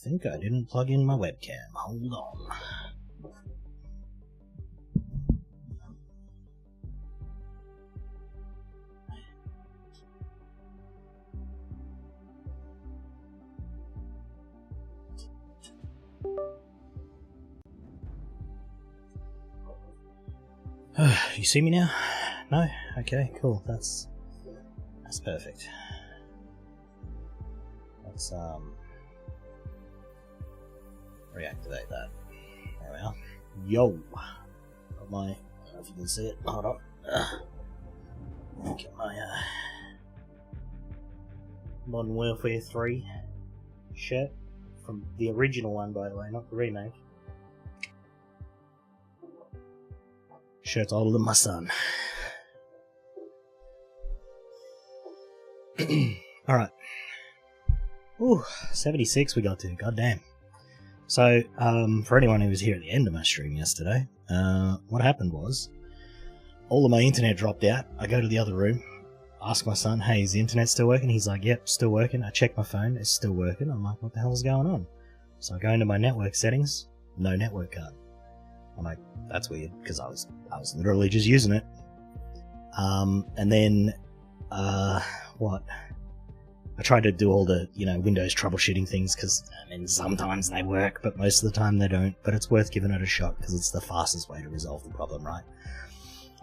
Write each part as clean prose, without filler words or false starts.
think I didn't plug in my webcam. Hold on. You see me now? No? Okay, cool. That's perfect. Let's reactivate that. There we are. Yo! Got my, I don't know if you can see it. Hold on. Get my Modern Warfare 3 shirt from the original one, by the way, not the remake. Shirt's older than my son. Alright. Ooh, 76 we got to, goddamn. So, for anyone who was here at the end of my stream yesterday, what happened was, all of my internet dropped out. I go to the other room, ask my son, hey, is the internet still working? He's like, yep, still working. I check my phone, it's still working. I'm like, what the hell is going on? So I go into my network settings, no network card. I'm like, that's weird, because I was literally just using it. And then, what? I tried to do all the, Windows troubleshooting things, because, sometimes they work, but most of the time they don't. But it's worth giving it a shot, because it's the fastest way to resolve the problem, right?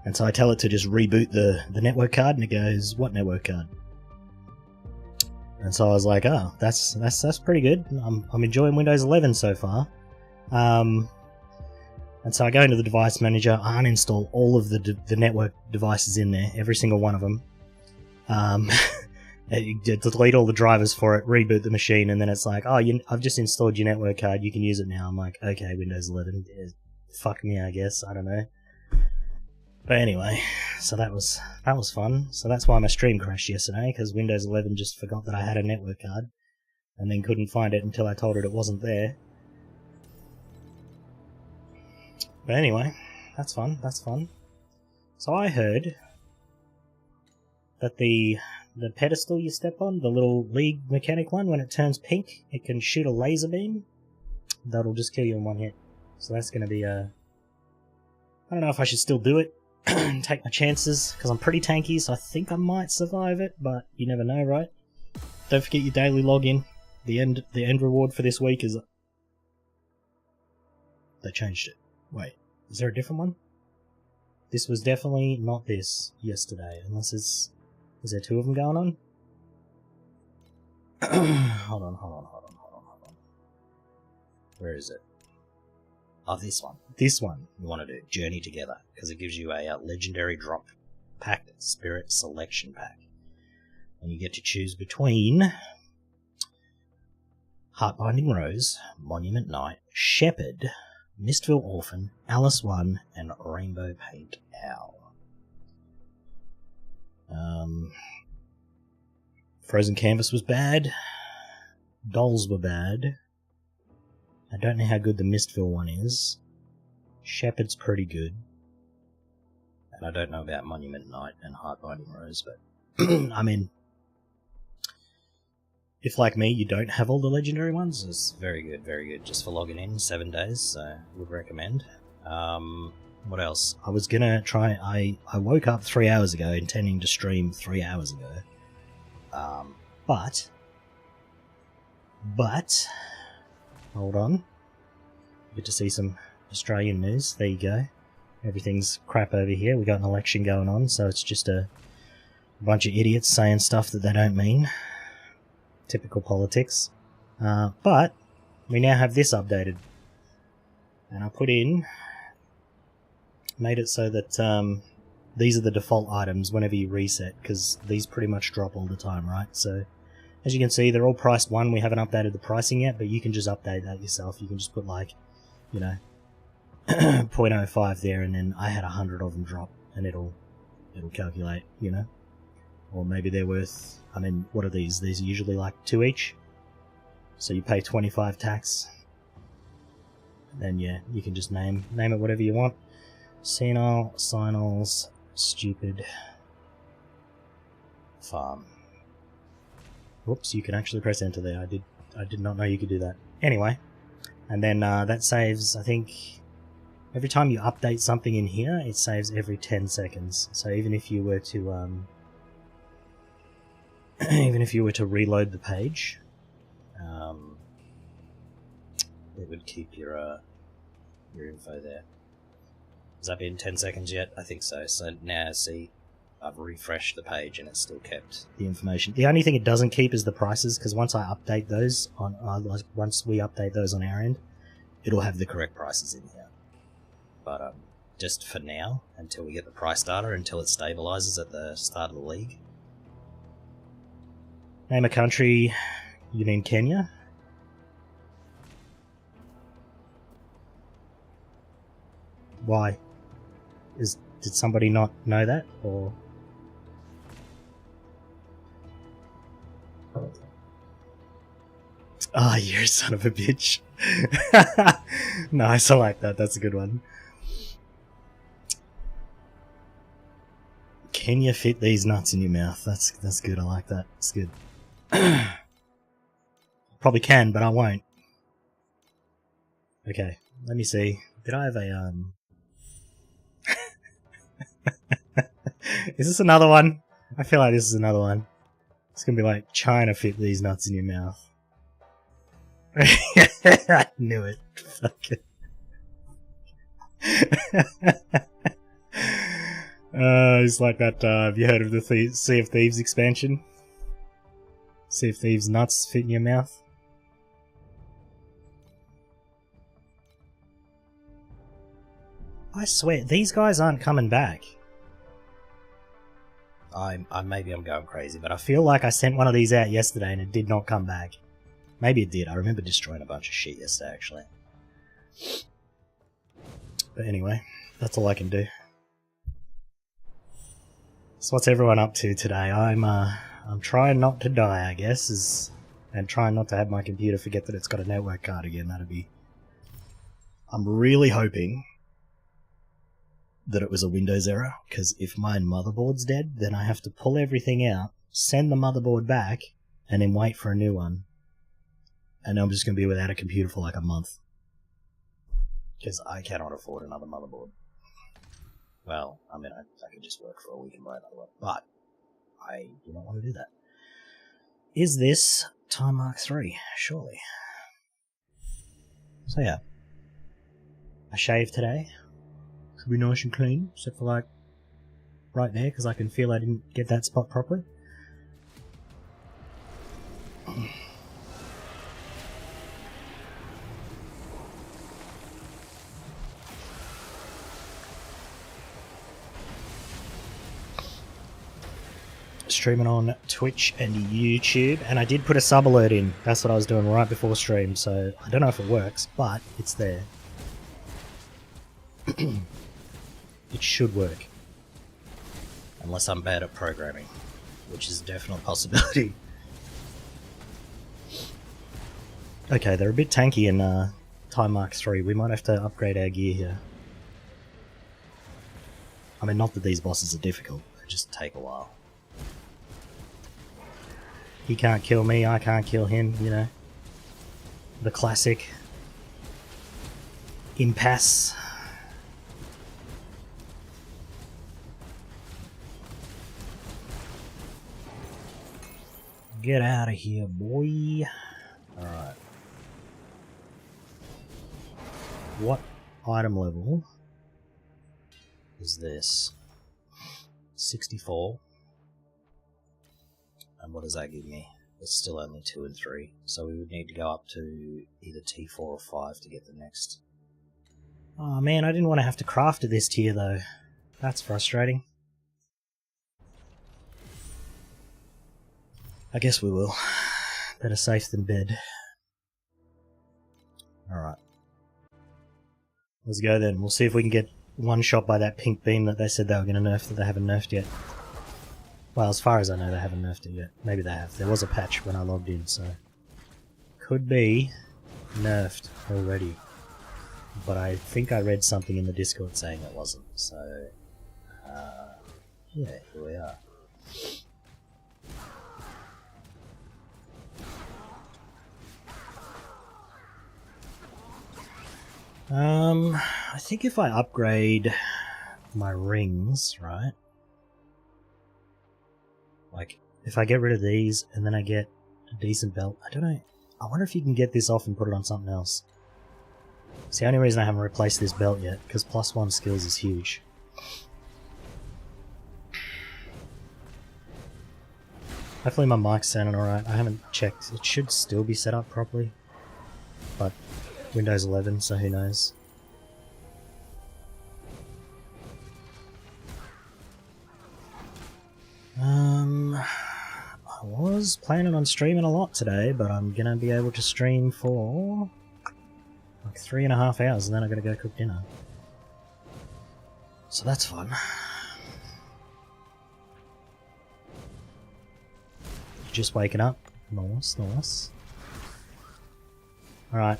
And so I tell it to just reboot the network card, and it goes, what network card? And so I was like, oh, that's pretty good. I'm enjoying Windows 11 so far. And so I go into the device manager, I uninstall all of the network devices in there, every single one of them. Delete all the drivers for it, reboot the machine, and then it's like, oh, I've just installed your network card, you can use it now. I'm like, okay, Windows 11, fuck me, I guess, I don't know. But anyway, so that was fun. So that's why my stream crashed yesterday, because Windows 11 just forgot that I had a network card, and then couldn't find it until I told it wasn't there. But anyway, that's fun. So I heard that the pedestal you step on, the little League mechanic one, when it turns pink, it can shoot a laser beam. That'll just kill you in one hit. So that's going to be I don't know if I should still do it and take my chances, because I'm pretty tanky, so I think I might survive it, but you never know, right? Don't forget your daily login. The end reward for this week is... They changed it. Wait, is there a different one? This was definitely not this yesterday, unless it's... Is there two of them going on? Hold on. Where is it? Oh, this one. This one you want to do. Journey Together, because it gives you a legendary drop pack, Spirit Selection Pack. And you get to choose between Heartbinding Rose, Monument Knight, Shepherd, Mistville Orphan, Alice 1, and Rainbow Paint Owl. Frozen Canvas was bad. Dolls were bad. I don't know how good the Mistville one is. Shepherd's pretty good. And I don't know about Monument Knight and Heartbinding Rose, but I mean, if like me you don't have all the legendary ones, it's very good just for logging in 7 days, so would recommend. What else? I was gonna try, I woke up 3 hours ago intending to stream 3 hours ago. But hold on. Good to see some Australian news. There you go. Everything's crap over here. We got an election going on, so it's just a bunch of idiots saying stuff that they don't mean. Typical politics. But we now have this updated. And I put in... Made it so that these are the default items whenever you reset, because these pretty much drop all the time, right? So, as you can see, they're all priced 1. We haven't updated the pricing yet, but you can just update that yourself. You can just put, like, 0.05 there, and then I had 100 of them drop, and it'll calculate, Or maybe they're worth, what are these? These are usually like 2 each. So you pay 25 tax. And then, yeah, you can just name it whatever you want. Senile, Signals, Stupid, Farm. Whoops, you can actually press enter there. I did not know you could do that. Anyway, and then that saves, I think, every time you update something in here, it saves every 10 seconds. So even if you were to reload the page, it would keep your info there. Has that been 10 seconds yet? I think so. So now, see, I've refreshed the page and it's still kept the information. The only thing it doesn't keep is the prices, because once I update those once we update those on our end, it'll have the correct prices in here. But just for now, until we get the price data, until it stabilizes at the start of the league. Name a country. You mean Kenya? Why? Did somebody not know that, or? Ah, oh, you're a son of a bitch. Nice, I like that. That's a good one. Can you fit these nuts in your mouth? That's good. I like that. It's good. Probably can, but I won't. Okay, let me see. Did I have a Is this another one? I feel like this is another one. It's gonna be like trying to fit these nuts in your mouth. I knew it. Fuck it. It's like that. Have you heard of the Sea of Thieves expansion? Sea of Thieves nuts fit in your mouth. I swear, these guys aren't coming back. Maybe I'm going crazy, but I feel like I sent one of these out yesterday and it did not come back. Maybe it did. I remember destroying a bunch of shit yesterday, actually. But anyway, that's all I can do. So what's everyone up to today? I'm trying not to die, I guess, and trying not to have my computer forget that it's got a network card again. That'd be... I'm really hoping that it was a Windows error, because if my motherboard's dead, then I have to pull everything out, send the motherboard back, and then wait for a new one. And I'm just going to be without a computer for like a month. Because I cannot afford another motherboard. Well, I mean, I could just work for a week and buy another one, but I do not want to do that. Is this Time Mark 3? Surely. So yeah. I shaved today. Should be nice and clean, except for like right there, because I can feel I didn't get that spot properly. Streaming on Twitch and YouTube, and I did put a sub alert in. That's what I was doing right before stream, so I don't know if it works, but it's there. It should work. Unless I'm bad at programming, which is a definite possibility. Okay, they're a bit tanky in Time Mark 3. We might have to upgrade our gear here. I mean, not that these bosses are difficult, they just take a while. He can't kill me, I can't kill him, you know. The classic impasse. Get out of here, boy. Alright. What item level is this? 64. And what does that give me? It's still only 2 and 3. So we would need to go up to either T4 or 5 to get the next. Oh man, I didn't want to have to craft at this tier though. That's frustrating. I guess we will. Better safe than dead. Alright. Let's go then. We'll see if we can get one shot by that pink beam that they said they were going to nerf that they haven't nerfed yet. Well, as far as I know, they haven't nerfed it yet. Maybe they have. There was a patch when I logged in, so... Could be nerfed already. But I think I read something in the Discord saying it wasn't, so... yeah, here we are. I think if I upgrade my rings, right? Like, if I get rid of these and then I get a decent belt, I don't know. I wonder if you can get this off and put it on something else. It's the only reason I haven't replaced this belt yet, because +1 skills is huge. Hopefully my mic's sounding alright. I haven't checked. It should still be set up properly. But Windows 11, so who knows. I was planning on streaming a lot today, but I'm gonna be able to stream for like 3.5 hours and then I'm gonna go cook dinner. So that's fun. Just waking up. Nice, nice. Alright.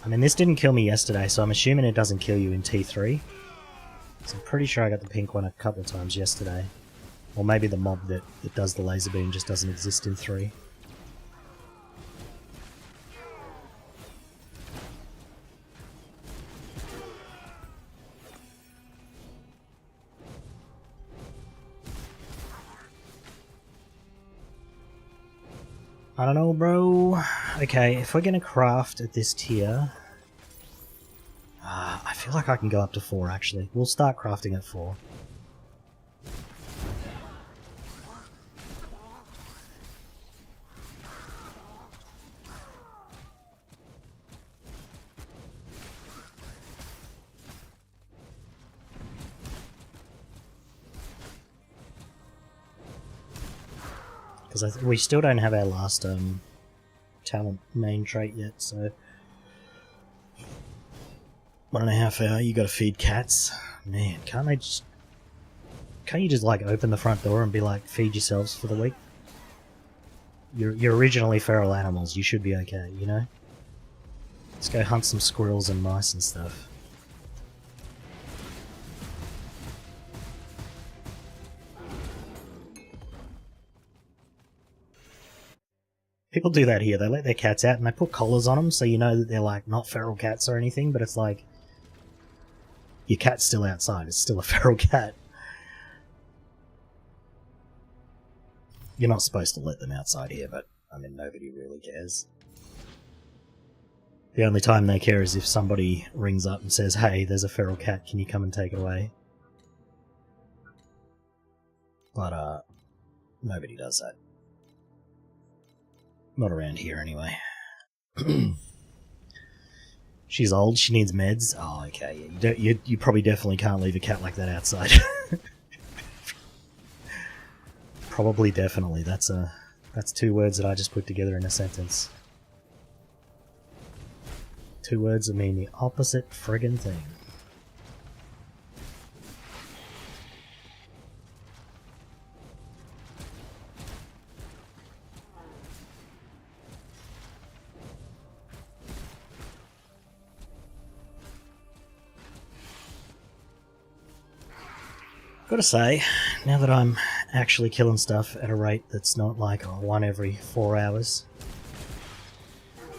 I mean, this didn't kill me yesterday, so I'm assuming it doesn't kill you in T3. So I'm pretty sure I got the pink one a couple of times yesterday. Or maybe the mob that does the laser beam just doesn't exist in 3. I don't know, bro. Okay, if we're gonna craft at this tier... I feel like I can go up to 4, actually. We'll start crafting at 4. Because we still don't have our last talent main trait yet, so 1.5 hour, you gotta feed cats. Man, can't you just like open the front door and be like, feed yourselves for the week? You're originally feral animals, you should be okay, you know? Let's go hunt some squirrels and mice and stuff. People do that here, they let their cats out and they put collars on them so you know that they're like not feral cats or anything, but it's like your cat's still outside, it's still a feral cat. You're not supposed to let them outside here, but I mean nobody really cares. The only time they care is if somebody rings up and says, hey, there's a feral cat, can you come and take it away? But nobody does that. Not around here, anyway. She's old, she needs meds. Oh, okay. You probably definitely can't leave a cat like that outside. Probably definitely. That's 2 words that I just put together in a sentence. 2 words that mean the opposite friggin' thing. Gotta say, now that I'm actually killing stuff at a rate that's not like 1 every 4 hours,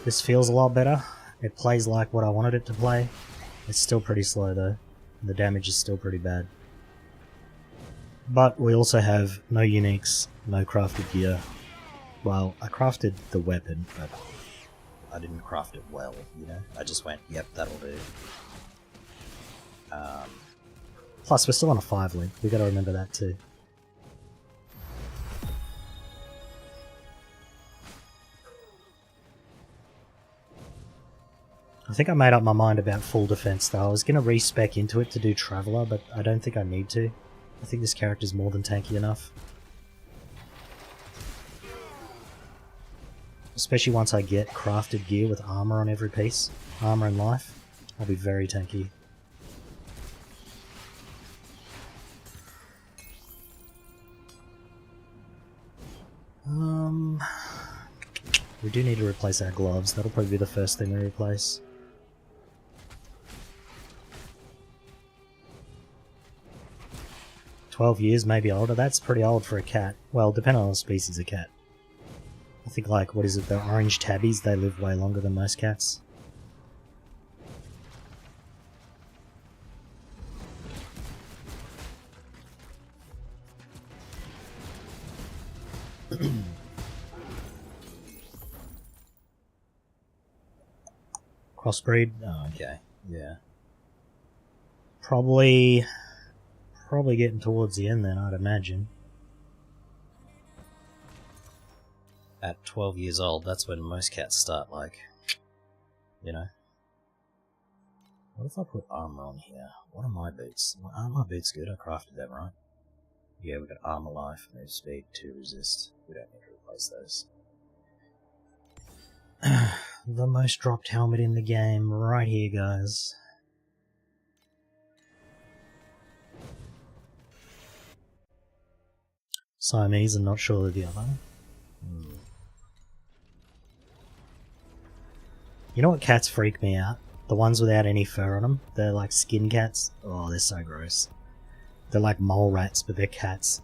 this feels a lot better. It plays like what I wanted it to play. It's still pretty slow though, and the damage is still pretty bad. But we also have no uniques, no crafted gear. Well, I crafted the weapon, but I didn't craft it well, you know? I just went, yep, that'll do. Plus, we're still on a 5 link, we gotta remember that too. I think I made up my mind about full defense though. I was gonna respec into it to do Traveler, but I don't think I need to. I think this character's more than tanky enough. Especially once I get crafted gear with armor on every piece. Armor and life. I'll be very tanky. We do need to replace our gloves. That'll probably be the first thing we replace. $12 maybe older. That's pretty old for a cat. Well, depending on the species of cat. I think like, what is it, the orange tabbies, they live way longer than most cats. Crossbreed? Oh, okay. Yeah. Probably getting towards the end then, I'd imagine. At 12 years old, that's when most cats start, like, you know. What if I put armor on here? What are my boots? Aren't my boots good? I crafted them, right? Yeah, we've got armor life, move speed, 2 resist. We don't need to replace those. The most dropped helmet in the game, right here, guys. Siamese and not surely the other. You know what cats freak me out? The ones without any fur on them. They're like skin cats. Oh, they're so gross. They're like mole rats, but they're cats.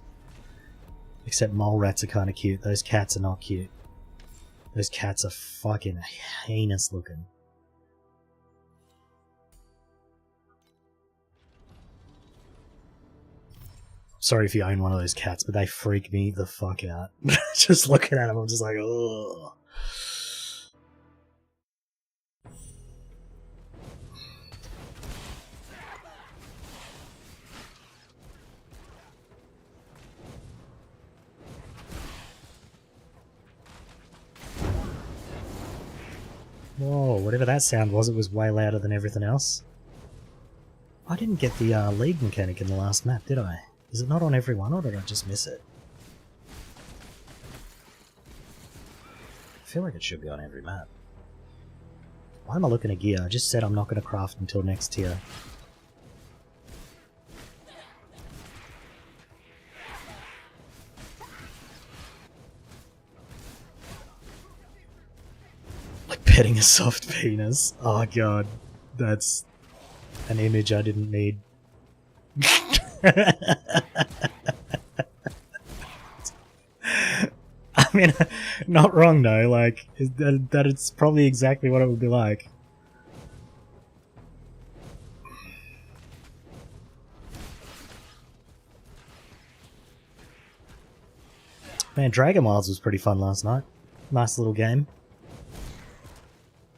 Except mole rats are kind of cute. Those cats are not cute. Those cats are fucking heinous looking. Sorry if you own one of those cats, but they freak me the fuck out. Just looking at them, I'm just like, ugh. Whoa, whatever that sound was, it was way louder than everything else. I didn't get the league mechanic in the last map, did I? Is it not on every one, or did I just miss it? I feel like it should be on every map. Why am I looking at gear? I just said I'm not going to craft until next tier. Like petting a soft penis. Oh god. That's an image I didn't need. I mean, not wrong though, like, that it's probably exactly what it would be like. Man, Dragon Wilds was pretty fun last night. Nice little game.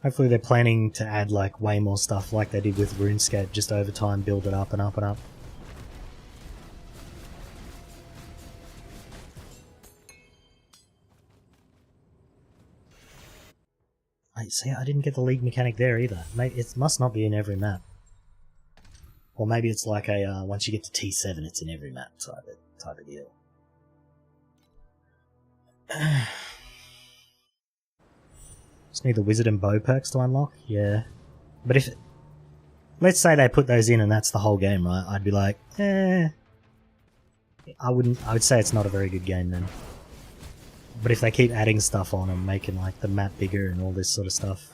Hopefully they're planning to add like way more stuff like they did with RuneScape, just over time build it up and up and up. See, I didn't get the league mechanic there either. Maybe it must not be in every map. Or maybe it's like a, once you get to T7 it's in every map type of deal. Just need the wizard and bow perks to unlock? Yeah. But if... let's say they put those in and that's the whole game, right? I'd be like, I would say it's not a very good game then. But if they keep adding stuff on and making like the map bigger and all this sort of stuff,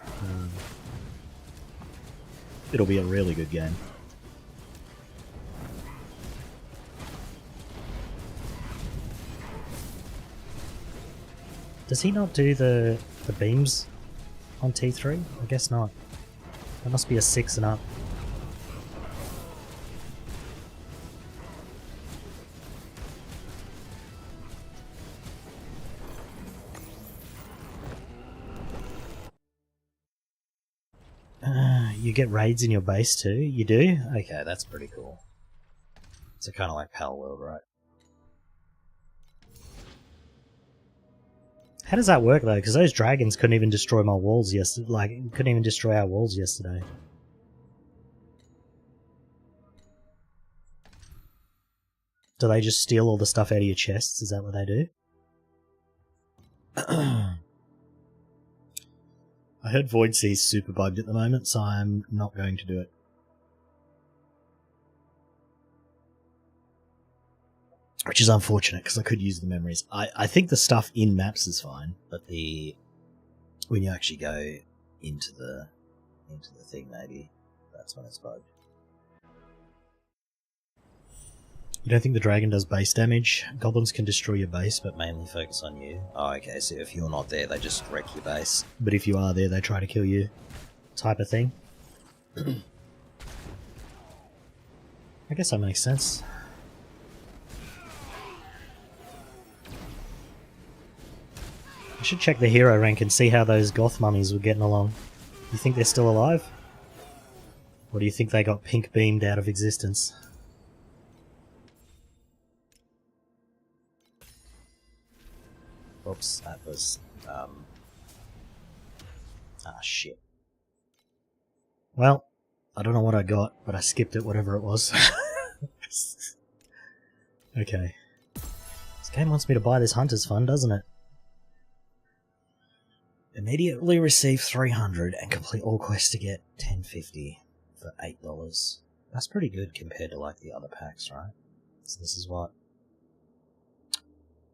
it'll be a really good game. Does he not do the beams on T3? I guess not. That must be a 6 and up. You get raids in your base too? You do? Okay, that's pretty cool. So kind of like Pal World, right? How does that work though? Because those dragons couldn't even destroy my walls yesterday. Like, couldn't even destroy our walls yesterday. Do they just steal all the stuff out of your chests? Is that what they do? I heard Void Sea's super bugged at the moment, so I'm not going to do it. Which is unfortunate, because I could use the memories. I think the stuff in maps is fine, but when you actually go into the thing, maybe that's when it's bugged. You don't think the dragon does base damage? Goblins can destroy your base, but mainly focus on you. Oh, okay, so if you're not there, they just wreck your base. But if you are there, they try to kill you. Type of thing. I guess that makes sense. I should check the hero rank and see how those goth mummies were getting along. You think they're still alive? Or do you think they got pink beamed out of existence? Oops, that was... ah, shit. Well, I don't know what I got, but I skipped it, whatever it was. Okay. This game wants me to buy this Hunter's Fund, doesn't it? Immediately receive 300 and complete all quests to get 1050 for $8. That's pretty good compared to like the other packs, right? So this is what?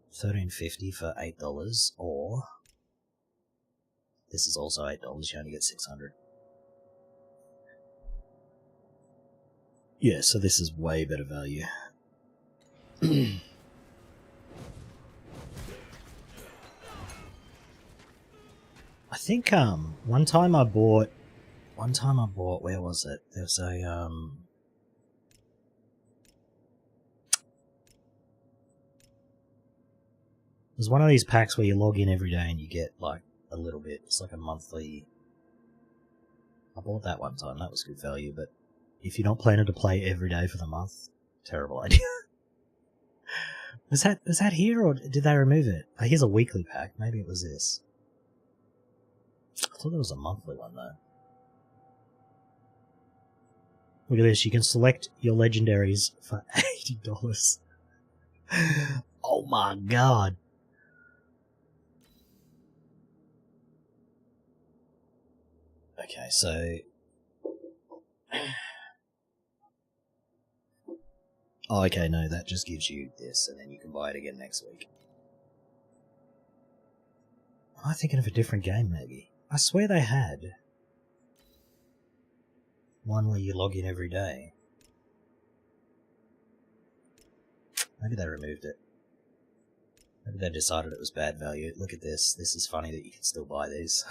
1350 for $8, or this is also $8, you only get 600. Yeah, so this is way better value. I think one time I bought, where was it? There was a there's one of these packs where you log in every day and you get like a little bit. It's like a monthly. I bought that one time. That was good value, but if you're not planning to play every day for the month, terrible idea. Was that here, or did they remove it? Oh, here's a weekly pack. Maybe it was this. I thought there was a monthly one though. Look at this. You can select your legendaries for $80. Oh my god. Okay, so... Oh, okay, no, that just gives you this, and then you can buy it again next week. Am I thinking of a different game, maybe? I swear they had one where you log in every day. Maybe they removed it. Maybe they decided it was bad value. Look at this. This is funny that you can still buy these.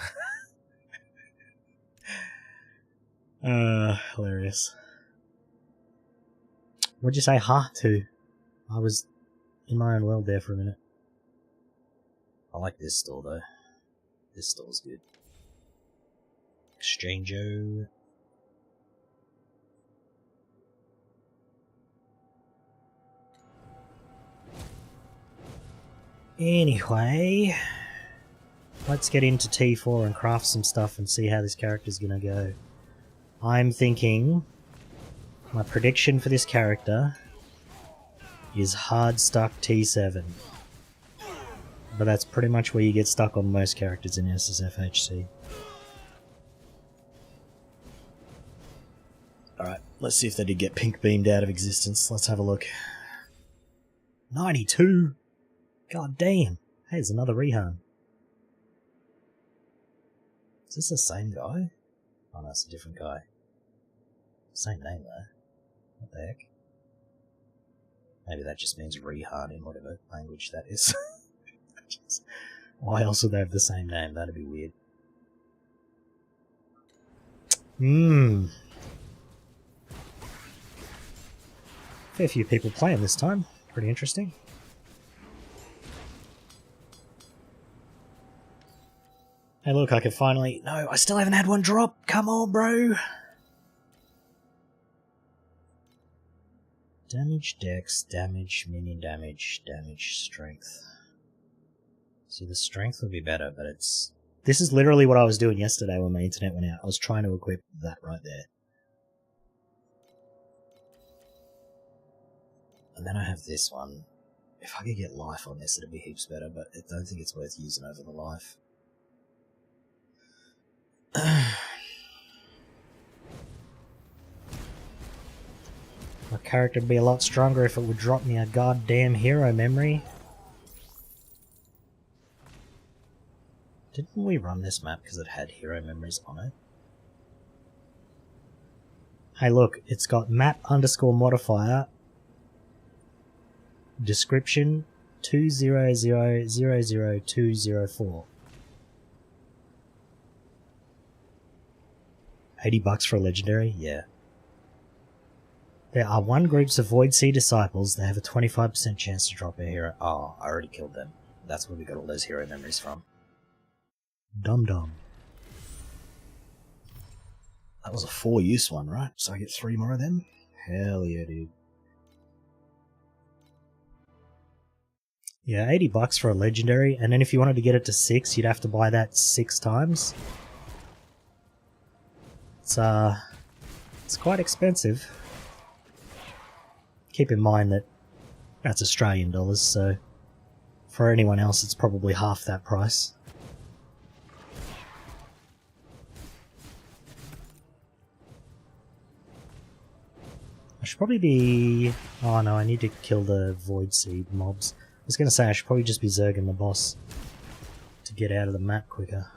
Hilarious. What'd you say ha to? I was in my own world there for a minute. I like this store though. This store's good. Exchange-o. Anyway, let's get into T4 and craft some stuff and see how this character's gonna go. I'm thinking my prediction for this character is hard stuck T7. But that's pretty much where you get stuck on most characters in SSF HC. Alright, let's see if they did get pink beamed out of existence. Let's have a look. 92! God damn! Hey, there's another Rehan. Is this the same guy? Oh no, it's a different guy. Same name though. What the heck? Maybe that just means Rehan in whatever language that is. Why else would they have the same name? That'd be weird. Fair few people playing this time. Pretty interesting. Hey look, I can finally... No, I still haven't had one drop! Come on, bro! Damage dex, damage, minion damage, damage strength. See, the strength would be better, but it's... This is literally what I was doing yesterday when my internet went out. I was trying to equip that right there. And then I have this one. If I could get life on this, it'd be heaps better, but I don't think it's worth using over the life. My character would be a lot stronger if it would drop me a goddamn hero memory. Didn't we run this map because it had hero memories on it? Hey look, it's got map underscore modifier description 200000204. $80 for a legendary? Yeah. There are 1 groups of Void Sea Disciples. They have a 25% chance to drop a hero. Oh, I already killed them. That's where we got all those hero memories from. Dum dum. That was a 4-use one, right? So I get 3 more of them? Hell yeah, dude. Yeah, $80 for a legendary, and then if you wanted to get it to 6, you'd have to buy that 6 times. It's quite expensive. Keep in mind that that's Australian dollars, so for anyone else it's probably half that price. I should probably be... Oh no, I need to kill the Void Seed mobs. I was going to say I should probably just be zerging the boss to get out of the map quicker.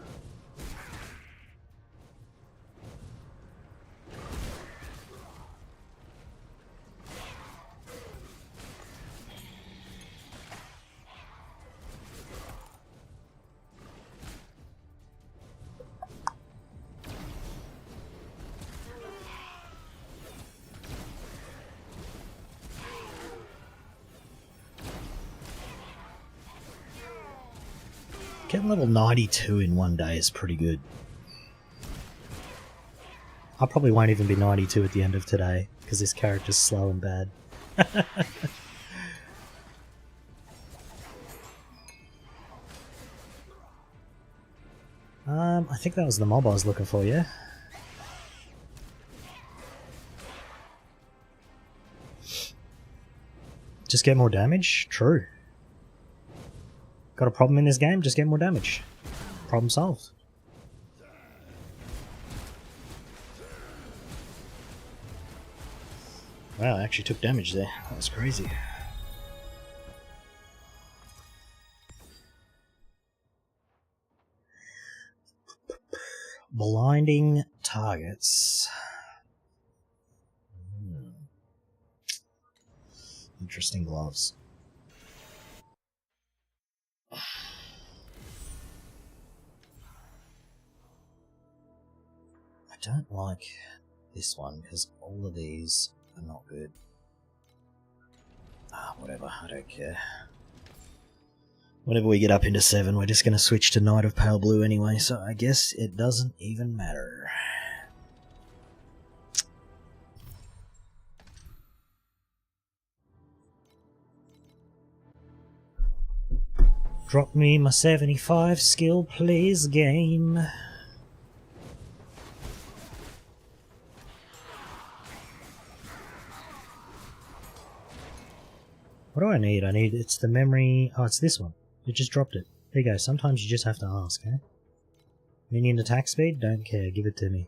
Getting level 92 in one day is pretty good. I probably won't even be 92 at the end of today, because this character's slow and bad. I think that was the mob I was looking for, yeah? Just get more damage? True. Got a problem in this game? Just get more damage. Problem solved. Wow, I actually took damage there. That was crazy. Blinding targets. Interesting gloves. I don't like this one because all of these are not good. Whatever, I don't care. Whenever we get up into 7, we're just going to switch to Knight of Pale Blue anyway, so I guess it doesn't even matter. Drop me my 75 skill, please, game. What do I need? It's the memory... Oh, it's this one. It just dropped it. There you go, sometimes you just have to ask, eh? Minion attack speed? Don't care, give it to me.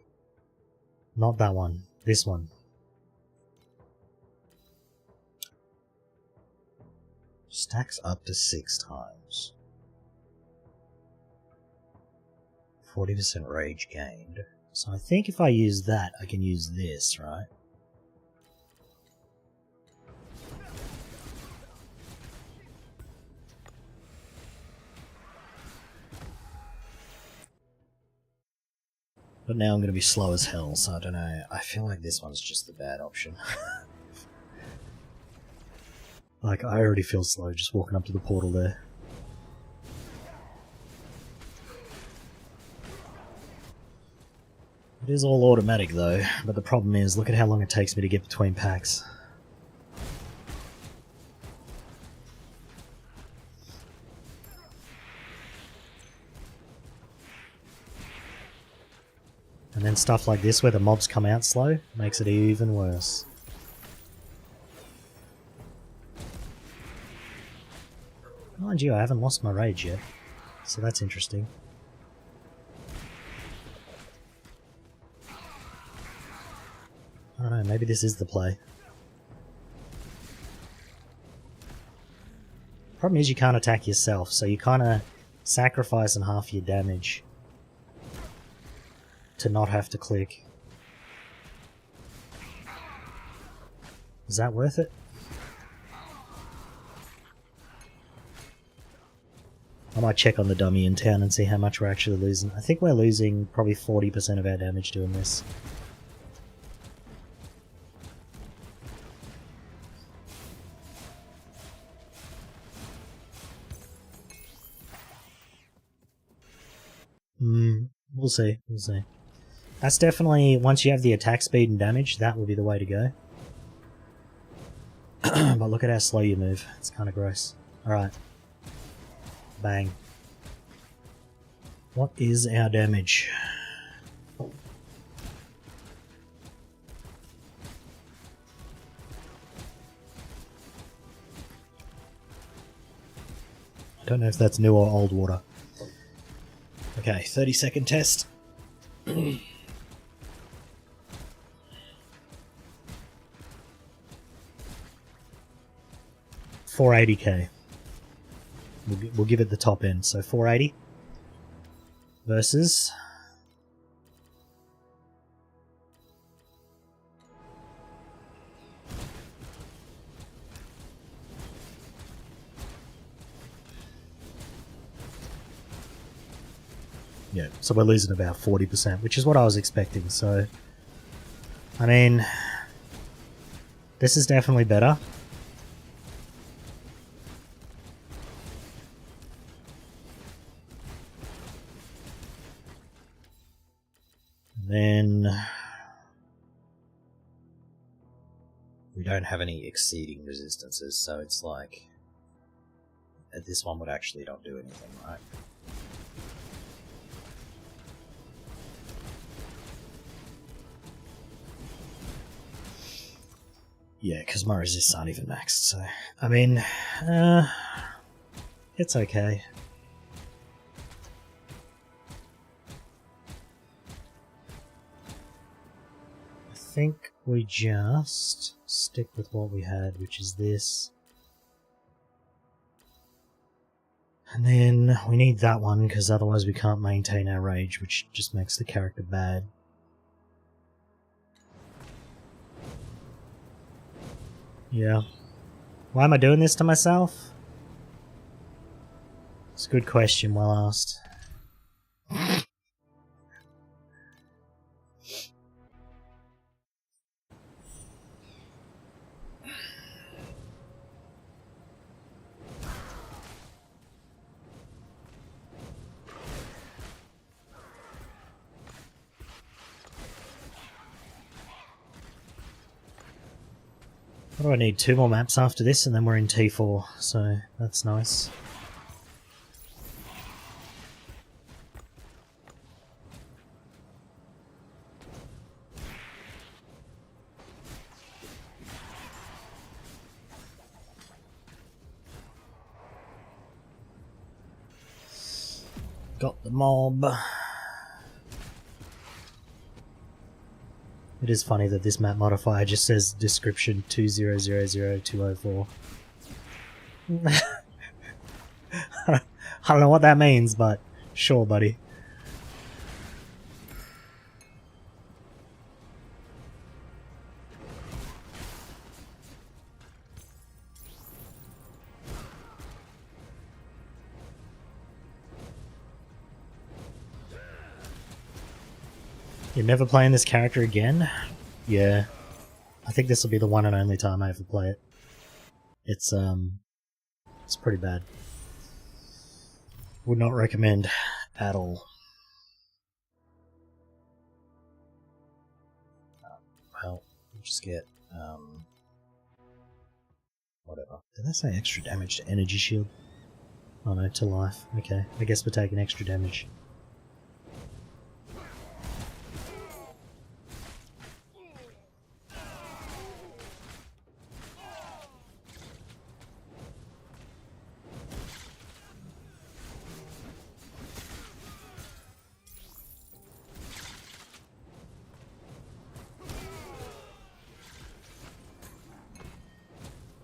Not that one. This one. Stacks up to 6 times. 40% rage gained. So I think if I use that, I can use this, right? But now I'm going to be slow as hell, so I don't know. I feel like this one's just the bad option. Like, I already feel slow just walking up to the portal there. It is all automatic though, but the problem is, look at how long it takes me to get between packs. And then stuff like this where the mobs come out slow makes it even worse. Mind you, I haven't lost my rage yet, so that's interesting. I don't know, maybe this is the play. Problem is you can't attack yourself, so you kind of sacrificing half your damage to not have to click. Is that worth it? I might check on the dummy in town and see how much we're actually losing. I think we're losing probably 40% of our damage doing this. We'll see, we'll see. That's definitely, once you have the attack speed and damage, that will be the way to go. But look at how slow you move. It's kind of gross. Alright. Bang. What is our damage? I don't know if that's new or old water. Okay, 30-second test. 480k. We'll give it the top end. So 480 versus yeah, so we're losing about 40%, which is what I was expecting. So, I mean, this is definitely better. Then we don't have any exceeding resistances, so it's like this one would actually not do anything, right? Yeah, because my resists aren't even maxed, so I mean, it's okay. I think we just stick with what we had, which is this. And then we need that one, because otherwise we can't maintain our rage, which just makes the character bad. Yeah. Why am I doing this to myself? It's a good question, well asked. What do I need? 2 more maps after this and then we're in T4, so that's nice. Got the mob. It is funny that this map modifier just says description 2000204. I don't know what that means, but sure, buddy. You're never playing this character again? Yeah. I think this will be the one and only time I ever play it. It's pretty bad. Would not recommend at all. Well, we'll just get, whatever. Did I say extra damage to energy shield? Oh no, to life. Okay, I guess we're taking extra damage.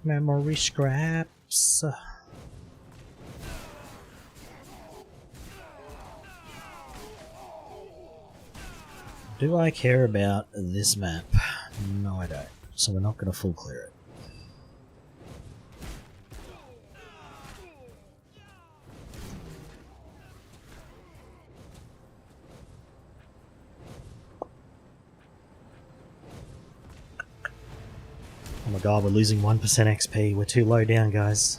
Memory scraps. Do I care about this map? No, I don't. So we're not going to full clear it. Oh my god, we're losing 1% XP. We're too low down, guys.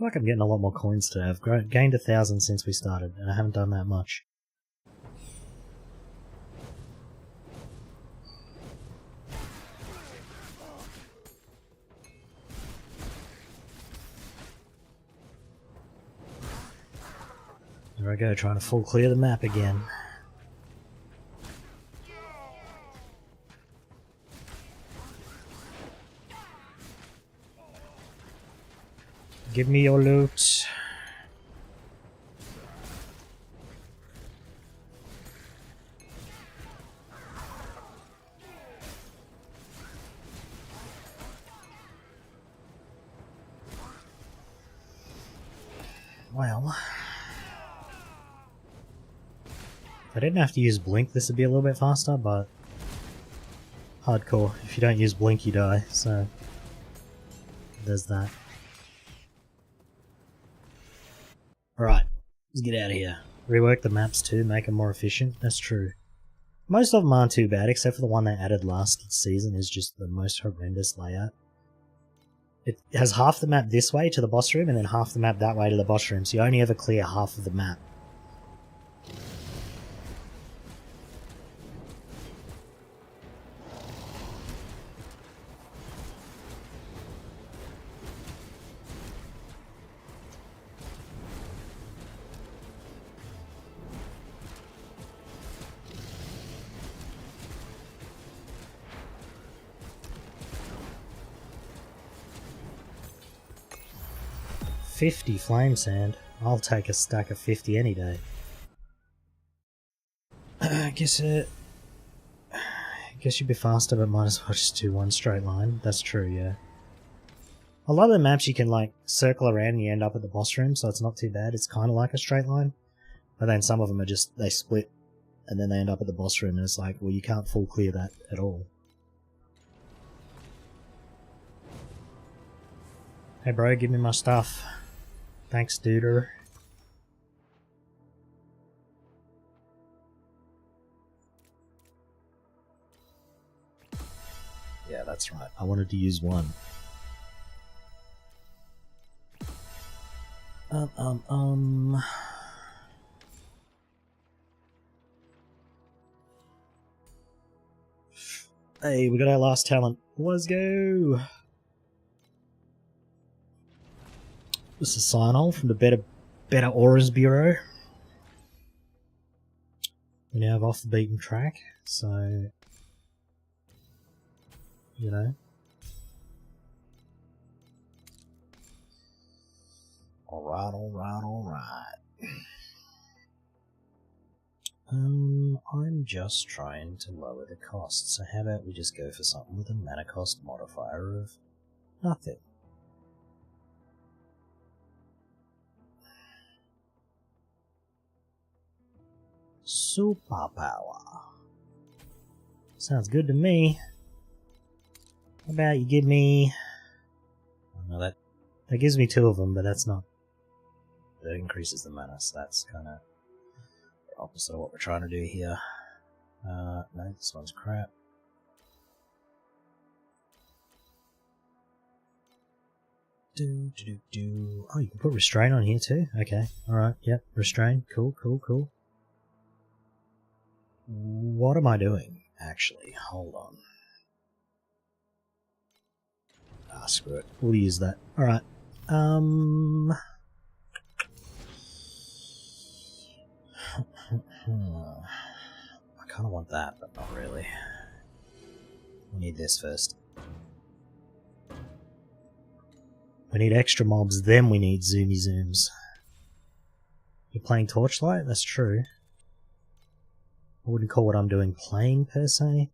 feel like I'm getting a lot more coins today. I've gained 1,000 since we started, and I haven't done that much. There I go, trying to full clear the map again. Give me your loot. Well, if I didn't have to use blink, this would be a little bit faster, but hardcore. If you don't use blink, you die, so there's that. Alright, let's get out of here. Rework the maps too, make them more efficient. That's true. Most of them aren't too bad, except for the one they added last season is just the most horrendous layout. It has half the map this way to the boss room and then half the map that way to the boss room, so you only ever clear half of the map. $50 flame sand. I'll take a stack of 50 any day. I guess you'd be faster, but might as well just do one straight line. That's true, yeah. A lot of the maps you can like circle around and you end up at the boss room, so it's not too bad. It's kind of like a straight line. But then some of them are just, they split and then they end up at the boss room and it's like, well, you can't full clear that at all. Hey bro, give me my stuff. Thanks, duder. Yeah, that's right. I wanted to use one. Hey, we got our last talent. Let's go! This is Sign-On from the Better Auras Bureau. We now have Off the Beaten Track, so, you know. Alright, alright, alright. I'm just trying to lower the cost, so how about we just go for something with a mana cost modifier of nothing. Superpower. Sounds good to me. How about you give me... Oh, no, that gives me 2 of them, but that's not... That increases the mana, so that's kind of the opposite of what we're trying to do here. No, this one's crap. Oh, you can put restrain on here too? Okay, alright, yep, restrain. Cool, cool, cool. What am I doing, actually? Hold on. Ah, screw it. We'll use that. Alright. I kind of want that, but not really. We need this first. We need extra mobs, then we need zoomy zooms. You're playing Torchlight? That's true. I wouldn't call what I'm doing playing, per se.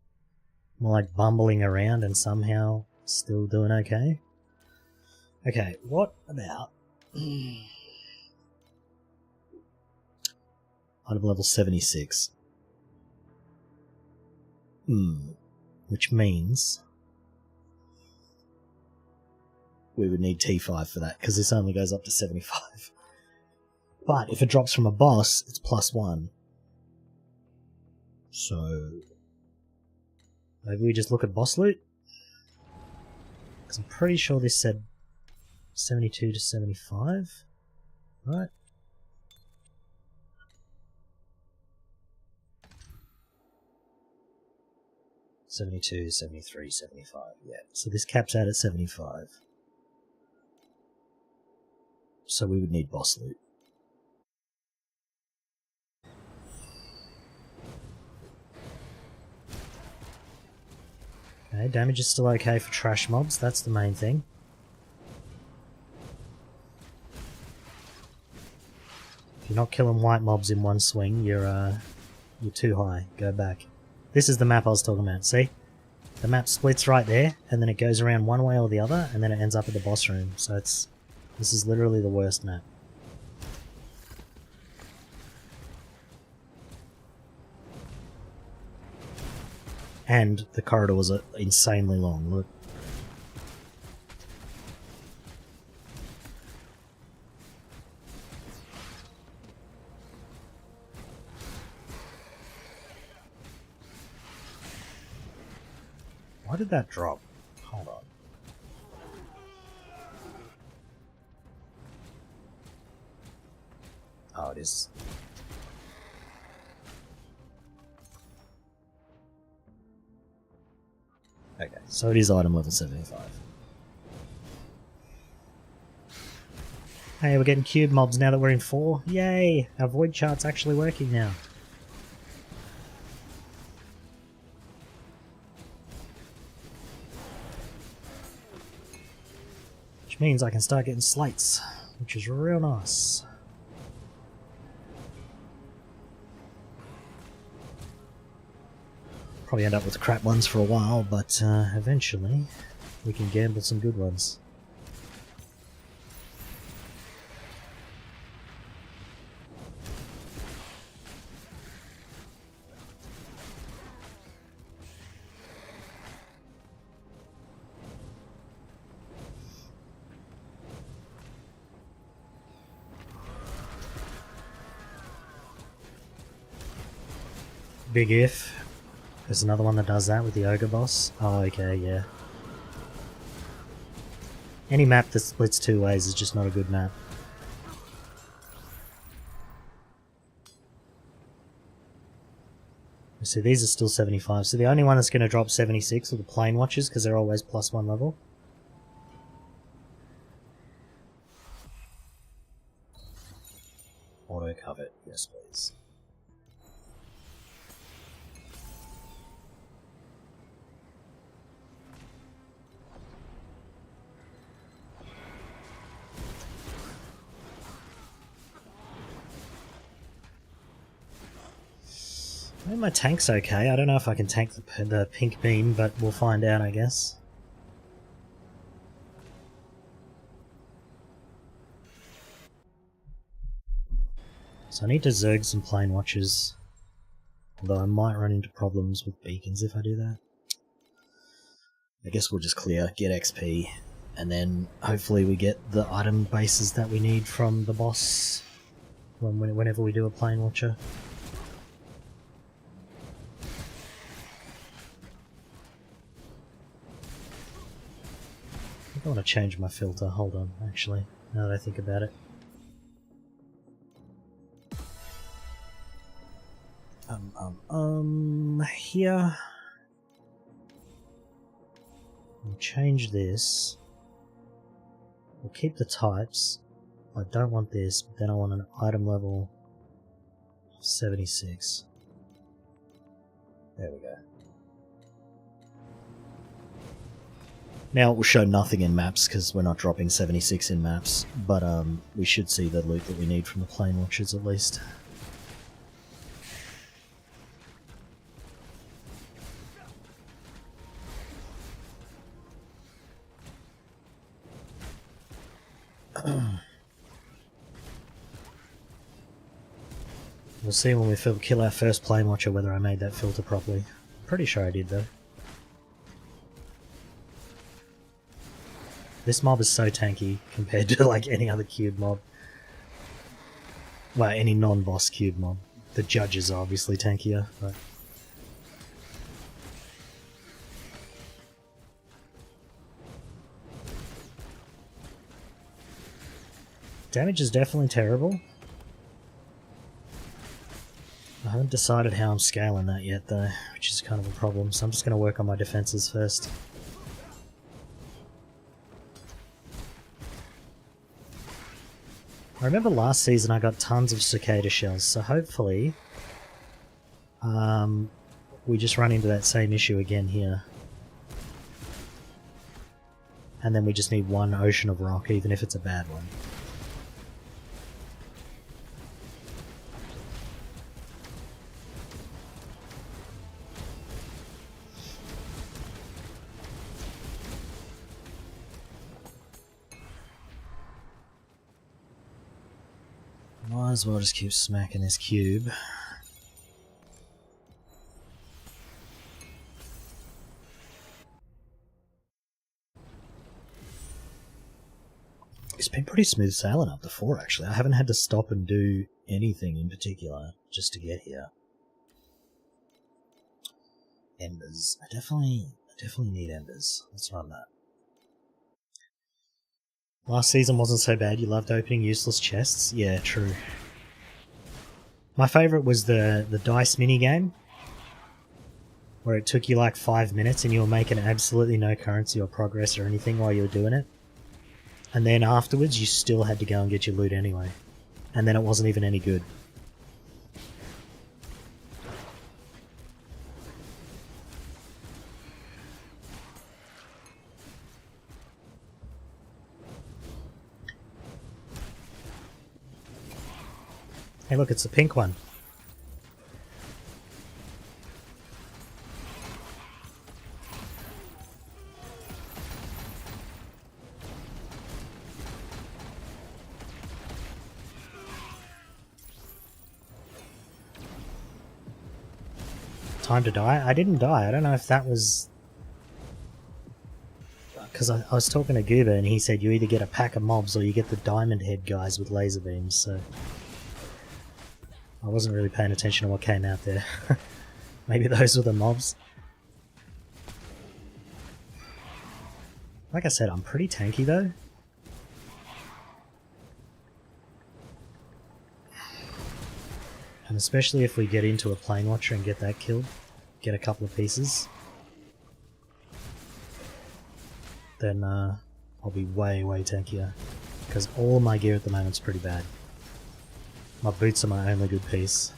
More like bumbling around and somehow still doing okay. Okay, what about... Item level 76. Which means... we would need T5 for that, because this only goes up to 75. But if it drops from a boss, it's +1. So... maybe we just look at boss loot? Because I'm pretty sure this said 72 to 75. Right. $72, $73, $75, yeah. So this caps out at $75. So we would need boss loot. Okay, damage is still okay for trash mobs, that's the main thing. If you're not killing white mobs in one swing, you're too high. Go back. This is the map I was talking about, see? The map splits right there, and then it goes around one way or the other, and then it ends up at the boss room. So this is literally the worst map. And the corridors are insanely long, look. Why did that drop? Hold on. Oh, it is. Okay, so it is item level 75. Hey, we're getting cube mobs now that we're in 4. Yay! Our void chart's actually working now. Which means I can start getting slates, which is real nice. Probably end up with crap ones for a while, but eventually we can gamble some good ones. Big if. There's another one that does that with the ogre boss. Oh, okay, yeah. Any map that splits two ways is just not a good map. So these are still 75. So the only one that's going to drop 76 are the Plane Watchers, because they're always +1 level. Auto covet, yes please. I mean, my tank's okay. I don't know if I can tank the pink beam, but we'll find out, I guess. So I need to zerg some Plane Watchers. Although I might run into problems with beacons if I do that. I guess we'll just clear, get XP, and then hopefully we get the item bases that we need from the boss whenever we do a Plane Watcher. I think I want to change my filter. Hold on, actually, now that I think about it. Here. We'll change this. We'll keep the types. I don't want this, but then I want an item level 76. There we go. Now it will show nothing in maps because we're not dropping 76 in maps, but we should see the loot that we need from the Plane Watchers at least. We'll see when we kill our first Plane Watcher whether I made that filter properly. Pretty sure I did though. This mob is so tanky compared to like any other cube mob. Well, any non-boss cube mob. The judges are obviously tankier, but... Damage is definitely terrible. I haven't decided how I'm scaling that yet though, which is kind of a problem, so I'm just going to work on my defenses first. I remember last season I got tons of cicada shells, so hopefully we just run into that same issue again here. And then we just need one ocean of rock, even if it's a bad one. Might as well just keep smacking this cube. It's been pretty smooth sailing up to 4 actually. I haven't had to stop and do anything in particular just to get here. Embers. I definitely need embers. Let's run that. Last season wasn't so bad. You loved opening useless chests? Yeah, true. My favourite was the dice minigame, where it took you like 5 minutes and you were making absolutely no currency or progress or anything while you were doing it. And then afterwards you still had to go and get your loot anyway. And then it wasn't even any good. Hey look, it's the pink one. Time to die? I didn't die. I don't know if that was... Because I was talking to Goober and he said you either get a pack of mobs or you get the diamond head guys with laser beams, so... I wasn't really paying attention to what came out there. Maybe those were the mobs. Like I said, I'm pretty tanky though. And especially if we get into a plane watcher and get that killed, get a couple of pieces, then I'll be way tankier. Because all of my gear at the moment's pretty bad. My boots are my only good piece.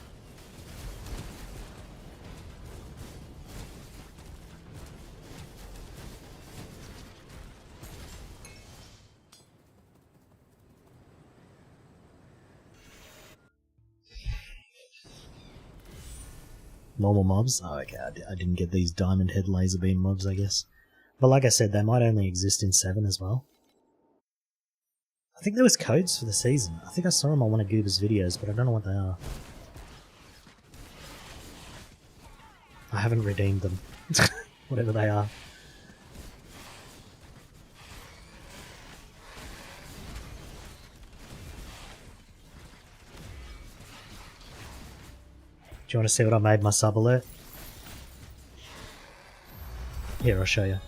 Normal mobs? Oh, okay, I didn't get these diamond head laser beam mobs, I guess. But like I said, they might only exist in 7 as well. I think there was codes for the season. I think I saw them on one of Goober's videos, but I don't know what they are. I haven't redeemed them. Whatever they are. Do you want to see what I made my sub alert? Here, I'll show you.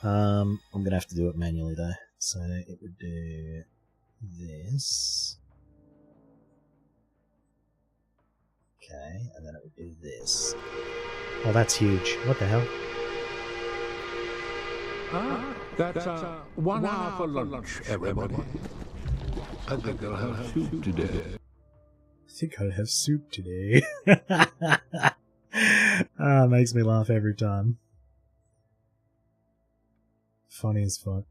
I'm going to have to do it manually though. So it would do this. Okay, and then it would do this. Oh, that's huge. What the hell? That's 1 hour for lunch, everybody. I think I'll have soup today. Ah, makes me laugh every time. Funny as fuck.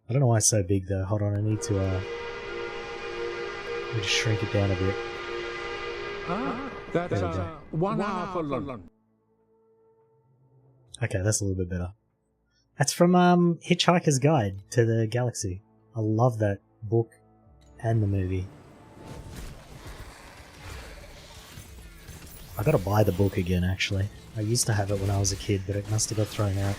I don't know why it's so big though. Hold on, I need to just shrink it down a bit. That's 1 hour for lunch. Okay, that's a little bit better. That's from Hitchhiker's Guide to the Galaxy. I love that book and the movie. I gotta buy the book again actually. I used to have it when I was a kid, but it must have got thrown out.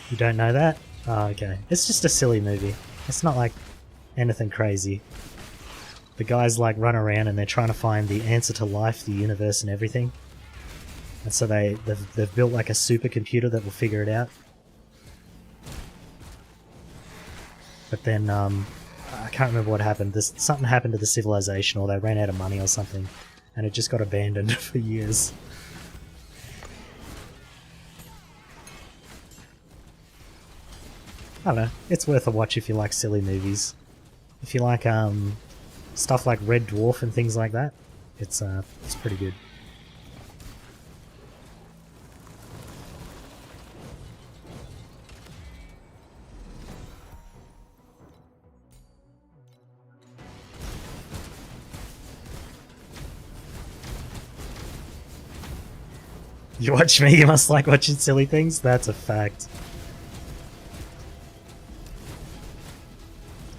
You don't know that? Oh, okay. It's just a silly movie. It's not like anything crazy. The guys like run around and they're trying to find the answer to life, the universe, and everything. And so they've built like a supercomputer that will figure it out. But then I can't remember what happened. Something happened to the civilization, or they ran out of money or something, and it just got abandoned for years. I don't know. It's worth a watch if you like silly movies. If you like stuff like Red Dwarf and things like that, it's pretty good. You watch me, you must like watching silly things? That's a fact.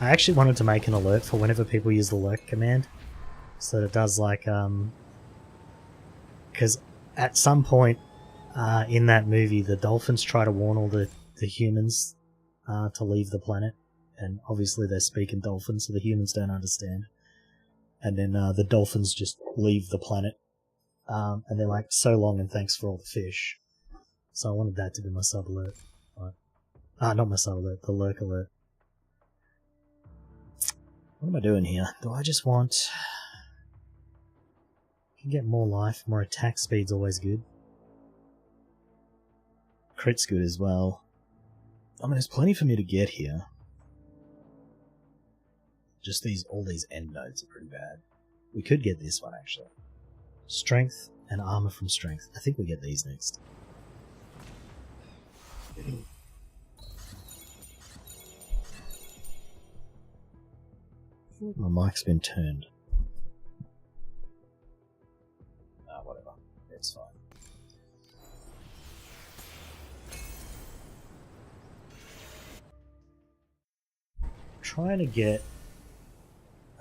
I actually wanted to make an alert for whenever people use the lurk command. So that it does like, because at some point in that movie, the dolphins try to warn all the humans to leave the planet. And obviously they're speaking dolphin, so the humans don't understand. And then the dolphins just leave the planet. And they're like, so long and thanks for all the fish. So I wanted that to be my sub alert. Not my sub alert, the lurk alert. What am I doing here? Do I just want... I can get more life, more attack speed's always good. Crit's good as well. I mean, there's plenty for me to get here. Just all these end nodes are pretty bad. We could get this one, actually. Strength and armor from strength. I think we get these next. My mic's been turned. Whatever. It's fine. Trying to get...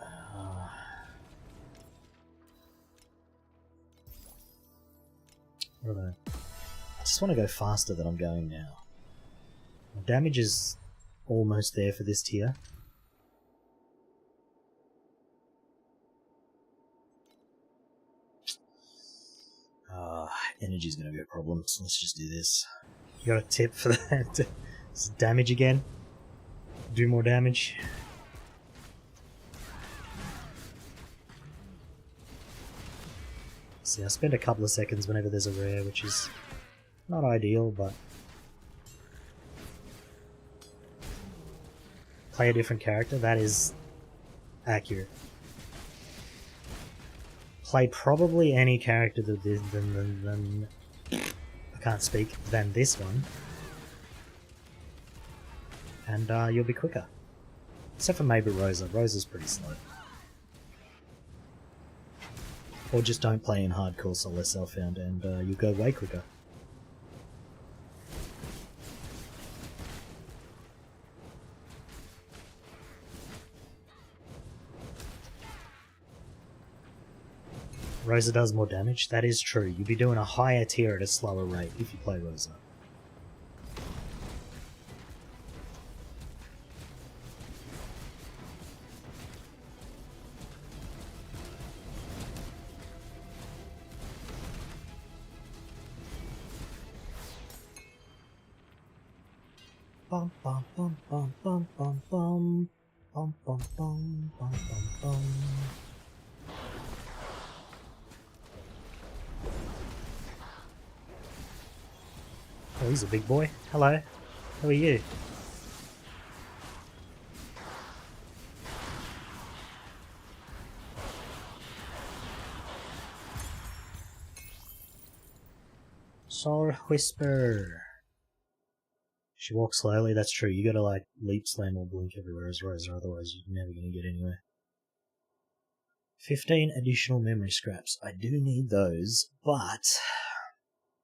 I don't know. I just want to go faster than I'm going now. My damage is almost there for this tier. Energy's going to be a problem, so let's just do this. You got a tip for that? Damage again? Do more damage? See, I spend a couple of seconds whenever there's a rare, which is not ideal, but... Play a different character, that is accurate. Play probably any character than I can't speak, than this one. And you'll be quicker. Except for maybe Rosa. Rosa's pretty slow. Or just don't play in hardcore solo self-found and you'll go way quicker. Rosa does more damage, that is true. You'll be doing a higher tier at a slower rate if you play Rosa. Bum bum bum bum bum bum bum bum bum bum bum bum bum. Oh, he's a big boy. Hello. Who are you? Solar Whisper. She walks slowly, that's true. You gotta like leap, slam, or blink everywhere as Rosa, otherwise you're never gonna get anywhere. 15 additional memory scraps. I do need those, but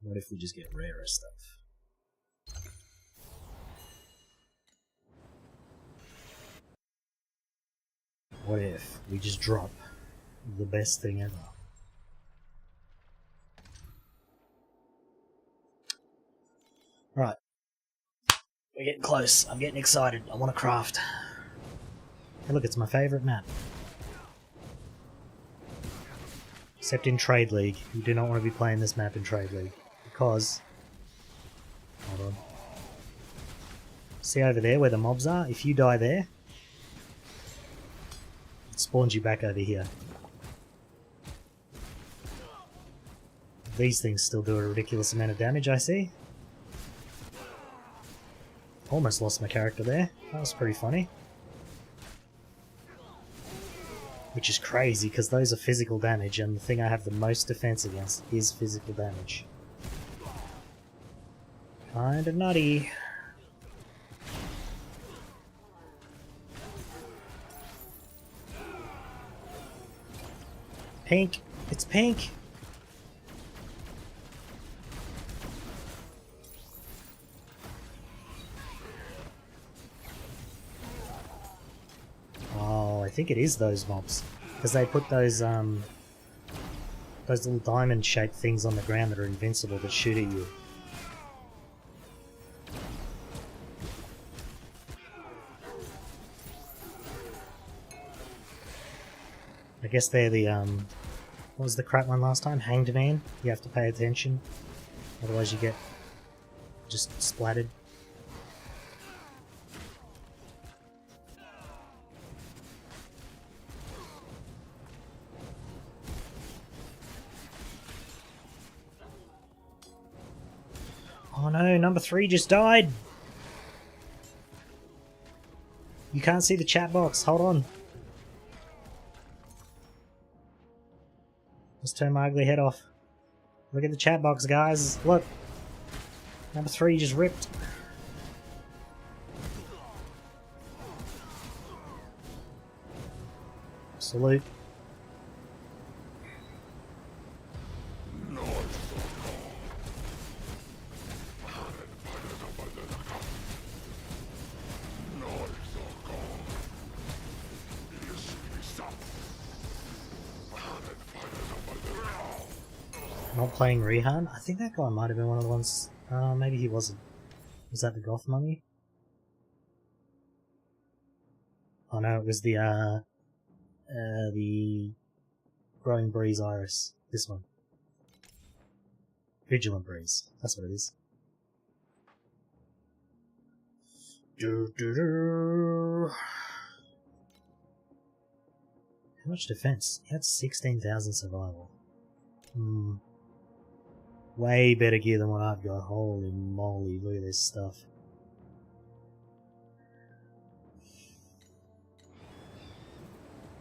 what if we just get rarer stuff? What if we just drop the best thing ever? Right. We're getting close. I'm getting excited. I want to craft. Hey look, it's my favourite map. Except in Trade League. You do not want to be playing this map in Trade League. Because... Hold on. See over there where the mobs are? If you die there, it spawns you back over here. These things still do a ridiculous amount of damage, I see. Almost lost my character there. That was pretty funny. Which is crazy, because those are physical damage, and the thing I have the most defense against is physical damage. Kinda nutty. Pink! It's pink! Oh, I think it is those mobs. Because they put those little diamond-shaped things on the ground that are invincible that shoot at you. I guess they're the, what was the crap one last time? Hanged Man? You have to pay attention, otherwise you get just splattered. Oh no, number 3 just died! You can't see the chat box, hold on. Let's turn my ugly head off. Look at the chat box, guys. Look. Number 3 just ripped. Salute. Not playing Rehan? I think that guy might have been one of the ones... maybe he wasn't. Was that the Goth Mummy? Oh no, it was the Growing Breeze Iris. This one. Vigilant Breeze. That's what it is. How much defense? He had 16,000 survival. Way better gear than what I've got. Holy moly, look at this stuff.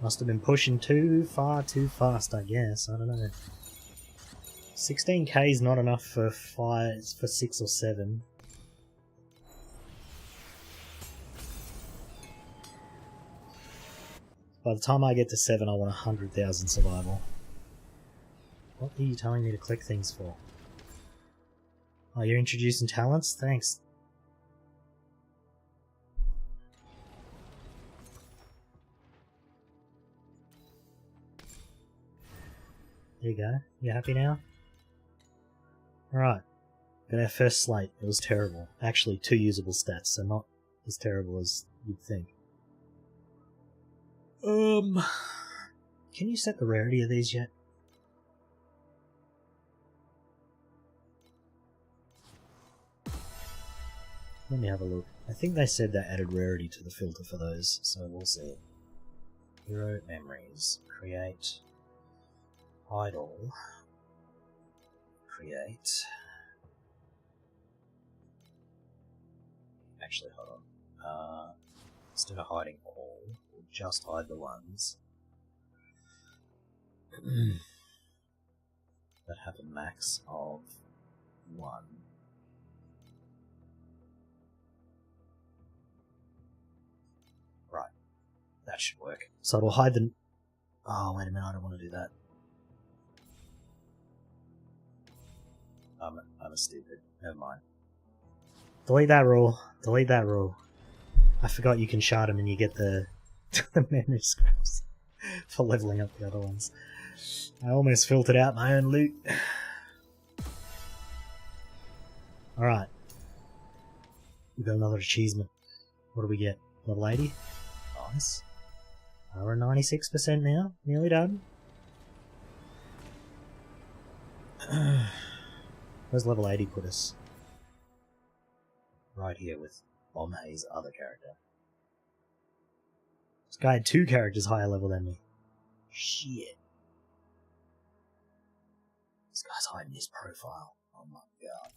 Must have been pushing too far too fast, I guess. I don't know. 16k is not enough for 6 or 7. By the time I get to 7, I want 100,000 survival. What are you telling me to click things for? Oh, you're introducing talents? Thanks. There you go. You happy now? Alright. Got our first slate. It was terrible. Actually, 2 usable stats, so not as terrible as you'd think. Can you set the rarity of these yet? Let me have a look. I think they said they added rarity to the filter for those, so we'll see. Hero memories. Create. Idle. Create. Actually, hold on. Instead of hiding all, we'll just hide the ones that have a max of 1. Right. That should work. So it'll hide the... Oh, wait a minute, I don't want to do that. I'm a stupid. Never mind. Delete that rule. Delete that rule. I forgot you can shard them and you get the memory scraps for leveling up the other ones. I almost filtered out my own loot. Alright. We got another achievement. What do we get? Level 80? Nice. We're at 96% now. Nearly done. Where's level 80 put us? Right here with Bombhay's other character. This guy had 2 characters higher level than me. Shit. This guy's hiding his profile. Oh my god.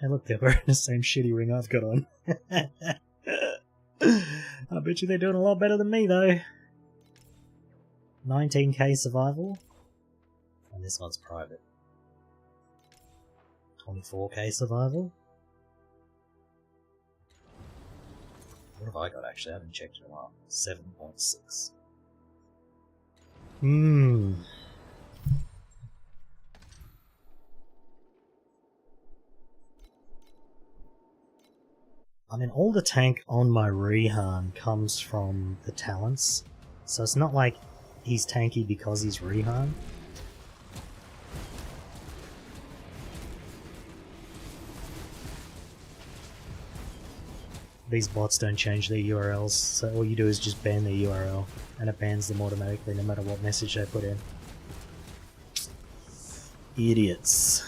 Hey look, they're wearing the same shitty ring I've got on. I bet you they're doing a lot better than me though. 19k survival. And this one's private. 24k survival. What have I got actually? I haven't checked in a while. 7.6. I mean, all the tank on my Rehan comes from the talents, so it's not like he's tanky because he's Rehan. These bots don't change their URLs, so all you do is just ban their URL, and it bans them automatically no matter what message they put in. Idiots.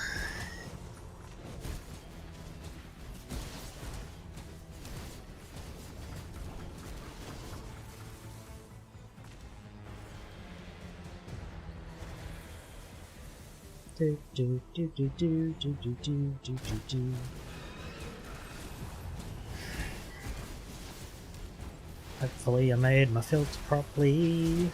Do do do do do do do do do do. Hopefully I made my filter properly.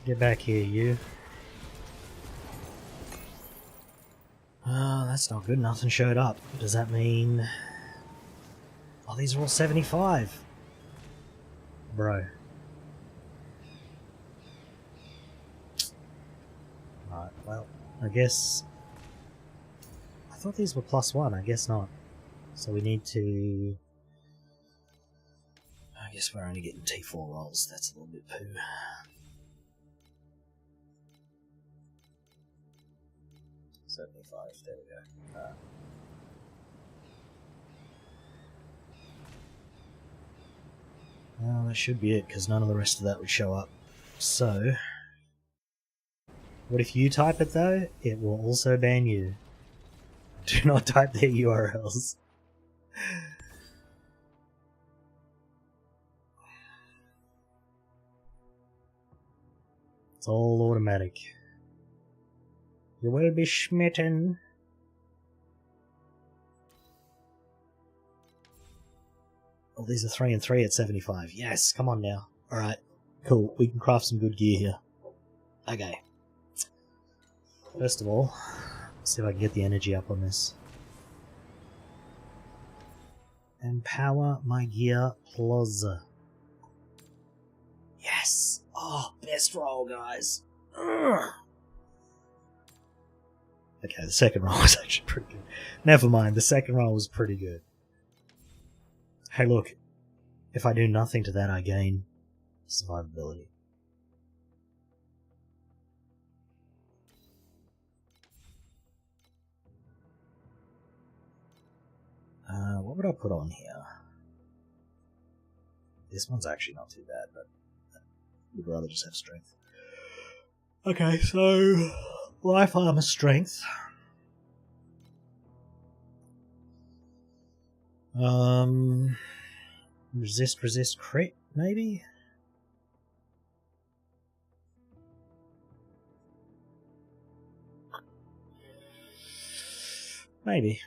Get back here, you. Oh, that's not good. Nothing showed up. Does that mean... Oh, these are all 75. Bro. Alright, well, I guess... I thought these were +1. I guess not. So we need to... I guess we're only getting T4 rolls. That's a little bit poo. There we go. Well, that should be it, because none of the rest of that would show up. So, what if you type it though? It will also ban you. Do not type their URLs. It's all automatic. You will be smitten. Oh, these are 3 and 3 at 75. Yes, come on now. Alright, cool. We can craft some good gear here. Okay. First of all, let's see if I can get the energy up on this. Empower my gear plus. Yes! Oh, best roll, guys. Ugh. Okay, the second roll was actually pretty good. Never mind, the second roll was pretty good. Hey look, if I do nothing to that I gain survivability. What would I put on here? This one's actually not too bad, but we'd rather just have strength. Okay, so... Life armor strength. Resist crit, maybe? Maybe.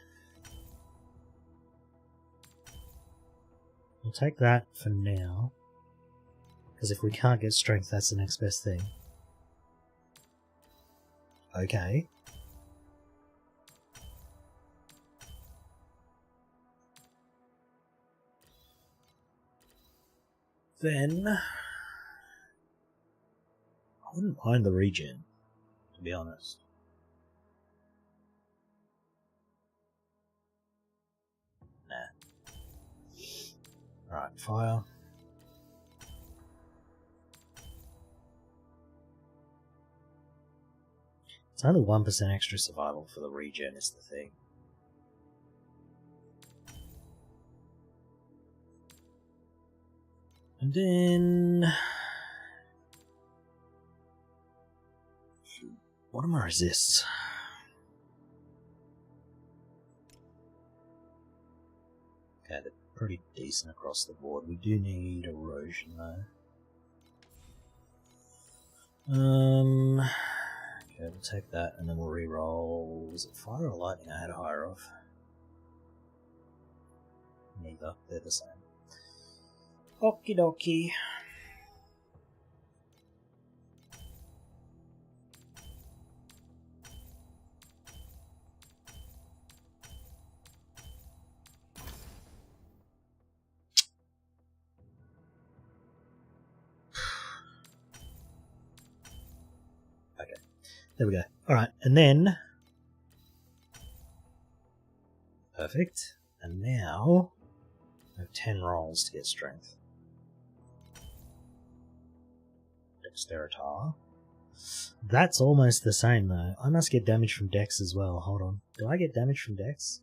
We'll take that for now. Because if we can't get strength, that's the next best thing. Okay. Then I wouldn't mind the regen, to be honest. Nah. Alright, fire. It's only 1% extra survival for the regen is the thing. And then... what are my resists? Okay, they're pretty decent across the board. We do need erosion though. Okay, we'll take that and then we'll re-roll. Was it fire or lightning I had higher of? Neither, they're the same. Okie dokie. Okay, there we go. Alright, and then... perfect. And now... I have 10 rolls to get strength. Dexterity. That's almost the same though. I must get damage from Dex as well. Hold on. Do I get damage from Dex?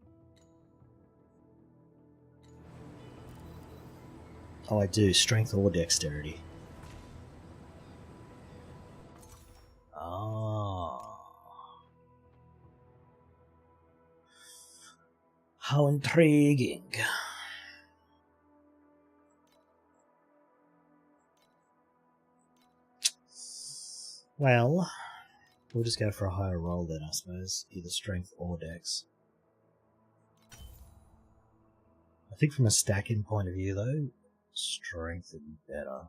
Oh, I do. Strength or Dexterity. Ah. How intriguing. Well, we'll just go for a higher roll then, I suppose. Either strength or dex. I think from a stacking point of view, though, strength would be better.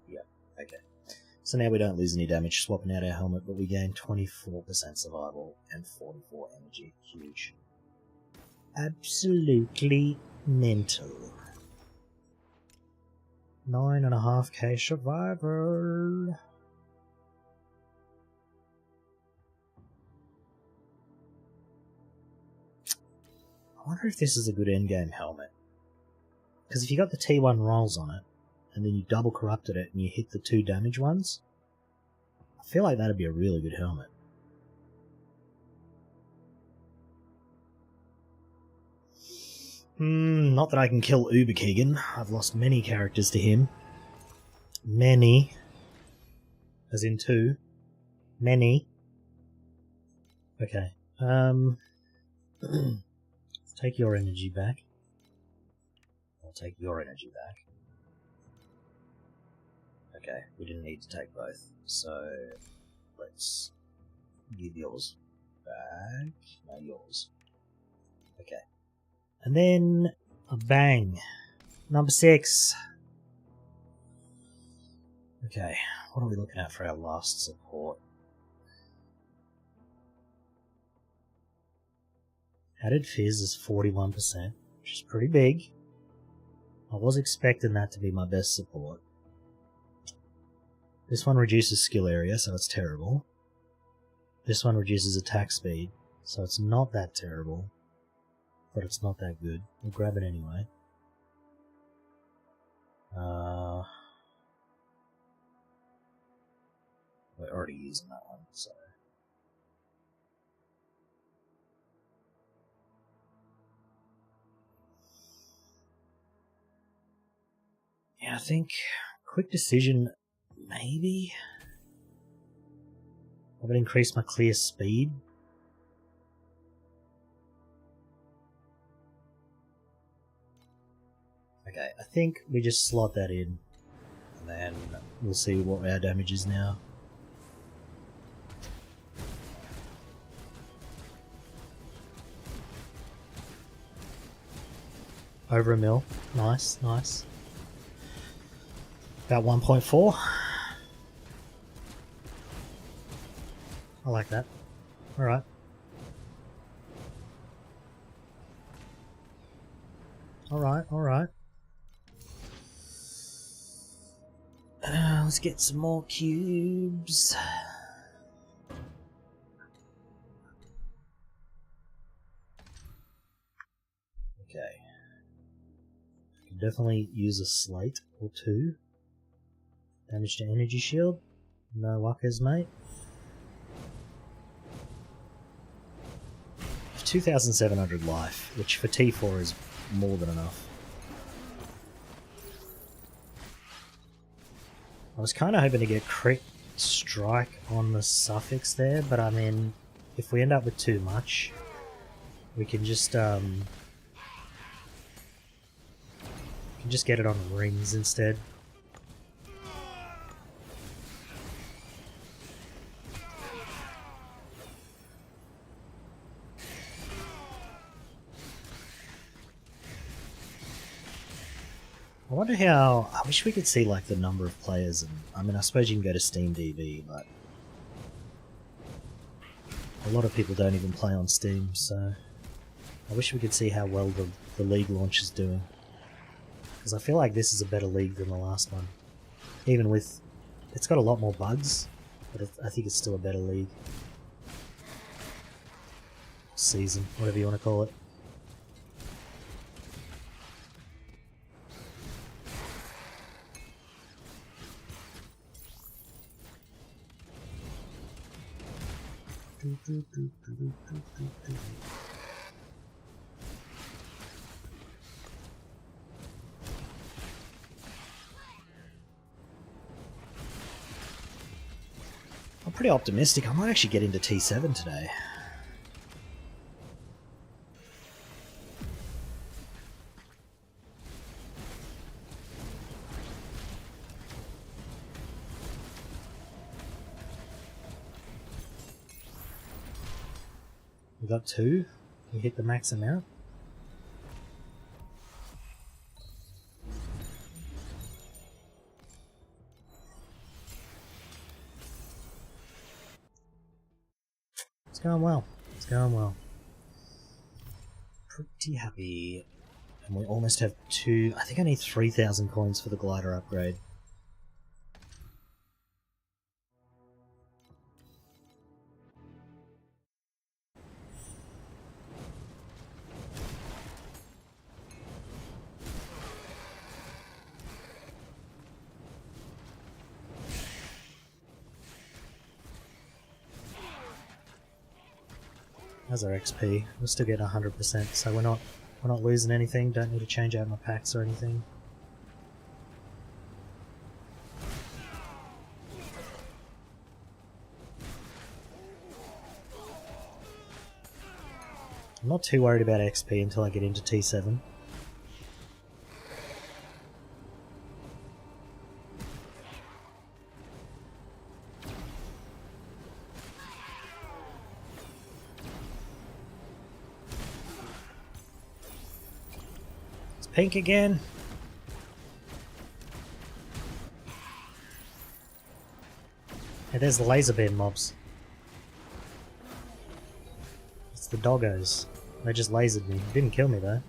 Yep, okay. So now we don't lose any damage swapping out our helmet, but we gain 24% survival and 44 energy. Huge. Absolutely mental. 9.5k survival. I wonder if this is a good endgame helmet. Because if you got the T1 rolls on it, and then you double corrupted it and you hit the 2 damage ones, I feel like that'd be a really good helmet. Not that I can kill Uber Keegan. I've lost many characters to him. Many. As in 2. Many. Okay. Let's take your energy back. I'll take your energy back. Okay, we didn't need to take both. So, let's give yours back. No, yours. Okay. And then a bang. Number 6. Okay, what are we looking at for our last support? Added fizz is 41%, which is pretty big. I was expecting that to be my best support. This one reduces skill area, so it's terrible. This one reduces attack speed, so it's not that terrible. But it's not that good. We'll grab it anyway. We're already using that one, so... yeah, I think quick decision, maybe? I would increase my clear speed. Okay, I think we just slot that in, and then we'll see what our damage is now. Over a mil. Nice, nice. About 1.4. I like that. Alright. Alright, alright. Let's get some more cubes. Okay. Can definitely use a slate or two. Damage to energy shield. No wuckers, mate. 2,700 life, which for T4 is more than enough. I was kind of hoping to get crit strike on the suffix there, but I mean, if we end up with too much, we can just get it on rings instead. I wonder how... I wish we could see like the number of players, and I mean I suppose you can go to Steam DB, but a lot of people don't even play on Steam, so I wish we could see how well the League launch is doing. Because I feel like this is a better League than the last one. Even with... it's got a lot more bugs, but I think it's still a better League. Season, whatever you want to call it. I'm pretty optimistic. I might actually get into T7 today. We got 2. We hit the max amount. It's going well. It's going well. Pretty happy. And we almost have 2... I think I need 3,000 coins for the glider upgrade. How's our XP? We're still getting 100%, so we're not losing anything. Don't need to change out my packs or anything. I'm not too worried about XP until I get into T7. Pink again. Hey, there's the laser beam mobs. It's the doggos. They just lasered me. Didn't kill me though.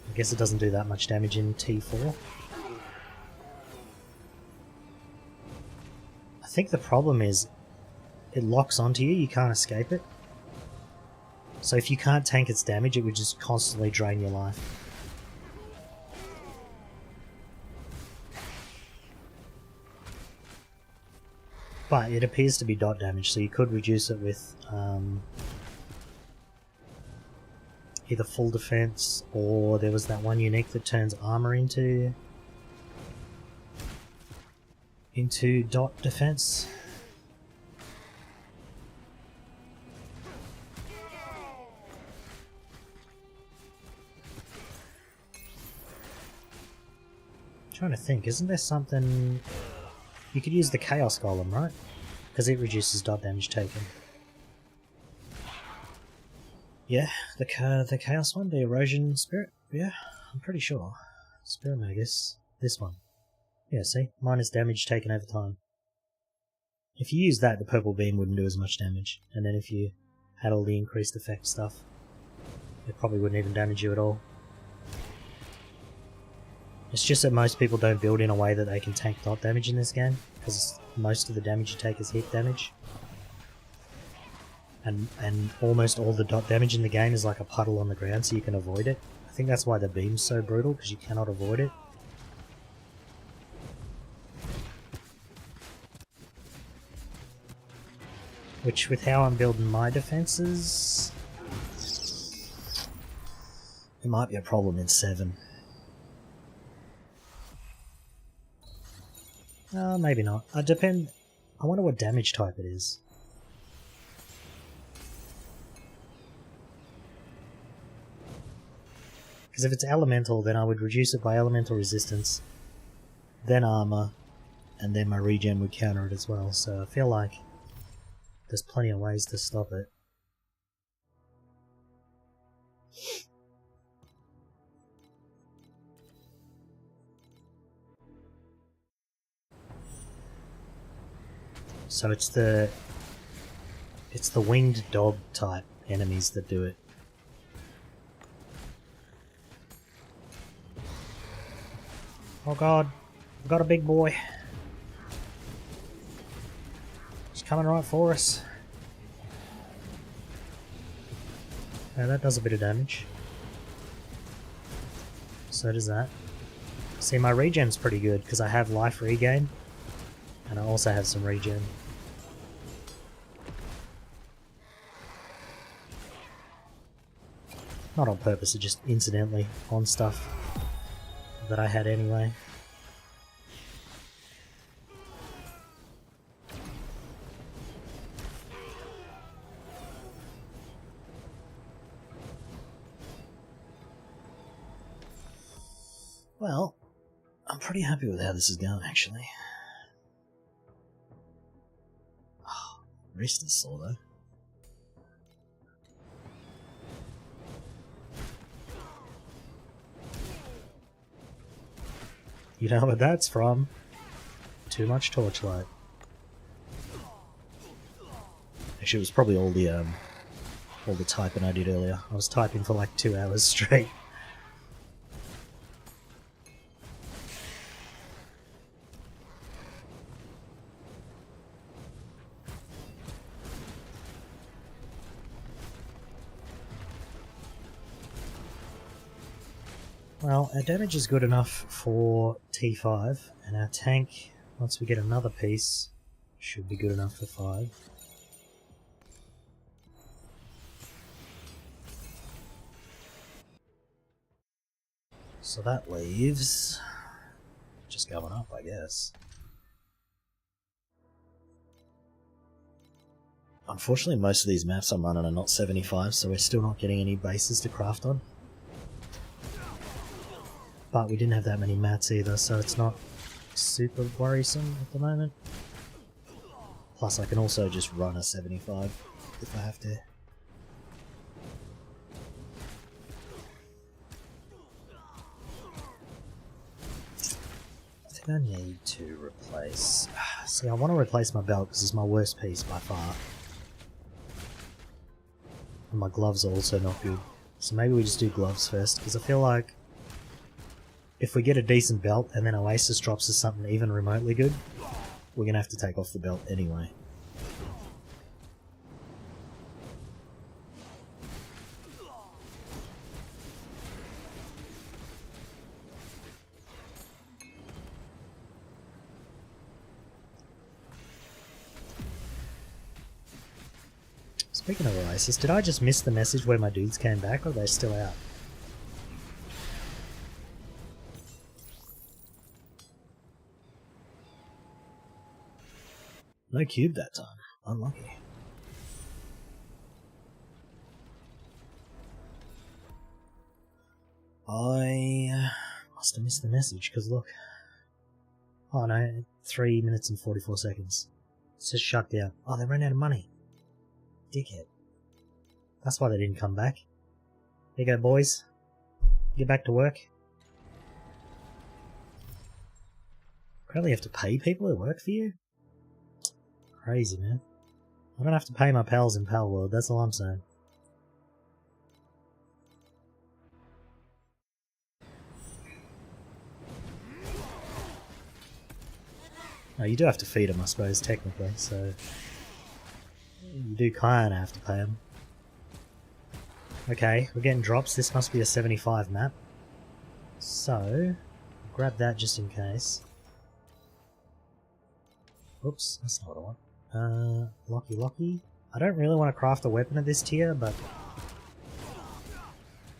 I guess it doesn't do that much damage in T4. I think the problem is it locks onto you, you can't escape it. So if you can't tank its damage, it would just constantly drain your life. But it appears to be dot damage, so you could reduce it with either full defense, or there was that one unique that turns armor into dot defense. Trying to think, isn't there something you could use? The Chaos Golem, right? Because it reduces dot damage taken. Yeah, the Chaos one, the Erosion Spirit. Yeah, I'm pretty sure. Spirit Magus, this one. Yeah, see, minus damage taken over time. If you use that, the purple beam wouldn't do as much damage. And then if you had all the increased effect stuff, it probably wouldn't even damage you at all. It's just that most people don't build in a way that they can tank dot damage in this game, because most of the damage you take is hit damage. And almost all the dot damage in the game is like a puddle on the ground, so you can avoid it. I think that's why the beam's so brutal, because you cannot avoid it. Which, with how I'm building my defenses, it might be a problem in 7. Maybe not. I wonder what damage type it is. Because if it's elemental, then I would reduce it by elemental resistance, then armor, and then my regen would counter it as well. So I feel like there's plenty of ways to stop it. So it's the winged dog type enemies that do it. Oh god, I've got a big boy. He's coming right for us. Yeah, that does a bit of damage. So does that. See, my regen's pretty good because I have life regain, and I also have some regen. Not on purpose, it just incidentally on stuff that I had anyway. Well, I'm pretty happy with how this is going, actually. Oh, wrist is sore though. You know what that's from? Too much Torchlight. Actually, it was probably all the typing I did earlier. I was typing for like 2 hours straight. Well, our damage is good enough for T5, and our tank, once we get another piece, should be good enough for 5. So that leaves just going up, I guess. Unfortunately, most of these maps I'm running are not 75, so we're still not getting any bases to craft on. But we didn't have that many mats either, so it's not super worrisome at the moment. Plus I can also just run a 75 if I have to. I think I need to replace... See, I want to replace my belt because it's my worst piece by far. And my gloves are also not good. So maybe we just do gloves first, because I feel like if we get a decent belt and then Oasis drops us something even remotely good, we're going to have to take off the belt anyway. Speaking of Oasis, did I just miss the message where my dudes came back, or are they still out? No cube that time. Unlucky. I must have missed the message, because look. Oh no, 3 minutes and 44 seconds. It's just shut down. Oh, they ran out of money. Dickhead. That's why they didn't come back. Here you go, boys. Get back to work. Apparently you have to pay people to work for you? Crazy, man. I'm gonna have to pay my pals in Pal World, that's all I'm saying. Oh, you do have to feed them, I suppose, technically, so you do kind of have to pay them. Okay, we're getting drops. This must be a 75 map. So, grab that just in case. Oops, that's not what I want. Locky. I don't really want to craft a weapon at this tier, but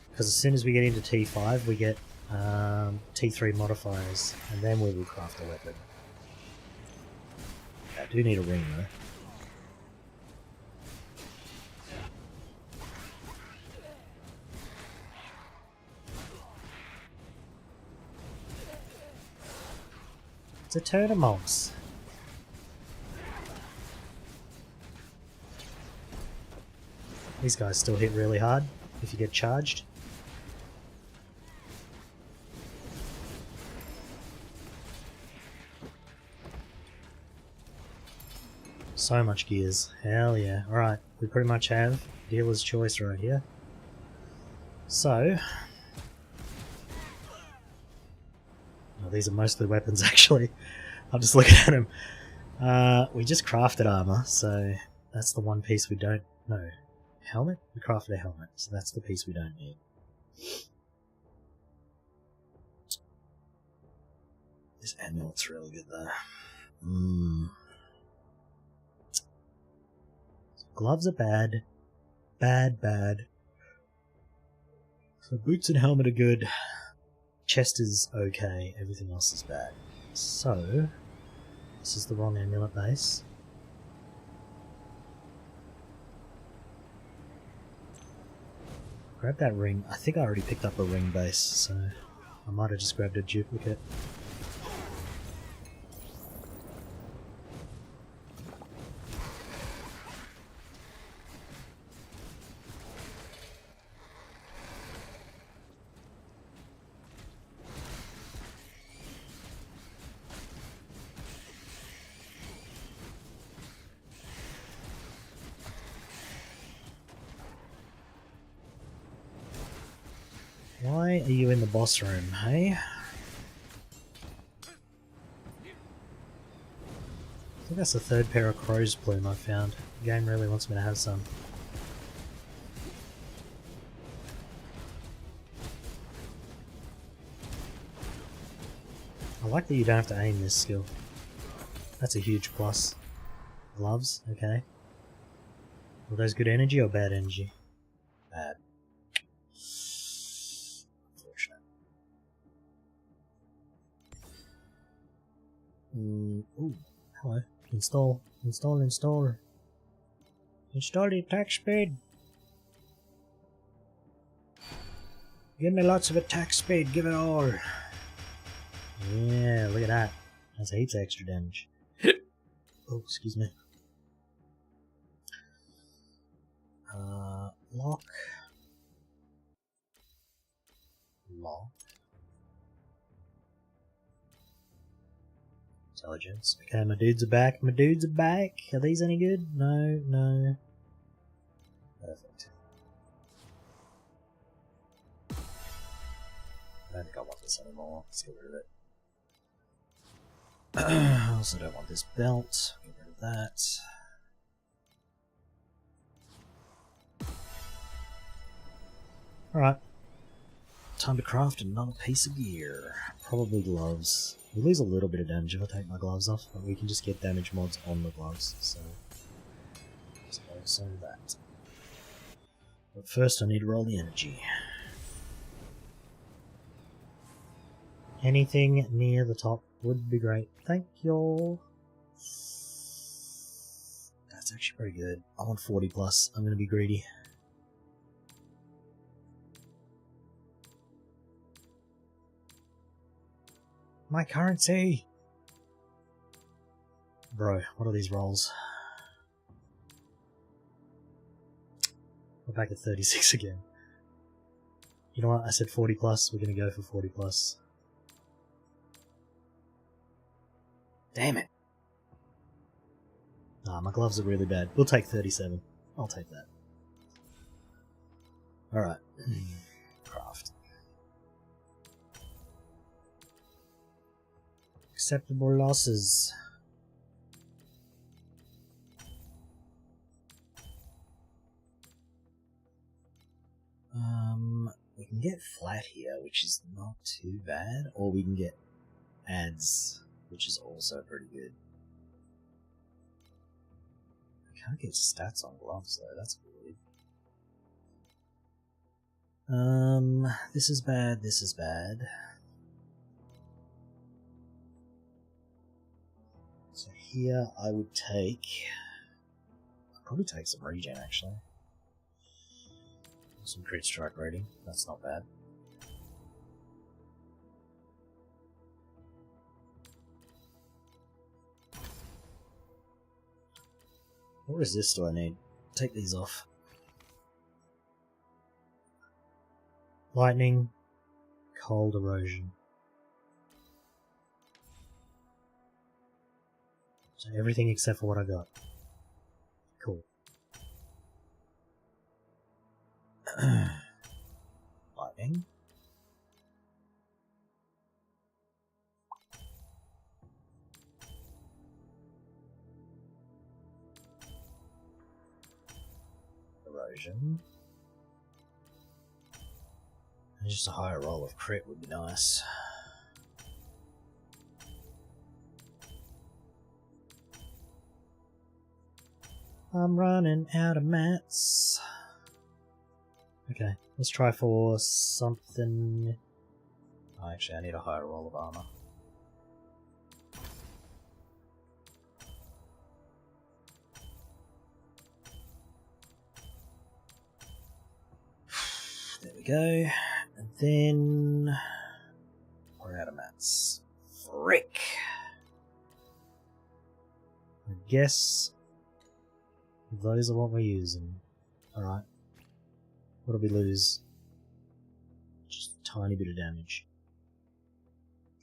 because as soon as we get into T5, we get T3 modifiers, and then we will craft a weapon. I do need a ring though. It's a turtle mouse. These guys still hit really hard if you get charged. So much gears. Hell yeah. Alright, we pretty much have dealer's choice right here. So... oh, these are mostly weapons actually. I'm just looking at them. We just crafted armor, so that's the one piece we don't know. Helmet? We crafted a helmet, so that's the piece we don't need. This amulet's really good though. Gloves are bad. Bad. So boots and helmet are good. Chest is okay. Everything else is bad. So, this is the wrong amulet base. Grab that ring. I think I already picked up a ring base, so I might have just grabbed a duplicate. Why are you in the boss room, hey? I think that's the third pair of crow's plume I've found. The game really wants me to have some. I like that you don't have to aim this skill. That's a huge plus. Gloves, okay. Were those good energy or bad energy? Bad. Ooh, hello. Install. Install the attack speed. Give me lots of attack speed, give it all. Yeah, look at that. That's heaps of extra damage. Oh, excuse me. Lock. Intelligence. Okay, my dudes are back. Are these any good? No. Perfect. I don't think I want this anymore. Let's get rid of it. I also don't want this belt. Get rid of that. Alright. Time to craft another piece of gear. Probably gloves. We lose a little bit of damage if I take my gloves off, but we can just get damage mods on the gloves, so let's also that. But first I need to roll the energy. Anything near the top would be great. Thank you. That's actually pretty good. I want 40 plus. I'm going to be greedy. My currency! Bro, what are these rolls? We're back at 36 again. You know what? I said 40 plus. We're going to go for 40 plus. Damn it! Nah, my gloves are really bad. We'll take 37. I'll take that. Alright. Craft. Acceptable losses. can get flat here, which is not too bad, or we can get ads, which is also pretty good. I can't get stats on gloves though, that's weird. This is bad, this is bad. So here I would take... I'd probably take some regen actually. Some crit strike rating, that's not bad. What resist do I need? Take these off. Lightning, cold erosion. So everything except for what I got. Cool. Lightning. Erosion. And just a higher roll of crit would be nice. I'm running out of mats. Okay, let's try for something. Oh, actually, I need a higher roll of armor. There we go. And then we're out of mats. Frick! I guess those are what we're using. Alright. What do we lose? Just a tiny bit of damage.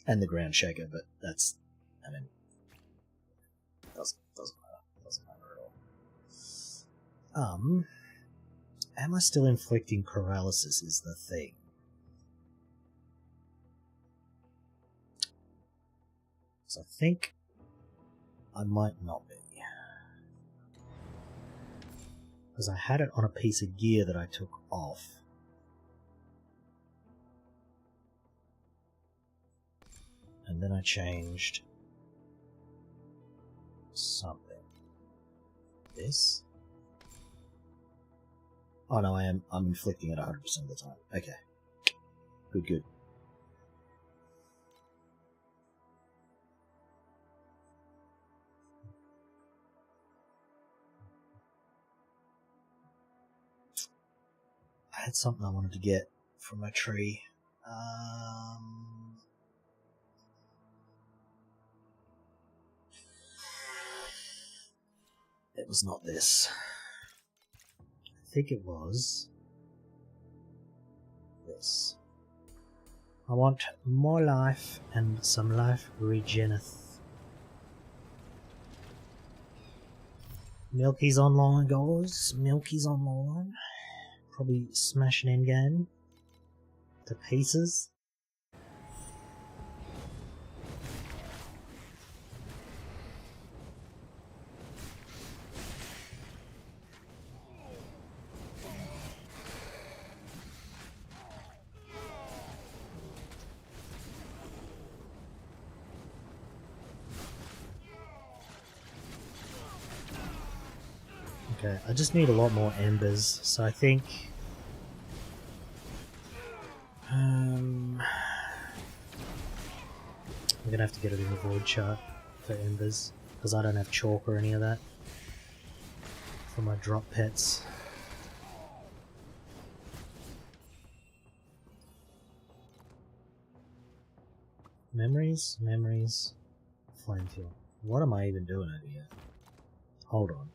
And the ground shaker, but that's, I mean, doesn't matter. Doesn't matter at all. Am I still inflicting paralysis is the thing. So I think I might not be. Because I had it on a piece of gear that I took off. And then I changed something. This? Oh no, I'm inflicting it 100% of the time. Okay. Good, good. I had something I wanted to get from my tree. It was not this. I think it was this. I want more life and some life regeneth. Milky's online, guys. Milky's online. Probably smash an endgame to pieces. Okay, I just need a lot more embers, so I think I'm gonna have to get it in the void chart for embers, because I don't have chalk or any of that for my drop pets. Memories, memories, flame fuel. What am I even doing over here? Hold on.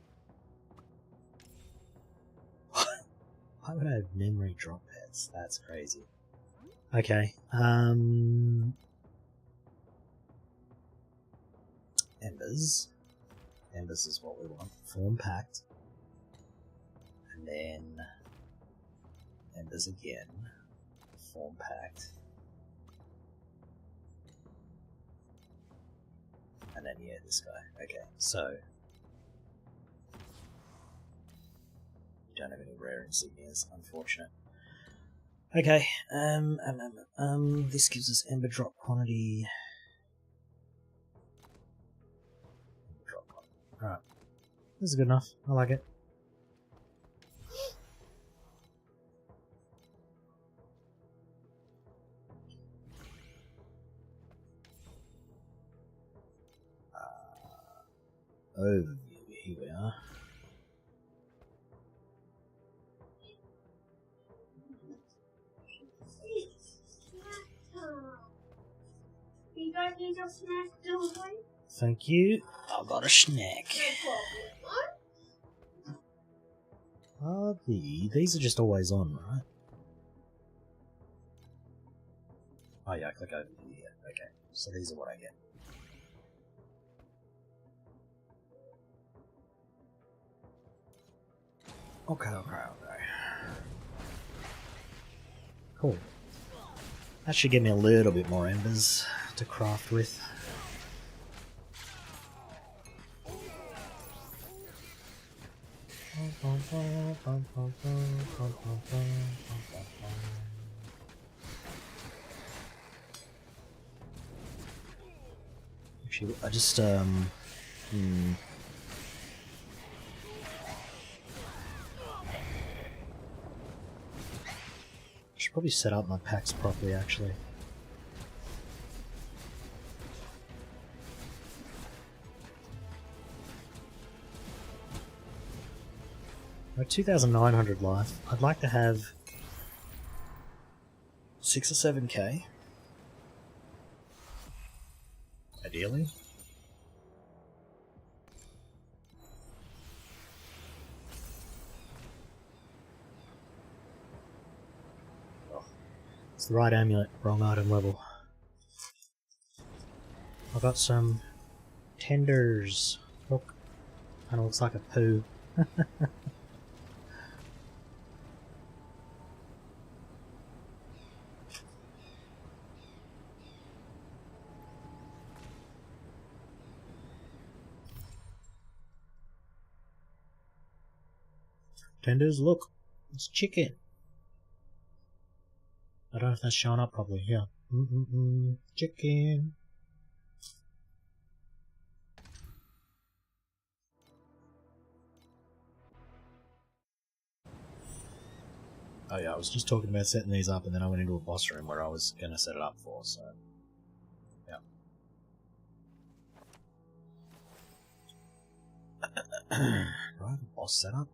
Why would I have memory drop pets? That's crazy. Okay, embers. Embers is what we want. Form packed. And then embers again. Form packed. And then yeah, this guy. Okay, so don't have any rare insignias, unfortunate. Okay, this gives us ember drop quantity. Alright. This is good enough. I like it. Overview. Here we are. You guys need your snack too, right? Thank you. I got a snack. These are just always on, right? Oh yeah, I click over here. Okay, so these are what I get. Okay. Cool. That should give me a little bit more embers to craft with. Actually, I just should probably set up my packs properly, actually. We're at 2,900 life. I'd like to have 6 or 7k. Ideally. Oh, it's the right amulet, wrong item level. I got some tenders. Look, kind of looks like a poo. Tenders, look, it's chicken. I don't know if that's showing up properly. Yeah. Chicken. Oh yeah, I was just talking about setting these up, and then I went into a boss room where I was going to set it up for, so... yeah. Do I have a boss set up?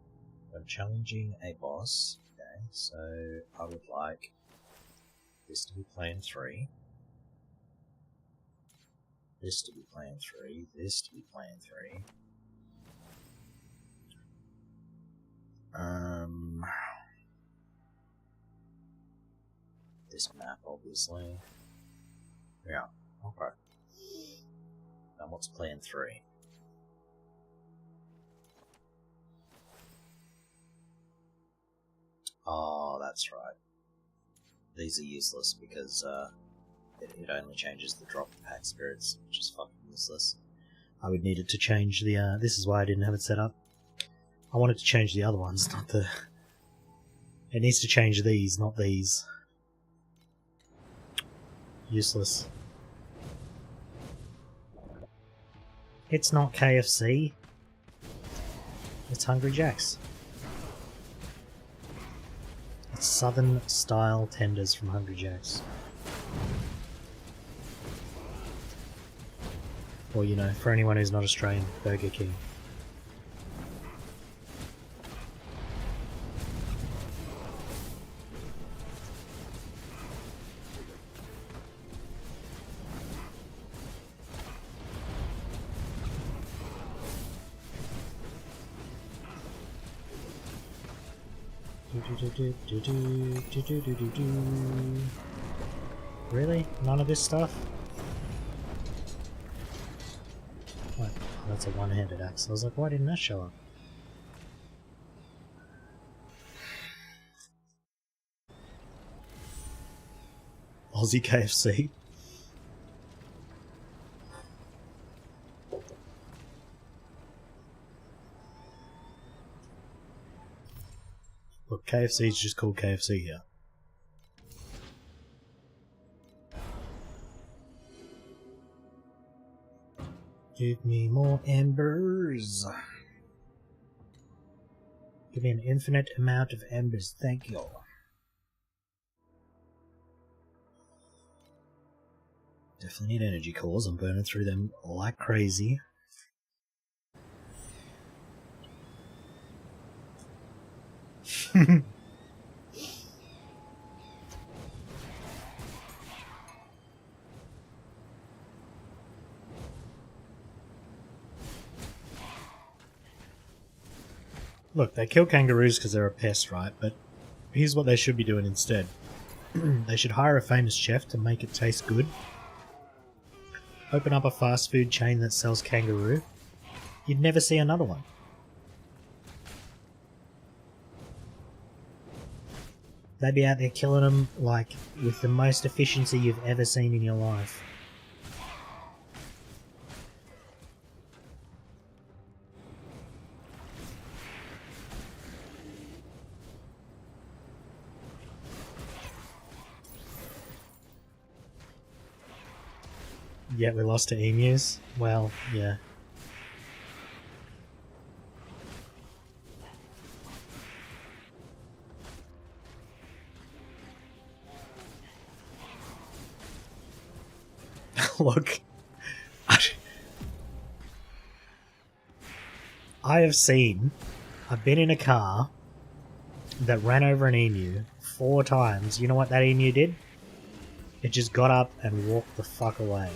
I'm challenging a boss. Okay, so I would like this to be plan 3. This to be plan 3. This to be plan 3. This map, obviously. Yeah, okay. Now what's plan 3? Oh, that's right. These are useless because it only changes the drop pack spirits, which is fucking useless. I would need it to change the, this is why I didn't have it set up. I wanted to change the other ones, not the... It needs to change these, not these. Useless. It's not KFC. It's Hungry Jack's. It's Southern style tenders from Hungry Jack's. Or, you know, for anyone who's not Australian, Burger King. Really? None of this stuff? What? Oh, that's a one-handed axe. I was like, why didn't that show up? Aussie KFC? Look, KFC is just called KFC here. Give me more embers. Give me an infinite amount of embers, thank you. Definitely need energy cores. I'm burning through them like crazy. Look, they kill kangaroos because they're a pest, right? But here's what they should be doing instead. They should hire a famous chef to make it taste good. Open up a fast food chain that sells kangaroo. You'd never see another one. They'd be out there killing them, like, with the most efficiency you've ever seen in your life. Yeah, we lost to emus. Well, yeah. Look. I've been in a car that ran over an emu 4 times. You know what that emu did? It just got up and walked the fuck away.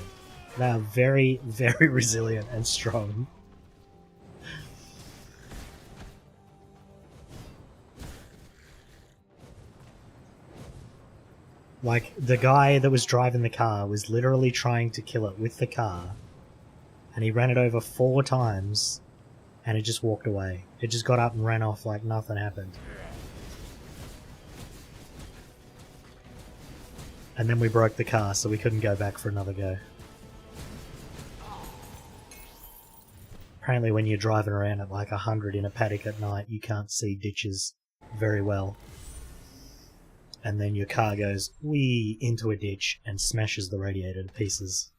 They are very, very resilient and strong. Like, the guy that was driving the car was literally trying to kill it with the car, and he ran it over 4 times, and it just walked away. It just got up and ran off like nothing happened. And then we broke the car, so we couldn't go back for another go. Apparently when you're driving around at like 100 in a paddock at night, you can't see ditches very well. And then your car goes wee into a ditch and smashes the radiator to pieces.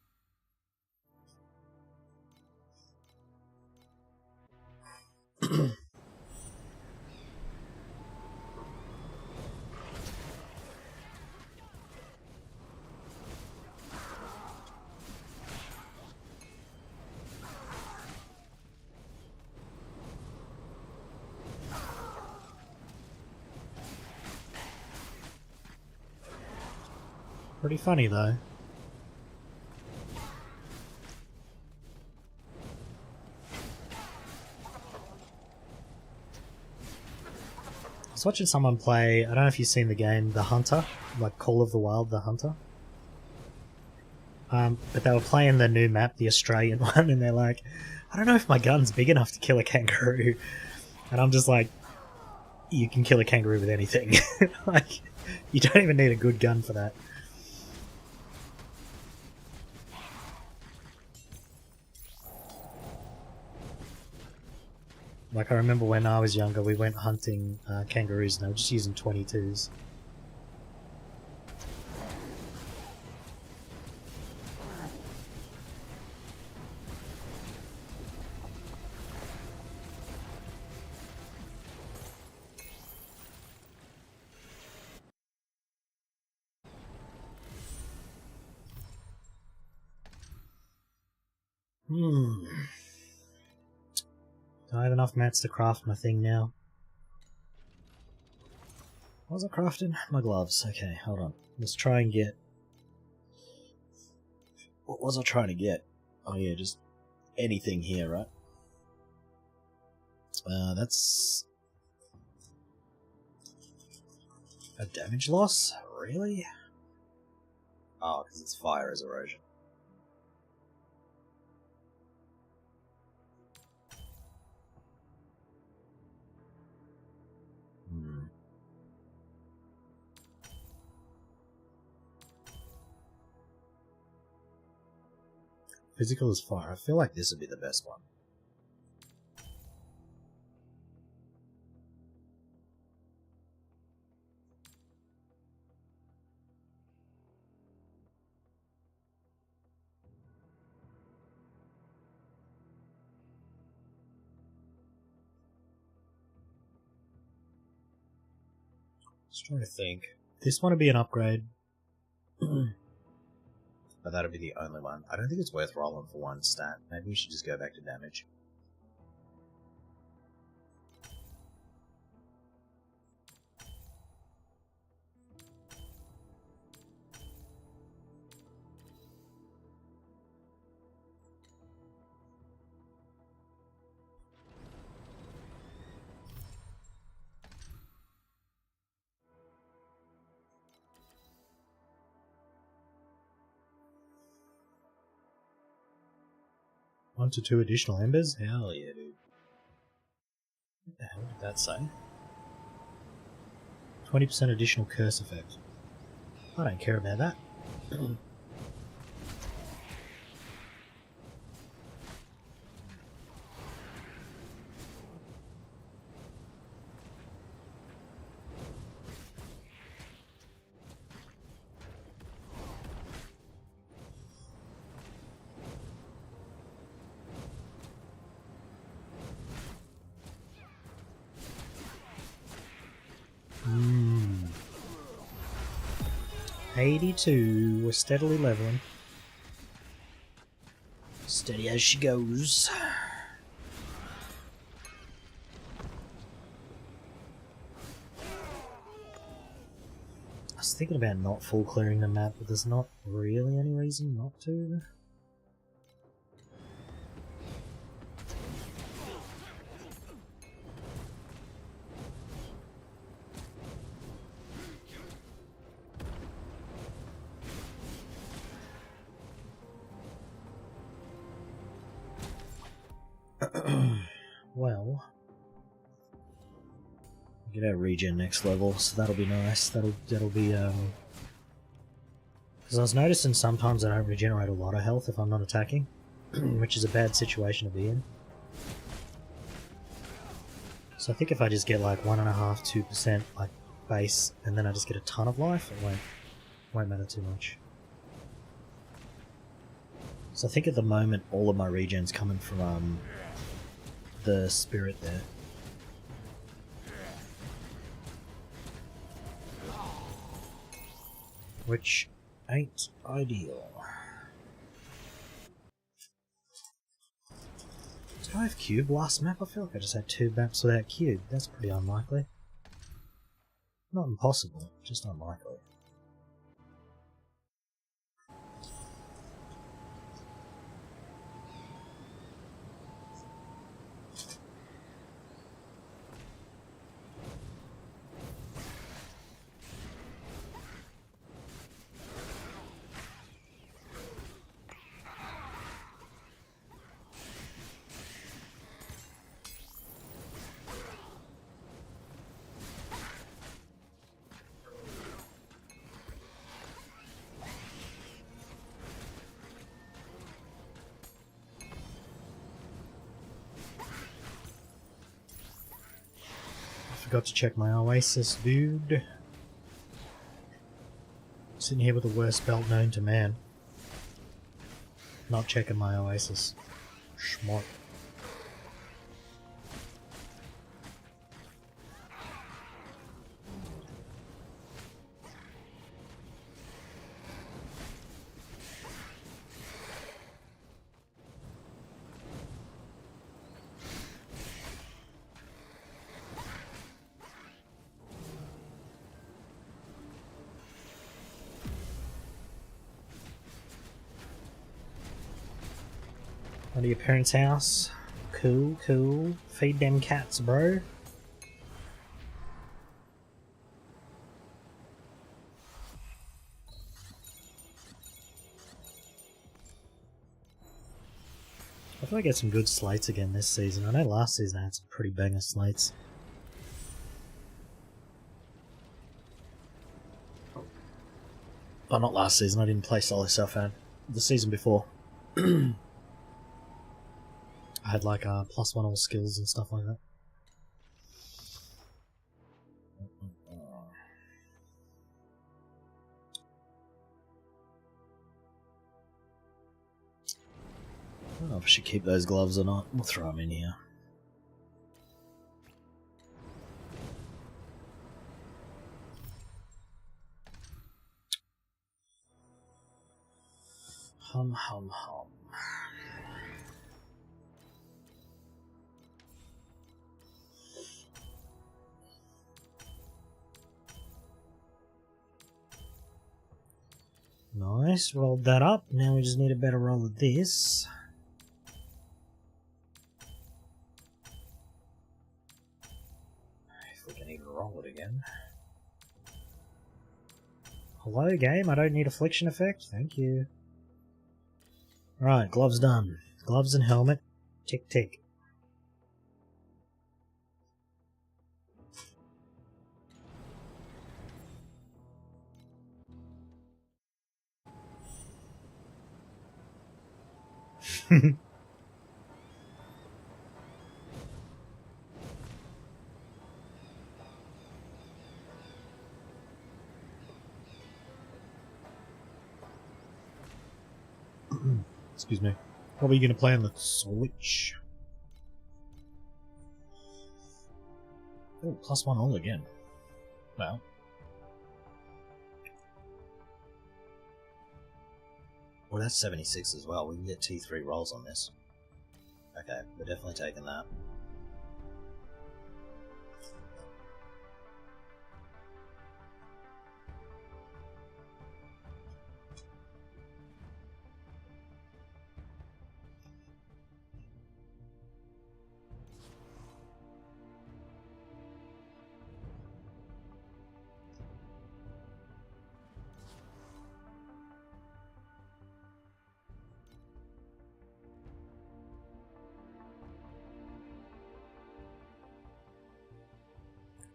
Pretty funny though. I was watching someone play, I don't know if you've seen the game The Hunter, like Call of the Wild The Hunter. But they were playing the new map, the Australian one, and they're like, I don't know if my gun's big enough to kill a kangaroo. And I'm just like, you can kill a kangaroo with anything. Like, you don't even need a good gun for that. Like, I remember when I was younger, we went hunting kangaroos and they were just using 22s. Do I have enough mats to craft my thing now? What was I crafting? My gloves. Okay, hold on. Let's try and get... What was I trying to get? Oh yeah, just anything here, right? That's... a damage loss? Really? Oh, because it's fire as erosion. Physical is fire. I feel like this would be the best one. Just trying to think. This one would be an upgrade. But that'll be the only one. I don't think it's worth rolling for one stat. Maybe we should just go back to damage. One to two additional embers? Hell yeah, dude. What the hell did that say? 20% additional curse effect. I don't care about that. Hmm. 82. We're steadily leveling. Steady as she goes. I was thinking about not full clearing the map, but there's not really any reason not to. Well, get our regen next level, so that'll be nice. That'll be because I was noticing sometimes I don't regenerate a lot of health if I'm not attacking, which is a bad situation to be in. So I think if I just get like 1.5–2% like base, and then I just get a ton of life, it won't matter too much. So I think at the moment all of my regen's coming from the spirit there. Which ain't ideal. Did I have cube last map? I feel like I just had 2 maps without cube. That's pretty unlikely. Not impossible, just unlikely. Forgot to check my Oasis, dude. Sitting here with the worst belt known to man. Not checking my Oasis. Schmort. Go to your parents' house. Cool, cool. Feed them cats, bro. I feel like I get some good slates again this season. I know last season I had some pretty banger slates. Oh, not last season. I didn't play solo self-ad. The season before. I had like +1 all skills and stuff like that. I don't know if I should keep those gloves or not. We'll throw them in here. Hum hum hum. Nice, rolled that up. Now we just need a better roll of this. If we can even roll it again. Hello game, I don't need affliction effect. Thank you. Right, gloves done. Gloves and helmet. Tick tick. Excuse me. What were you going to play on the Switch? Oh, +1 all again. Well. Well, that's 76 as well. We can get T3 rolls on this. Okay, we're definitely taking that.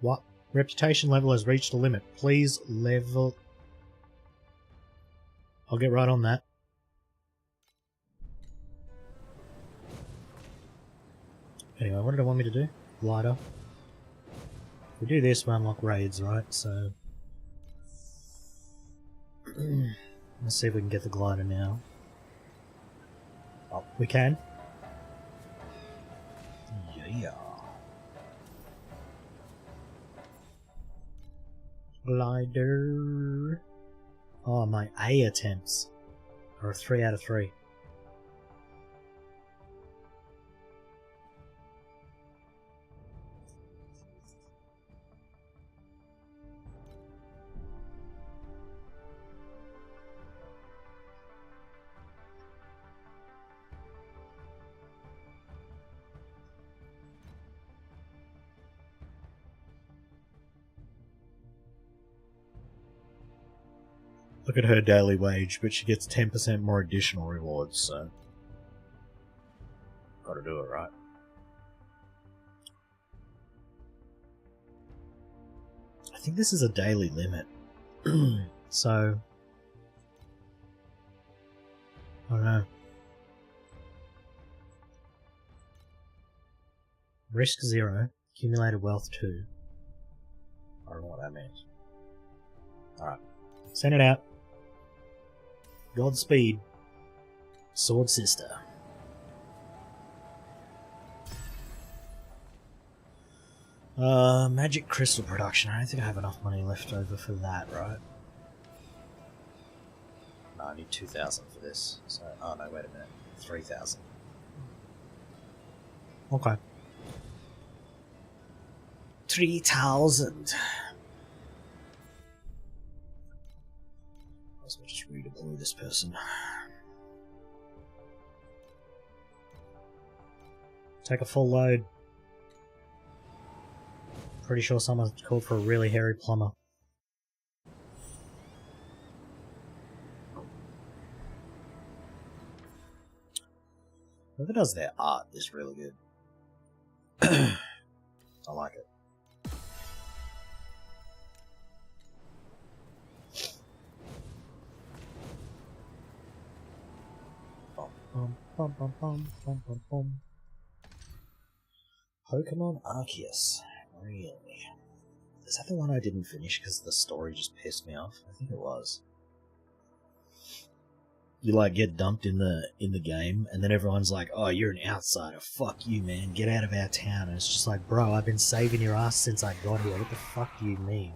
What? Reputation level has reached a limit. Please level... I'll get right on that. Anyway, what did I want me to do? Glider. If we do this, we unlock raids, right? So... let's see if we can get the glider now. Oh, we can. Yeah. Glider. Oh, my A attempts are a 3 out of 3. Look at her daily wage, but she gets 10% more additional rewards, so... gotta do it right. I think this is a daily limit. So... I don't know. Risk 0, accumulated wealth 2. I don't know what that means. Alright. Send it out. Godspeed. Sword Sister. Magic crystal production. I don't think I have enough money left over for that, right? No, I need 2,000 for this. So, oh no, wait a minute. 3,000. Okay. 3,000. Might as well just read below this person. Take a full load. Pretty sure someone's called for a really hairy plumber. Whoever does their art is really good. I like it. Bum, bum, bum, bum, bum, bum, bum. Pokemon Arceus. Really? Is that the one I didn't finish because the story just pissed me off? I think it was. You like get dumped in the game, and then everyone's like, "Oh, you're an outsider. Fuck you, man. Get out of our town." And it's just like, bro, I've been saving your ass since I got here. What the fuck do you mean?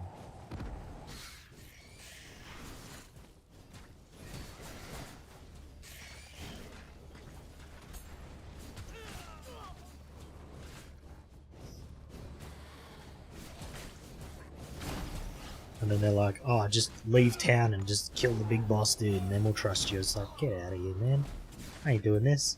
And then they're like, oh, just leave town and just kill the big boss dude and then we'll trust you. It's like, get out of here, man. I ain't doing this.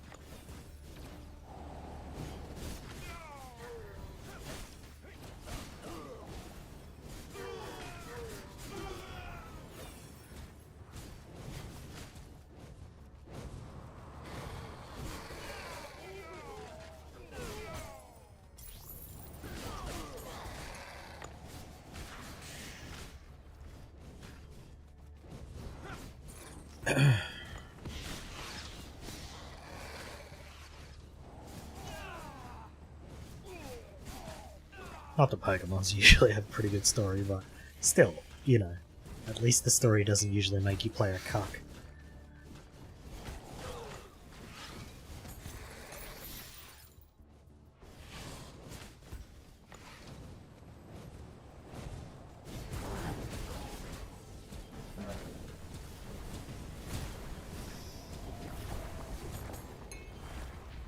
Not the Pokemons usually have a pretty good story, but still, you know, at least the story doesn't usually make you play a cuck.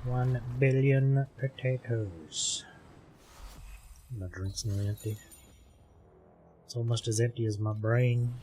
One billion potatoes. My drink's nearly empty. It's almost as empty as my brain.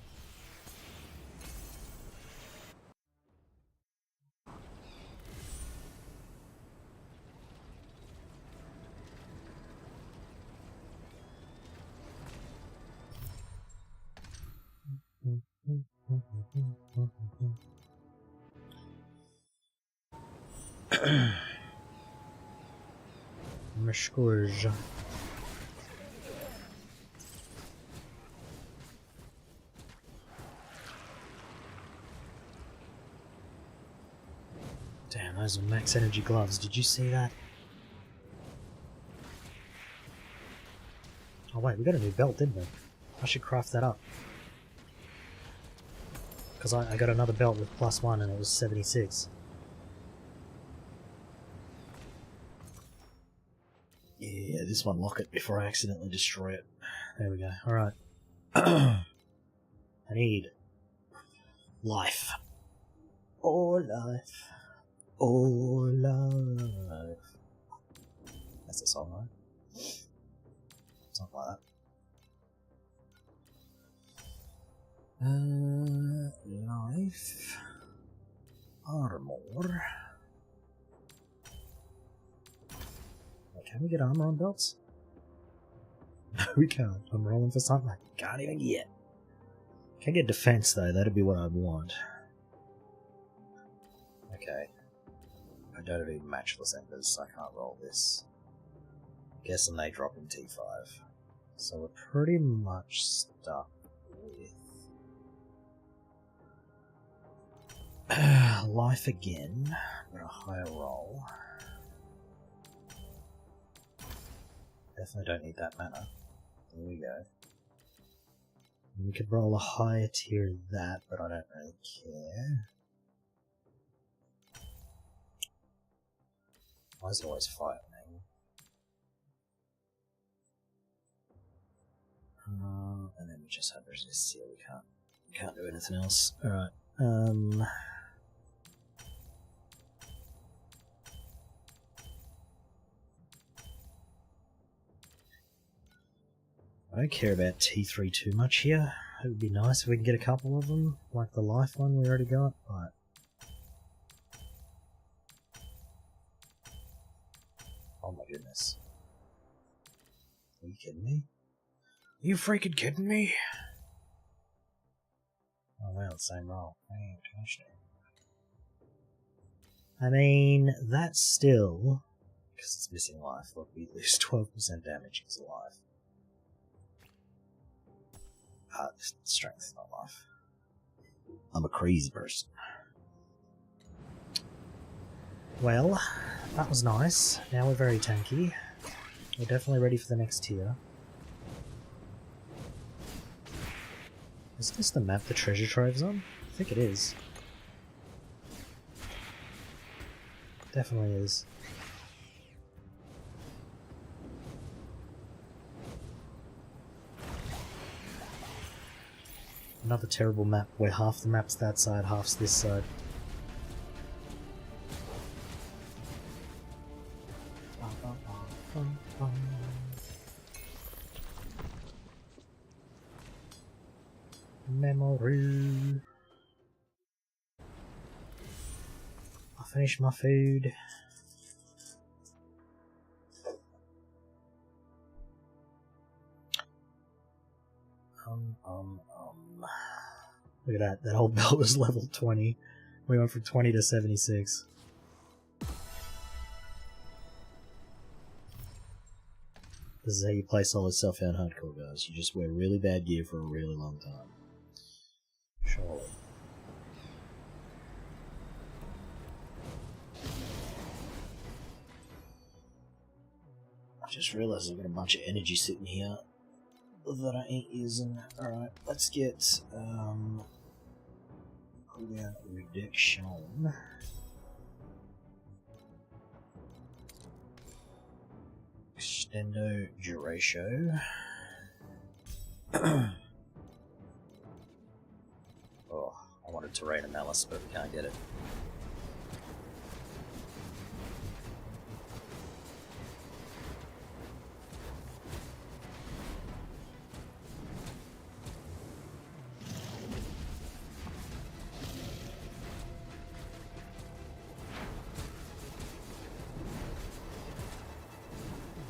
Scourge. Damn, those are max energy gloves. Did you see that? Oh wait, we got a new belt, didn't we? I should craft that up. Because I got another belt with +1 and it was 76. Yeah, this one lock it before I accidentally destroy it. There we go. Alright. I need life. Oh, life. Oh, life. That's the song, right? Something like that. Life. Armor. Can we get armor on belts? No, we can't. I'm rolling for something I can't even get. Can get defense though, that'd be what I'd want. Okay. I don't have any matchless embers, so I can't roll this. Guessing they drop in T5. So we're pretty much stuck with life again, but a higher roll. Definitely don't need that mana. There we go. We could roll a higher tier of that, but I don't really care. Why is it always fighting? And then we just have resist here. We can't do anything else. Alright. I don't care about T3 too much here. It would be nice if we can get a couple of them, like the life one we already got, but... Oh my goodness. Are you kidding me? Are you freaking kidding me? Oh wow, the same roll. Fantastic. I mean, that's still... because it's missing life. Look, we lose 12% damage because of life. Strength, not life. I'm a crazy person. Well, that was nice. Now we're very tanky. We're definitely ready for the next tier. Is this the map the treasure trove's on? I think it is. Definitely is. Another terrible map where half the map's that side, half's this side. memory. I finished my food. Look at that. That whole belt was level 20. We went from 20 to 76. This is how you play solid self-found hardcore, guys. You just wear really bad gear for a really long time. Surely. I just realised I've got a bunch of energy sitting here that I ain't using. Alright, let's get cooldown reduction. Extendo duratio. Oh, I wanted to raid a malice, but we can't get it.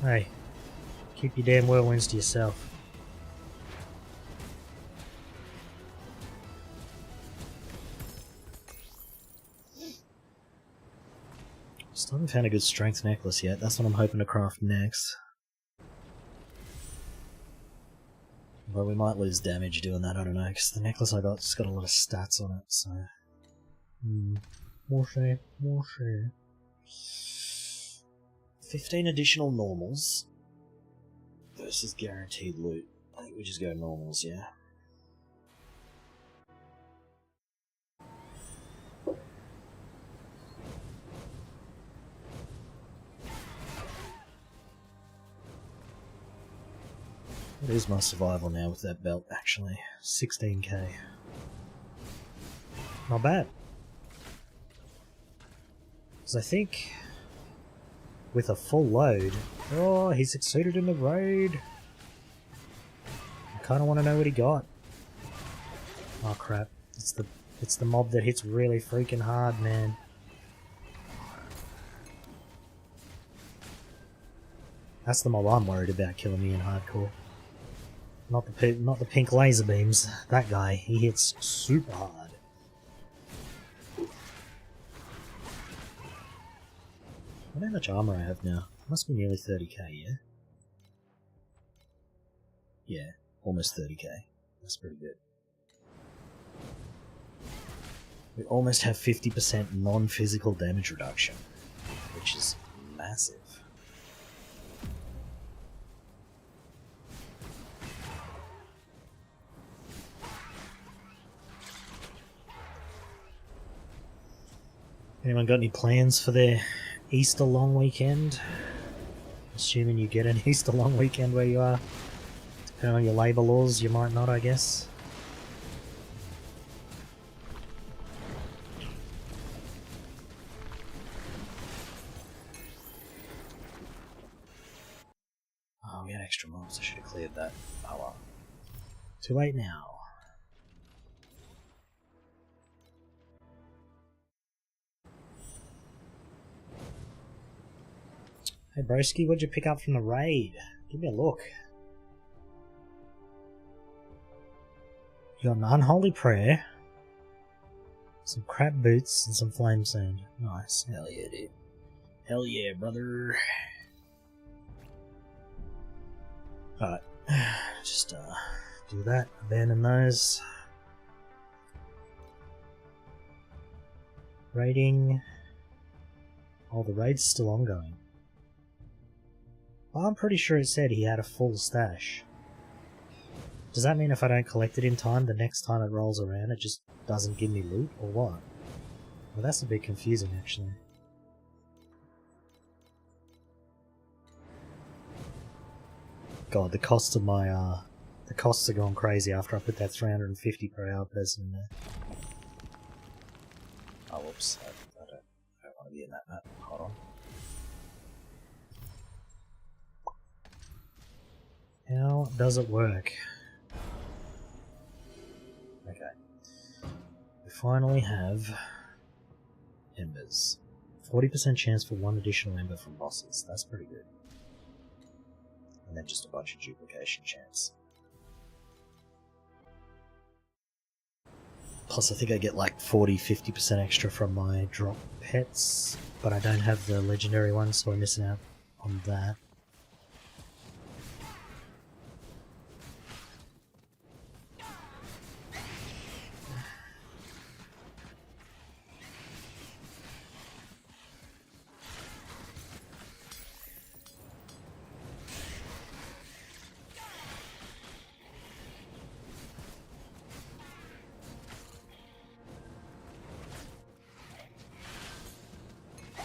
Hey, keep your damn whirlwinds to yourself. Still haven't found a good strength necklace yet. That's what I'm hoping to craft next. But we might lose damage doing that, I don't know, because the necklace I got's got a lot of stats on it, so... More share, more share. 15 additional normals versus guaranteed loot. I think we just go normals, yeah. What is my survival now with that belt, actually? 16k. Not bad. Because I think with a full load... Oh, he succeeded in the raid! I kinda wanna know what he got. Oh crap. It's the mob that hits really freaking hard, man. That's the mob I'm worried about killing me in hardcore. Not the pink laser beams. That guy, he hits super hard. I wonder how much armor I have now. Must be nearly 30k, yeah? Yeah, almost 30k. That's pretty good. We almost have 50% non-physical damage reduction, which is massive. Anyone got any plans for their Easter long weekend? Assuming you get an Easter long weekend where you are. Depending on your labour laws, you might not, I guess. Oh, we had extra mobs. I should have cleared that. Oh well. Too late now. Hey broski, what'd you pick up from the raid? Give me a look. You got an unholy prayer, some crap boots, and some flame sand. Nice. Hell yeah, dude. Hell yeah, brother. Alright. Just do that. Abandon those. Raiding. Oh, the raid's still ongoing. I'm pretty sure it said he had a full stash. Does that mean if I don't collect it in time, the next time it rolls around it just doesn't give me loot, or what? Well, that's a bit confusing, actually. God, the costs of my, the costs are going crazy after I put that 350 per hour person in there. Oh, whoops. I don't want to be in that map. Hold on. How does it work? Okay, finally have embers. 40% chance for 1 additional ember from bosses. That's pretty good. And then just a bunch of duplication chance. Plus I think I get like 40-50% extra from my drop pets, but I don't have the legendary one, so I'm missing out on that.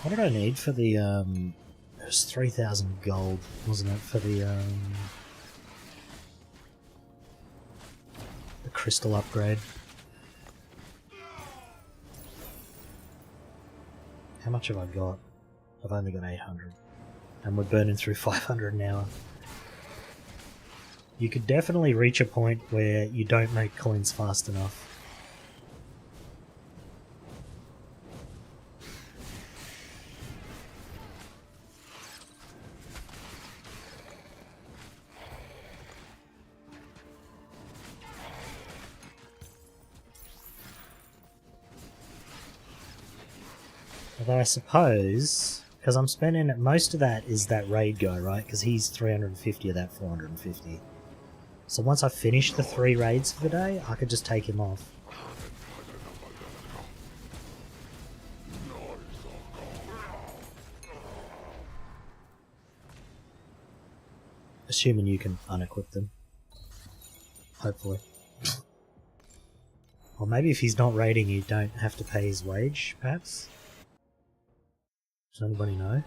What did I need for the, it was 3,000 gold, wasn't it, for the crystal upgrade? How much have I got? I've only got 800. And we're burning through 500 an hour. You could definitely reach a point where you don't make coins fast enough. Although I suppose, because I'm spending, most of that is that raid guy, right? Because he's 350 of that 450. So once I finish the 3 raids for the day, I could just take him off. Assuming you can unequip them. Hopefully. Or maybe if he's not raiding, you don't have to pay his wage, perhaps? Does anybody know?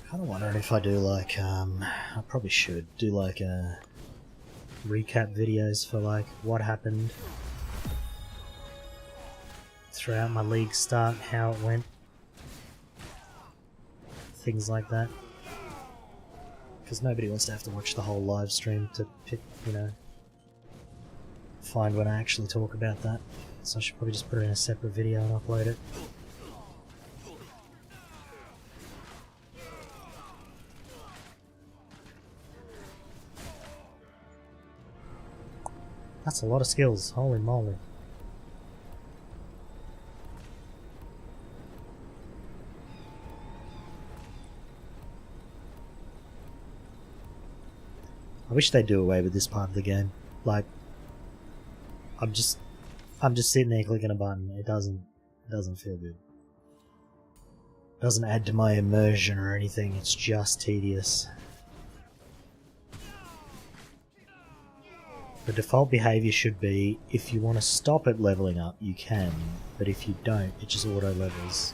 I kind of wondering if I do like, I probably should do like a recap videos for like what happened throughout my league start, how it went, things like that. Because nobody wants to have to watch the whole live stream to pick, you know, find when I actually talk about that. So I should probably just put it in a separate video and upload it. That's a lot of skills, holy moly. I wish they'd do away with this part of the game. Like, I'm just sitting there clicking a button. It doesn't feel good. It doesn't add to my immersion or anything, it's just tedious. The default behavior should be, if you want to stop it leveling up, you can, but if you don't, it just auto levels.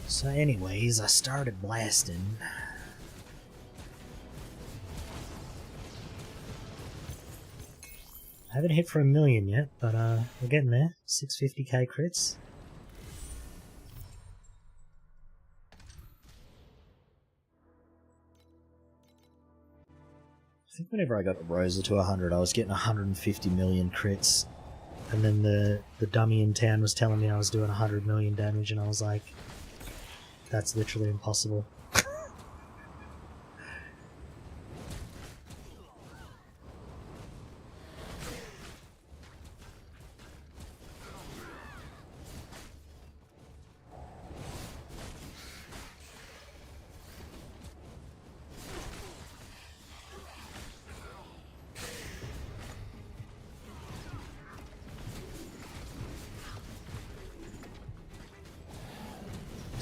So anyways, I started blasting. I haven't hit for 1 million yet, but we're getting there. 650k crits. I think whenever I got the Rosa to 100, I was getting 150 million crits. And then the dummy in town was telling me I was doing 100 million damage, and I was like, that's literally impossible.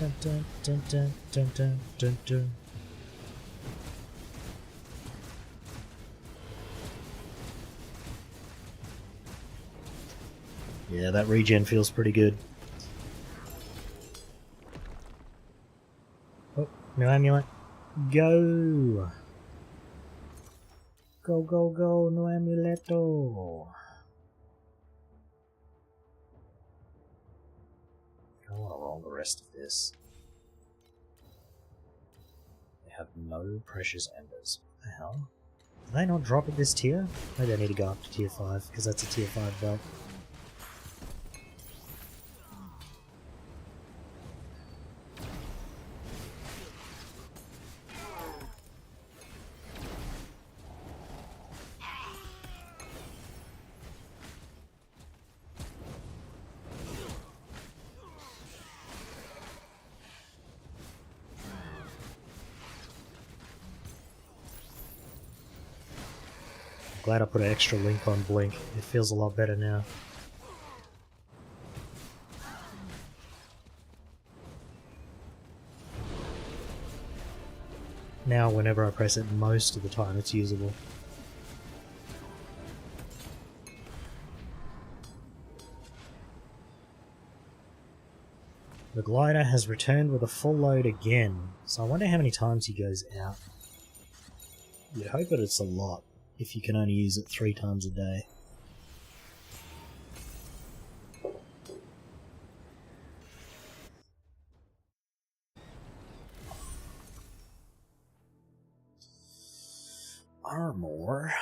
Dun, dun, dun, dun, dun, dun, dun, dun. Yeah, that regen feels pretty good. Oh, no amulet. Go! Go, go, go, no amuleto! I want to roll the rest of this. They have no precious embers. What the hell? Did they not drop at this tier? Maybe I need to go up to tier 5, because that's a tier 5 belt. Glad I put an extra link on Blink. It feels a lot better now. Now whenever I press it, most of the time it's usable. The glider has returned with a full load again, so I wonder how many times he goes out. You'd hope that it's a lot, if you can only use it 3 times a day. Armor.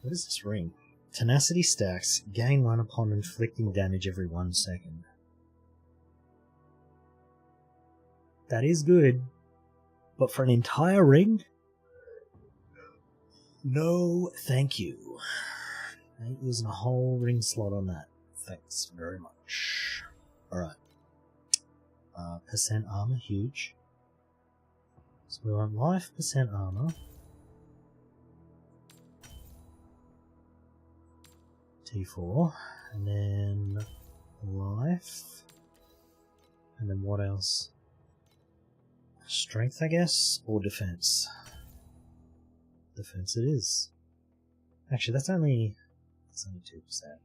What is this ring? Tenacity stacks. Gain 1 upon inflicting damage every 1 second. That is good. But for an entire ring? No, thank you. I ain't using a whole ring slot on that. Thanks very much. Alright. Percent armor, huge. So we want life, percent armor. T4. And then life. And then what else? Strength, I guess? Or defense? Defense it is. Actually, that's only 2%. I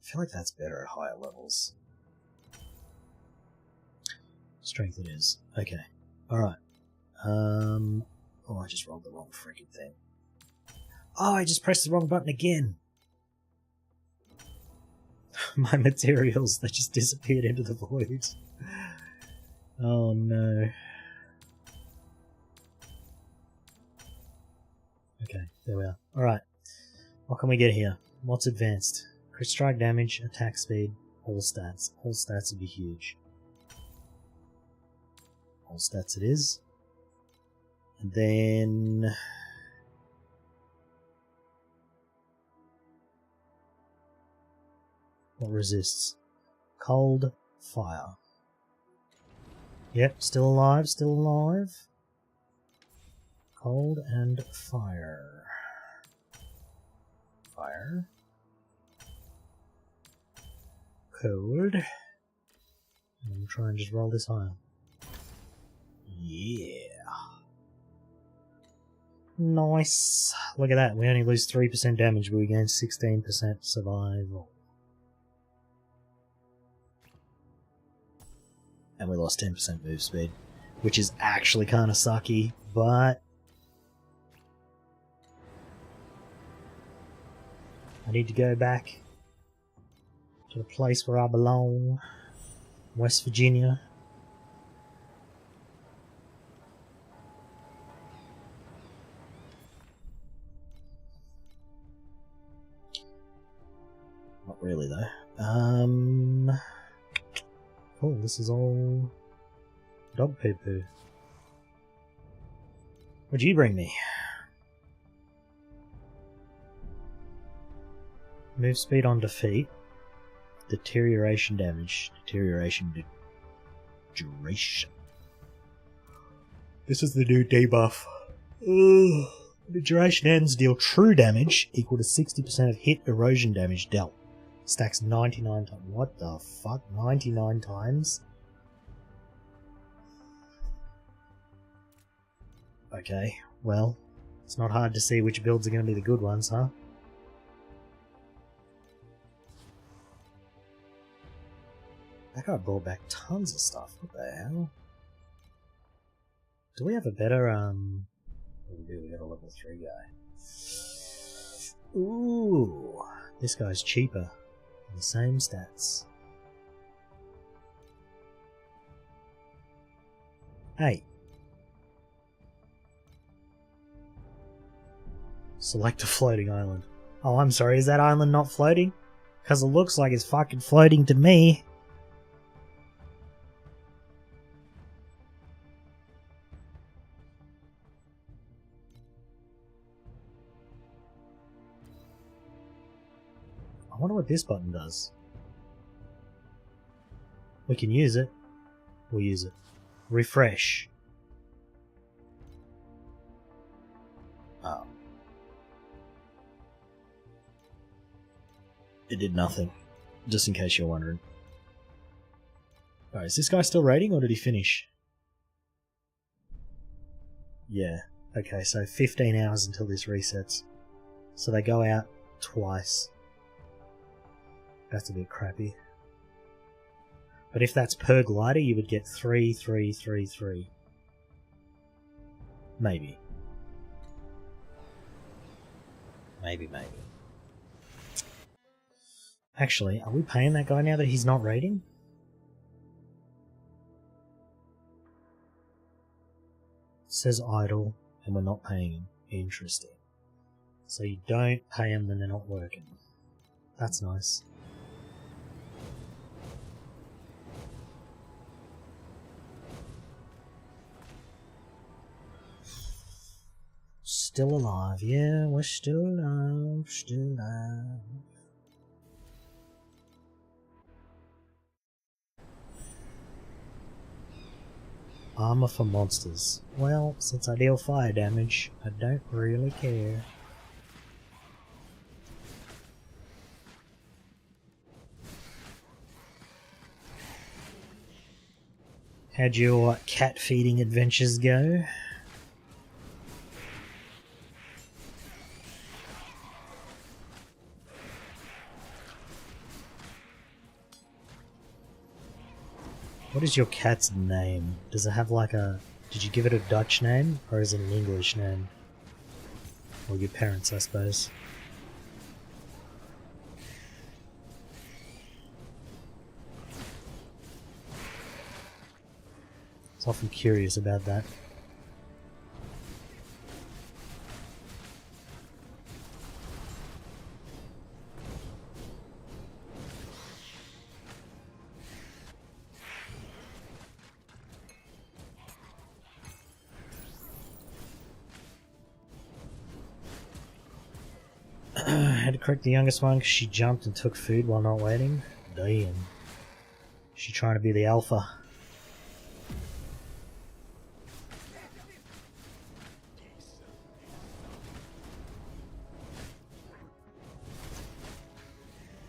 feel like that's better at higher levels. Strength it is. Okay. Alright. Oh, I just rolled the wrong freaking thing. Oh, I just pressed the wrong button again! My materials, they just disappeared into the void. Oh no. Okay, there we are. Alright. What can we get here? What's advanced? Crit strike damage, attack speed, all stats. All stats would be huge. All stats it is. And then... what resists? Cold, fire. Yep, still alive, still alive. Cold and fire. Fire. Cold. And I'm trying to just roll this higher. Yeah. Nice. Look at that. We only lose 3% damage, but we gain 16% survival. And we lost 10% move speed, which is actually kind of sucky, but I need to go back to the place where I belong, West Virginia. Not really though. Oh, this is all dog poo poo. What'd you bring me? Move speed on defeat. Deterioration damage. Deterioration duration. This is the new debuff. Ugh. The duration ends deal true damage equal to 60% of hit erosion damage dealt. Stacks 99 times. What the fuck? 99 times? Okay, well, it's not hard to see which builds are going to be the good ones, huh? That guy brought back tons of stuff. What the hell? Do we have a better, what do we do? We got a level 3 guy. Ooh, this guy's cheaper. The same stats. Hey. Select a floating island. Oh, I'm sorry, is that island not floating? Because it looks like it's fucking floating to me. I wonder what this button does. We can use it. We'll use it. Refresh. Oh. It did nothing. Just in case you're wondering. Alright, is this guy still raiding or did he finish? Yeah. Okay, so 15 hours until this resets. So they go out twice. That's a bit crappy. But if that's per glider, you would get 3, 3, 3, 3. Maybe. Maybe. Actually, are we paying that guy now that he's not raiding? It says idle, and we're not paying him. Interesting. So you don't pay them, then they're not working. That's nice. Still alive, yeah, we're still alive, still alive. Armor for monsters. Well, since I deal fire damage, I don't really care. How'd your cat feeding adventures go? What is your cat's name? Does it have like a... Did you give it a Dutch name? Or is it an English name? Or your parents, I suppose. I was often curious about that. Had to correct the youngest one because she jumped and took food while not waiting. Damn. She trying to be the alpha.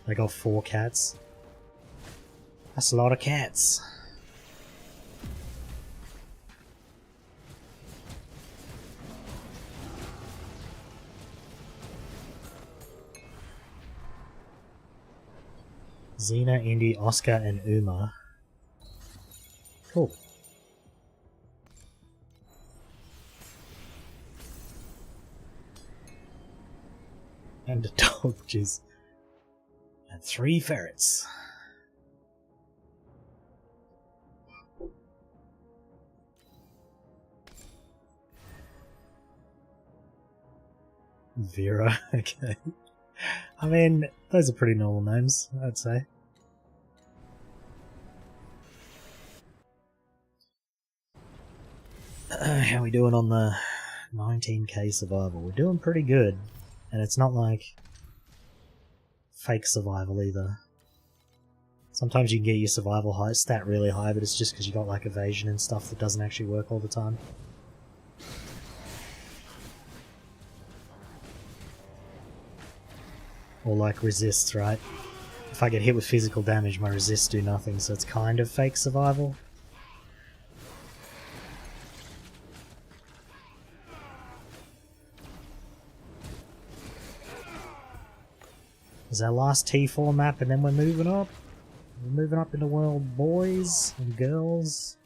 I got 4 cats. That's a lot of cats. Xena, Indy, Oscar, and Uma. Cool. And a dog, jeez. And 3 ferrets. Vera, okay. I mean, those are pretty normal names, I'd say. How we doing on the 19k survival? We're doing pretty good. And it's not like fake survival either. Sometimes you can get your survival high stat really high, but it's just because you got like evasion and stuff that doesn't actually work all the time. Or like resists, right? If I get hit with physical damage, my resists do nothing, so it's kind of fake survival. This is our last T4 map, and then we're moving up. We're moving up in the world, boys and girls.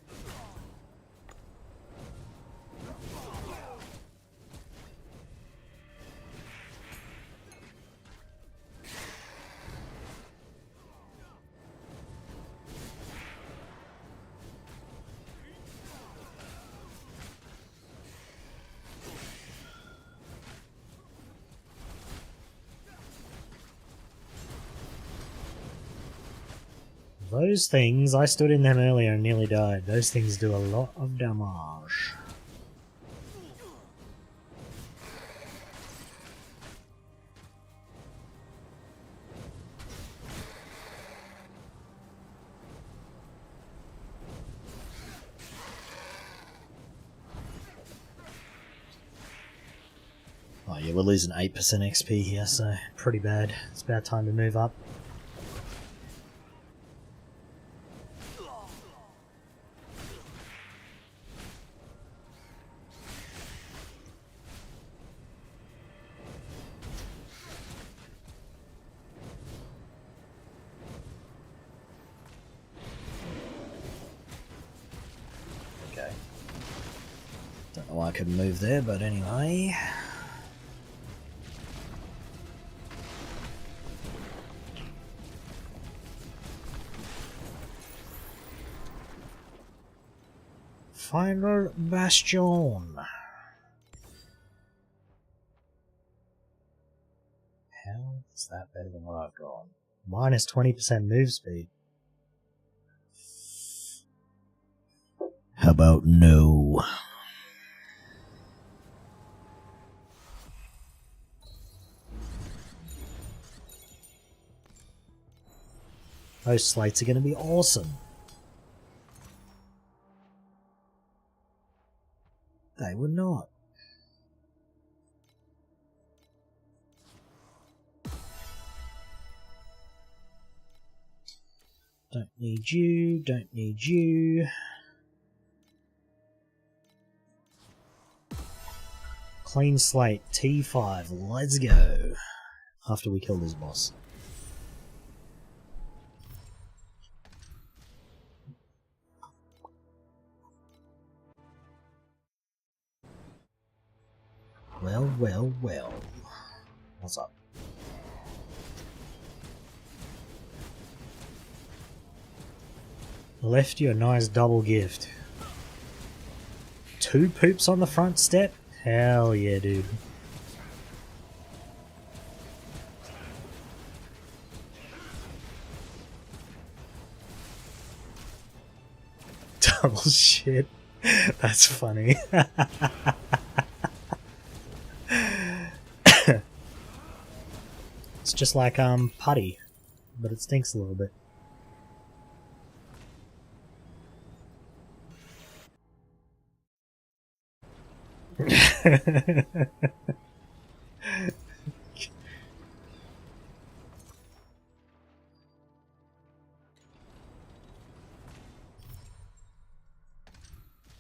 Those things, I stood in them earlier and nearly died. Those things do a lot of damage. Oh yeah, we're losing 8% XP here, so pretty bad. It's about time to move up. Okay. Don't know why I couldn't move there, but anyway. Final Bastion. How is that better than what I've got? Minus 20% move speed. How about no? Those slates are going to be awesome. They were not. Don't need you, don't need you. Clean slate, T5, let's go. After we kill this boss. Well, well, well. What's up? Left you a nice double gift. 2 poops on the front step? Hell yeah, dude. Double shit. That's funny. It's just like putty, but it stinks a little bit.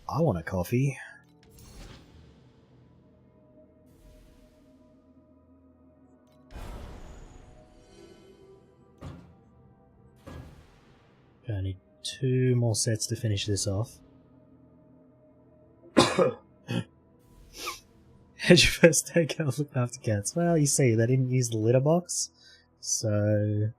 I want a coffee. I need 2 more sets to finish this off. How'd you first take out looking after cats? Well, you see, they didn't use the litter box, so...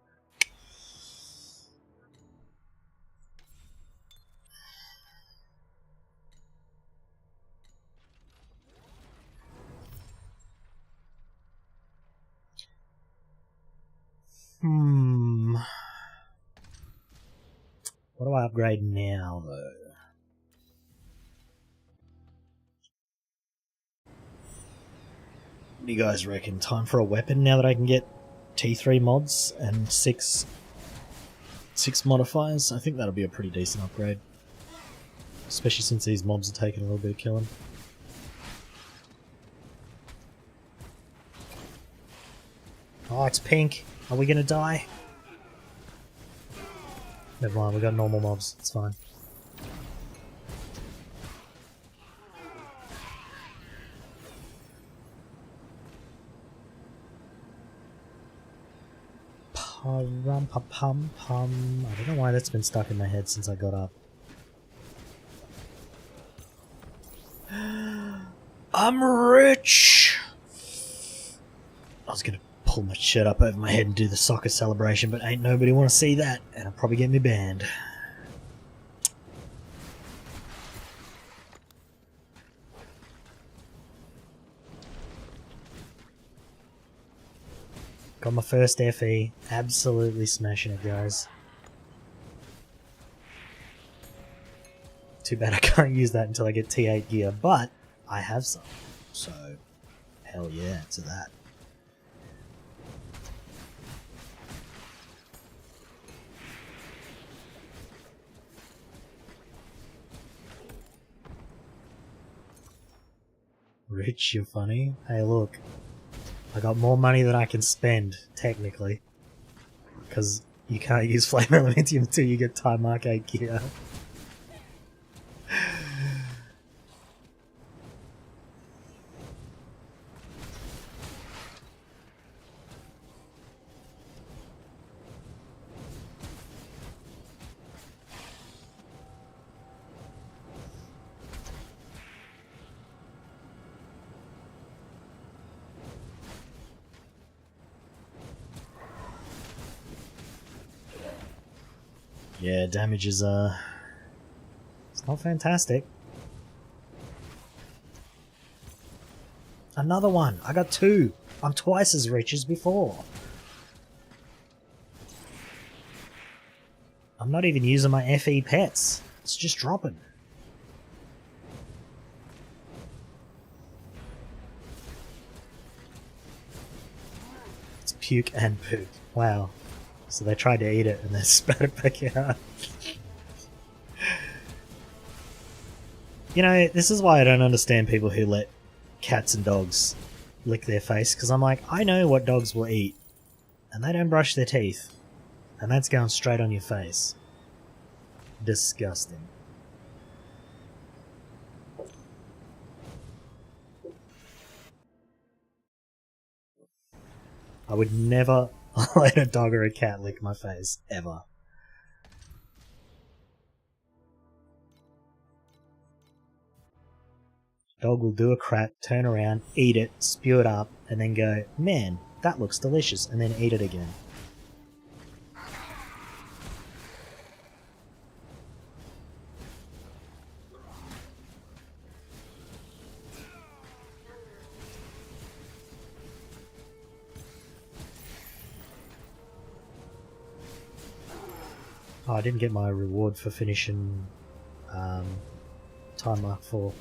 What do I upgrade now, though? What do you guys reckon? Time for a weapon now that I can get T3 mods and 6 modifiers? I think that'll be a pretty decent upgrade. Especially since these mobs are taking a little bit of killing. Oh, it's pink. Are we gonna die? Never mind, we got normal mobs. It's fine. Pum-pum-pum-pum. I don't know why that's been stuck in my head since I got up. I'm rich! I was gonna pull my shirt up over my head and do the soccer celebration, but ain't nobody want to see that, and I'll probably get me banned. Got my first FE. Absolutely smashing it, guys. Too bad I can't use that until I get T8 gear, but I have some. So, hell yeah to that. Rich, you're funny. Hey, look. I got more money than I can spend, technically. Because you can't use Flame Elementium until you get Time Mark 8 gear. Yeah, damage is, it's not fantastic. Another one! I got 2! I'm twice as rich as before! I'm not even using my FE pets. It's just dropping. It's puke and poop. Wow. So they tried to eat it and then spat it back out. You know, this is why I don't understand people who let cats and dogs lick their face, because I'm like, I know what dogs will eat, and they don't brush their teeth, and that's going straight on your face. Disgusting. I would never let a dog or a cat lick my face, ever. Dog will do a crap, turn around, eat it, spew it up, and then go, man, that looks delicious, and then eat it again. Oh, I didn't get my reward for finishing Time Mark 4.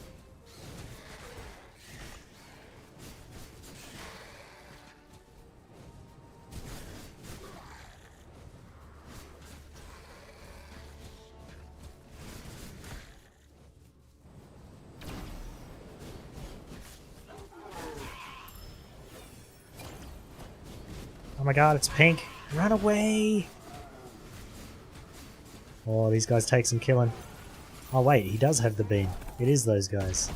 Oh my god, it's pink! Run away! Oh, these guys take some killing. Oh wait, he does have the beam. It is those guys.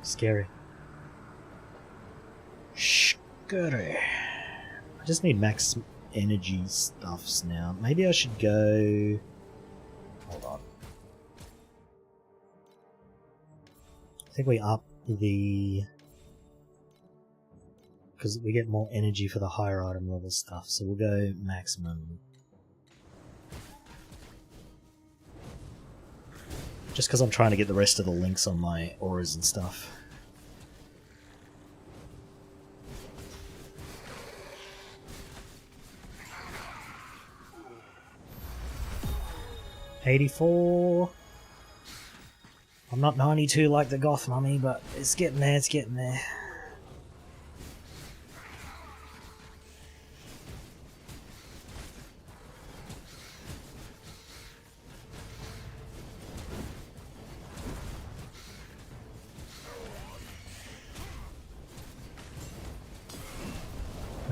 Scary. Scary. I just need max energy stuffs now. Maybe I should go... Hold on. I think we up the... because we get more energy for the higher item level stuff, so we'll go maximum. Just because I'm trying to get the rest of the links on my auras and stuff. $84. I'm not 92 like the goth mummy, but it's getting there, it's getting there.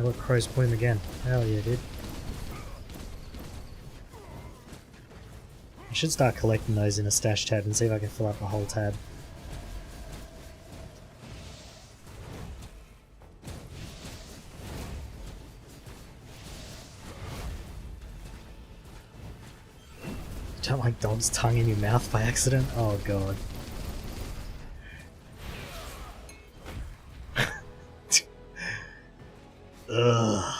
got crow's plume again. Hell yeah, dude. I should start collecting those in a stash tab and see if I can fill up the whole tab. Don't like Dom's tongue in your mouth by accident? Oh god. Ugh.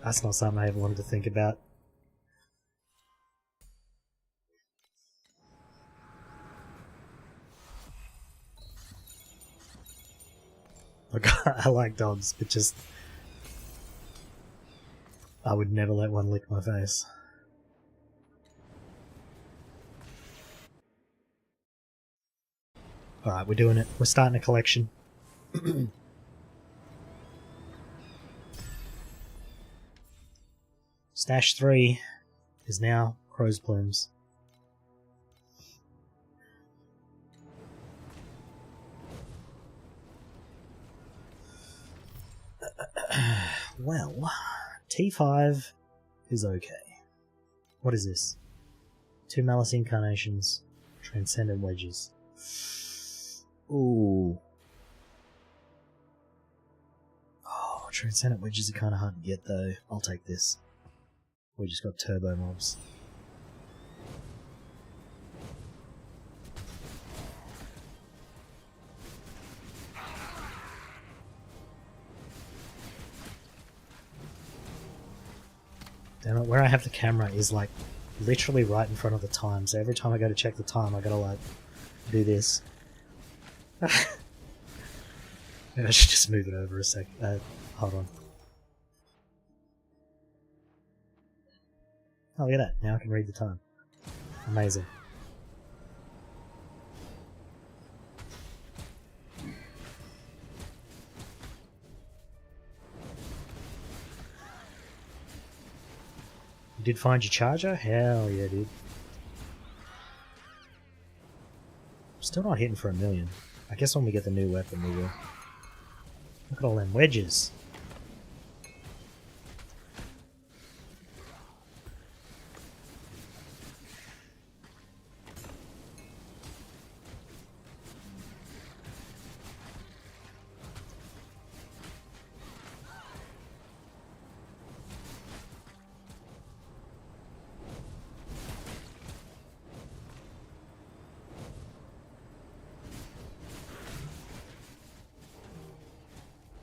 That's not something I ever wanted to think about. Look, I like dogs, but just... I would never let one lick my face. Alright, we're doing it. We're starting a collection. Stash 3 is now crow's plumes. Well, T5 is okay. What is this? 2 Malice Incarnations, Transcendent Wedges. Ooh. Oh, Transcendent Wedges are kind of hard to get though. I'll take this. We just got turbo mobs. Damn it, where I have the camera is like literally right in front of the time, so every time I go to check the time I gotta like do this. Maybe I should just move it over a sec. Hold on. Oh, look at that. Now I can read the time. Amazing. You did find your charger? Hell yeah, dude. Still not hitting for 1,000,000. I guess when we get the new weapon we will. Look at all them wedges.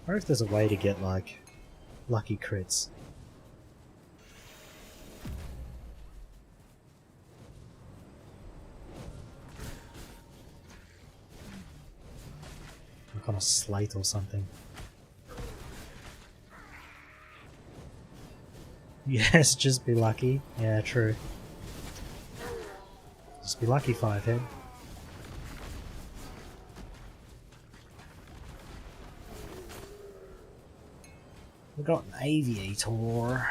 I wonder if there's a way to get, like, lucky crits. Like on a slate or something. Yes, just be lucky. Yeah, true. Just be lucky, Fivehead. We got an aviator.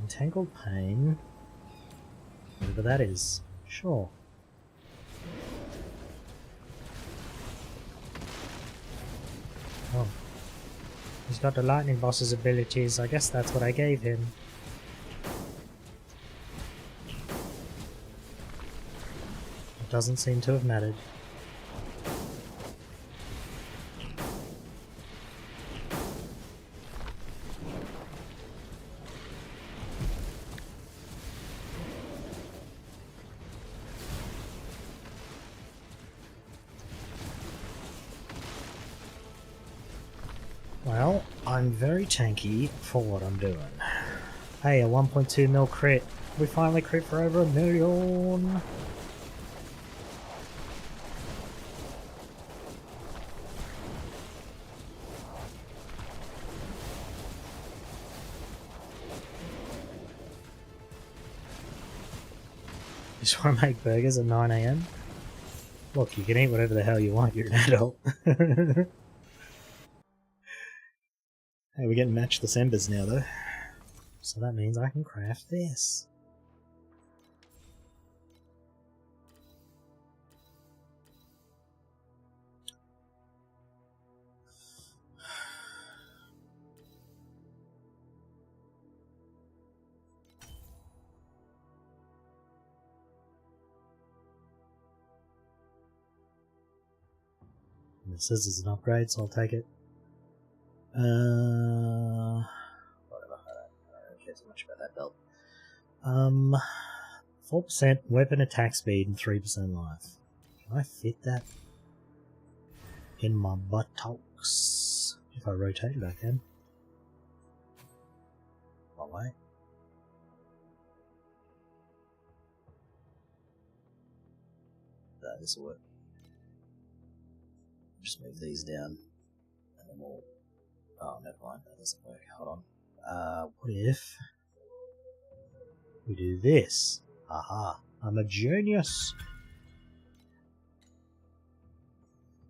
Entangled pain. Whatever that is. Sure. Oh. He's got the lightning boss's abilities. I guess that's what I gave him. It doesn't seem to have mattered. Well, I'm very tanky for what I'm doing. Hey, a 1.2 mil crit. We finally crit for over 1,000,000. You just want to make burgers at 9 AM? Look, you can eat whatever the hell you want, you're an adult. Hey, we're getting matchless embers now though. So that means I can craft this. it says it's an upgrade, so I'll take it. Whatever. I don't care too much about that belt. 4% weapon attack speed and 3% life. Can I fit that in my buttocks? If I rotate it, I can. One way. This will work. Just move these down, and then we'll. Oh, never mind. That doesn't work. Hold on. What if we do this? Aha! I'm a genius.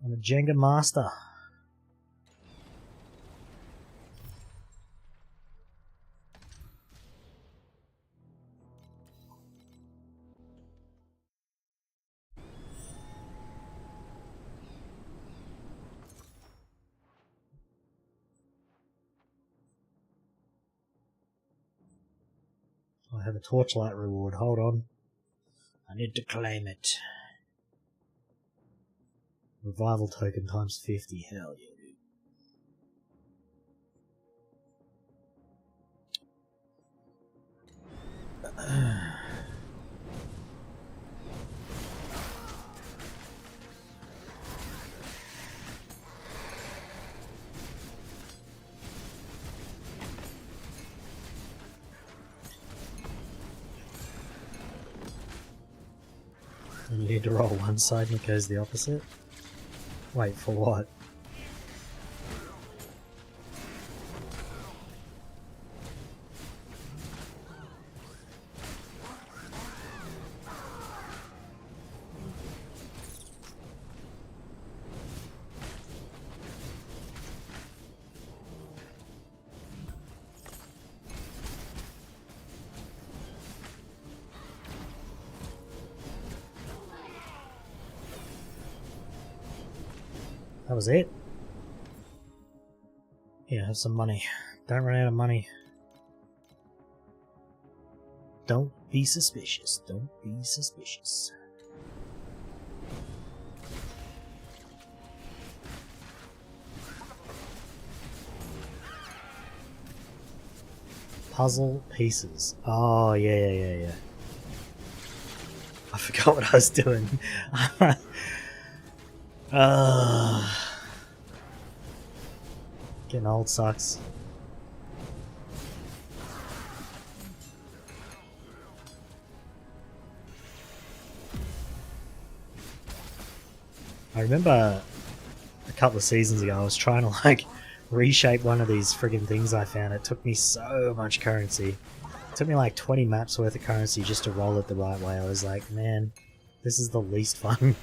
I'm a Jenga master. I have a Torchlight reward. Hold on. I need to claim it. Revival token times 50. Hell yeah, dude. You need to roll one side and it goes the opposite? Wait, for what? That was it? Yeah, have some money. Don't run out of money. Don't be suspicious. Don't be suspicious. Puzzle pieces. Oh, yeah. I forgot what I was doing. Getting old sucks. I remember a couple of seasons ago I was trying to like reshape one of these friggin' things I found. It took me so much currency. It took me like 20 maps worth of currency just to roll it the right way. I was like, man, this is the least fun.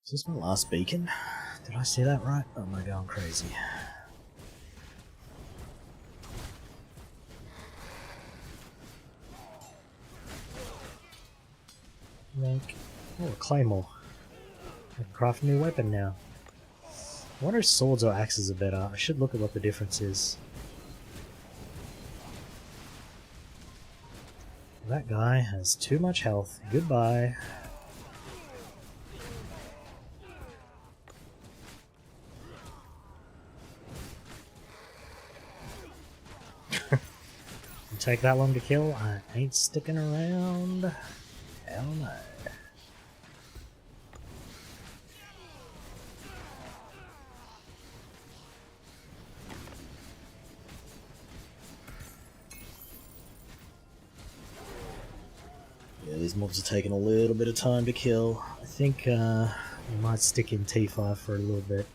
Is this my last beacon? Did I see that right? Or am I going crazy? Like, oh, a claymore. I can craft a new weapon now. I wonder if swords or axes are better. I should look at what the difference is. That guy has too much health. Goodbye. Take that long to kill? I ain't sticking around. Hell no. Yeah, these mobs are taking a little bit of time to kill. I think we might stick in T5 for a little bit.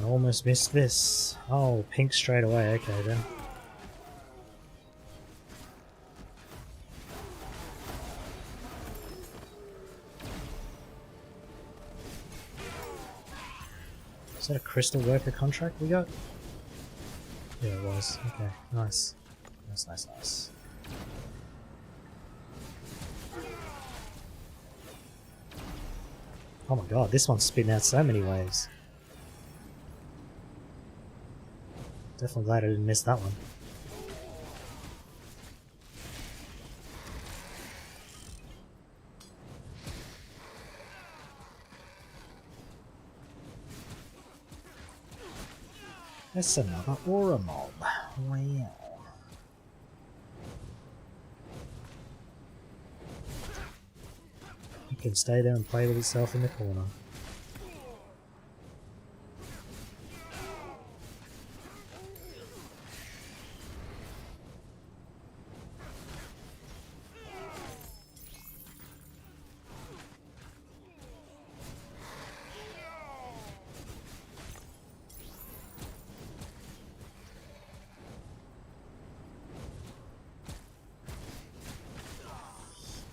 I almost missed this. Oh, pink straight away, okay then. Is that a crystal worker contract we got? Yeah, it was. Okay, nice. Nice, nice, nice. Oh my god, this one's spitting out so many waves. Definitely glad I didn't miss that one. That's another aura mob. Wow. You can stay there and play with itself in the corner.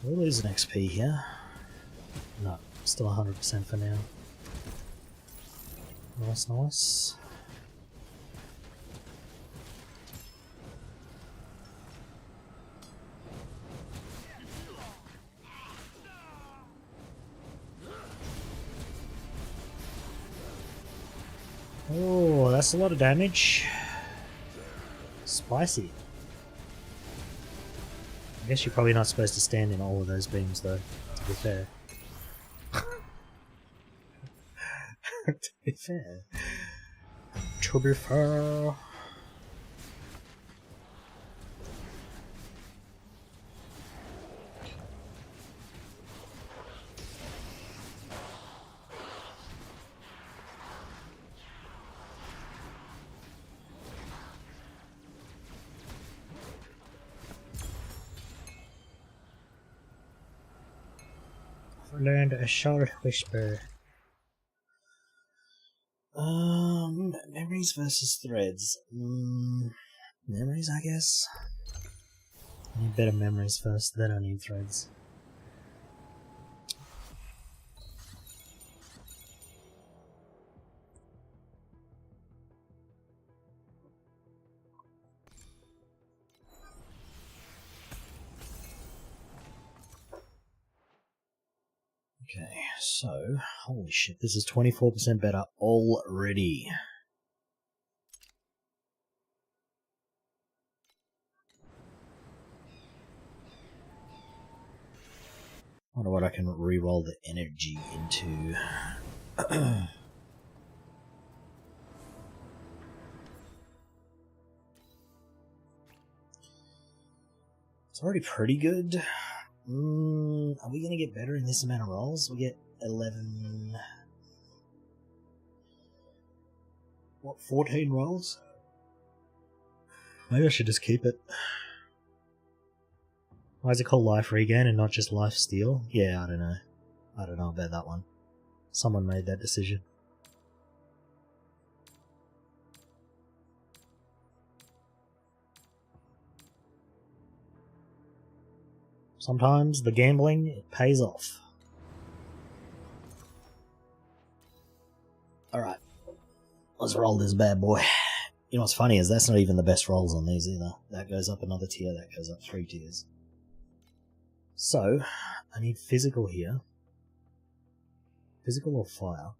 We'll lose an XP here. No, still 100% for now. Nice, nice. Oh, that's a lot of damage. Spicy. I guess you're probably not supposed to stand in all of those beams though, to be fair. To be fair. To be fair. Learned a short whisper. Memories versus threads. Memories, I guess. I need better memories first, then I need threads. Okay, so, holy shit, this is 24% better already. I wonder what I can re-roll the energy into. It's already pretty good. Are we gonna get better in this amount of rolls? We get 11... What, 14 rolls? Maybe I should just keep it. Why is it called Life Regain and not just Life Steal? Yeah, I don't know. I don't know about that one. Someone made that decision. Sometimes the gambling, it pays off. Alright. Let's roll this bad boy. You know what's funny is that's not even the best rolls on these either. That goes up another tier, that goes up 3 tiers. So, I need physical here. Physical or fire?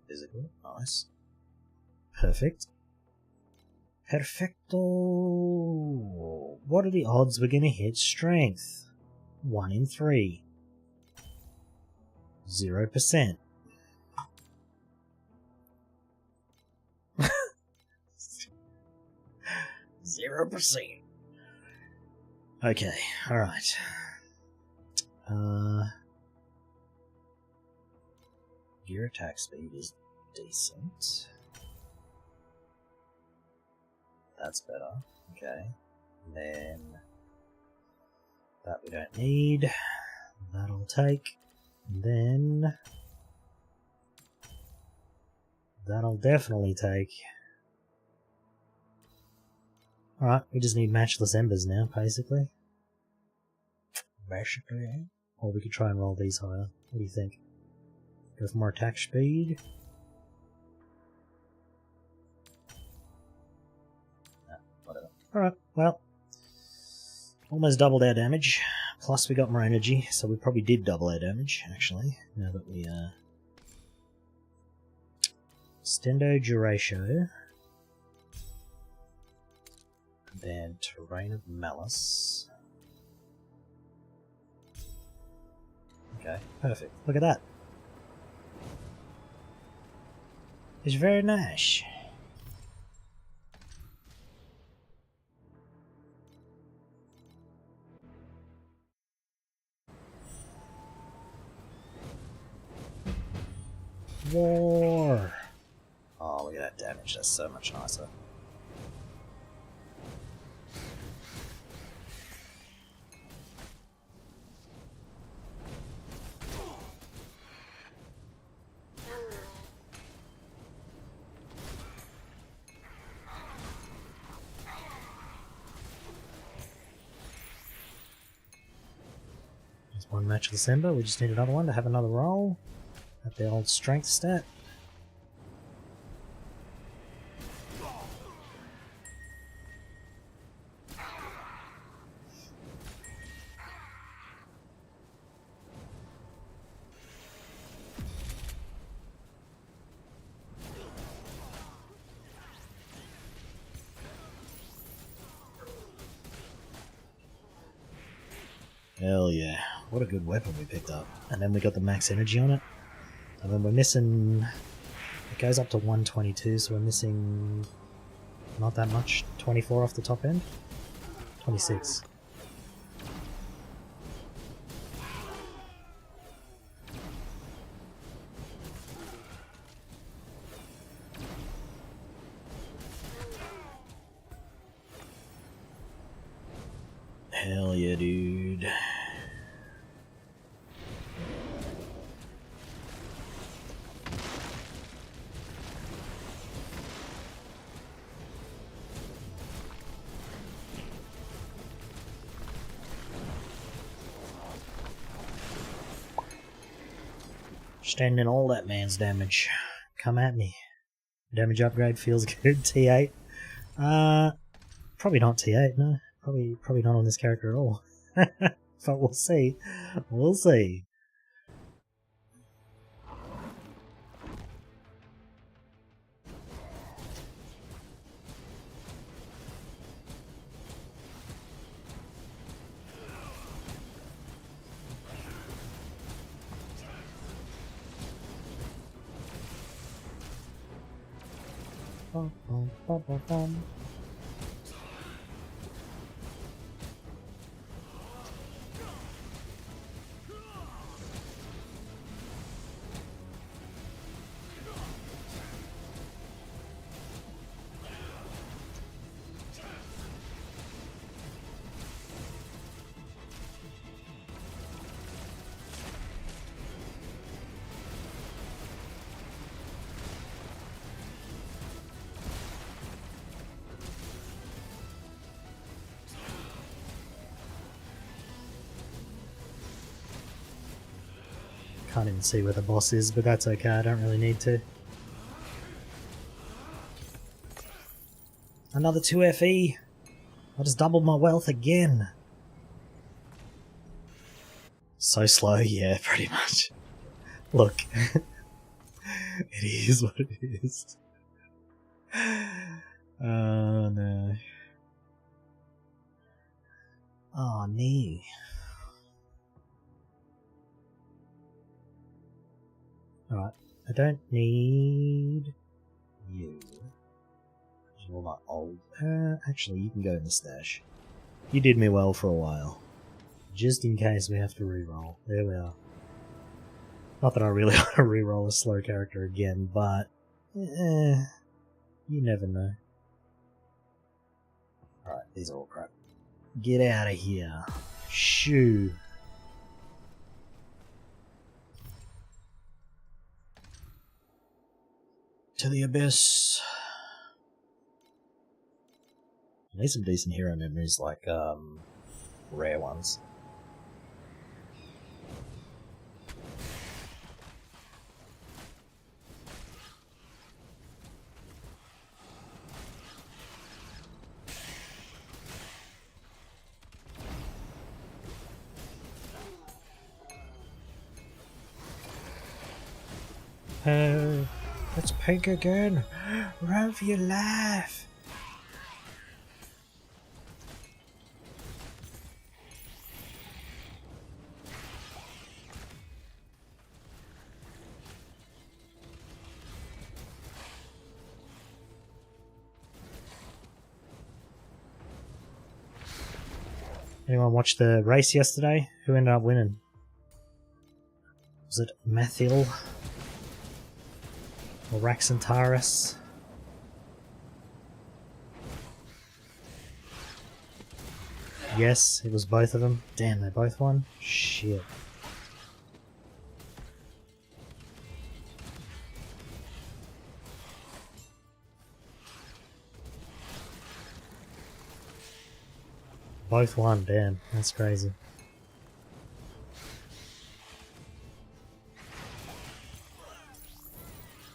Physical, nice. Perfect. Perfecto! What are the odds we're gonna hit strength? 1 in 3. 0%. Zero percent. Okay, alright. Gear attack speed is decent. That's better. Okay. And then That we don't need. That'll take. And then... that'll definitely take. Alright, we just need matchless embers now, basically. Basically. Or we could try and roll these higher. What do you think? Go for more attack speed? Whatever. Alright, well. Almost doubled our damage. Plus we got more energy, so we probably did double our damage, actually. Now that we, Stendo Duratio. Then Terrain of Malice. Okay, perfect. Look at that. It's very nice. War! Oh, look at that damage. That's so much nicer. There's one matchless ember. We just need another one to have another roll. At the old strength stat. Hell yeah. What a good weapon we picked up. And then we got the max energy on it. And then we're missing... it goes up to 122, so we're missing... not that much. 24 off the top end? 26. Hell yeah, dude. Standing all that man's damage. Come at me. Damage upgrade feels good. T8. Probably not T8, no. Probably not on this character at all. But we'll see. We'll see. Bum, bum, bum, bum, bum. Can't even see where the boss is, but that's okay, I don't really need to. Another 2 FE! I just doubled my wealth again! So slow, yeah, pretty much. Look. It is what it is. Oh no. Oh no. Alright, I don't need you. All my old. Actually, you can go in the stash. You did me well for a while. Just in case we have to reroll. There we are. Not that I really want to reroll a slow character again, but you never know. Alright, these are all crap. Get out of here. Shoo. To the abyss. I need some decent hero memories, like rare ones. Oh, it's pink again. Run for your life. Anyone watch the race yesterday? Who ended up winning? Was it Mathil? Or Raxantaris? Yes, it was both of them. Damn, they both won? Shit. Both won, damn. That's crazy.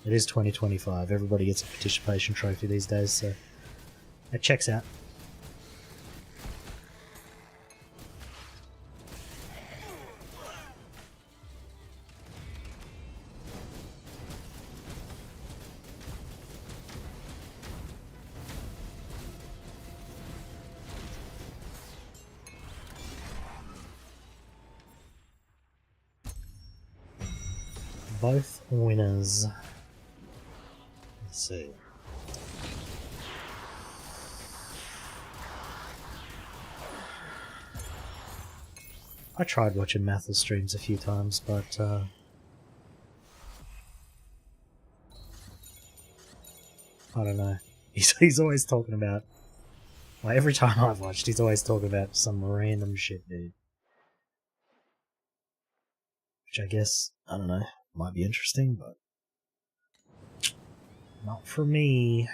It is 2025. Everybody gets a participation trophy these days, so it checks out. Both winners. Let's see. I tried watching Mathil's streams a few times, but I don't know. He's always talking about, like, every time I've watched, he's always talking about some random shit, dude. Which I guess, I don't know, might be interesting, but not for me.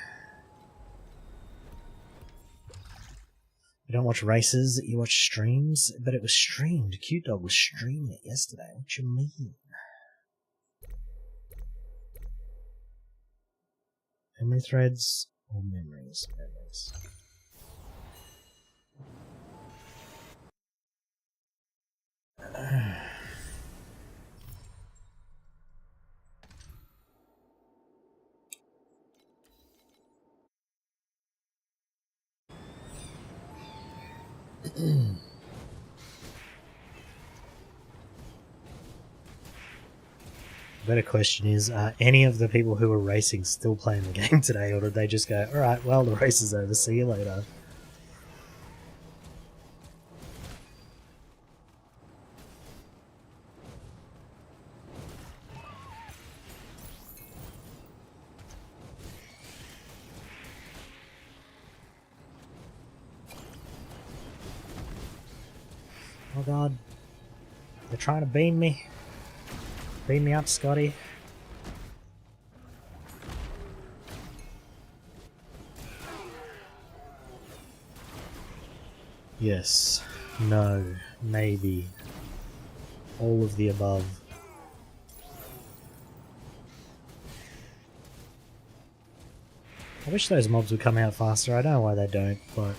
You don't watch races, you watch streams? But it was streamed. Cute Dog was streaming it yesterday. What you mean? Memory threads or memories? Memories. The better question is, are any of the people who were racing still playing the game today, or did they just go, alright, well, the race is over, see you later? Oh god. They're trying to beam me. Beam me up, Scotty. Yes. No. Maybe. All of the above. I wish those mobs would come out faster. I don't know why they don't, but...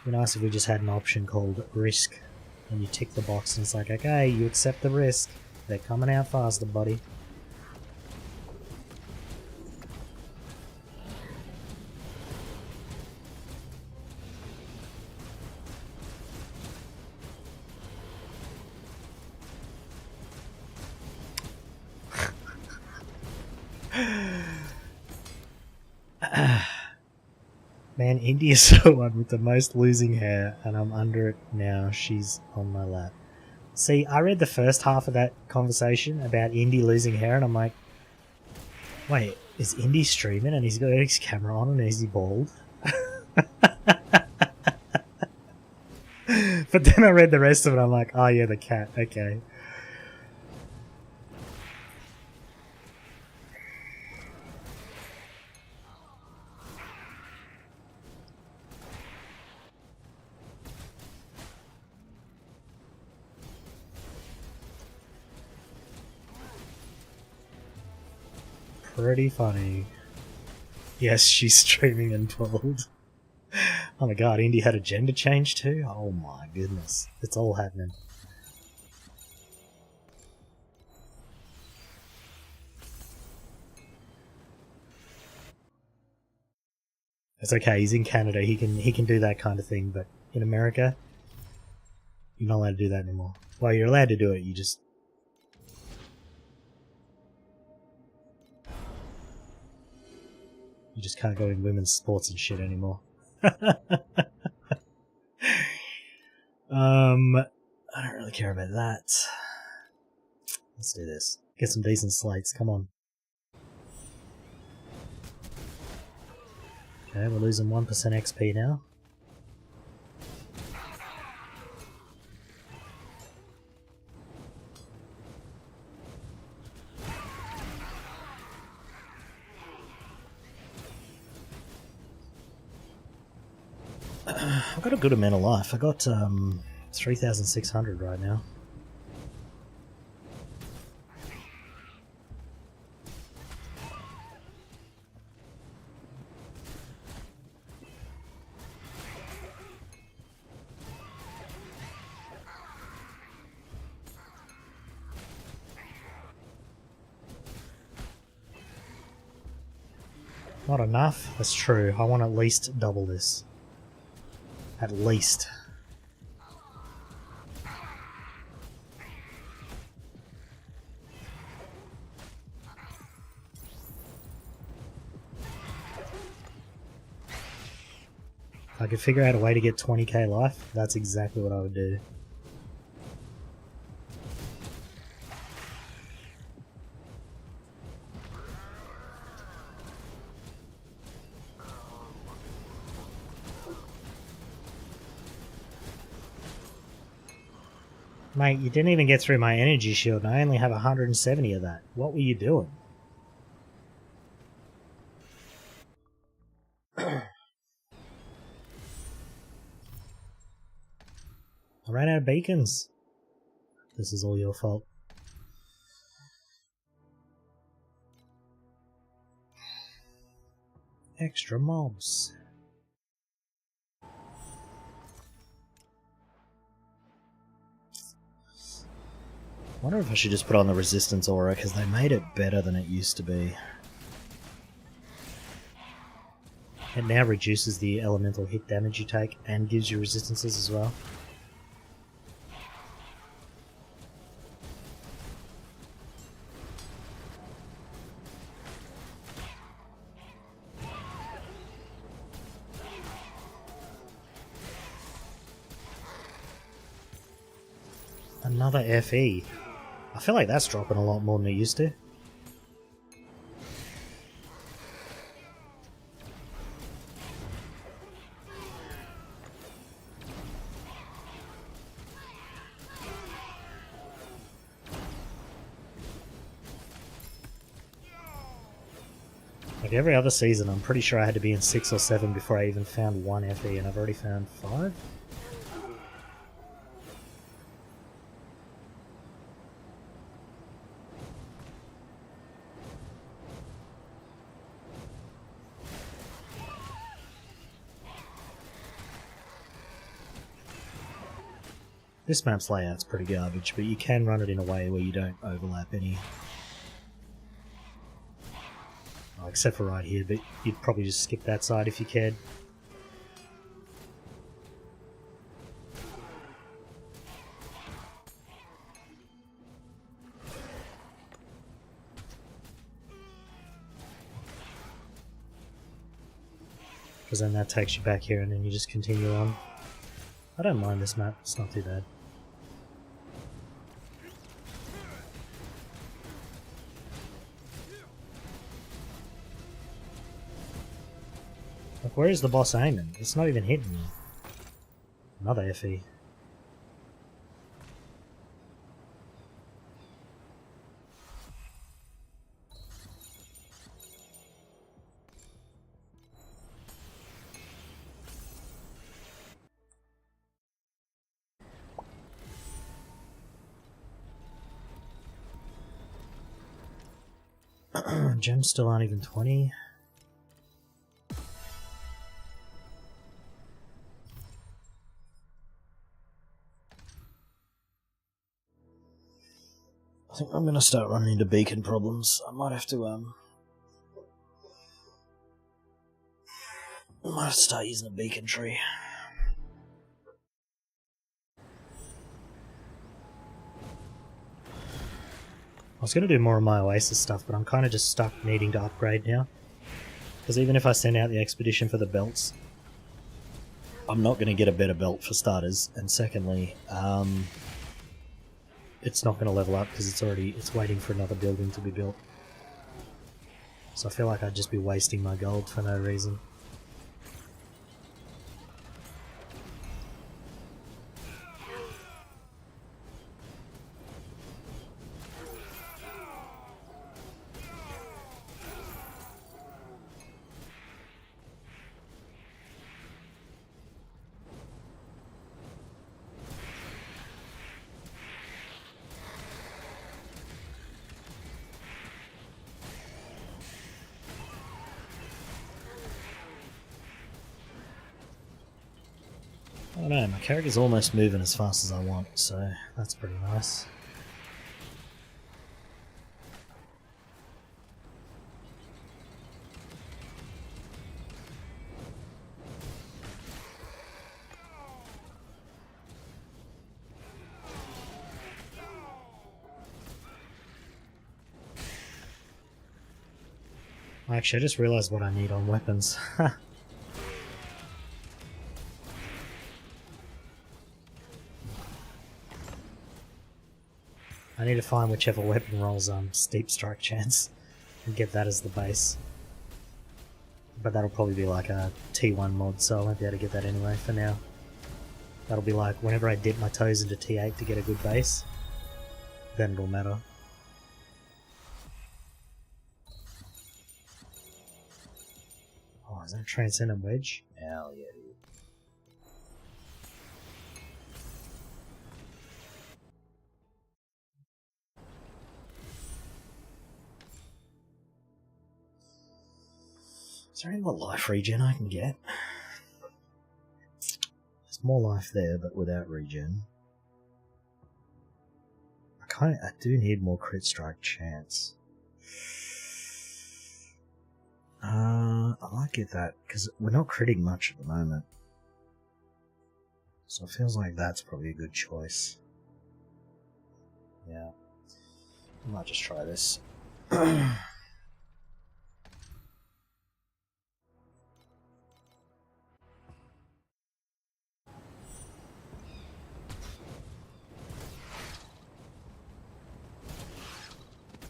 It'd be nice if we just had an option called risk, and you tick the box and it's like, okay, you accept the risk. They're coming out faster, buddy. Man, India's the one with the most losing hair, and I'm under it now. She's on my lap. See, I read the first half of that conversation about Indy losing hair, and I'm like, wait, Is Indy streaming and he's got his camera on and is he bald? But then I read the rest of it, I'm like, oh yeah, the cat, okay. Pretty funny. Yes, she's streaming and bald. Oh my god, Indy had a gender change too? Oh my goodness. It's all happening. It's okay, he's in Canada, he can do that kind of thing, but in America, you're not allowed to do that anymore. Well, you're allowed to do it, you just can't go in women's sports and shit anymore. I don't really care about that. Let's do this. Get some decent slates, come on. Okay, we're losing 1% XP now. I've got a good amount of life. I got 3,600 right now. Not enough? That's true. I want at least double this. At least. If I could figure out a way to get 20k life, that's exactly what I would do. Mate, you didn't even get through my energy shield and I only have 170 of that. What were you doing? I ran out of beacons. This is all your fault. Extra mobs. I wonder if I should just put on the resistance aura because they made it better than it used to be. It now reduces the elemental hit damage you take and gives you resistances as well. Another FE. I feel like that's dropping a lot more than it used to. Like every other season, I'm pretty sure I had to be in 6 or 7 before I even found one FE, and I've already found 5? This map's layout's pretty garbage, but you can run it in a way where you don't overlap any. Oh, except for right here, but you'd probably just skip that side if you cared. Because then that takes you back here and then you just continue on. I don't mind this map, it's not too bad. Like, where is the boss aiming? It's not even hitting me. Another FE. Gems still aren't even 20. I think I'm gonna start running into beacon problems. I might have to start using a beacon tree. I was going to do more of my Oasis stuff, but I'm kind of just stuck needing to upgrade now. Because even if I send out the expedition for the belts, I'm not going to get a better belt for starters, and secondly, it's not going to level up because it's waiting for another building to be built. So I feel like I'd just be wasting my gold for no reason. I don't know, my character's almost moving as fast as I want, so that's pretty nice. Actually, I just realised what I need on weapons. I need to find whichever weapon rolls steep strike chance and get that as the base. But that'll probably be like a T1 mod, so I won't be able to get that anyway for now. That'll be like whenever I dip my toes into T8 to get a good base, then it'll matter. Oh, is that a Transcendent Wedge? Hell yeah, dude. Is there any more life regen I can get? There's more life there, but without regen. I do need more crit strike chance. I might get that, because we're not critting much at the moment. So it feels like that's probably a good choice. Yeah. I might just try this.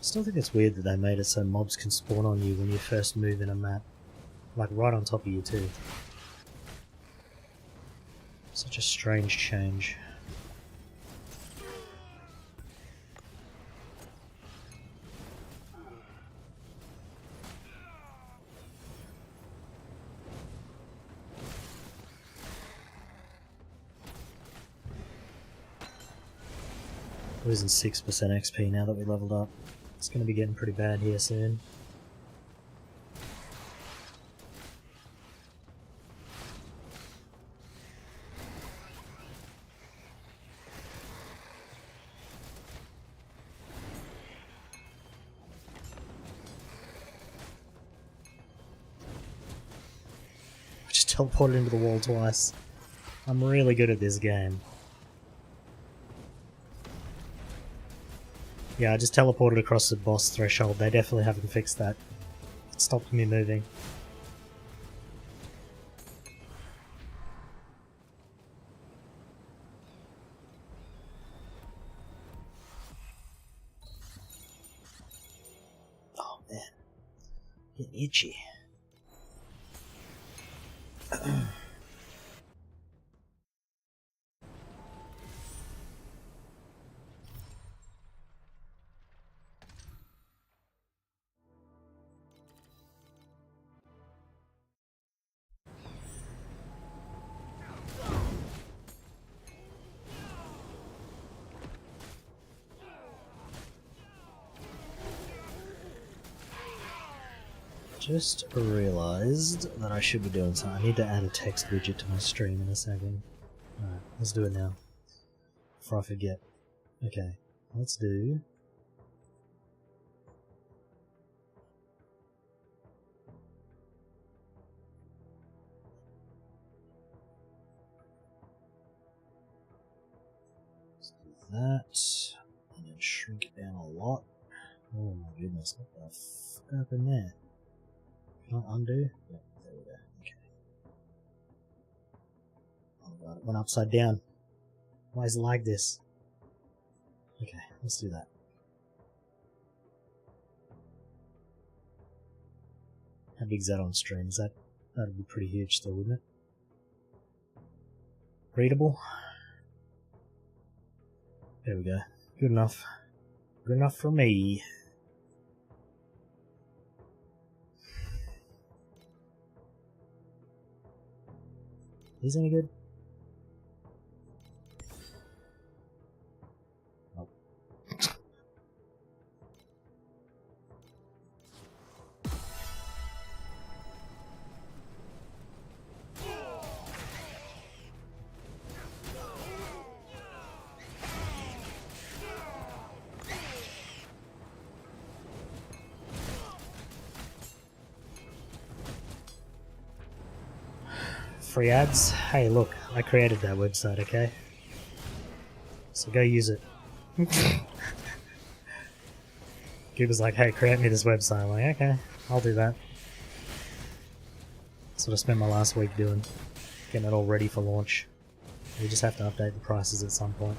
Still think it's weird that they made it so mobs can spawn on you when you first move in a map. Like right on top of you too. Such a strange change. Losing 6% XP now that we leveled up. It's going to be getting pretty bad here soon. I just teleported into the wall twice. I'm really good at this game. Yeah, I just teleported across the boss threshold. They definitely haven't fixed that. It stopped me moving. Oh man. Getting itchy. Just realised that I should be doing something. I need to add a text widget to my stream in a second. Alright, let's do it now. Before I forget. Okay, let's do... Let's do that. And then shrink it down a lot. Oh my goodness, what the fuck happened there? Can I undo? Yep, there we go. Okay. Oh god, it went upside down. Why is it like this? Okay, let's do that. How big is that on stream? That'd be pretty huge still, wouldn't it? Readable? There we go. Good enough. Good enough for me. These any good? Nope. Free ads? Hey look, I created that website, okay? So go use it. Google's like, hey, create me this website. I'm like, okay, I'll do that. That's what I spent my last week doing. Getting it all ready for launch. We just have to update the prices at some point.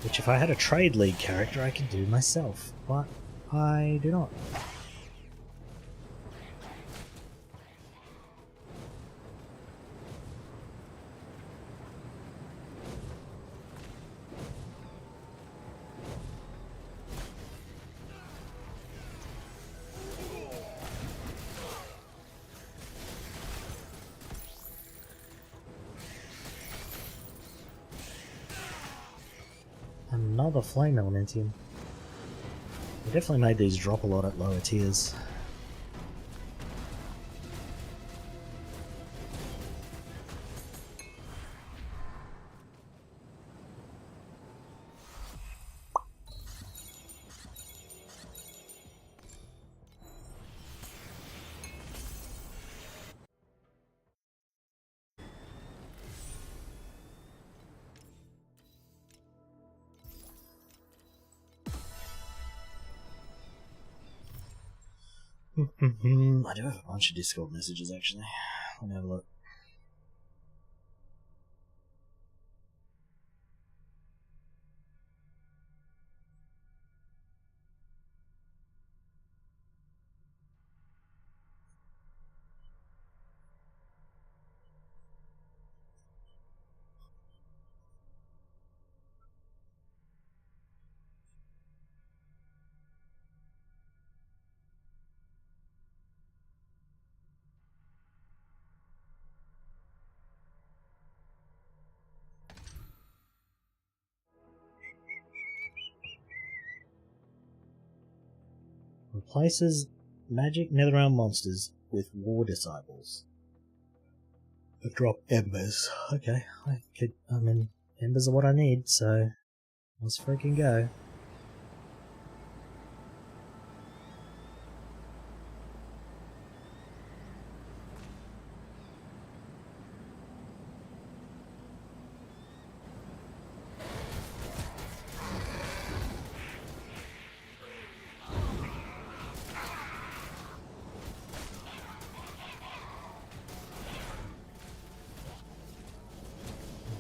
Which if I had a Trade League character I could do myself, but I do not. Another flame elementium. They definitely made these drop a lot at lower tiers. I do have a bunch of Discord messages actually. Let me have a look. Replaces magic netherrealm monsters with war disciples. That drop embers. Okay, I mean, embers are what I need, so let's freaking go.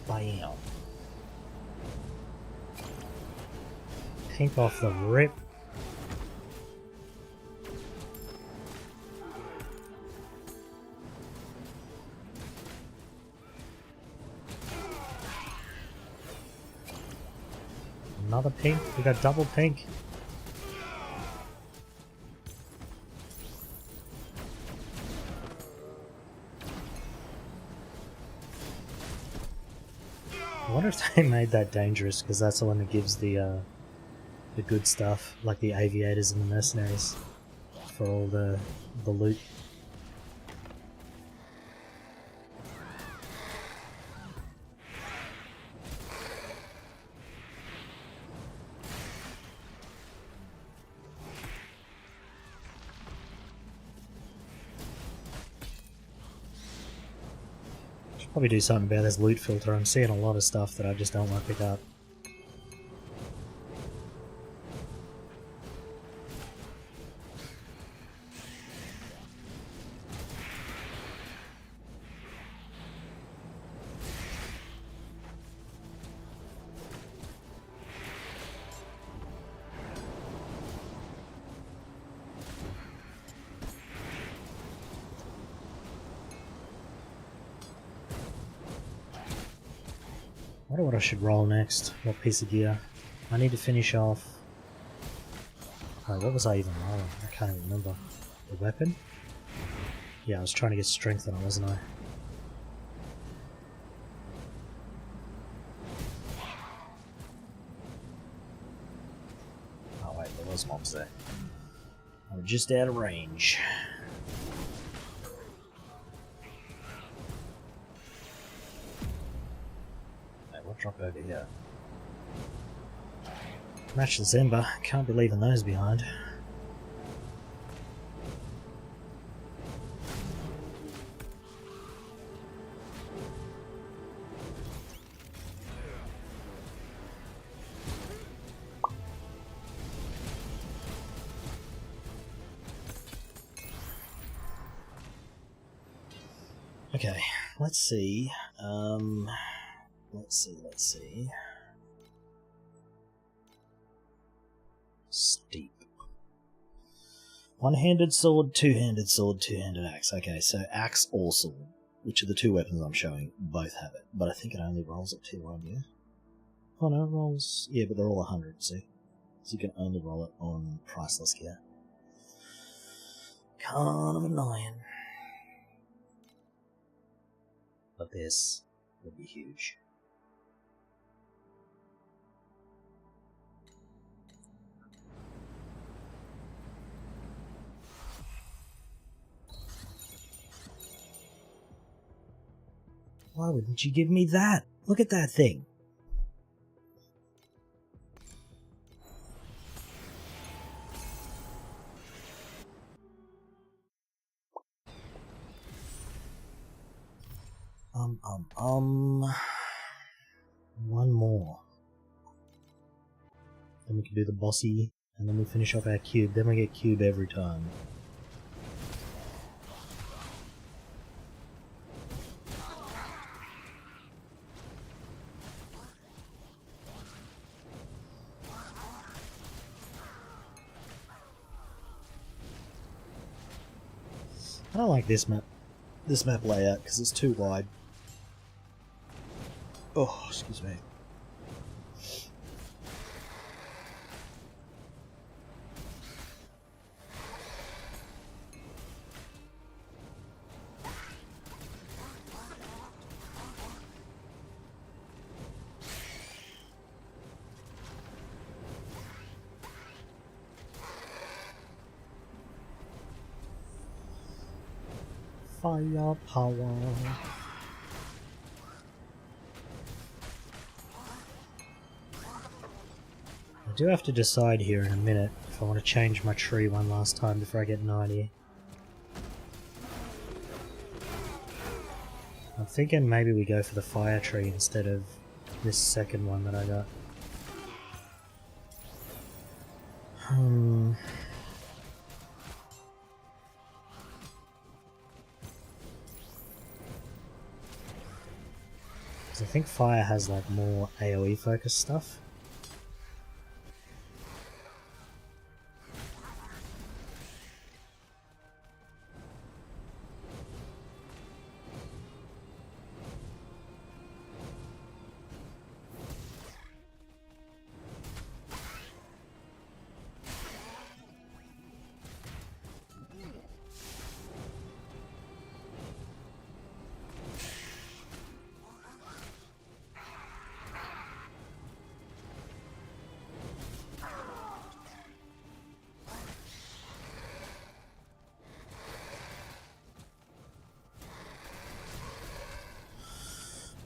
Bam. pink off the rip. Another pink? We got double pink. I wonder if they made that dangerous because that's the one that gives the good stuff, like the aviators and the mercenaries, for all the loot. Probably do something about this loot filter. I'm seeing a lot of stuff that I just don't want to pick up. I wonder what I should roll next. What piece of gear? I need to finish off... Oh, what was I even rolling? I can't even remember. The weapon? Yeah, I was trying to get strength on it, wasn't I? Oh wait, there was mobs there. I'm just out of range. Drop over here. Matchless Ember. Can't be leaving those behind. Okay, let's see. Let's see. Steep. One-handed sword, two-handed sword, two-handed axe. Okay, so axe or sword, which are the two weapons I'm showing, both have it. But I think it only rolls at 2 on you. Oh no, it rolls... Yeah, but they're all 100, see? So you can only roll it on priceless gear. Kind of annoying. But this would be huge. Why wouldn't you give me that? Look at that thing. One more. Then we can do the bossy, and then we finish off our cube. Then we get cube every time. I don't like this map layout because it's too wide. Oh, excuse me. Fire power. I do have to decide here in a minute if I want to change my tree one last time before I get 90. I'm thinking maybe we go for the fire tree instead of this second one that I got. I think fire has like more AoE focused stuff.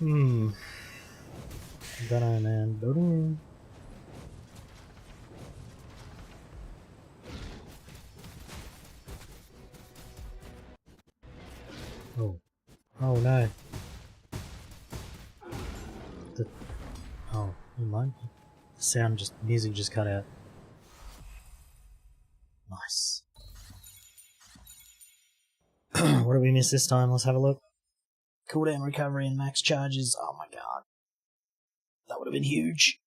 Don't know, man. Don't know. Oh. Oh no. Oh, never mind. Music just cut out. Nice. What did we miss this time? Let's have a look. Cooldown recovery and max charges. Oh my god. That would have been huge.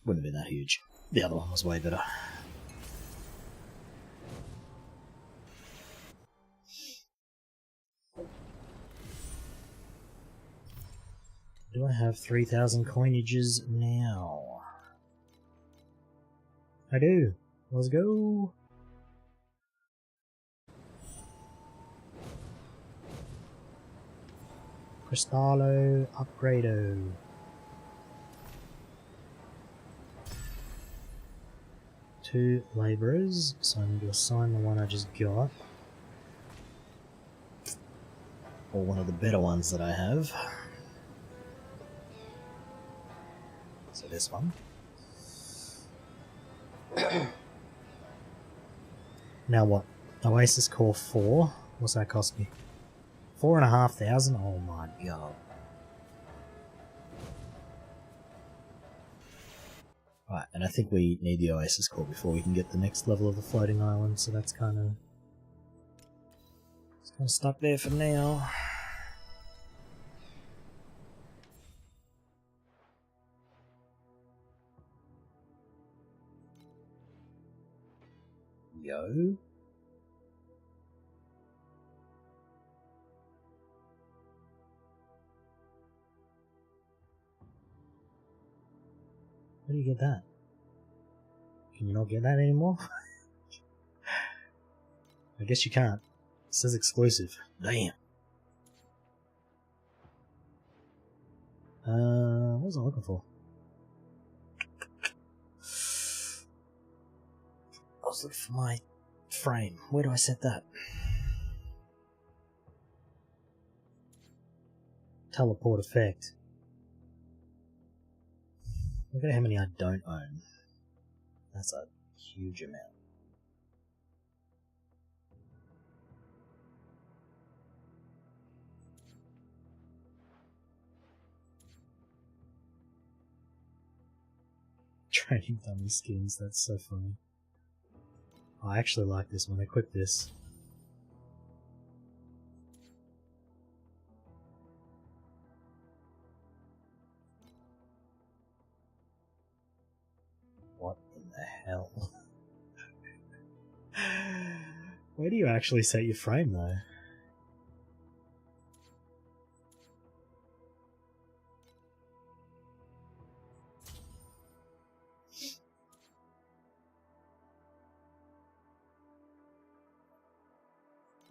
Wouldn't have been that huge. The other one was way better. Do I have 3,000 coinages now? I do. Let's go. Cristallo Upgrado. Two labourers, so I need to assign the one I just got. Or one of the better ones that I have. So this one. Now what? Oasis Core 4. What's that cost me? 4,500? Oh my god. Right, and I think we need the Oasis Core before we can get the next level of the floating island, so that's kind of stuck there for now. Yo. How do you get that? Can you not get that anymore? I guess you can't. It says exclusive. Damn. What was I looking for? I was looking for my frame. Where do I set that? Teleport effect. Look at how many I don't own. That's a huge amount. Training dummy skins, that's so funny. I actually like this one. Equip this. What in the hell? Where do you actually set your frame though?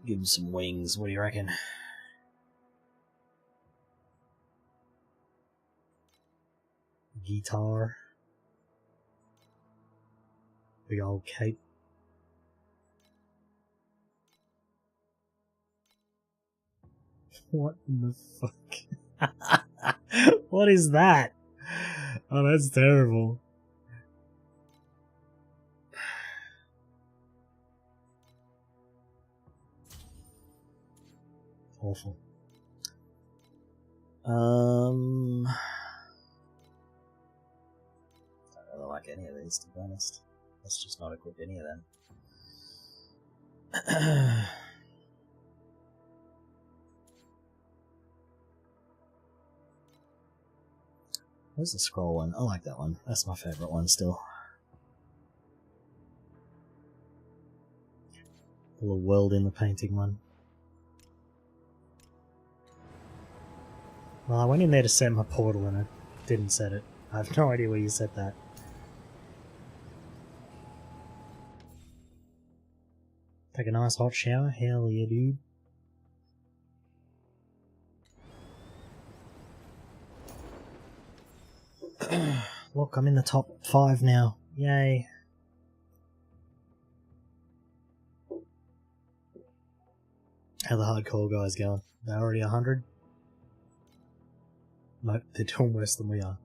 Give him some wings, what do you reckon? Guitar. Big old cape. What in the fuck? What is that? Oh, that's terrible. Awful. I don't really like any of these, to be honest. Let's just not equip any of them. Where's the scroll one? I like that one. That's my favourite one still. The little world in the painting one. Well, I went in there to set my portal and I didn't set it. I have no idea where you set that. Take a nice hot shower? Hell yeah, dude. Look, I'm in the top 5 now. Yay. How the hardcore guys going? They're already 100? No, they're doing worse than we are.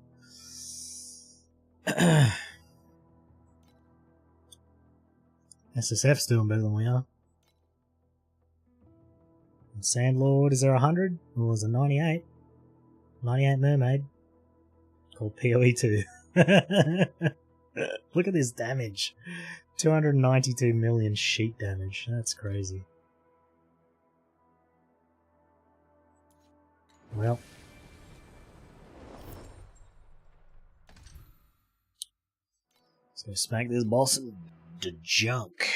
SSF's doing better than we are. And Sandlord, is there 100? Or was it 98? 98 Mermaid. Called PoE2. Look at this damage. 292 million sheet damage. That's crazy. Well. Let's go smack this boss into junk.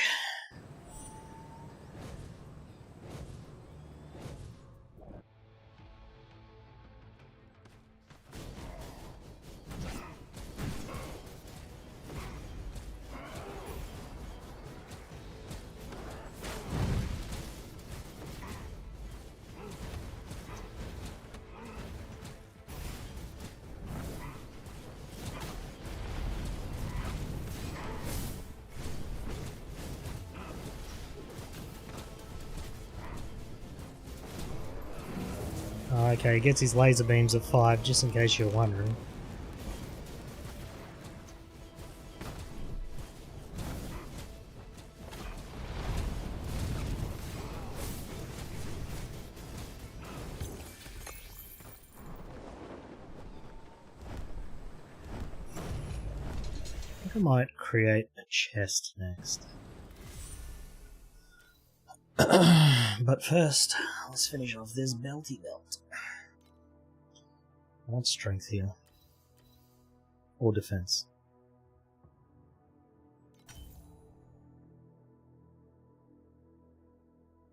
Oh, okay, he gets his laser beams at 5, just in case you're wondering. I think I might create a chest next. But first, let's finish off this belty belt. I want strength here. Or defense.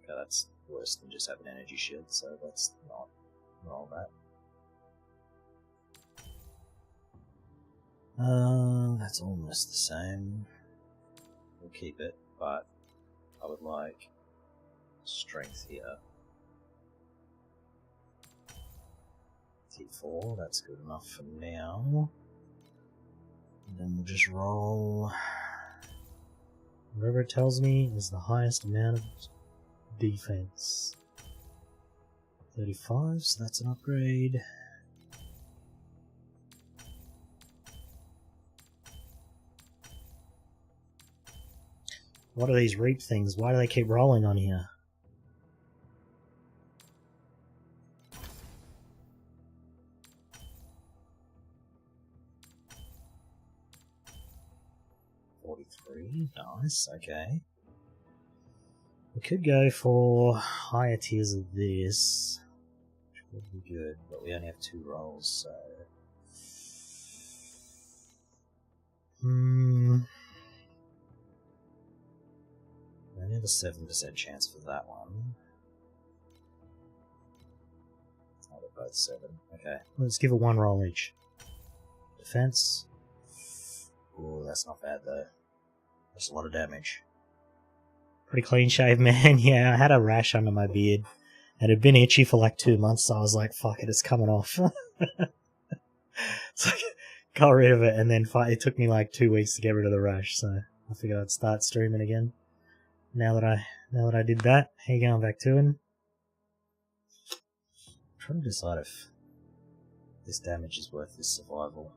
Okay, that's worse than just having an energy shield, so let's not roll that. That's almost the same. We'll keep it, but I would like strength here. T4, that's good enough for now. And then we'll just roll whatever it tells me is the highest amount of defense. 35, so that's an upgrade. What are these reap things? Why do they keep rolling on here? Nice, okay. We could go for higher tiers of this, which would be good, but we only have 2 rolls, so... I only have a 7% chance for that one. Oh, they're both 7. Okay, let's give it 1 roll each. Defense. Ooh, that's not bad though. That's a lot of damage. Pretty clean shave, man. Yeah, I had a rash under my beard. And it had been itchy for like 2 months, so I was like, fuck it, it's coming off. So I got rid of it, and then it took me like 2 weeks to get rid of the rash, so I figured I'd start streaming again. Now that I did that, how you going, back to it? I'm trying to decide if this damage is worth this survival.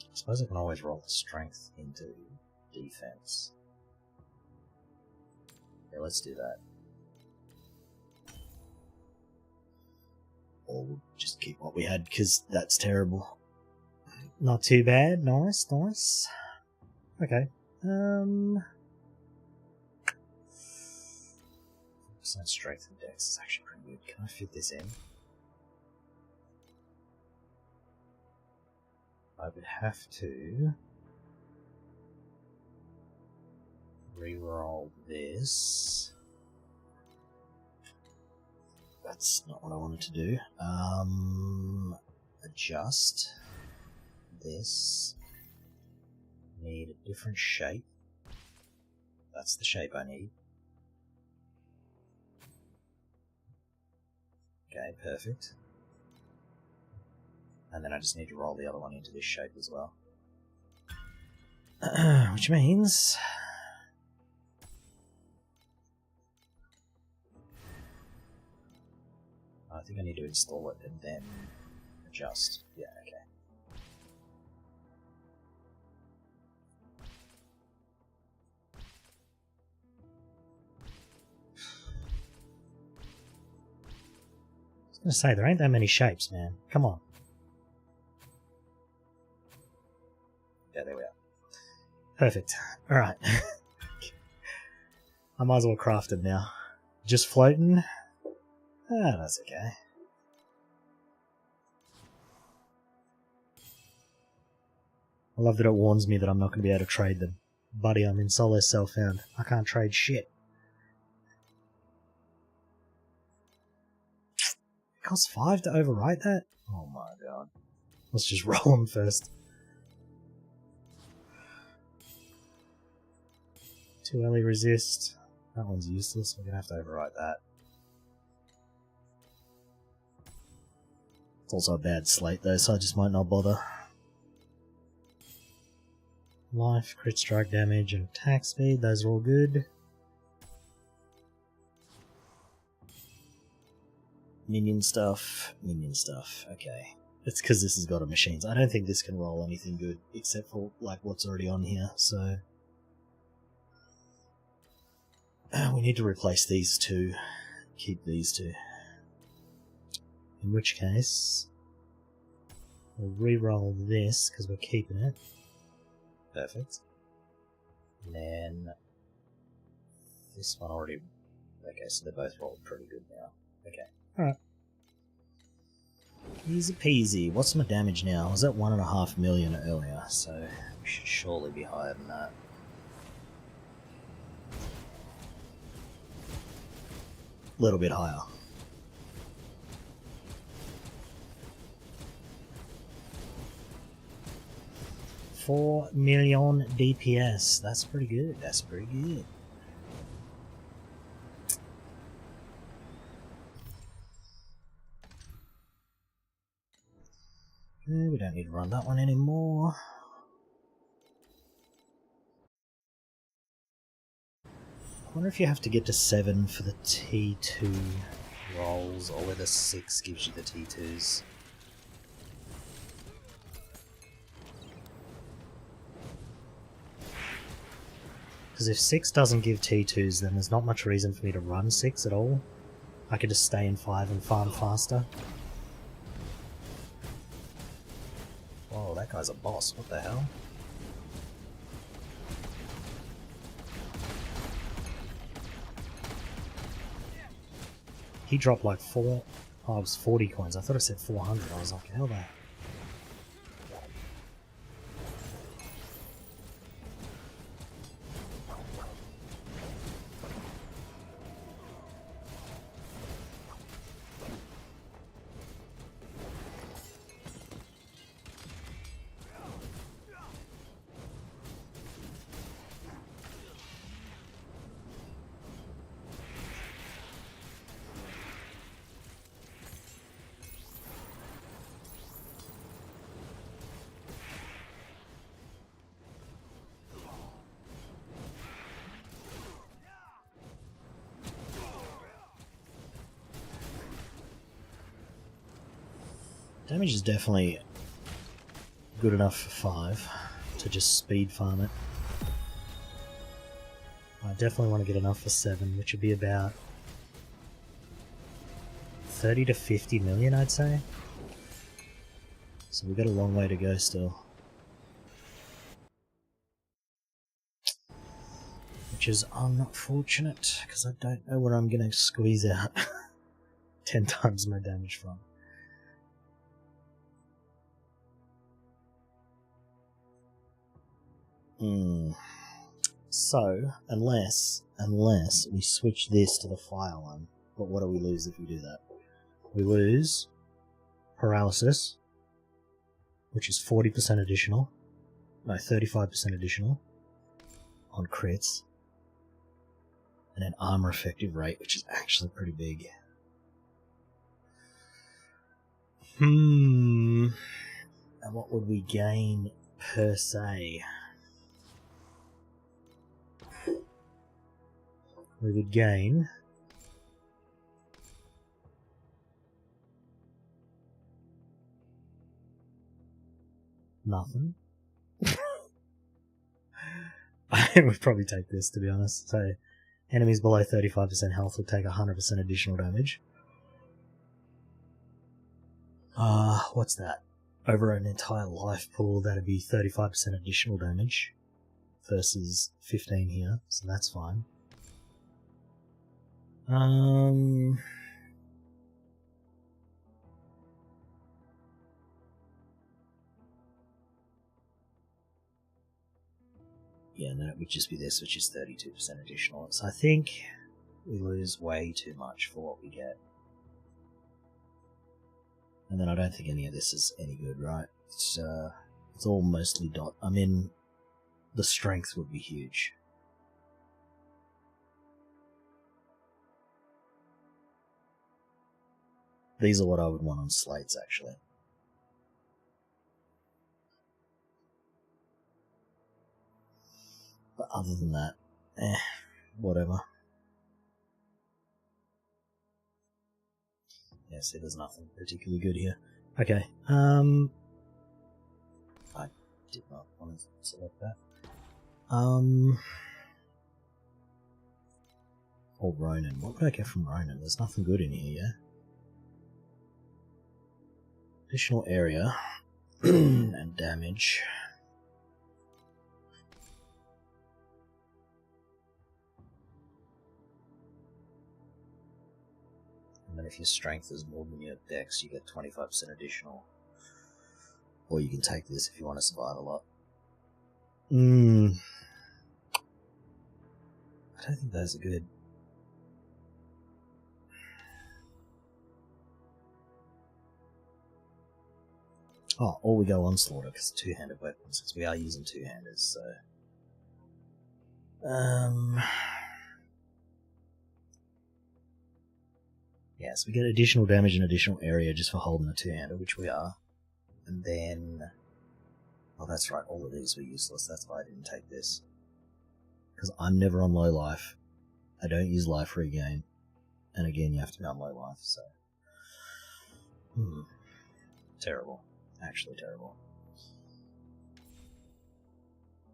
I suppose I can always roll the strength into defense. Yeah, let's do that. Or we'll just keep what we had, because that's terrible. Not too bad. Nice, nice. Okay. So strength and dex is actually pretty good. Can I fit this in? I would have to reroll this. That's not what I wanted to do. Adjust this. Need a different shape. That's the shape I need. Okay, perfect. And then I just need to roll the other one into this shape as well. Which means I think I need to install it and then adjust. Yeah, okay. I was gonna say, there ain't that many shapes, man. Come on. Yeah, there we are. Perfect. Alright. I might as well craft it now. Just floating? Ah, that's okay. I love that it warns me that I'm not going to be able to trade them. Buddy, I'm in solo self-found. I can't trade shit. It costs 5 to overwrite that? Oh my god. Let's just roll them first. Too early resist. That one's useless. We're going to have to overwrite that. It's also a bad slate though, so I just might not bother. Life, crit strike damage, and attack speed, those are all good. Minion stuff, okay. It's because this has got a machines. I don't think this can roll anything good, except for like what's already on here, so... we need to replace these two. Keep these two. In which case, we'll re-roll this, because we're keeping it. Perfect. And then this one already... Okay, so they're both rolled pretty good now. Okay, alright. Easy peasy. What's my damage now? I was at 1.5 million earlier, so we should surely be higher than that. A little bit higher. $4 million DPS. That's pretty good. That's pretty good. We don't need to run that one anymore. I wonder if you have to get to 7 for the T2 rolls, or whether 6 gives you the T2s. Because if 6 doesn't give T2s, then there's not much reason for me to run 6 at all. I could just stay in 5 and farm faster. Whoa, that guy's a boss, what the hell? He dropped like 4... Oh, it was 40 coins. I thought it said 400. I was like, hell that. Damage is definitely good enough for 5 to just speed farm it. I definitely want to get enough for 7, which would be about 30 to 50 million, I'd say. So we've got a long way to go still. Which is unfortunate, because I don't know where I'm going to squeeze out 10 times my damage from. So, unless we switch this to the fire one, but what do we lose if we do that? We lose paralysis, which is 40% additional, no, 35% additional on crits, and then armor effective rate, which is actually pretty big. And what would we gain per se? We would gain Nothing. I would probably take this, to be honest. So, enemies below 35% health will take 100% additional damage. What's that? Over an entire life pool, that'd be 35% additional damage versus 15 here, so that's fine. Yeah, no, it would just be this, which is 32% additional. So I think we lose way too much for what we get. And then I don't think any of this is any good, right? It's all mostly dot. I mean, the strength would be huge. These are what I would want on slates, actually. But other than that, whatever. Yeah, see, there's nothing particularly good here. Okay, I did not want to select that. Or Ronin. What would I get from Ronin? There's nothing good in here, yeah? Additional area and damage. And then if your strength is more than your dex, you get 25% additional. Or you can take this if you want to survive a lot. I don't think those are good. Oh, or we go Onslaughter, because two-handed weapons, because we are using two-handers, so... Yeah, so we get additional damage and additional area just for holding a two-hander, which we are. And then... Oh, that's right, all of these were useless, that's why I didn't take this. Because I'm never on low life. I don't use life regain. And again, you have to be on low life, so... Terrible. Actually terrible.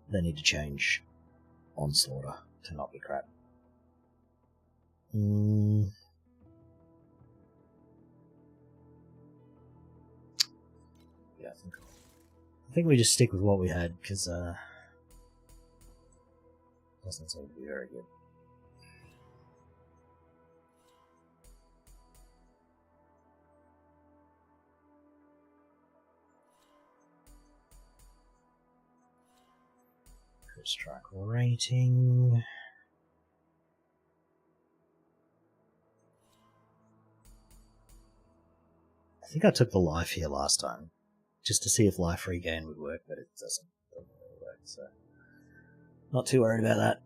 They need to change Onslaughter to not be crap. Yeah, I think we just stick with what we had, because doesn't seem to be very good. Strike rating. I think I took the life here last time, just to see if life regain would work, but it doesn't really work, so not too worried about that.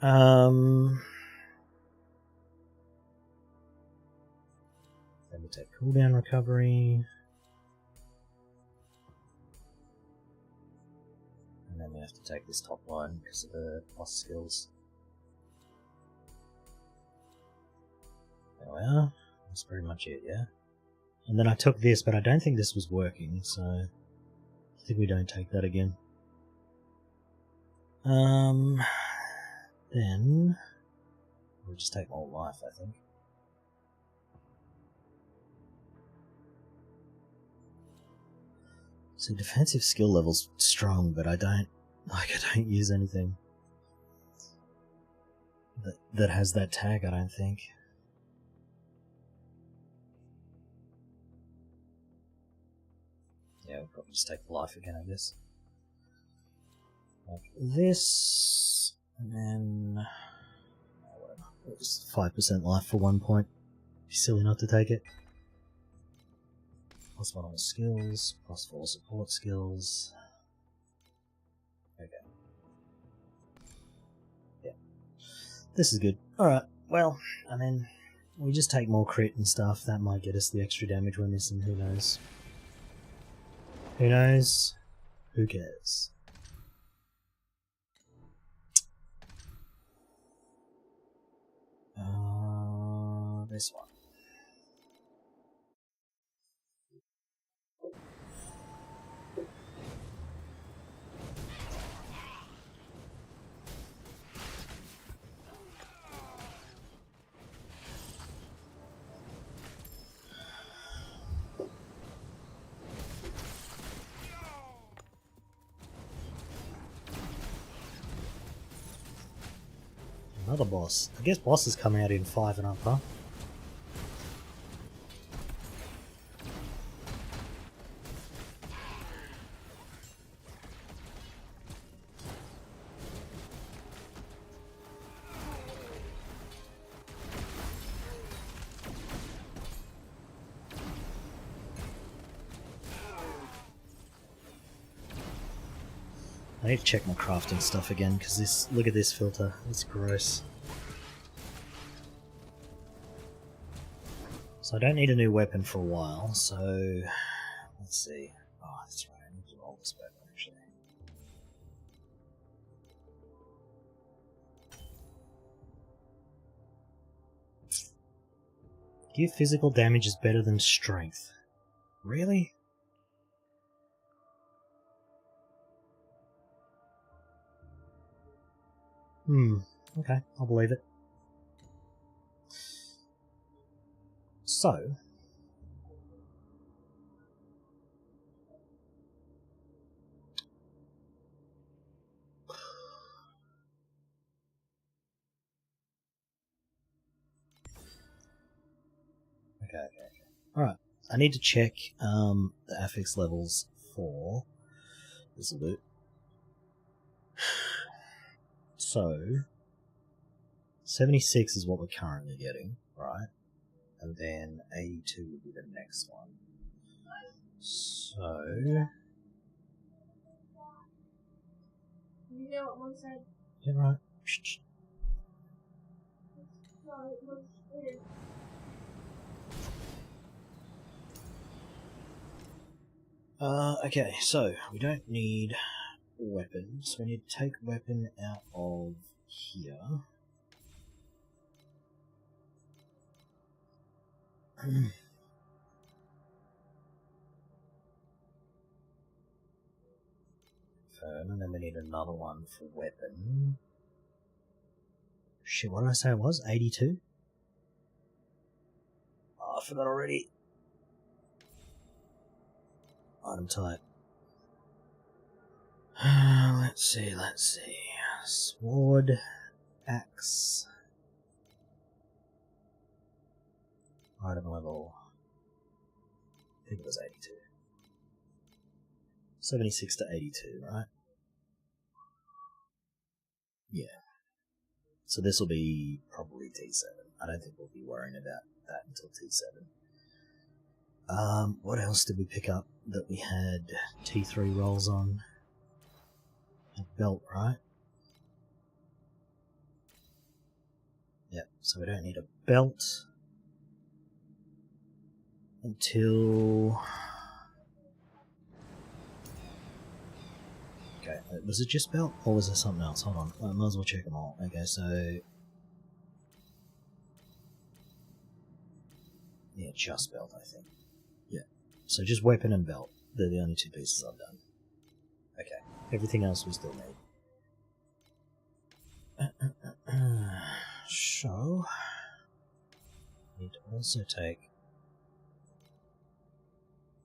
Then we take cooldown recovery. And then we have to take this top line because of the plus skills. There we are. That's pretty much it, yeah? And then I took this, but I don't think this was working, so I think we don't take that again. Then we'll just take more life, I think. So defensive skill level's strong, but I don't use anything that has that tag, I don't think. Yeah, we'll probably just take the life again, I guess. Like this, and then... whatever. It's 5% life for 1 point. Be silly not to take it. +1 on skills, +4 support skills. Okay. Yeah. This is good. Alright, well, I mean, we just take more crit and stuff. That might get us the extra damage we're missing. Who knows? Who knows? Who cares? This one. another boss. I guess bosses come out in 5 and up, huh? I need to check my crafting stuff again, because this, look at this filter, it's gross. So I don't need a new weapon for a while, so let's see. Oh, that's right, I need to roll this weapon actually. Give physical damage is better than strength. Really? Okay, I'll believe it. So, okay. Alright, I need to check the affix levels for this loot. So, 76 is what we're currently getting, right? And then 82 will be the next one. So... You know what one said? Yeah, right. No, it was weird. Okay, so we don't need weapons. We need to take weapon out of here. And then we need another one for weapon. Shit, what did I say it was? 82? Oh, I forgot already. Item type. Let's see. Sword, axe. Item level. I think it was 82. 76 to 82, right? Yeah. So this will be probably T7. I don't think we'll be worrying about that until T7. What else did we pick up that we had T3 rolls on? A belt, right? Yep, so we don't need a belt until... Okay, was it just belt, or was there something else? Hold on, I might as well check them all. Okay, so... Yeah, just belt, I think. Yeah, so just weapon and belt. They're the only two pieces I've done. Okay, everything else we still need. So... I need to also take...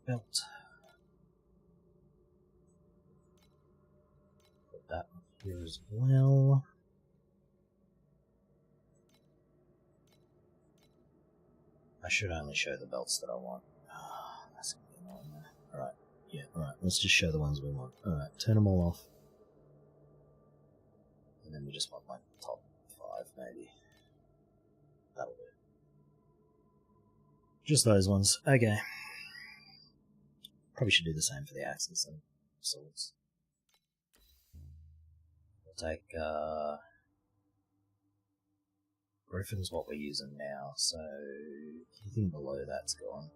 belt. Put that up here as well. I should only show the belts that I want. Oh, that's gonna be annoying though. Alright, yeah, alright, let's just show the ones we want. Alright, turn them all off. And then we just want like the top 5 maybe. That'll do. Just those ones. Okay. Probably should do the same for the axes and swords. We'll take, Griffin's what we're using now, so anything below that's gone.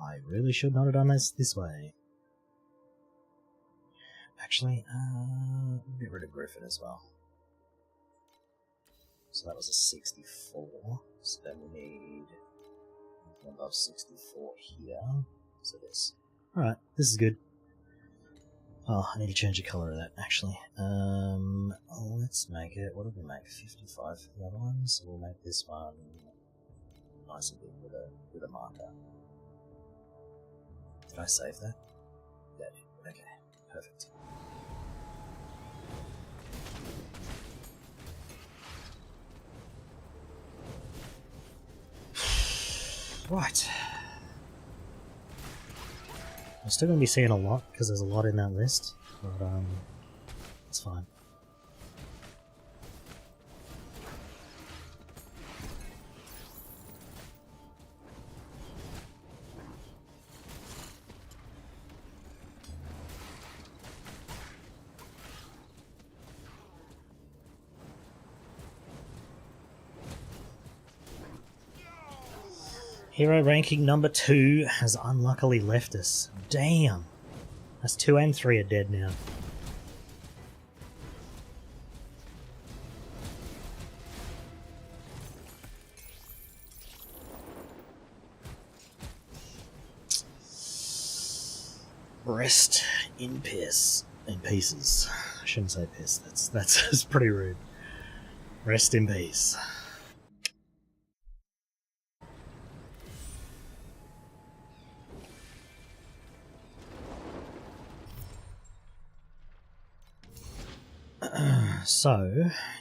I really should not have done this way. Actually, get rid of Griffin as well. So that was a 64. So then we need anything above 64 here. So this. Alright, this is good. Oh, I need to change the colour of that, actually. Let's make it, what did we make? 55 for the other one, so we'll make this one nice and big with a marker. Did I save that? Yeah, okay, perfect. Right. I'm still going to be seeing a lot, because there's a lot in that list, but it's fine. Hero ranking number 2 has unluckily left us. Damn! That's 2 and 3 are dead now. Rest in piss. In pieces. I shouldn't say piss, that's pretty rude. Rest in peace. So,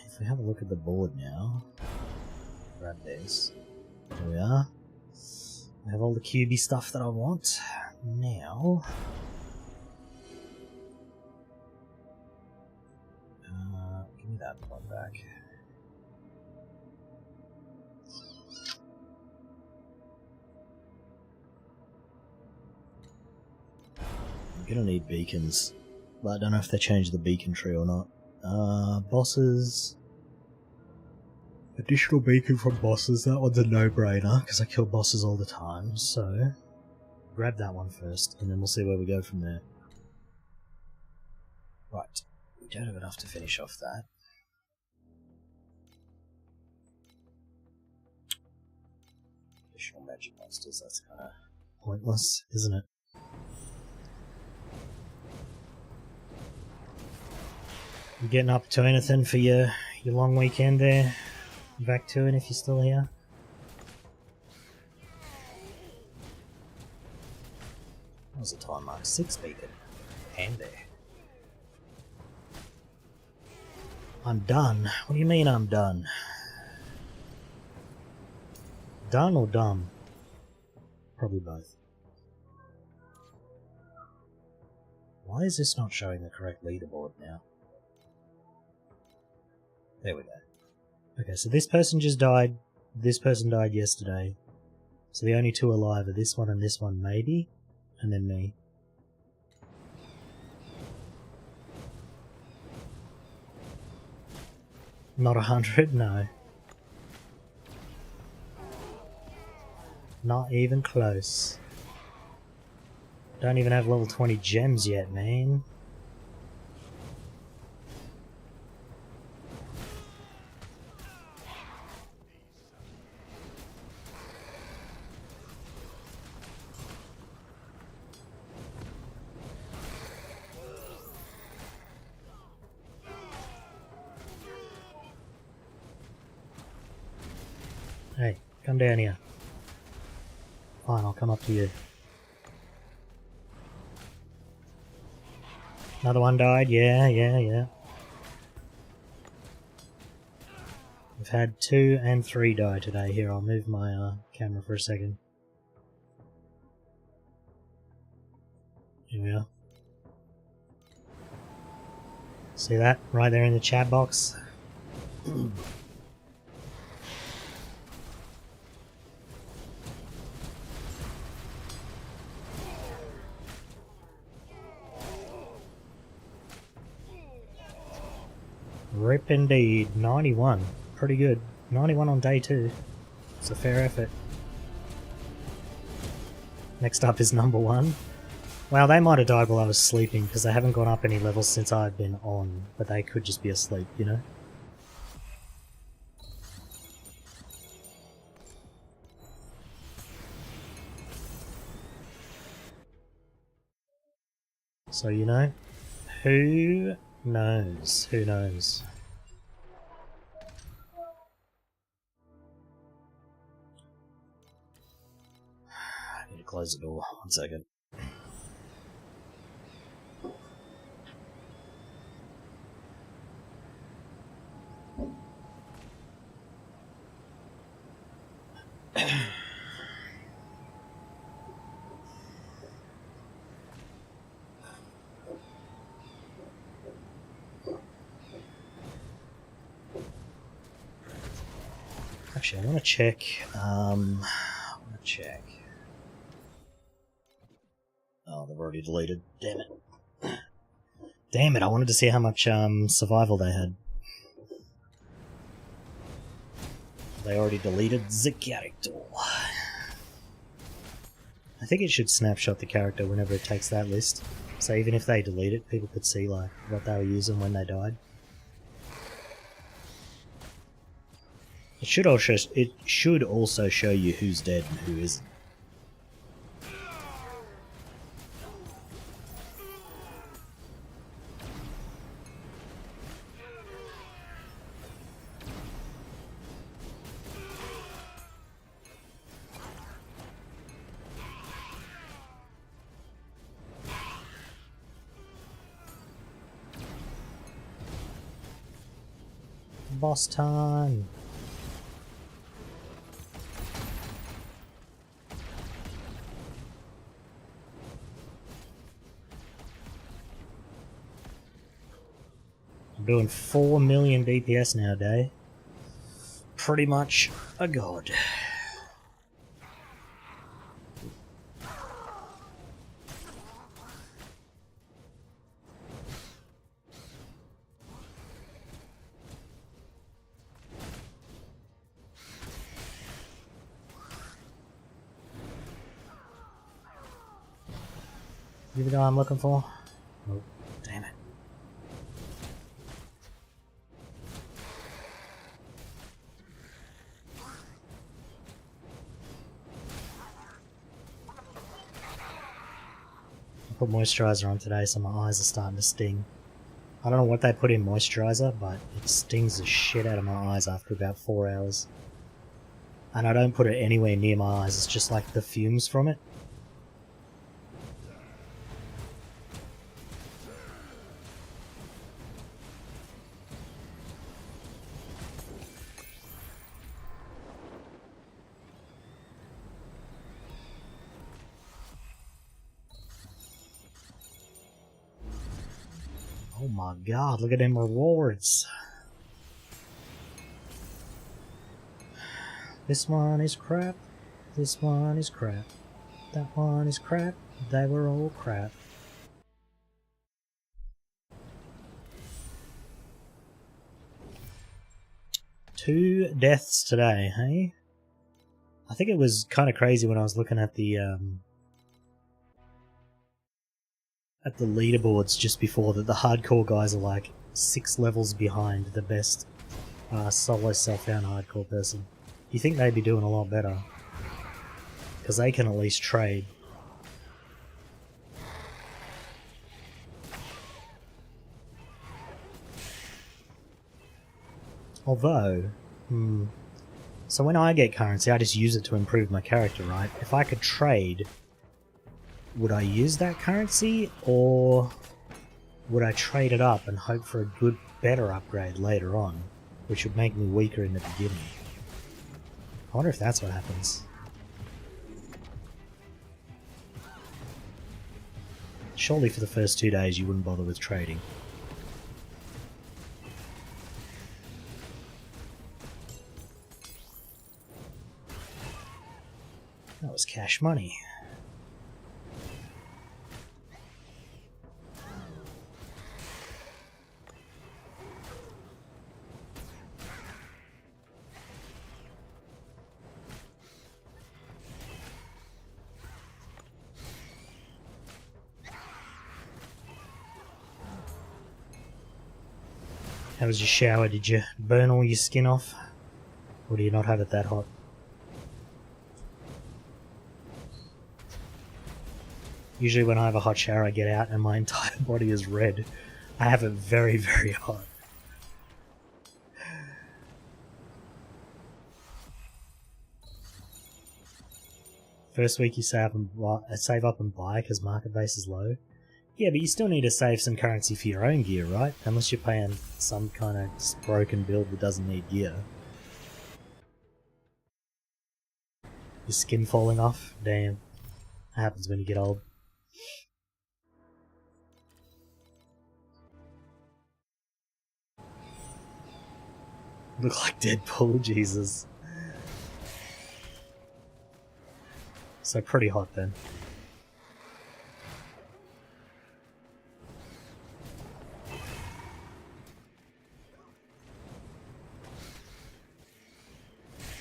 if we have a look at the board now, grab this. There we are. I have all the cubey stuff that I want. Now, give me that one back. I'm gonna need beacons, but I don't know if they changed the beacon tree or not. Bosses. Additional beacon from bosses, that one's a no-brainer, because I kill bosses all the time, so grab that one first, and then we'll see where we go from there. Right, we don't have enough to finish off that. Additional magic monsters, that's kind of pointless, isn't it? You getting up to anything for your long weekend there? Back to it if you're still here. What was the time mark? 6 beacon. Handy. I'm done. What do you mean I'm done? Done or dumb? Probably both. Why is this not showing the correct leaderboard now? There we go. Okay, so this person just died. This person died yesterday. So the only 2 alive are this one and this one, maybe. And then me. Not 100? No. Not even close. Don't even have level 20 gems yet, man. Hey, come down here. Fine, I'll come up to you. Another one died? Yeah. We've had 2 and 3 die today. Here, I'll move my camera for a second. Here we are. See that? Right there in the chat box. Rip indeed. 91. Pretty good. 91 on day 2. It's a fair effort. Next up is number 1. Wow, they might have died while I was sleeping, because they haven't gone up any levels since I've been on, but they could just be asleep, you know? So, you know, who knows? Who knows? I need to close the door. 1 second. Actually, I want to check. Oh, they've already deleted. Damn it. Damn it, I wanted to see how much survival they had. They already deleted the character. I think it should snapshot the character whenever it takes that list. So even if they delete it, people could see like what they were using when they died. It should also show you who's dead and who isn't. Boss time! I'm doing 4 million DPS nowadays. Pretty much a god. You the guy I'm looking for? Oh, damn it. I put moisturizer on today, so my eyes are starting to sting. I don't know what they put in moisturizer, but it stings the shit out of my eyes after about 4 hours. And I don't put it anywhere near my eyes, it's just like the fumes from it. Oh my god, look at them rewards. This one is crap. This one is crap. That one is crap. They were all crap. Two deaths today, hey? I think it was kind of crazy when I was looking at the leaderboards just before that the hardcore guys are like 6 levels behind the best solo self-found hardcore person. You think they'd be doing a lot better, because they can at least trade. Although, so when I get currency, I just use it to improve my character, right? If I could trade, would I use that currency, or would I trade it up and hope for a good, better upgrade later on, which would make me weaker in the beginning? I wonder if that's what happens. Surely for the first 2 days you wouldn't bother with trading. That was cash money. How was your shower? Did you burn all your skin off? Or do you not have it that hot? Usually when I have a hot shower I get out and my entire body is red. I have it very, very hot. First week you save up and buy because market base is low. Yeah, but you still need to save some currency for your own gear, right? Unless you're paying some kind of broken build that doesn't need gear. Your skin falling off? Damn. That happens when you get old. Look like Deadpool, Jesus. So pretty hot then.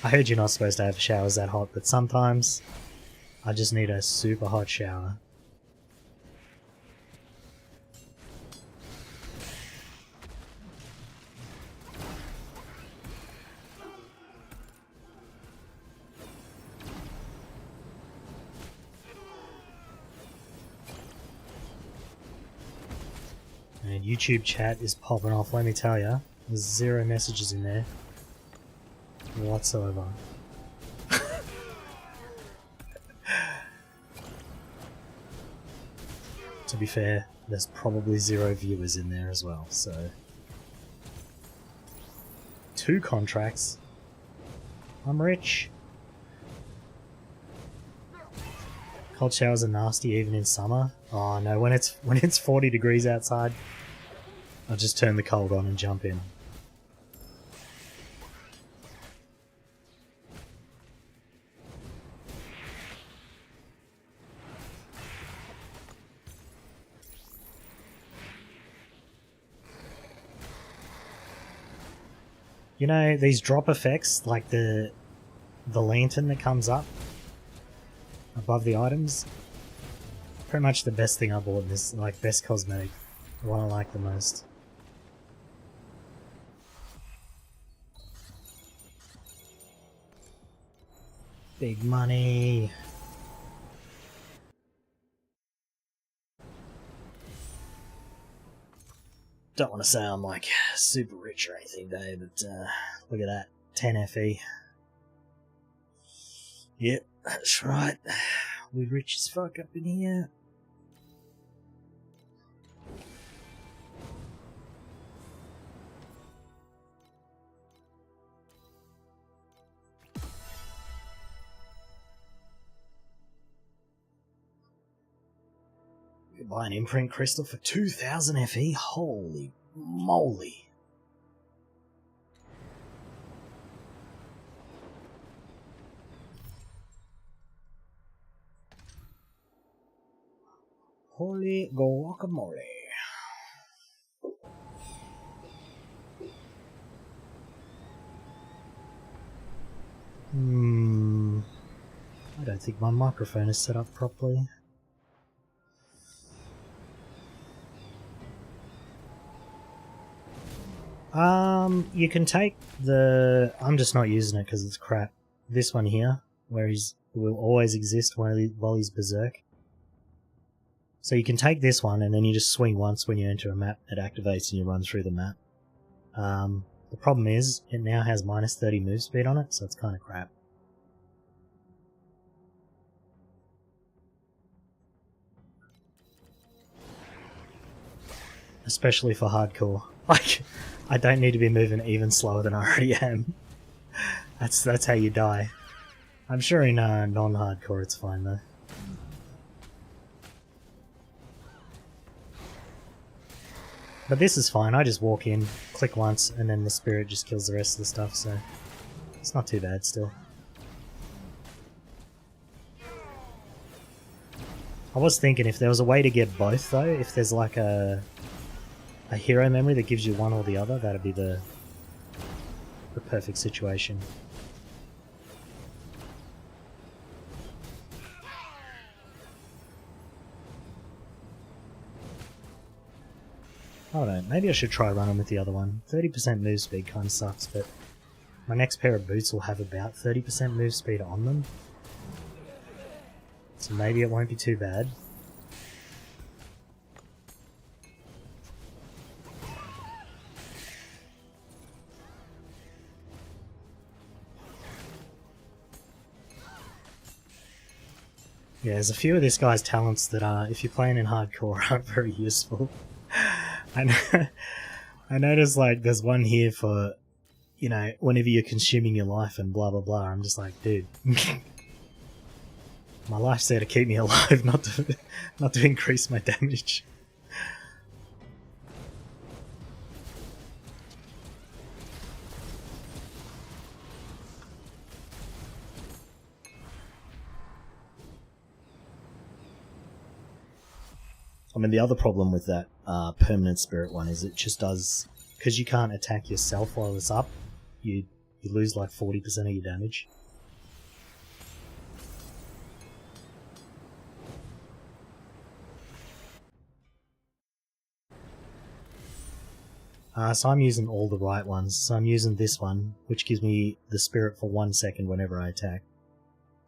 I heard you're not supposed to have showers that hot, but sometimes I just need a super hot shower. And YouTube chat is popping off, let me tell ya. There's 0 messages in there whatsoever. To be fair, there's probably 0 viewers in there as well, so... 2 contracts. I'm rich. Cold showers are nasty even in summer. Oh no, when it's 40 degrees outside, I'll just turn the cold on and jump in. You know, these drop effects, like the lantern that comes up above the items, pretty much the best thing I bought in this, like, best cosmetic, the one I like the most. Big money! Don't want to say I'm like super rich or anything though, but look at that, 10 FE. Yep, that's right. We rich as fuck up in here. You can buy an imprint crystal for 2000 FE? Holy moly. Holy guacamole. I don't think my microphone is set up properly. You can take the... I'm just not using it because it's crap. This one here, where he will always exist while he's berserk. So you can take this one and then you just swing once when you enter a map, it activates and you run through the map. The problem is, it now has minus 30 move speed on it, so it's kind of crap. Especially for hardcore. Like, I don't need to be moving even slower than I already am. That's how you die. I'm sure in non-hardcore it's fine though. But this is fine, I just walk in, click once, and then the spirit just kills the rest of the stuff, so it's not too bad still. I was thinking if there was a way to get both though, if there's like a hero memory that gives you one or the other, that'd be the perfect situation. I don't know, maybe I should try running with the other one. 30% move speed kind of sucks, but my next pair of boots will have about 30% move speed on them. So maybe it won't be too bad. Yeah, there's a few of this guy's talents that are, if you're playing in hardcore, aren't very useful. I noticed, like, there's one here for, you know, whenever you're consuming your life and blah blah blah. I'm just like, dude, My life's there to keep me alive, not to increase my damage. I mean, the other problem with that permanent spirit one is it just does, because you can't attack yourself while it's up, you lose like 40% of your damage. So I'm using all the right ones. So I'm using this one, which gives me the spirit for 1 second whenever I attack.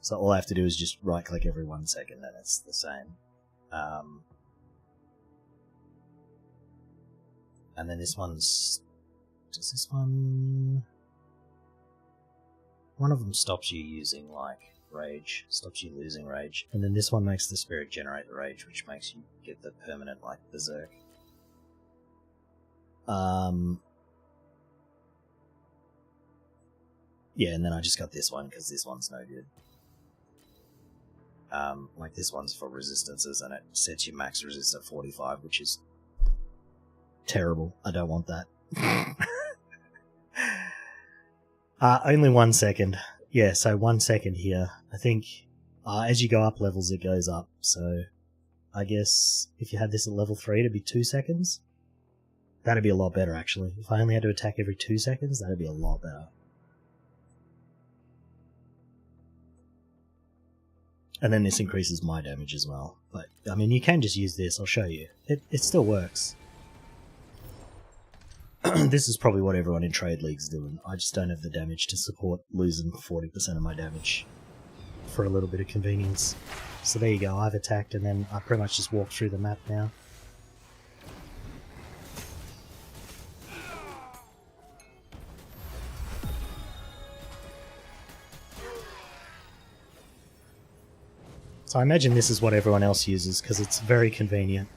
So all I have to do is just right click every 1 second and it's the same. And then this one's... Does this one... One of them stops you using, like, rage. Stops you losing rage. And then this one makes the spirit generate the rage, which makes you get the permanent, like, berserk. Yeah, and then I just got this one, because this one's no good. Like, this one's for resistances, and it sets you max resist at 45, which is terrible. I don't want that. Only 1 second. Yeah, so 1 second here. I think as you go up levels, it goes up. So I guess if you had this at level 3, it'd be 2 seconds. That'd be a lot better, actually. If I only had to attack every 2 seconds, that'd be a lot better. And then this increases my damage as well. But, I mean, you can just use this. I'll show you. It still works. This is probably what everyone in Trade League's doing. I just don't have the damage to support losing 40% of my damage for a little bit of convenience. So there you go, I've attacked and then I pretty much just walk through the map now. So I imagine this is what everyone else uses because it's very convenient.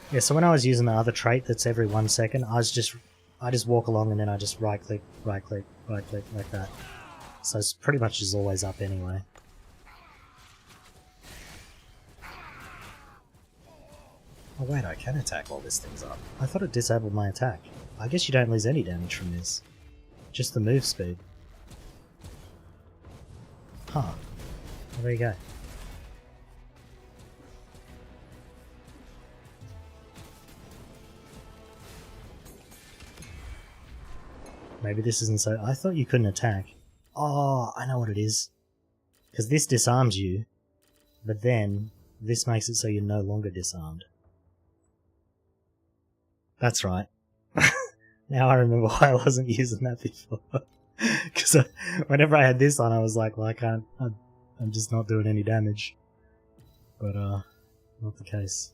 Yeah, so when I was using the other trait that's every 1 second, I just walk along and then I just right click like that. So it's pretty much just always up anyway. Oh wait, I can attack while this thing's up. I thought it disabled my attack. I guess you don't lose any damage from this. Just the move speed. Huh. Well, there you go. Maybe this isn't so... I thought you couldn't attack. Oh, I know what it is. Because this disarms you, but then this makes it so you're no longer disarmed. That's right. Now I remember why I wasn't using that before. Because whenever I had this on, I was like, well, I'm just not doing any damage. But, not the case.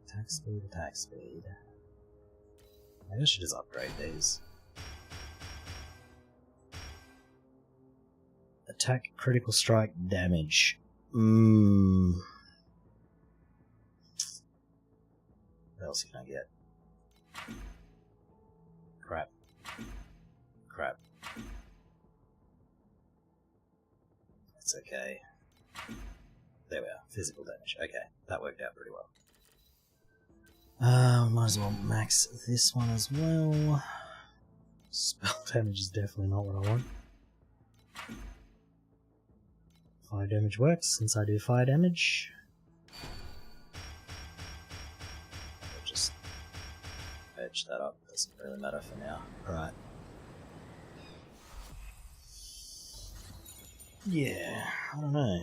Attack speed, attack speed. Maybe I should just upgrade these. Attack, critical strike, damage. What else can I get? Crap. Crap. That's okay. There we are. Physical damage. Okay, that worked out pretty well. Might as well max this one as well. Spell damage is definitely not what I want. Fire damage works since I do fire damage. I'll just edge that up, doesn't really matter for now. Alright. Yeah, I don't know.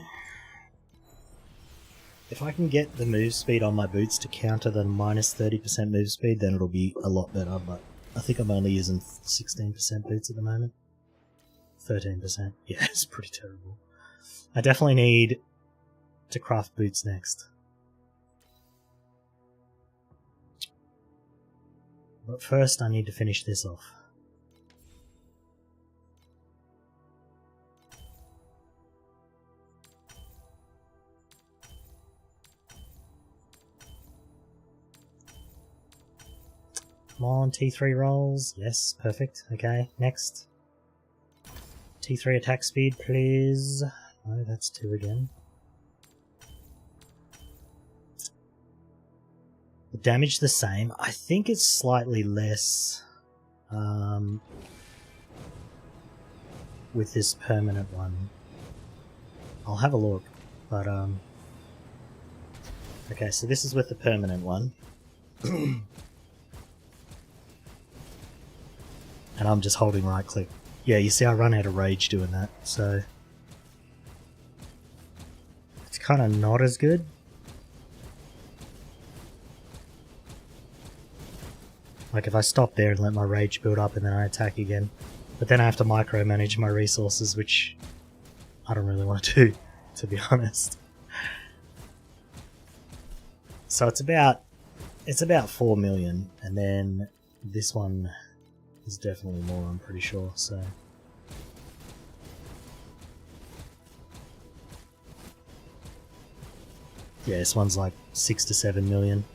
If I can get the move speed on my boots to counter the minus 30% move speed, then it'll be a lot better, but I think I'm only using 16% boots at the moment. 13%. Yeah, it's pretty terrible. I definitely need to craft boots next. But first I need to finish this off. Come on, T3 rolls. Yes, perfect. Okay, next. T3 attack speed, please. No, that's 2 again. The damage the same. I think it's slightly less with this permanent one. I'll have a look, but okay, so this is with the permanent one. And I'm just holding right click. Yeah, you see I run out of rage doing that, so it's kind of not as good. Like if I stop there and let my rage build up and then I attack again. But then I have to micromanage my resources, which I don't really want to do, to be honest. So it's about 4 million, and then this one is definitely more, I'm pretty sure, so. Yeah, this one's like 6 to 7 million.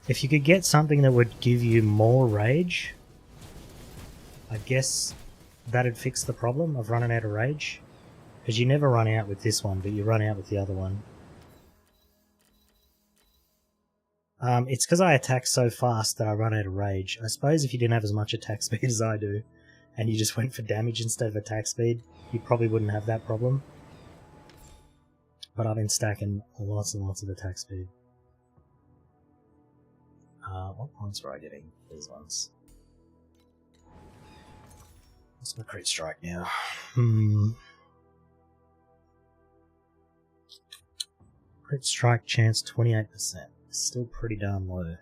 If you could get something that would give you more rage, I guess that'd fix the problem of running out of rage. Because you never run out with this one, but you run out with the other one. It's because I attack so fast that I run out of rage. I suppose if you didn't have as much attack speed as I do, and you just went for damage instead of attack speed, you probably wouldn't have that problem. But I've been stacking lots and lots of attack speed. What points were I getting? These ones. What's my crit strike now? Crit strike chance 28%. Still pretty darn low.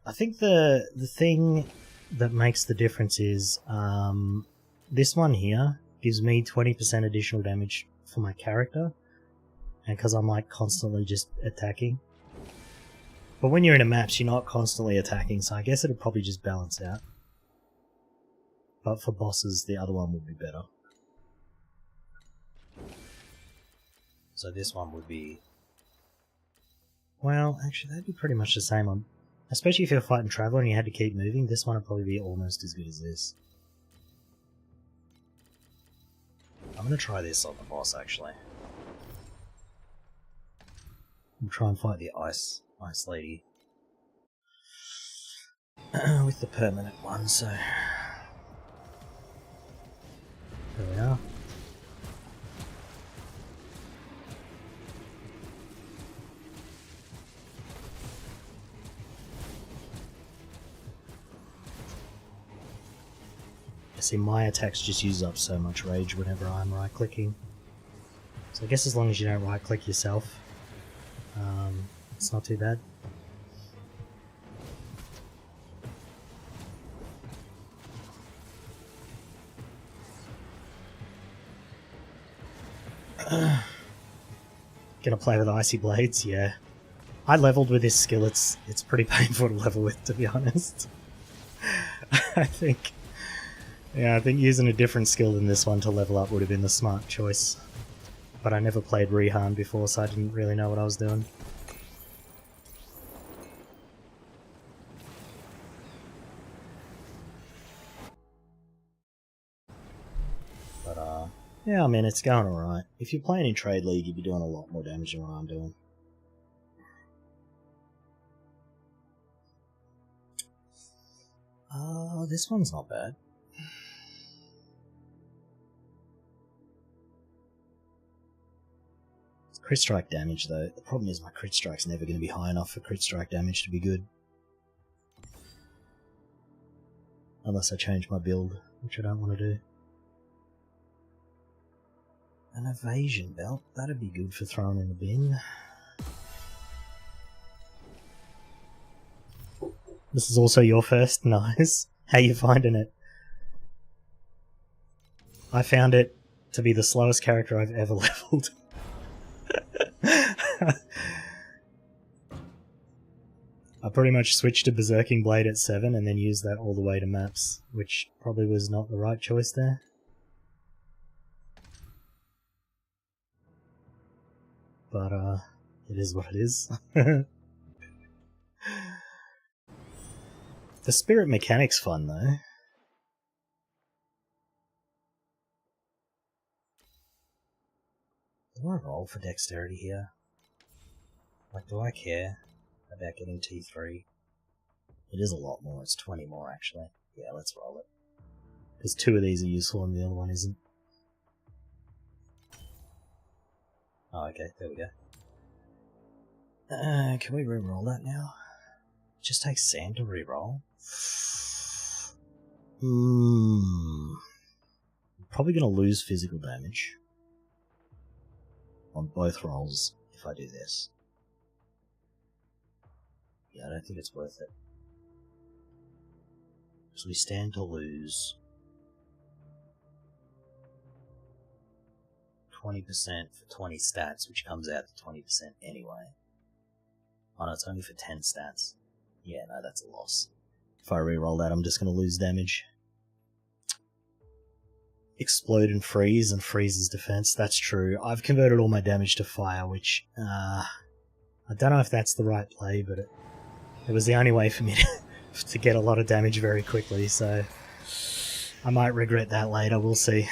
I think the thing that makes the difference is this one here gives me 20% additional damage for my character, and because I'm like constantly just attacking. But when you're in a match, you're not constantly attacking, so I guess it'd probably just balance out. But for bosses, the other one would be better. So this one would be... Well, actually that'd be pretty much the same one. Especially if you're fighting Traveler and you had to keep moving, this one would probably be almost as good as this. I'm gonna try this on the boss, actually. We'll try and fight the ice lady. With the permanent one, so... There we are. See, my attacks just use up so much rage whenever I'm right-clicking. So I guess as long as you don't right-click yourself, it's not too bad. Gonna play with icy blades, yeah. I leveled with this skill, it's pretty painful to level with, to be honest. I think using a different skill than this one to level up would have been the smart choice. But I never played Rehan before, so I didn't really know what I was doing. But, yeah, I mean, it's going alright. If you're playing in Trade League, you'd be doing a lot more damage than what I'm doing. This one's not bad. It's crit strike damage, though. The problem is my crit strike's never going to be high enough for crit strike damage to be good. Unless I change my build, which I don't want to do. An evasion belt, that'd be good for throwing in the bin. This is also your first? Nice. How you finding it? I found it to be the slowest character I've ever leveled. I pretty much switched to Berserking Blade at 7 and then used that all the way to maps, which probably was not the right choice there. But, it is what it is. The spirit mechanic's fun, though. Do I roll for dexterity here? Like, do I care about getting T3? It is a lot more, it's 20 more actually. Yeah, let's roll it. Because 2 of these are useful and the other one isn't. Oh, okay, there we go. Can we reroll that now? It just takes sand to reroll. I'm probably going to lose physical damage on both rolls if I do this. Yeah, I don't think it's worth it. So we stand to lose 20% for 20 stats, which comes out to 20% anyway. Oh no, it's only for 10 stats. Yeah, no, that's a loss. If I reroll that, I'm just going to lose damage. Explode and freezes defense. That's true. I've converted all my damage to fire, which, I don't know if that's the right play, but it was the only way for me to get a lot of damage very quickly, so I might regret that later, we'll see.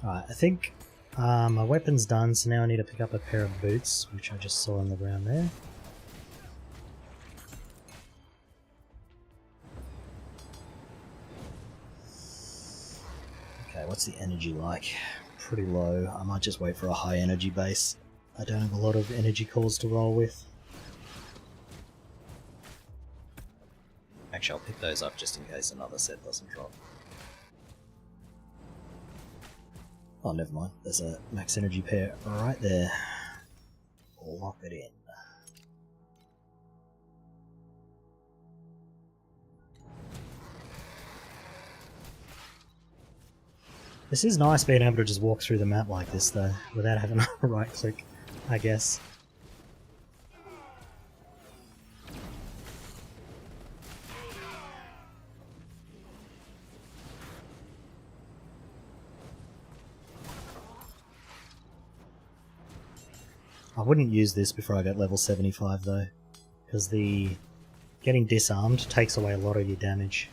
Alright, I think my weapon's done, so now I need to pick up a pair of boots, which I just saw on the ground there. Okay, what's the energy like? Pretty low. I might just wait for a high energy base. I don't have a lot of energy cores to roll with. Actually, I'll pick those up just in case another set doesn't drop. Oh, never mind. There's a max energy pair right there. Lock it in. This is nice being able to just walk through the map like this though, without having a right click, I guess. I wouldn't use this before I get level 75 though, because the getting disarmed takes away a lot of your damage.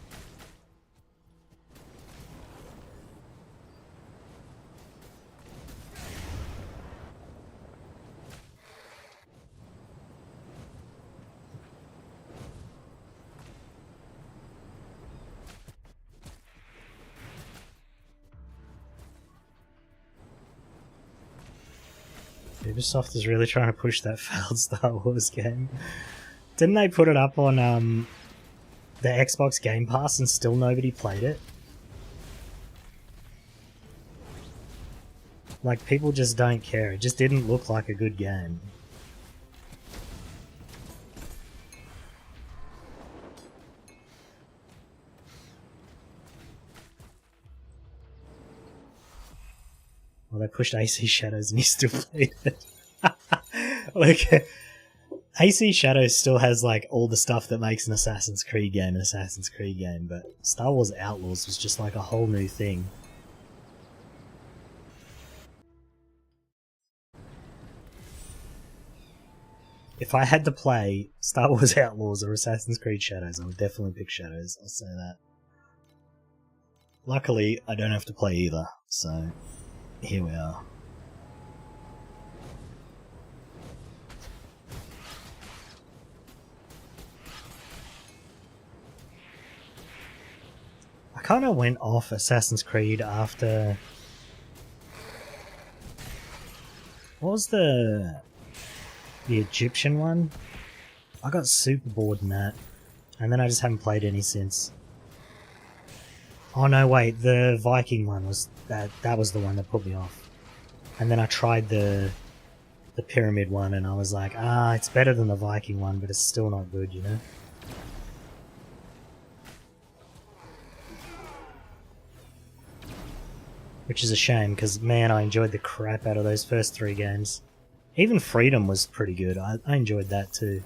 Ubisoft is really trying to push that failed Star Wars game. Didn't they put it up on the Xbox Game Pass and still nobody played it? Like, people just don't care. It just didn't look like a good game. Well, they pushed AC Shadows and he still played it. Like, AC Shadows still has, like, all the stuff that makes an Assassin's Creed game an Assassin's Creed game, but Star Wars Outlaws was just like a whole new thing. If I had to play Star Wars Outlaws or Assassin's Creed Shadows, I would definitely pick Shadows, I'll say that. Luckily, I don't have to play either, so here we are. I kind of went off Assassin's Creed after... What was the Egyptian one? I got super bored in that, and then I just haven't played any since. Oh no, wait, the Viking one was... That was the one that put me off. And then I tried the the pyramid one, and I was like, it's better than the Viking one, but it's still not good, you know? Which is a shame, because man, I enjoyed the crap out of those first 3 games. Even Freedom was pretty good, I enjoyed that too.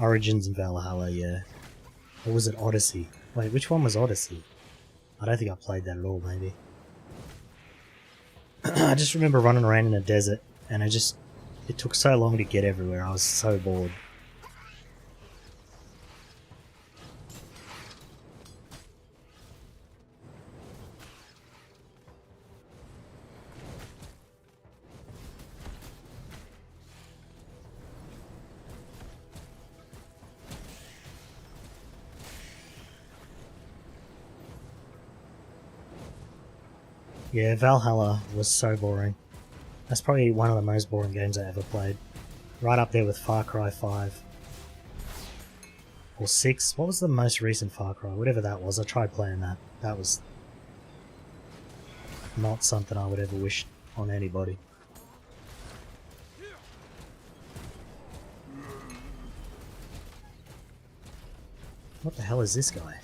Origins and Valhalla, yeah. Or was it Odyssey? Wait, which one was Odyssey? I don't think I played that at all, maybe. I just remember running around in a desert, and it took so long to get everywhere, I was so bored. Yeah, Valhalla was so boring. That's probably one of the most boring games I ever played. Right up there with Far Cry 5. Or 6. What was the most recent Far Cry? Whatever that was, I tried playing that. That was not something I would ever wish on anybody. What the hell is this guy?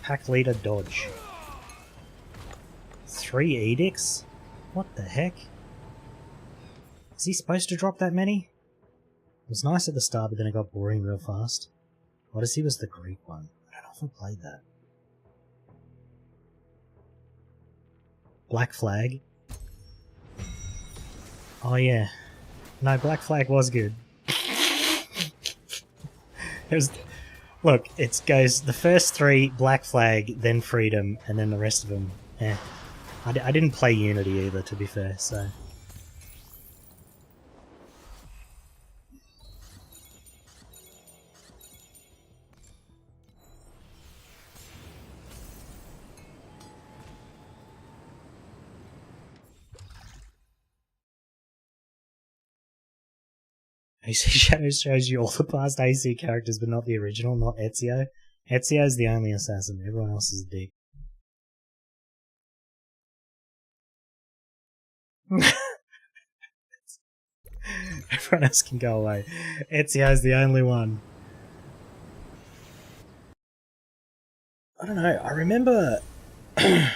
Pack Leader Dodge. 3 edicts? What the heck? Is he supposed to drop that many? It was nice at the start, but then it got boring real fast. Odyssey was the Greek one. I don't know if I played that. Black Flag. Oh yeah. No, Black Flag was good. It was... Look, it goes the first 3, Black Flag, then Freedom, and then the rest of them, eh. I didn't play Unity either, to be fair, so... AC Shadows shows you all the past AC characters, but not the original, not Ezio. Ezio is the only assassin, everyone else is a dick. Everyone else can go away. Ezio's the only one. I don't know, I remember... I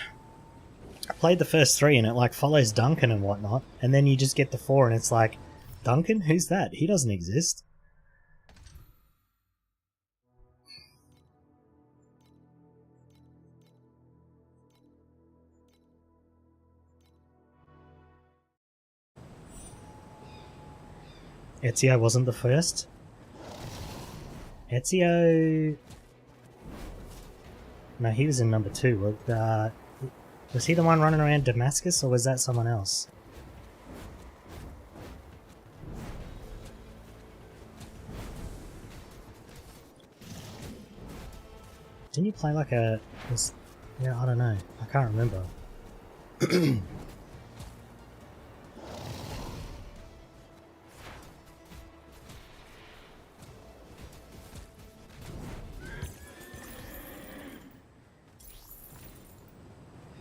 played the first 3 and it like follows Duncan and whatnot, and then you just get to 4 and it's like, Duncan? Who's that? He doesn't exist. Ezio wasn't the first? Ezio... No, he was in number 2. Was he the one running around Damascus, or was that someone else? Didn't you play like a... Yeah, I don't know. I can't remember.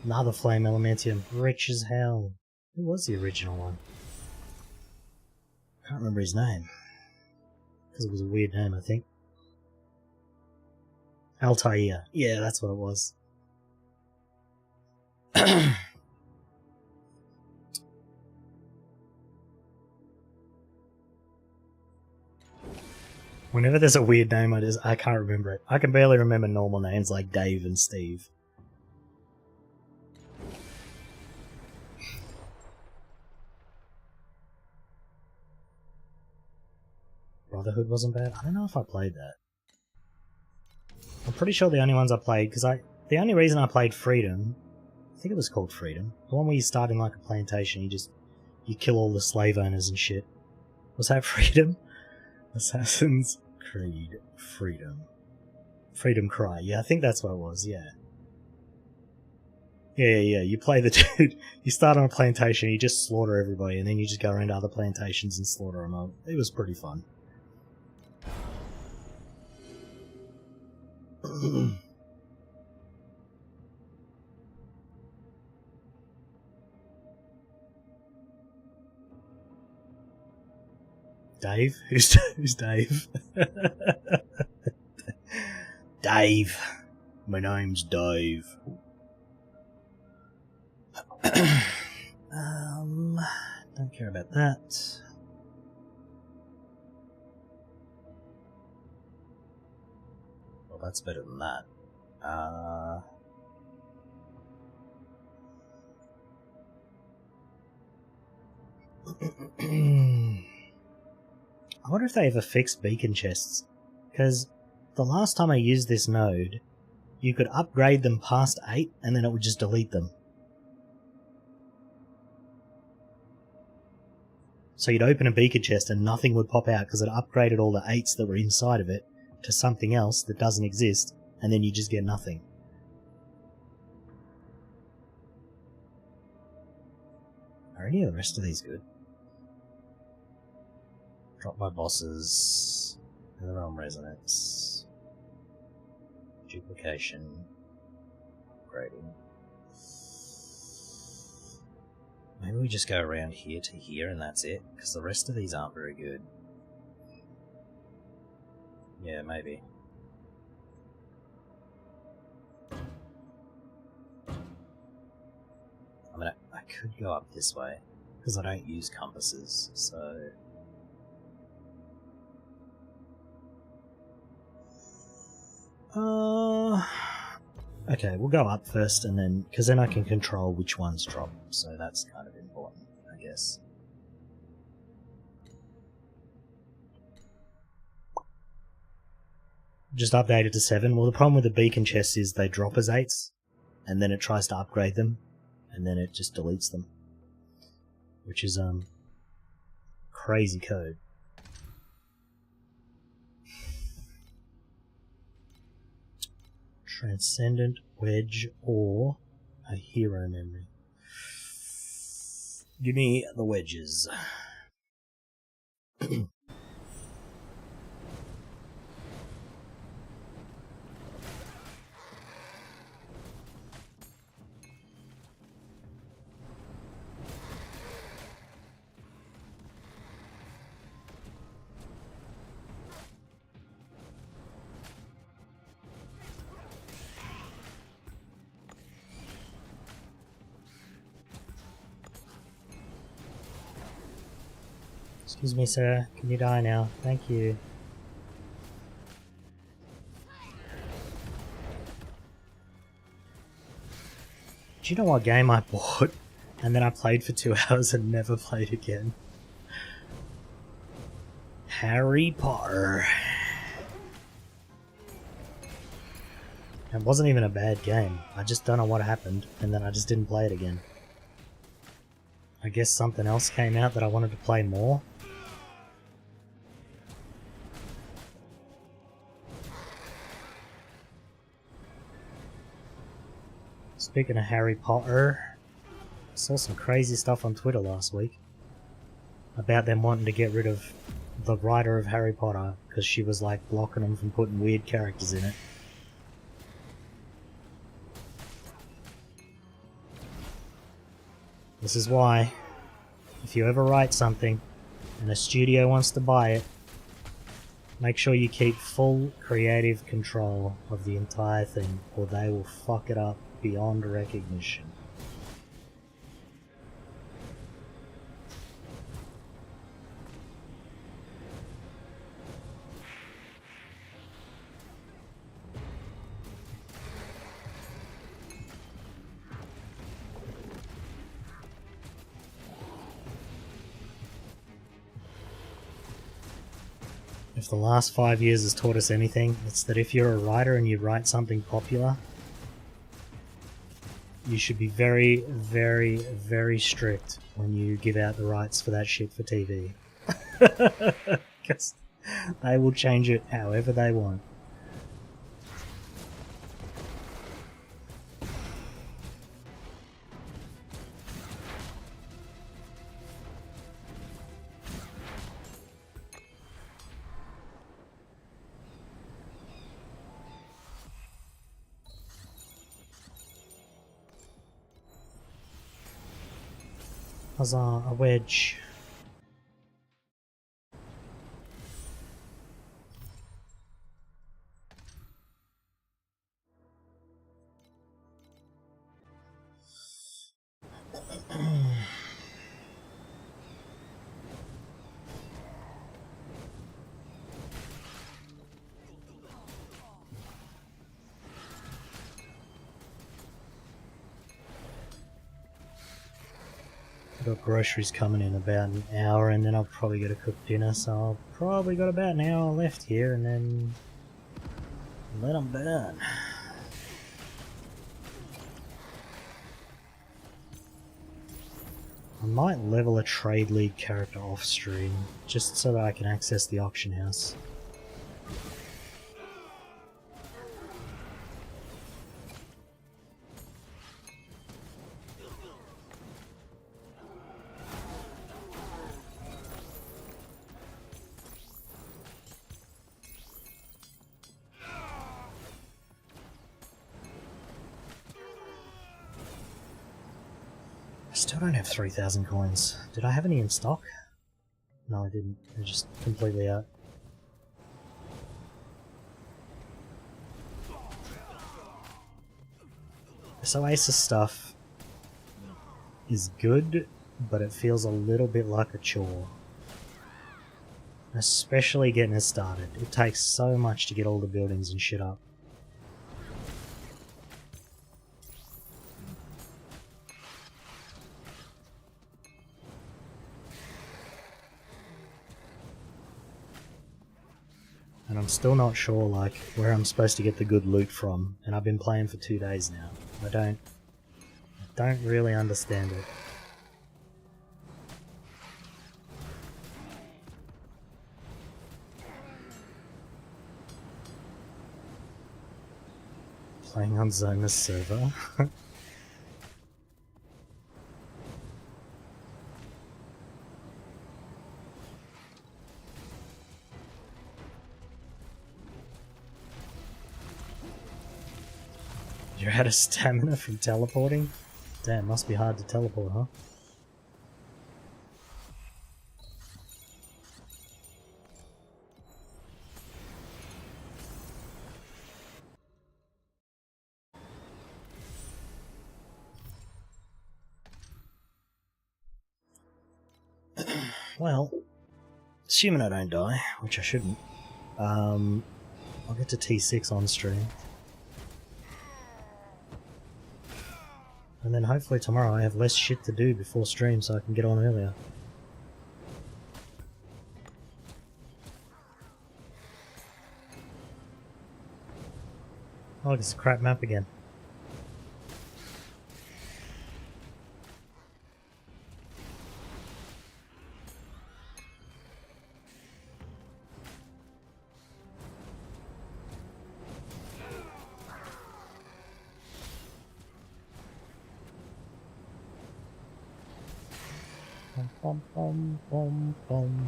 Another Flame Elementium. Rich as hell. Who was the original one? Can't remember his name. Because it was a weird name, I think. Altair. Yeah, that's what it was. Whenever there's a weird name, I can't remember it. I can barely remember normal names like Dave and Steve. Brotherhood wasn't bad. I don't know if I played that. I'm pretty sure the only ones I played, because the only reason I played Freedom, I think it was called Freedom, the one where you start in like a plantation, you kill all the slave owners and shit. Was that Freedom? Assassin's Creed Freedom. Freedom Cry. Yeah, I think that's what it was, yeah. Yeah, you play the dude, you start on a plantation, you just slaughter everybody, and then you just go around to other plantations and slaughter them all. It was pretty fun. Dave? Who's Dave? Dave. My name's Dave. Don't care about that. Well, that's better than that. I wonder if they ever fixed beacon chests, because the last time I used this node, you could upgrade them past 8 and then it would just delete them. So you'd open a beacon chest and nothing would pop out because it upgraded all the 8s that were inside of it to something else that doesn't exist, and then you just get nothing. Are any of the rest of these good? Drop my bosses. The realm resonance. Duplication. Upgrading. Maybe we just go around here to here and that's it, because the rest of these aren't very good. Yeah, maybe. I mean, I could go up this way, because I don't use compasses, so... Okay, we'll go up first and then... because then I can control which ones drop, so that's kind of important, I guess. Just updated to 7. Well, the problem with the beacon chests is they drop as 8s, and then it tries to upgrade them, and then it just deletes them. Which is, crazy code. Transcendent, Wedge, or a hero memory. Give me the wedges. Excuse me, sir. Can you die now? Thank you. Do you know what game I bought and then I played for 2 hours and never played again? Harry Potter. It wasn't even a bad game. I just don't know what happened and then I just didn't play it again. I guess something else came out that I wanted to play more. Speaking of Harry Potter, I saw some crazy stuff on Twitter last week about them wanting to get rid of the writer of Harry Potter because she was like blocking them from putting weird characters in it. This is why, if you ever write something and a studio wants to buy it, make sure you keep full creative control of the entire thing, or they will fuck it up beyond recognition. If the last 5 years has taught us anything, it's that if you're a writer and you write something popular, you should be very, very, very strict when you give out the rights for that shit for TV. Because they will change it however they want. Huzzah, a wedge. I've got groceries coming in about an hour and then I'll probably get a cooked dinner, so I've probably got about an hour left here and then let them burn. I might level a trade league character off stream, just so that I can access the auction house. I still don't have 3,000 coins. Did I have any in stock? No, I didn't. They're just completely out. This Oasis stuff is good, but it feels a little bit like a chore. Especially getting it started. It takes so much to get all the buildings and shit up. And I'm still not sure, like, where I'm supposed to get the good loot from, and I've been playing for 2 days now. I don't really understand it. Playing on Zoma's server. You're out of stamina from teleporting? Damn, must be hard to teleport, huh? Well, assuming I don't die, which I shouldn't, I'll get to T6 on stream. And then hopefully tomorrow I have less shit to do before stream so I can get on earlier. Oh, it's a crap map again. Bum, bum, bum, bum.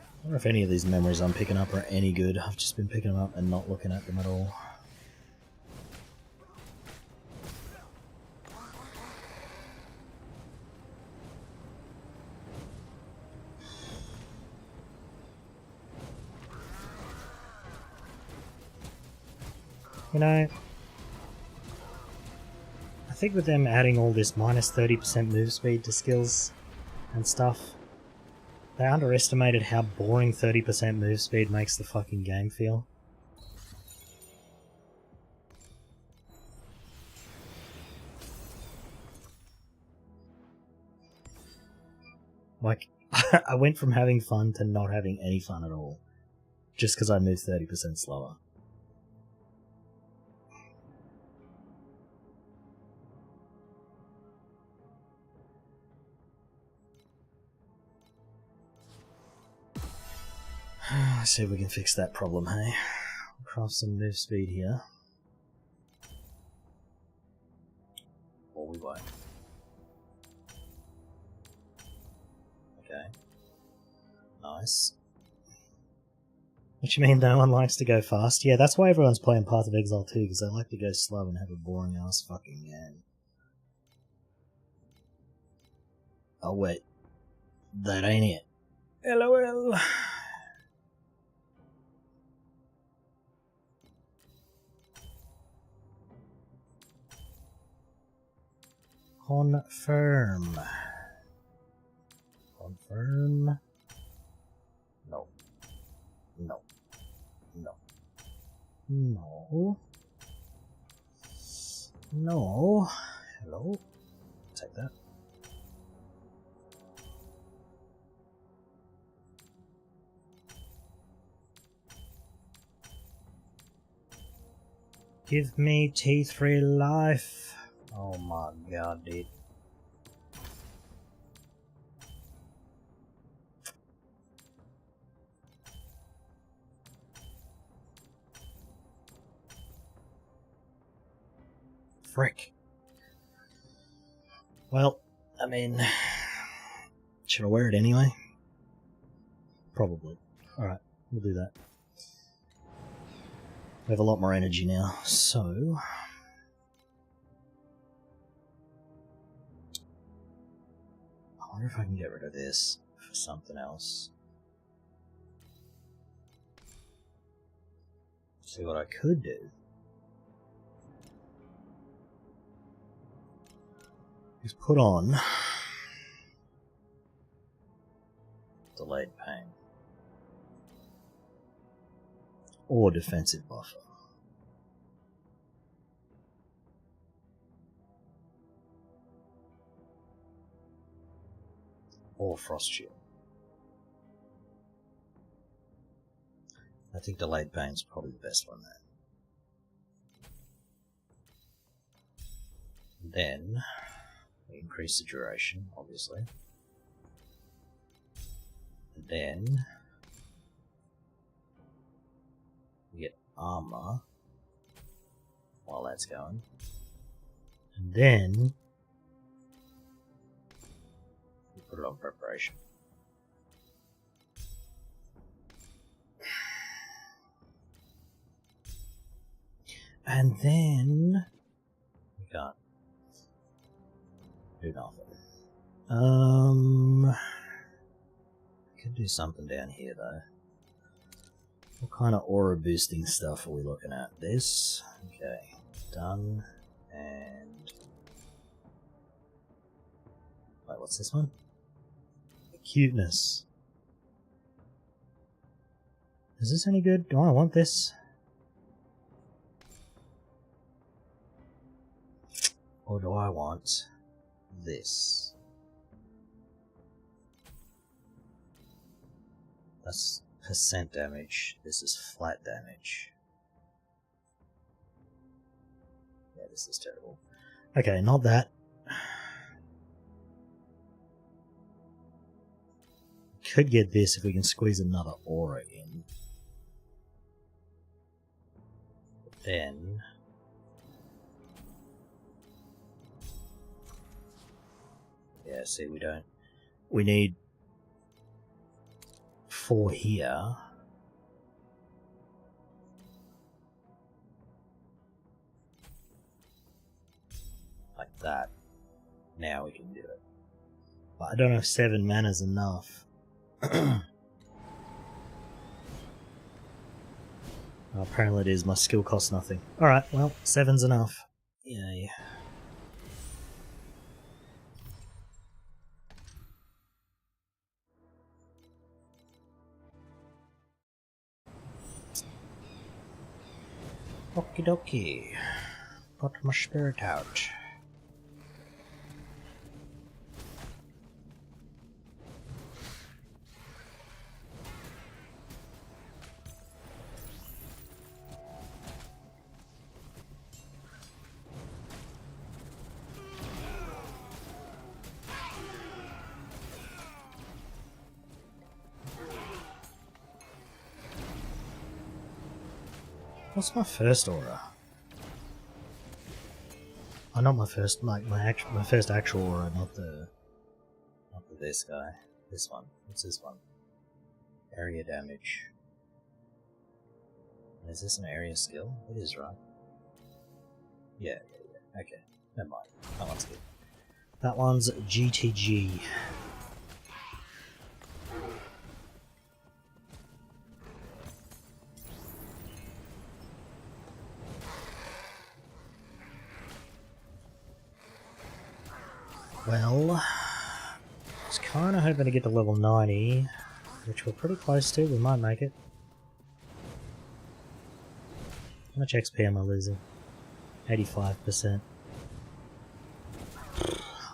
I wonder if any of these memories I'm picking up are any good. I've just been picking them up and not looking at them at all. You know, I think with them adding all this minus 30% move speed to skills and stuff, they underestimated how boring 30% move speed makes the fucking game feel. Like, I went from having fun to not having any fun at all, just because I moved 30% slower. Let's see if we can fix that problem, hey? Craft some move speed here. Or we won't. Okay. Nice. What you mean no one likes to go fast? Yeah, that's why everyone's playing Path of Exile too, because they like to go slow and have a boring ass fucking game. Oh wait. That ain't it. LOL. Confirm. Confirm. No. No. No. No. No. Hello. Take that. Give me T3 life. Oh my god, dude. Frick. Well, I mean, should I wear it anyway? Probably. Alright, we'll do that. We have a lot more energy now, so... I wonder if I can get rid of this for something else. See what I could do. Is put on delayed pain or defensive buffer. Or frost shield. I think delayed pain is probably the best one there. Then we increase the duration, obviously. And then we get armor while that's going. And then we put it on preparation. And then we can't do nothing. Could do something down here though. What kind of aura boosting stuff are we looking at? This. Okay. Done. And wait, what's this one? Cuteness. Is this any good? Do I want this? Or do I want this? That's percent damage. This is flat damage. Yeah, this is terrible. Okay, not that. Could get this if we can squeeze another aura in. But then... yeah, see, we don't... we need 4 here. Like that. Now we can do it. But I don't know if 7 mana's enough. Oh, apparently it is. My skill costs nothing. Alright, well, 7's enough. Yay. Okie dokie. Got my spirit out. What's my first aura? Oh, not my first, like my first actual aura, not the this guy. This one. What's this one? Area damage. Is this an area skill? It is, right? Yeah. Okay. Never mind. That one's good. That one's GTG. Well, I was kind of hoping to get to level 90, which we're pretty close to. We might make it. How much XP am I losing? 85%.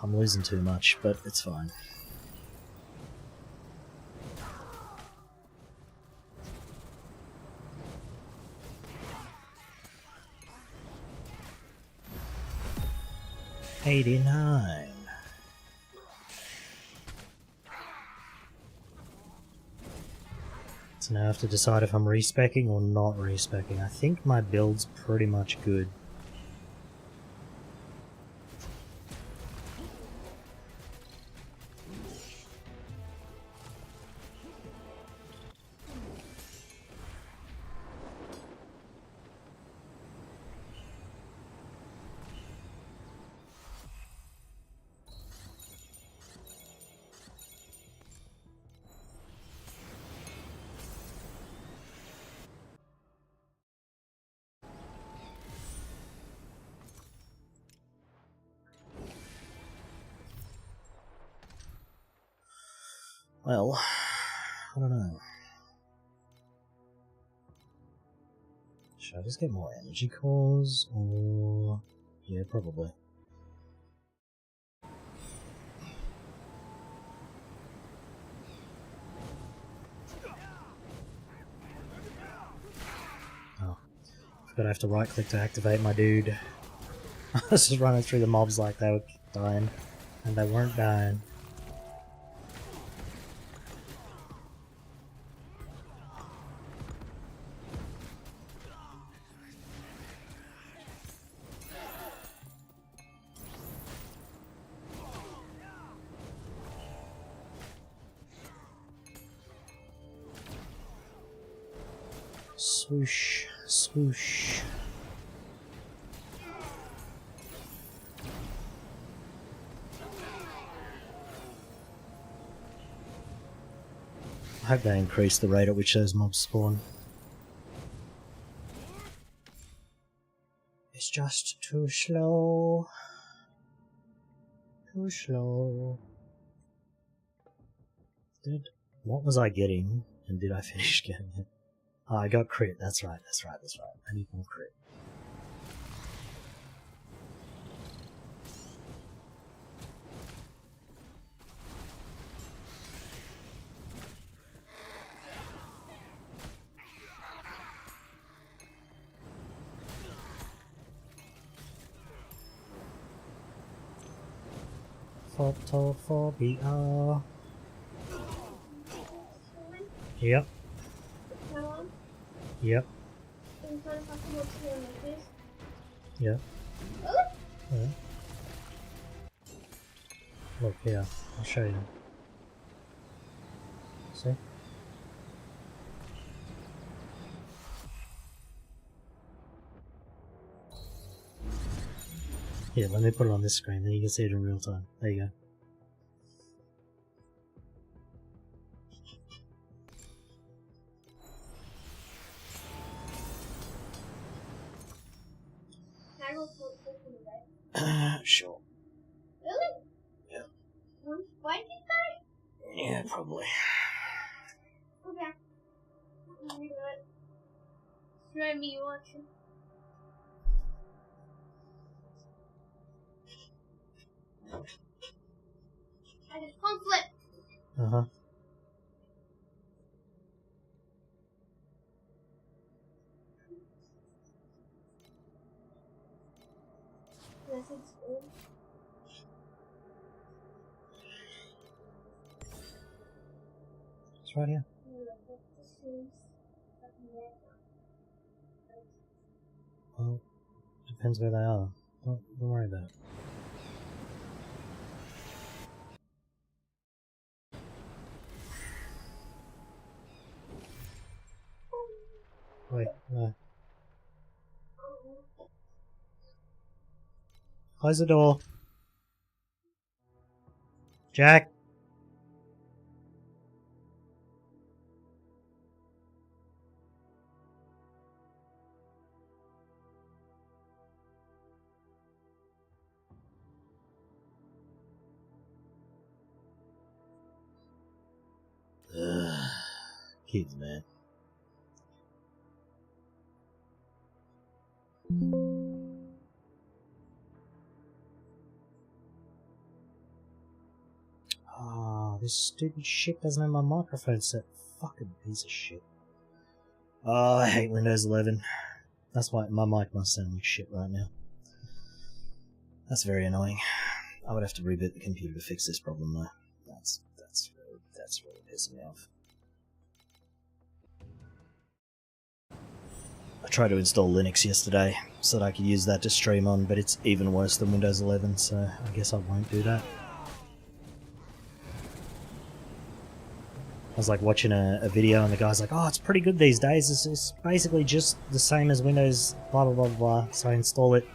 I'm losing too much, but it's fine. $89. So now I have to decide if I'm respecking or not respecking. I think my build's pretty much good. Well, I don't know. Should I just get more energy cores, or... yeah, probably. Oh. Forgot I have to right click to activate my dude. I was just running through the mobs like they were dying, and they weren't dying. Swoosh, swoosh. I hope they increase the rate at which those mobs spawn. It's just too slow. Too slow. What was I getting, and did I finish getting it? Oh, I got crit. That's right. I need more crit. Photophobia. Yep. Yep. Yeah. Yeah. Look here, I'll show you. See? Here, let me put it on this screen, then you can see it in real time. There you go. Sure. Really? Yeah. Why did you die? Yeah, probably. Okay. Let me do it. Show me watching. I just pump flip. Uh-huh. Yes, it's good. It's right here. Well, depends where they are. Don't worry about it. Wait, no. Close the door. Jack. Kids, man. Oh, this stupid shit doesn't have my microphone set. Fucking piece of shit. Oh, I hate Windows 11. That's why my mic must sound like shit right now. That's very annoying. I would have to reboot the computer to fix this problem though. That's really pissing me off. I tried to install Linux yesterday so that I could use that to stream on, but it's even worse than Windows 11, so I guess I won't do that. I was like watching a video and the guy's like, oh, it's pretty good these days, it's basically just the same as Windows blah blah blah blah, so I install it.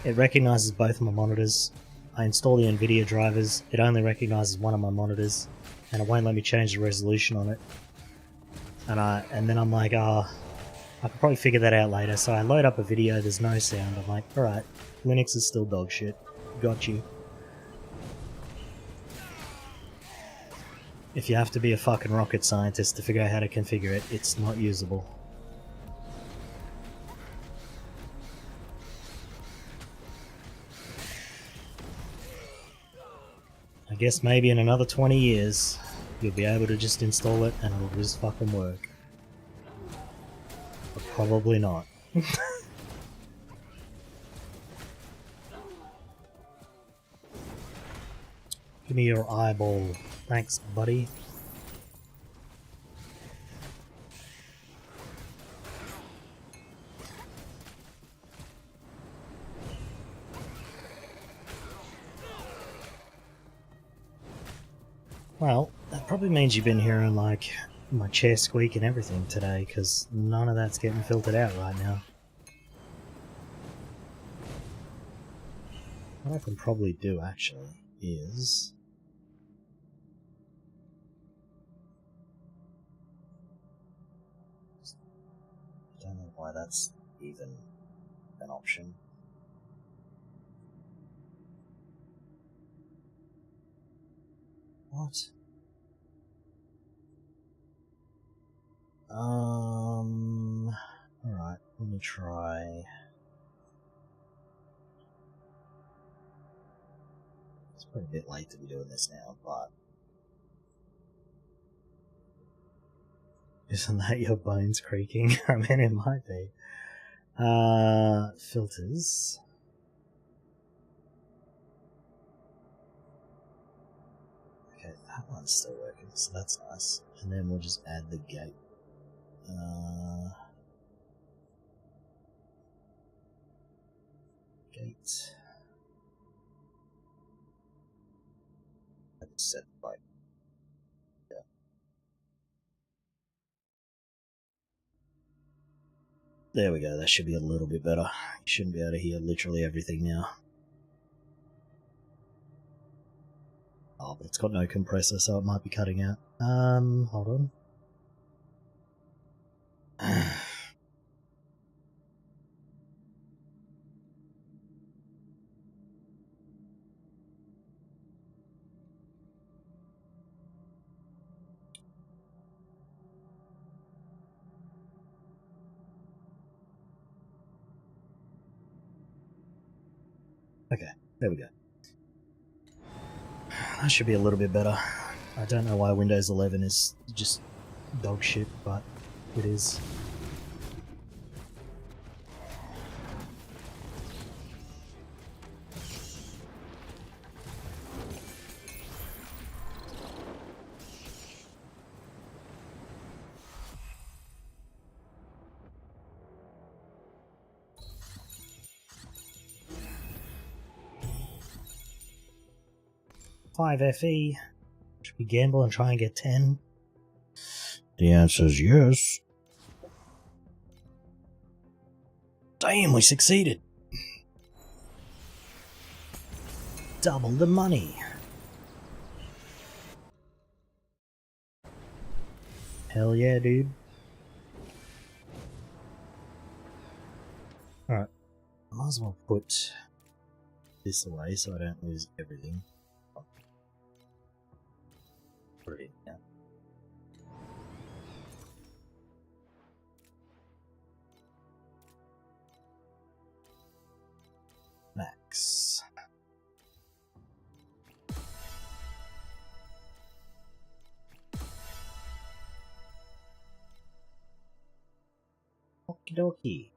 It recognises both my monitors. I install the NVIDIA drivers, it only recognises one of my monitors, and it won't let me change the resolution on it. And then I'm like, I could probably figure that out later, so I load up a video, there's no sound, I'm like, alright, Linux is still dog shit, got you. If you have to be a fucking rocket scientist to figure out how to configure it, it's not usable. I guess maybe in another 20 years, you'll be able to just install it and it'll just fucking work. But probably not. Give me your eyeball. Thanks, buddy. Well, that probably means you've been hearing, like, my chair squeak and everything today, because none of that's getting filtered out right now. What I can probably do, actually, is... I don't know why that's even an option. What? Alright, let me try. It's probably a bit late to be doing this now, but... Isn't that your bones creaking? I mean, it might be. Filters. Okay, that one's still working, so that's nice. And then we'll just add the gate. Gate. That's set by. Yeah. There we go, that should be a little bit better. You shouldn't be able to hear literally everything now. Oh, but it's got no compressor, so it might be cutting out. Hold on. Okay, there we go. That should be a little bit better. I don't know why Windows 11 is just dog shit, but it is. FE. Should we gamble and try and get 10? The answer is yes. Damn, we succeeded. double the money. Hell yeah, dude. Alright. I might as well put this away so I don't lose everything. Put it in now. Max. Okie dokie.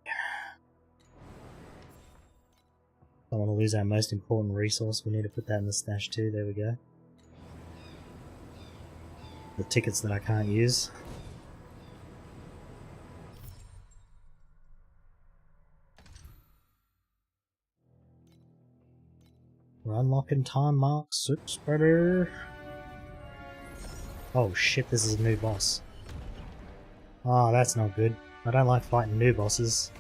Don't want to lose our most important resource. We need to put that in the stash too. There we go. The tickets that I can't use. We're unlocking time mark 6, brother. Oh shit, this is a new boss. Oh, that's not good. I don't like fighting new bosses.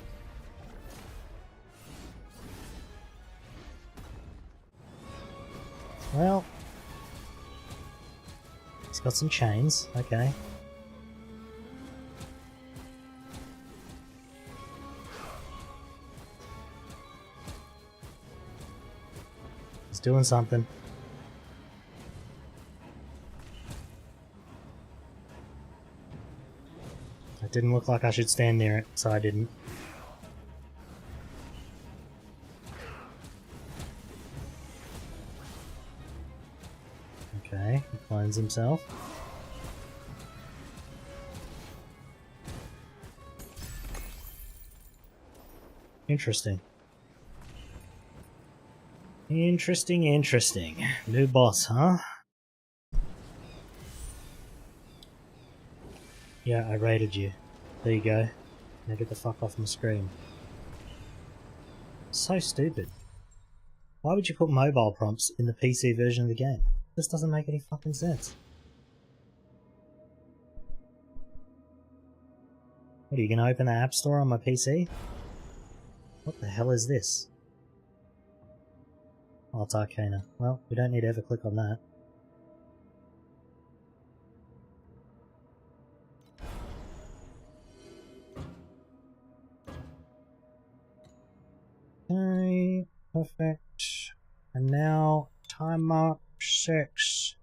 Well, he's got some chains, okay. He's doing something. It didn't look like I should stand near it, so I didn't. Okay, he clones himself. Interesting. Interesting, interesting. New boss, huh? Yeah, I raided you. There you go. Now get the fuck off my screen. So stupid. Why would you put mobile prompts in the PC version of the game? This doesn't make any fucking sense. What, are you gonna open the App Store on my PC? What the hell is this? Oh, it's Arcana. Well, we don't need to ever click on that. Okay, perfect. And now, time mark 6.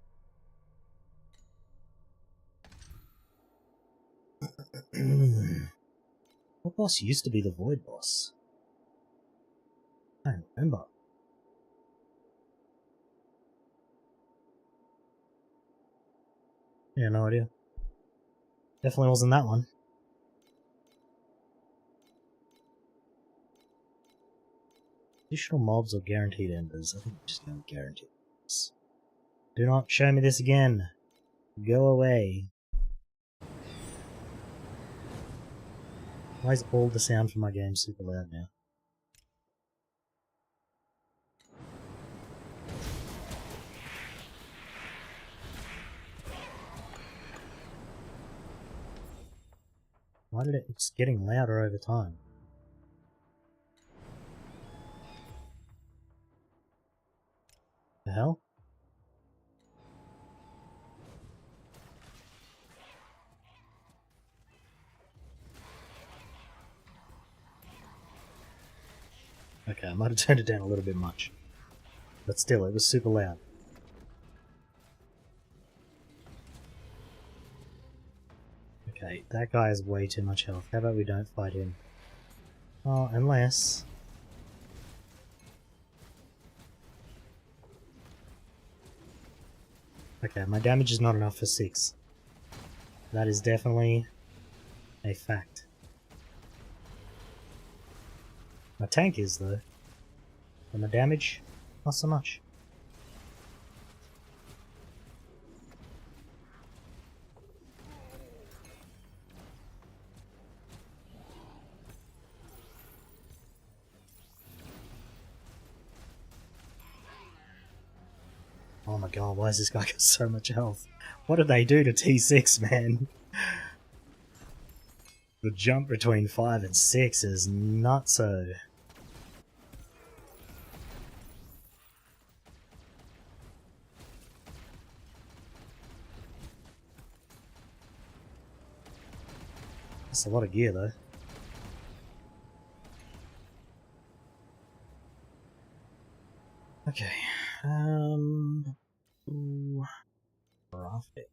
What boss used to be the Void boss? I don't remember. Yeah, no idea. Definitely wasn't that one. Additional mobs or guaranteed embers? I think I'm just going to guarantee this. Do not show me this again. Go away. Why is all the sound from my game super loud now? Why did it's getting louder over time? The hell? Okay, I might have turned it down a little bit much. But still, it was super loud. Okay, that guy has way too much health. How about we don't fight him? Oh, unless... Okay, my damage is not enough for 6. That is definitely a fact. My tank is, though. And my damage, not so much. Oh my god, why has this guy got so much health? What did they do to T6, man? The jump between 5 and 6 is not so. That's a lot of gear though. Okay. Ooh, graphic.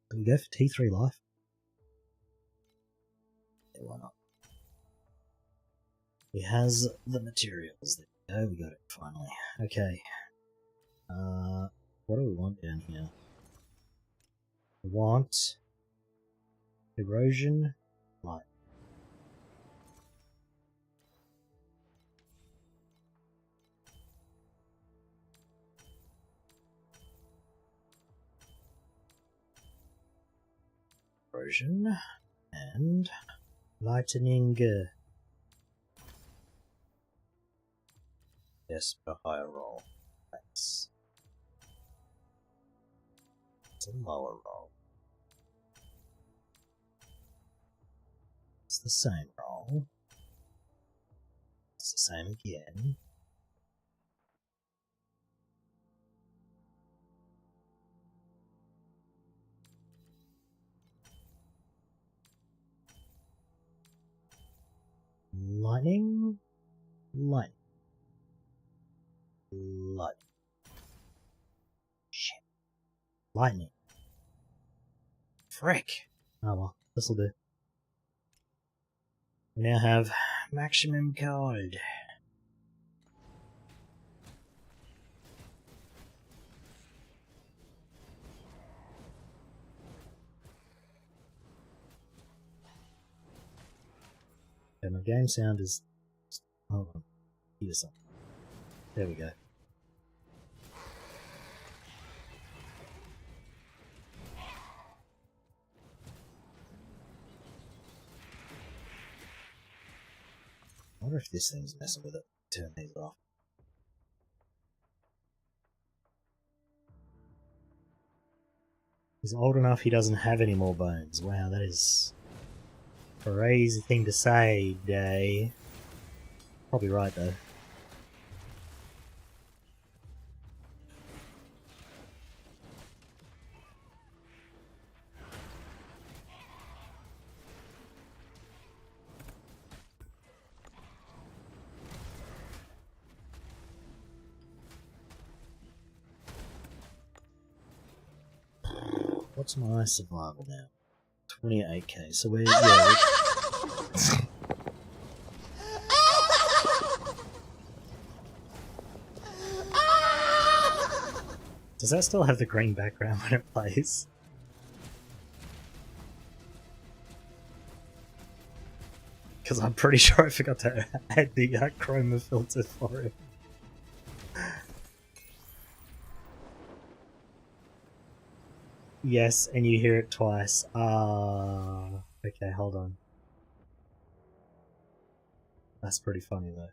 Can we go for T3 life? Yeah, why not? He has the materials. There we go, we got it finally. Okay. What do we want down here? We want erosion, light. Erosion and lightning. Yes, for higher roll. Thanks. It's a lower roll. It's the same roll. It's the same again. Lightning. Lightning. Lightning. Shit. Lightning. Frick. Oh well, this'll do. We now have maximum cold. Okay, my game sound is... Hold on. Hear something. There we go. I wonder if this thing's messing with it. Turn these off. He's old enough he doesn't have any more bones. Wow, that is a crazy thing to say, Day. Probably right though. What's my survival now? 28k. So we're Does that still have the green background when it plays? Because I'm pretty sure I forgot to add the chroma filter for it. Yes, and you hear it twice. Okay, hold on. That's pretty funny though.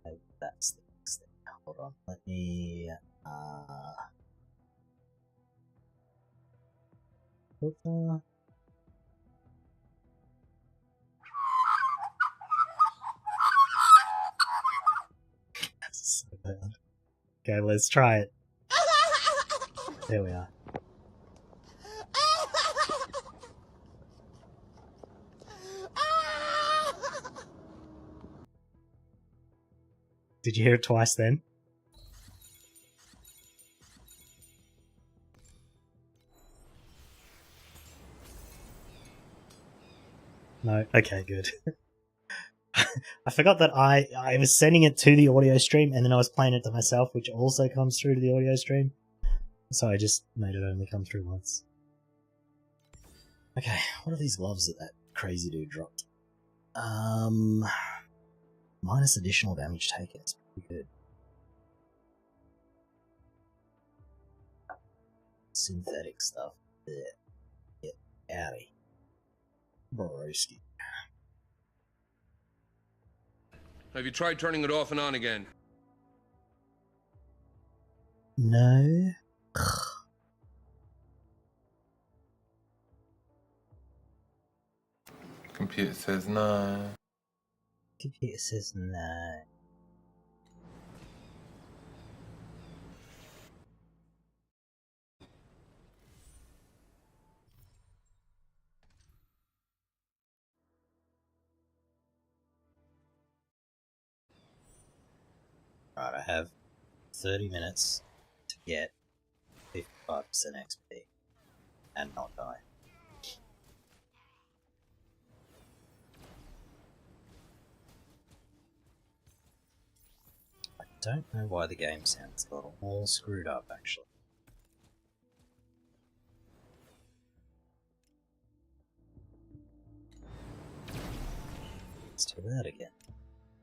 Okay, that's the next thing. Hold on, let me That's so bad. Okay, let's try it. There we are. Did you hear it twice then? No? Okay, good. I forgot that I was sending it to the audio stream and then I was playing it to myself, which also comes through to the audio stream. So I just made it only come through once. Okay, what are these gloves that crazy dude dropped? Minus additional damage taken. It's pretty good. Synthetic stuff. Get out of here. Broski. Have you tried turning it off and on again? No. Computer says no. Computer says no. Right, I have 30 minutes to get 55% XP and not die. I don't know why the game sounds a little all screwed up, actually. Let's do that again.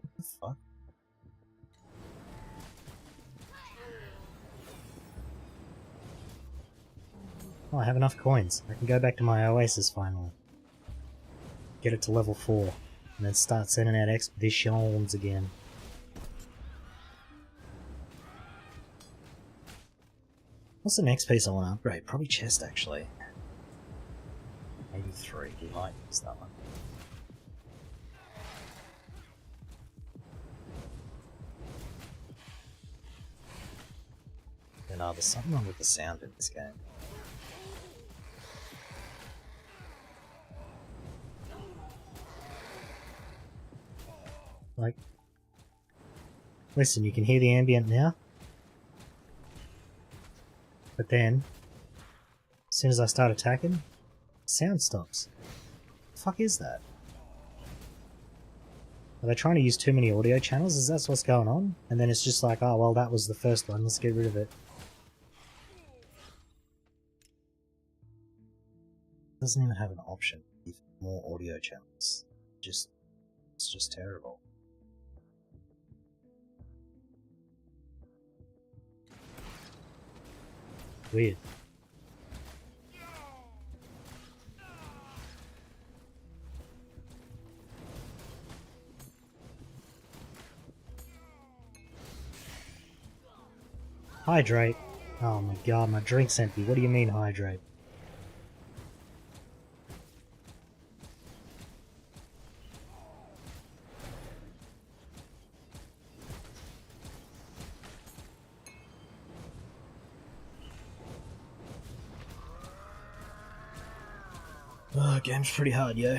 What the fuck? Oh, I have enough coins. I can go back to my oasis finally. Get it to level 4. And then start sending out expeditions again. What's the next piece I want to upgrade? Probably chest, actually. 83. We might use that one. And there's something wrong with the sound in this game. Like, listen, you can hear the ambient now. But then, as soon as I start attacking, sound stops. What the fuck is that? Are they trying to use too many audio channels? Is that what's going on? And then it's just like, oh well, that was the first one, let's get rid of it. It doesn't even have an option for more audio channels. It's just terrible. Weird. Hydrate. Oh my god, my drink's empty. What do you mean hydrate? Oh, game's pretty hard, yo.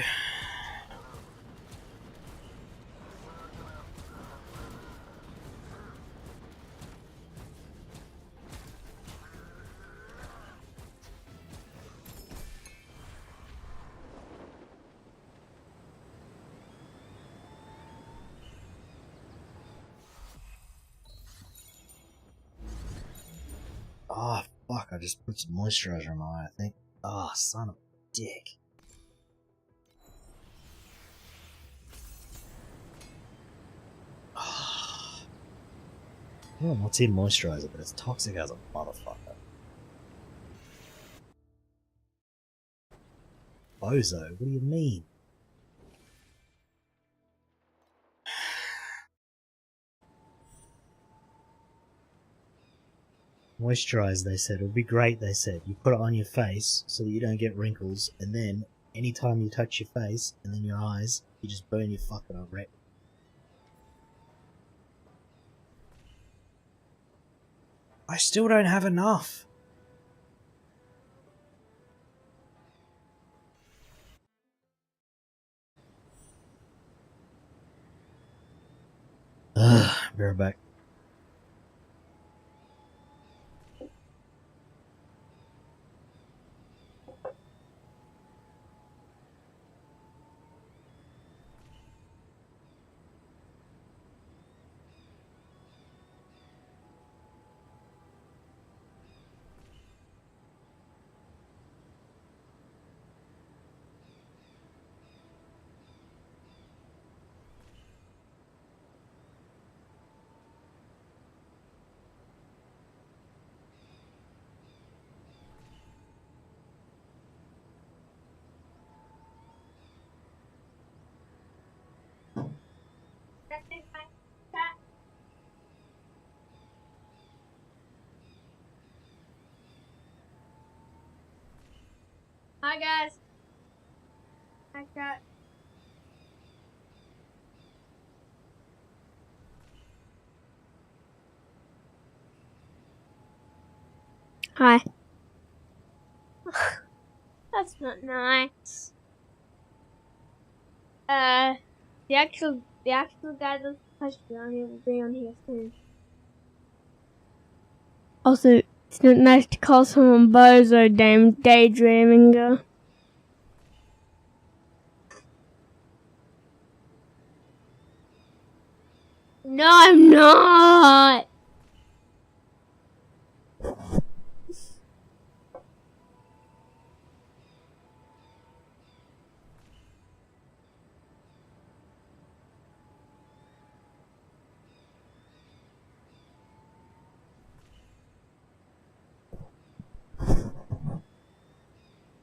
Oh, fuck, I just put some moisturizer on my eye, I think. Oh, son of a dick. I don't know what's in moisturizer, but it's toxic as a motherfucker. Bozo, what do you mean? Moisturize, they said. It would be great, they said. You put it on your face so that you don't get wrinkles, and then anytime you touch your face and then your eyes, you just burn your fucking red. I still don't have enough. Ugh, be right back. Hi guys. I got Hi. That's not nice. The actual guy that's question on here will be on here soon. Also, it's not nice to call someone bozo daydreaming. No, I'm not.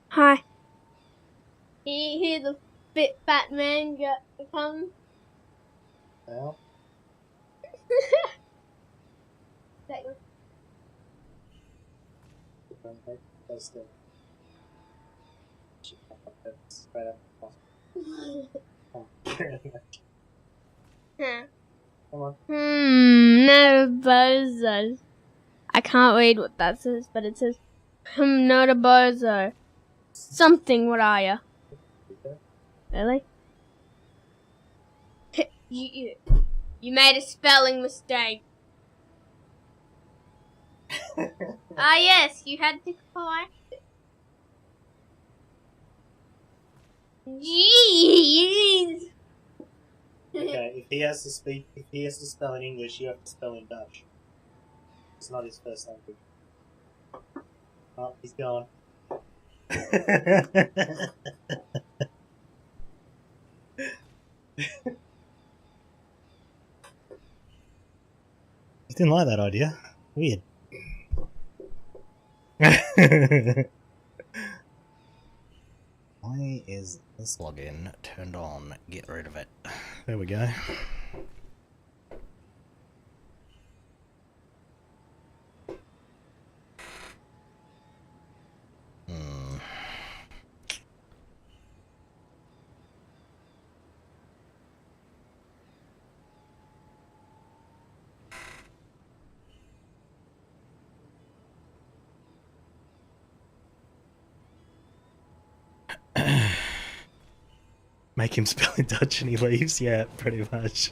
Hi. You hear the bit fat man come? Well, that's the right up. Come on. No bozo. I can't read what that says, but it says, not a bozo. Something, what are ya? Really? You made a spelling mistake. Yes, you had to correct it. Jeez. Okay, if he has to spell in English, you have to spell in Dutch. It's not his first language. Oh, he's gone. He didn't like that idea. Weird. Why is this login turned on? Get rid of it. There we go. Make him spell in Dutch and he leaves? Yeah, pretty much.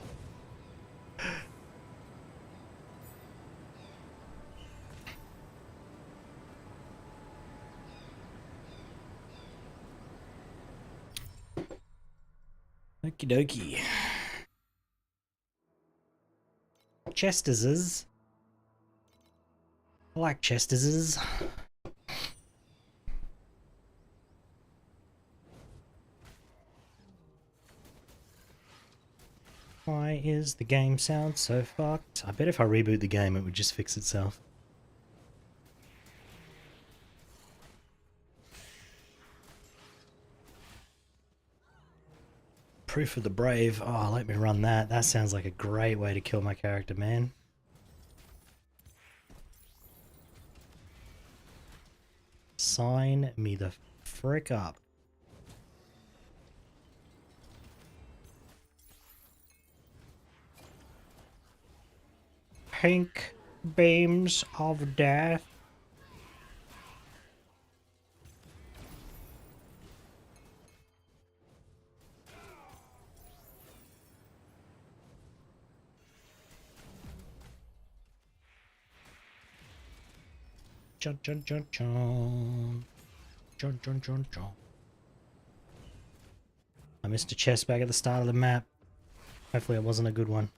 Okie dokie. Chesterses. I like Chesterses. Why is the game sound so fucked? I bet if I reboot the game it would just fix itself. Proof of the Brave. Oh, let me run that. That sounds like a great way to kill my character, man. Sign me the frick up. Pink beams of death. Chun chun chun chun. Chun chun chun chun. I missed a chest back at the start of the map. Hopefully it wasn't a good one.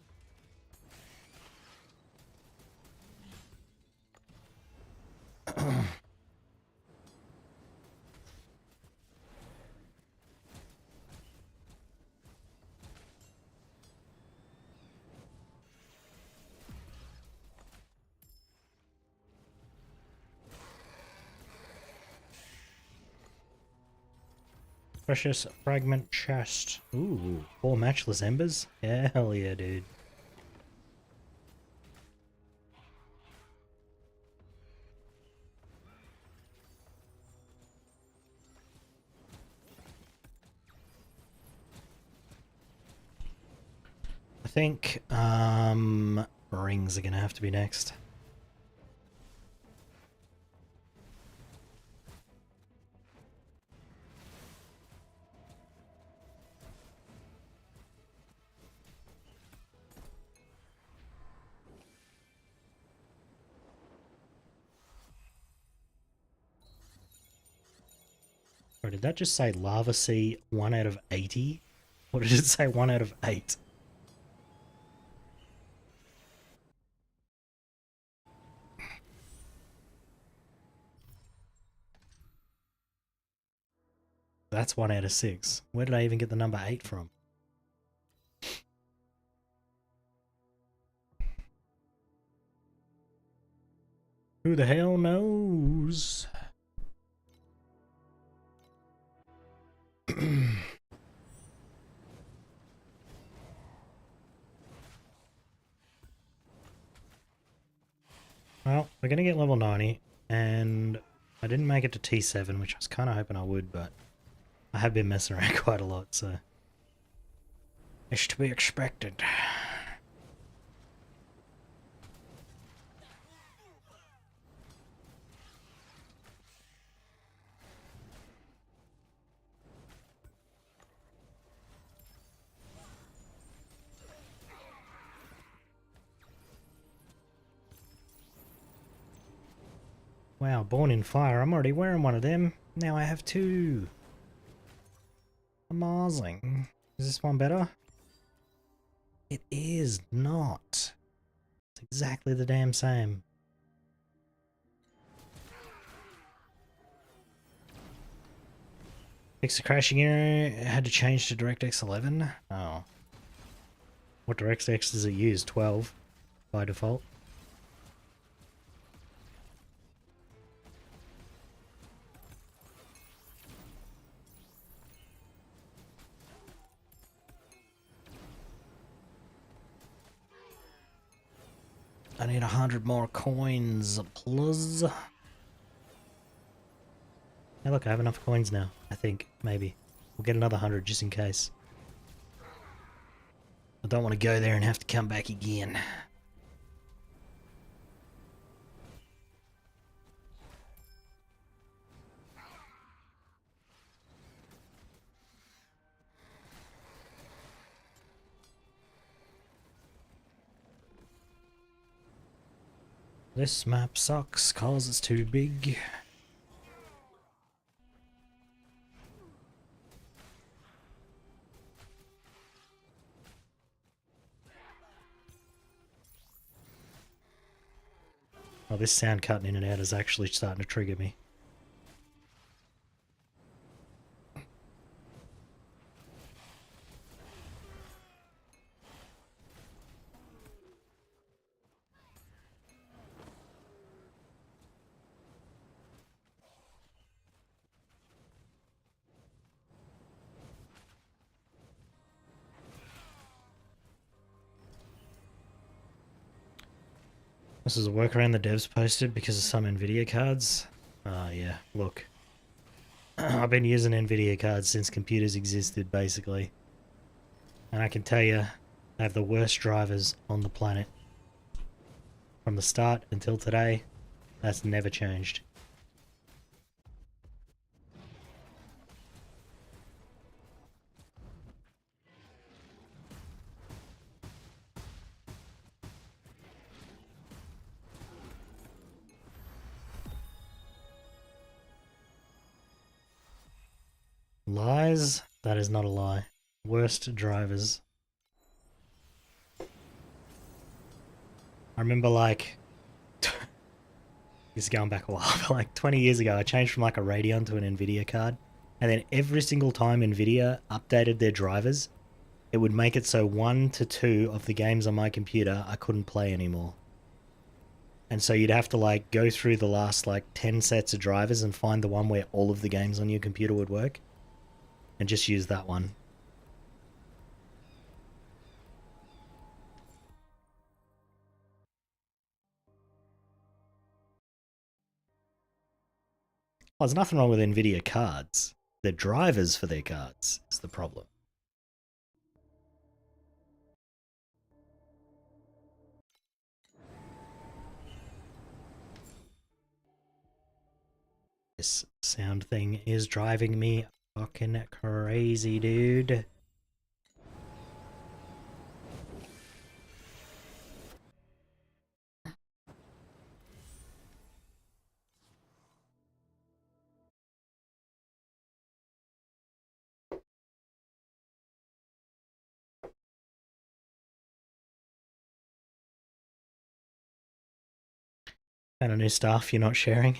Precious fragment chest. Ooh, 4 matchless embers? Hell yeah, dude. I think, rings are gonna have to be next. Or did that just say Lava Sea 1 out of 80? Or did it say 1 out of 8? That's 1 out of 6. Where did I even get the number 8 from? Who the hell knows? Well, we're going to get level 90, and I didn't make it to T7, which I was kind of hoping I would, but I have been messing around quite a lot, so it's to be expected. Wow, Born in Fire. I'm already wearing one of them. Now I have 2. Amazing. Is this one better? It is not. It's exactly the damn same. Fix the crashing error. It had to change to DirectX 11. Oh. What DirectX does it use? 12 by default. I need 100 more coins, plus. Hey look, I have enough coins now, I think, maybe. We'll get another 100 just in case. I don't want to go there and have to come back again. This map sucks cause it's too big. Oh, this sound cutting in and out is actually starting to trigger me. This is a workaround the devs posted because of some Nvidia cards. Yeah, look. I've been using Nvidia cards since computers existed, basically. And I can tell you, they have the worst drivers on the planet. From the start until today, that's never changed. Lies? That is not a lie. Worst drivers. I remember like... this is going back a while, but like 20 years ago I changed from like a Radeon to an Nvidia card. And then every single time Nvidia updated their drivers, it would make it so 1 to 2 of the games on my computer I couldn't play anymore. And so you'd have to like go through the last like 10 sets of drivers and find the one where all of the games on your computer would work. And just use that one. Well, there's nothing wrong with Nvidia cards. The drivers for their cards is the problem. This sound thing is driving me fucking crazy, dude. Kind of new stuff you're not sharing.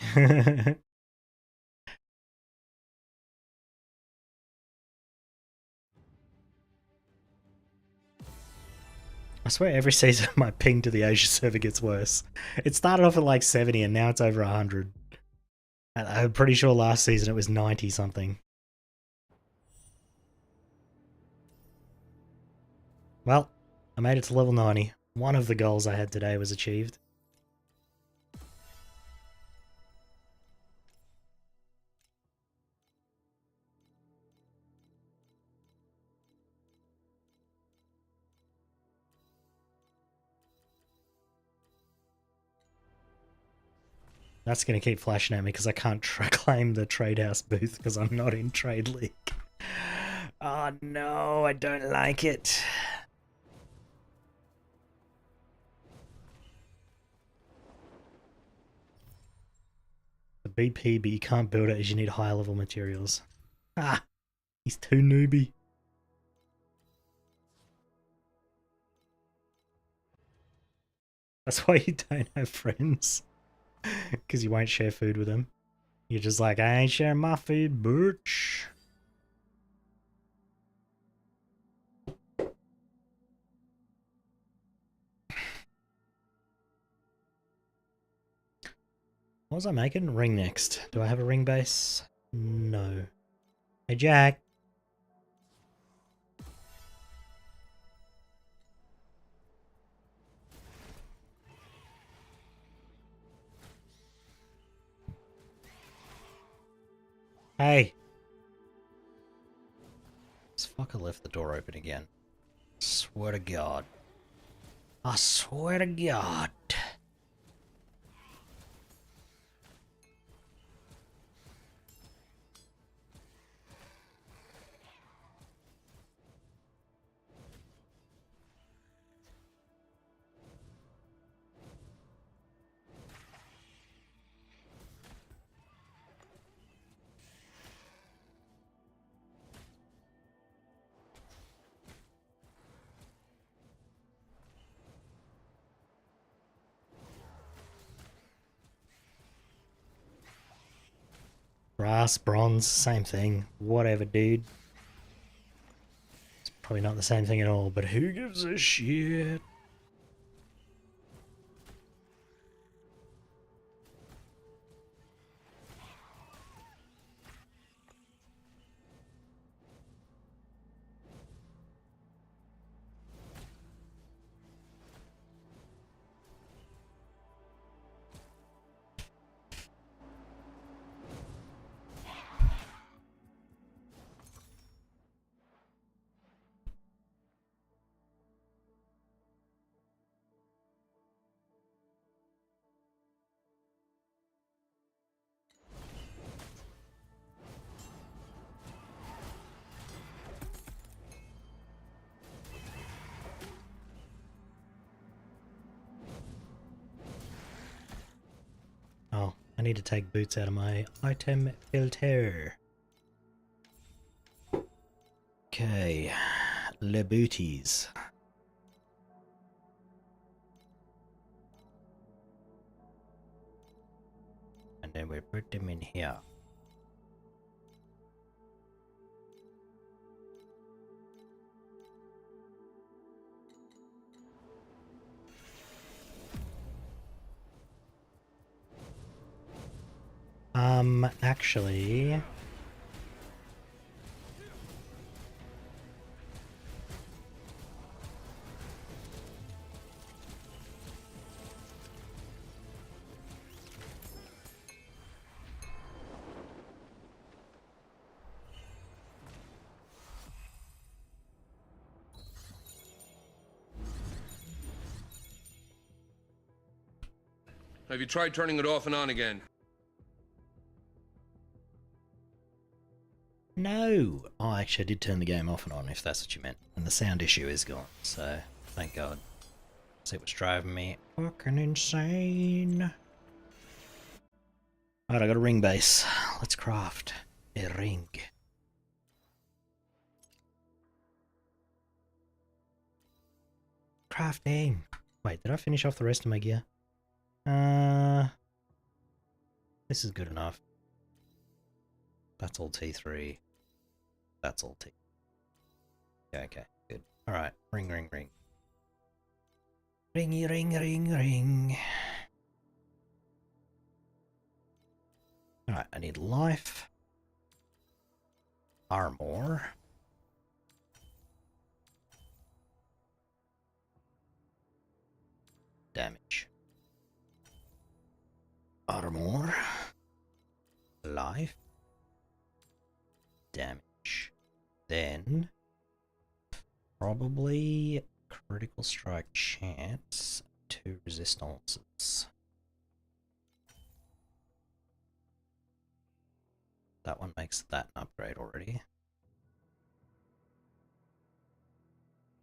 I swear every season my ping to the Asia server gets worse. It started off at like 70 and now it's over 100. I'm pretty sure last season it was 90 something. Well, I made it to level 90. One of the goals I had today was achieved. That's going to keep flashing at me because I can't claim the trade house booth because I'm not in Trade League. Oh no, I don't like it. The BP, but you can't build it as you need higher level materials. Ah, he's too newbie. That's why you don't have friends. Because you won't share food with them. You're just like, I ain't sharing my food, bitch. What was I making? Ring next. Do I have a ring base? No. Hey, Jack. Hey. This fucker left the door open again. Swear to God. I swear to God. Brass, bronze, same thing. Whatever, dude. It's probably not the same thing at all, but who gives a shit? Oh, I need to take boots out of my item filter. Okay, le booties. And then we put them in here. Actually... Have you tried turning it off and on again? No! Oh, actually I did turn the game off and on, if that's what you meant. And the sound issue is gone, so thank God. See what's driving me fucking insane. Alright, I got a ring base. Let's craft a ring. Crafting! Wait, did I finish off the rest of my gear? This is good enough. That's all T3. That's all T. Yeah, okay, good. Alright, ring, ring, ring. Ringy, ring, ring, ring. Alright, I need life. Armor. Damage. Armor. Life. Damage. Then probably critical strike chance, 2 resistances. That one makes that an upgrade already.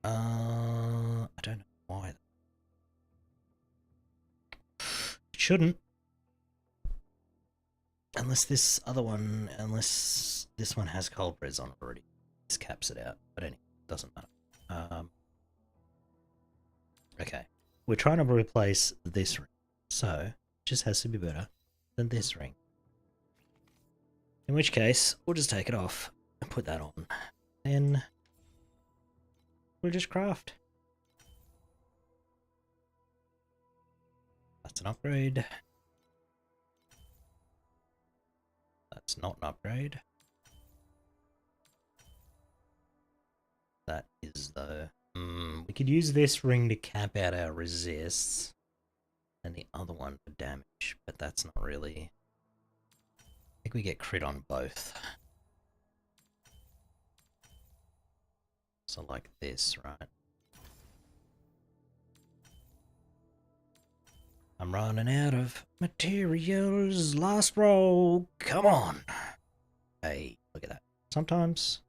I don't know why. It shouldn't. Unless this other one, unless this one has cold res on it already. This caps it out. But anyway, doesn't matter. Okay. We're trying to replace this ring. So, it just has to be better than this ring. In which case, we'll just take it off and put that on. Then we'll just craft. That's an upgrade. That's not an upgrade. That is though. We could use this ring to cap out our resists. And the other one for damage. But that's not really... I think we get crit on both. So like this, right? I'm running out of materials. Last roll. Come on. Hey, look at that. Sometimes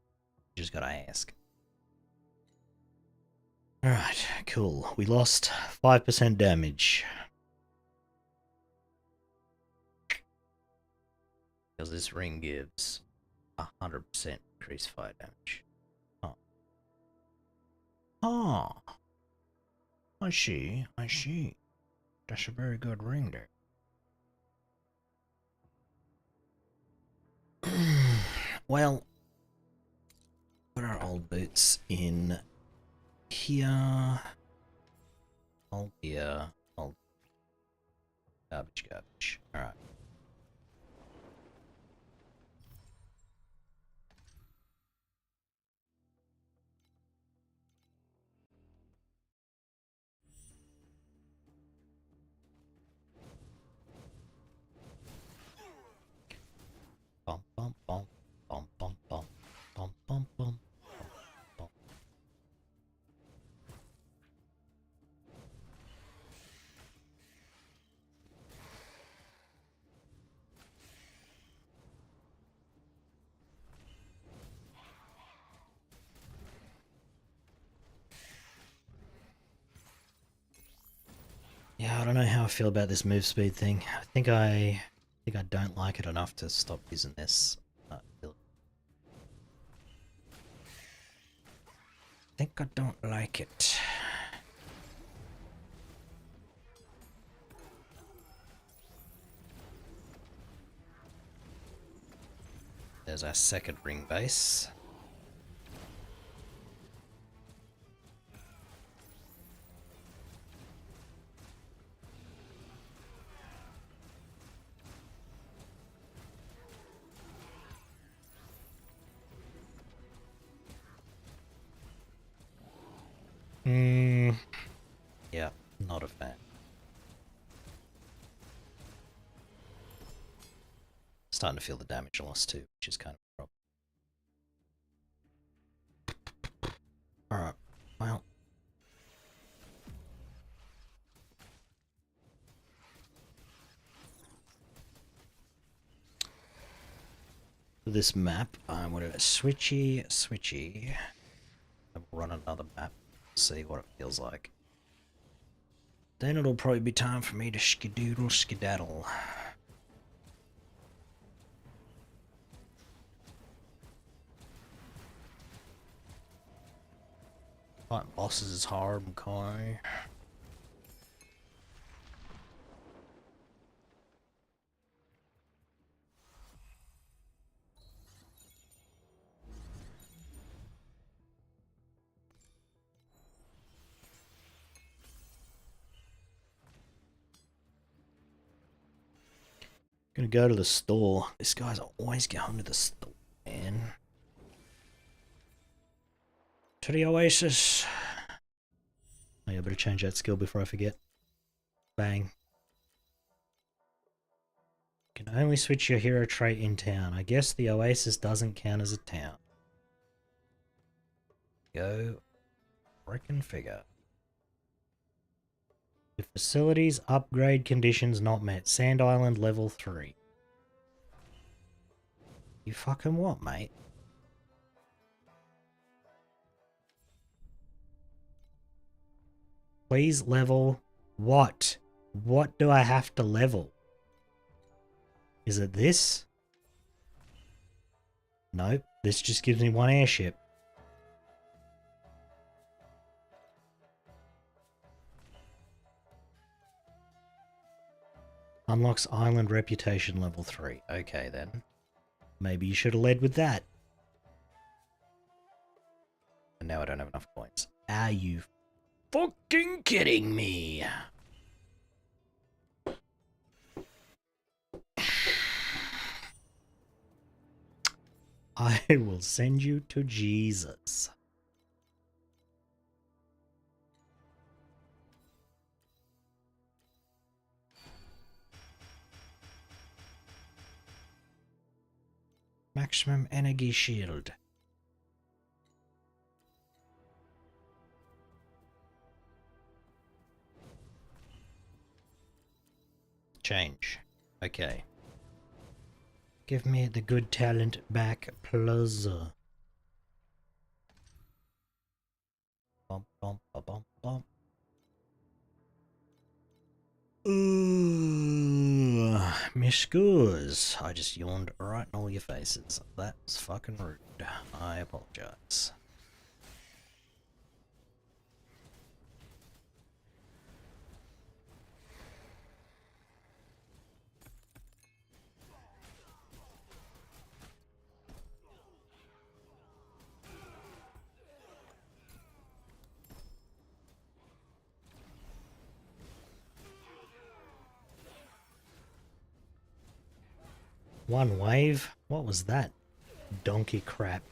you just gotta ask. Alright, cool. We lost 5% damage. Because this ring gives 100% increased fire damage. Oh. Oh. I see, I see. That's a very good ring there. Well, put our old boots in here. Old here. Old. Garbage, garbage. Alright. Bum bum bum bum bum bum bum bum bum bum. Yeah, I don't know how I feel about this move speed thing. I think I don't like it enough to stop using this. I think I don't like it. There's our second ring base. Yeah, not a fan. Starting to feel the damage loss too, which is kind of a problem. Alright, well. For this map, I'm going to switchy. I'll run another map, see what it feels like. Then it'll probably be time for me to skedaddle. Fighting bosses is hard, McCoy. Gonna go to the store. This guy's always going to the store, man. To the Oasis. Oh yeah, I better change that skill before I forget. Bang. Can only switch your hero trait in town. I guess the Oasis doesn't count as a town. Go frickin' figure. The facilities upgrade conditions not met. Sand Island level 3. You fucking what, mate? Please level what? What do I have to level? Is it this? Nope, this just gives me one airship. Unlocks island reputation level 3. Okay then. Maybe you should have led with that. And now I don't have enough coins. Are you fucking kidding me? I will send you to Jesus. Maximum energy shield. Change. Okay. Give me the good talent back, please. Bump, bump, bump, bump, bump. Miss Goose. I just yawned right in all your faces. That was fucking rude. I apologize. One wave? What was that? Donkey crap.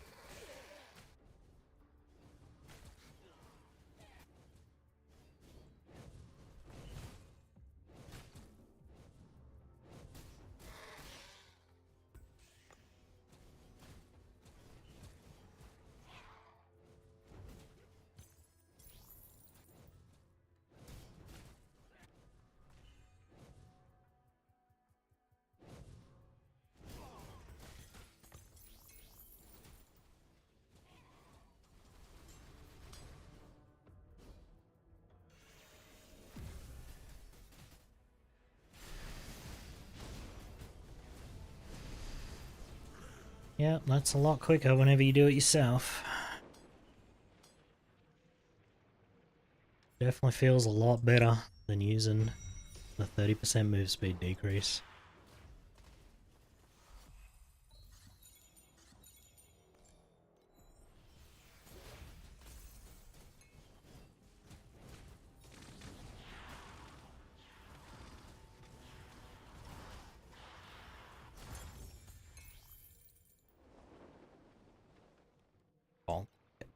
Yeah, that's a lot quicker whenever you do it yourself. Definitely feels a lot better than using the 30% move speed decrease.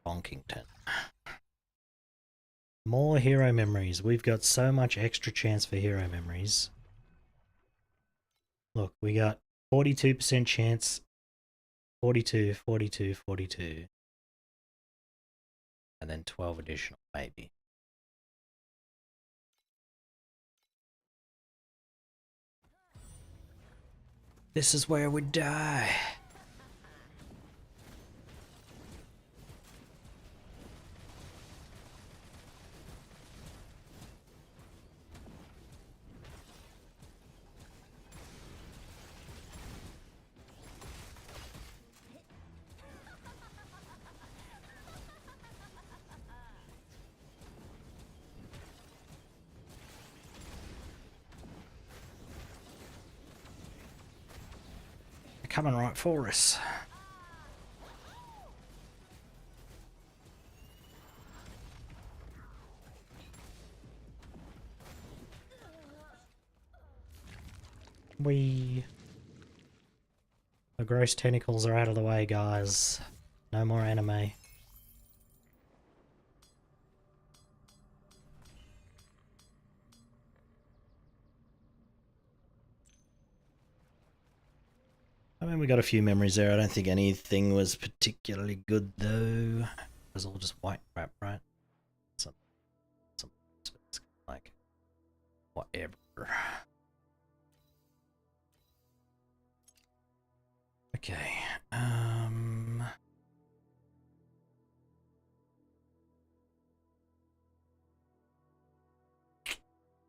Bonkington. More hero memories. We've got so much extra chance for hero memories. Look, we got 42% chance. 42, 42, 42. And then 12 additional, maybe. This is where we die. Coming right for us. We The gross tentacles are out of the way, guys. No more anime. I mean, we got a few memories there. I don't think anything was particularly good, though. It was all just white crap, right? Some like, whatever. Okay,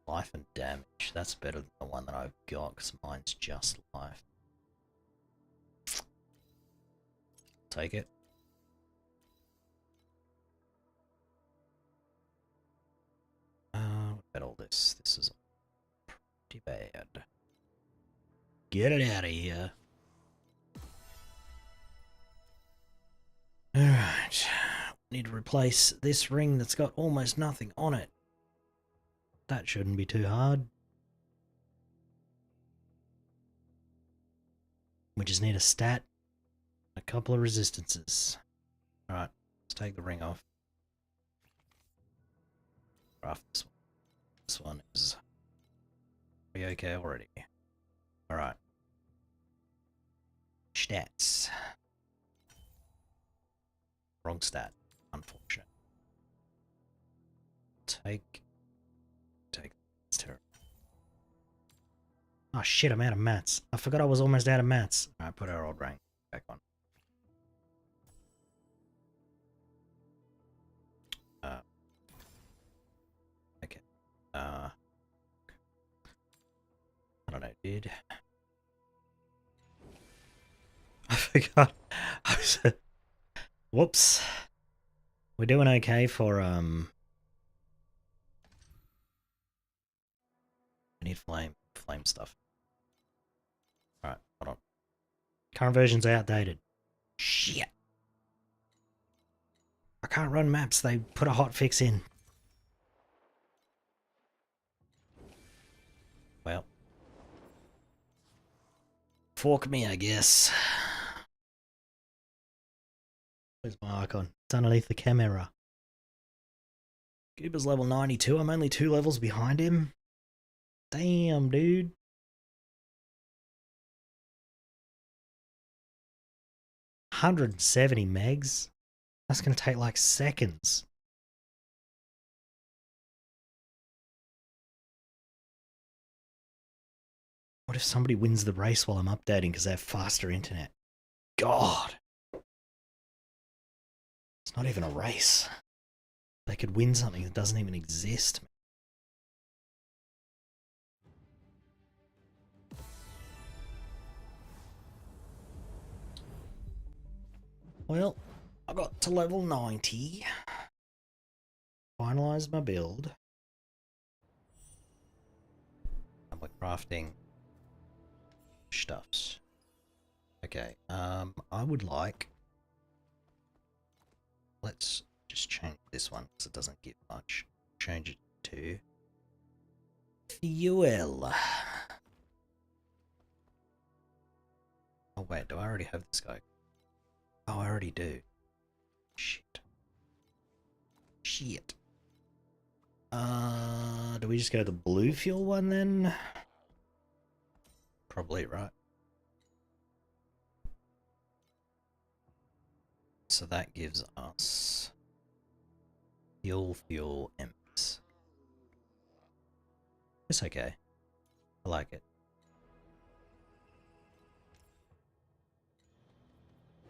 life and damage. That's better than the one that I've got, because mine's just life. Take it. What about all this? This is pretty bad. Get it out of here. Alright. Need to replace this ring that's got almost nothing on it. That shouldn't be too hard. We just need a stat, a couple of resistances. Alright, let's take the ring off. Craft this one. This one is pretty okay already. Alright. Stats. Wrong stat. Unfortunate. Take. It's terrible. Oh shit, I'm out of mats. I forgot I was almost out of mats. Alright, put our old rank back on. Okay. I don't know, dude. I forgot. Whoops. We're doing okay for, we need flame stuff. Alright, hold on. Current version's outdated. Shit. I can't run maps, they put a hotfix in. Well. Fork me, I guess. Where's my icon? It's underneath the camera. Cooper's level 92. I'm only 2 levels behind him. Damn, dude. $170 megs? That's gonna take like seconds. What if somebody wins the race while I'm updating because they have faster internet? God. It's not even a race. They could win something that doesn't even exist. Well, I got to level 90. Finalised my build. And we're crafting stuffs. Okay, I would like... Let's just change this one because it doesn't give much. Change it to fuel. Oh wait, do I already have this guy? Oh, I already do. Shit. Shit. Do we just go the blue fuel one then? Probably, right? So that gives us fuel, embers. It's okay. I like it.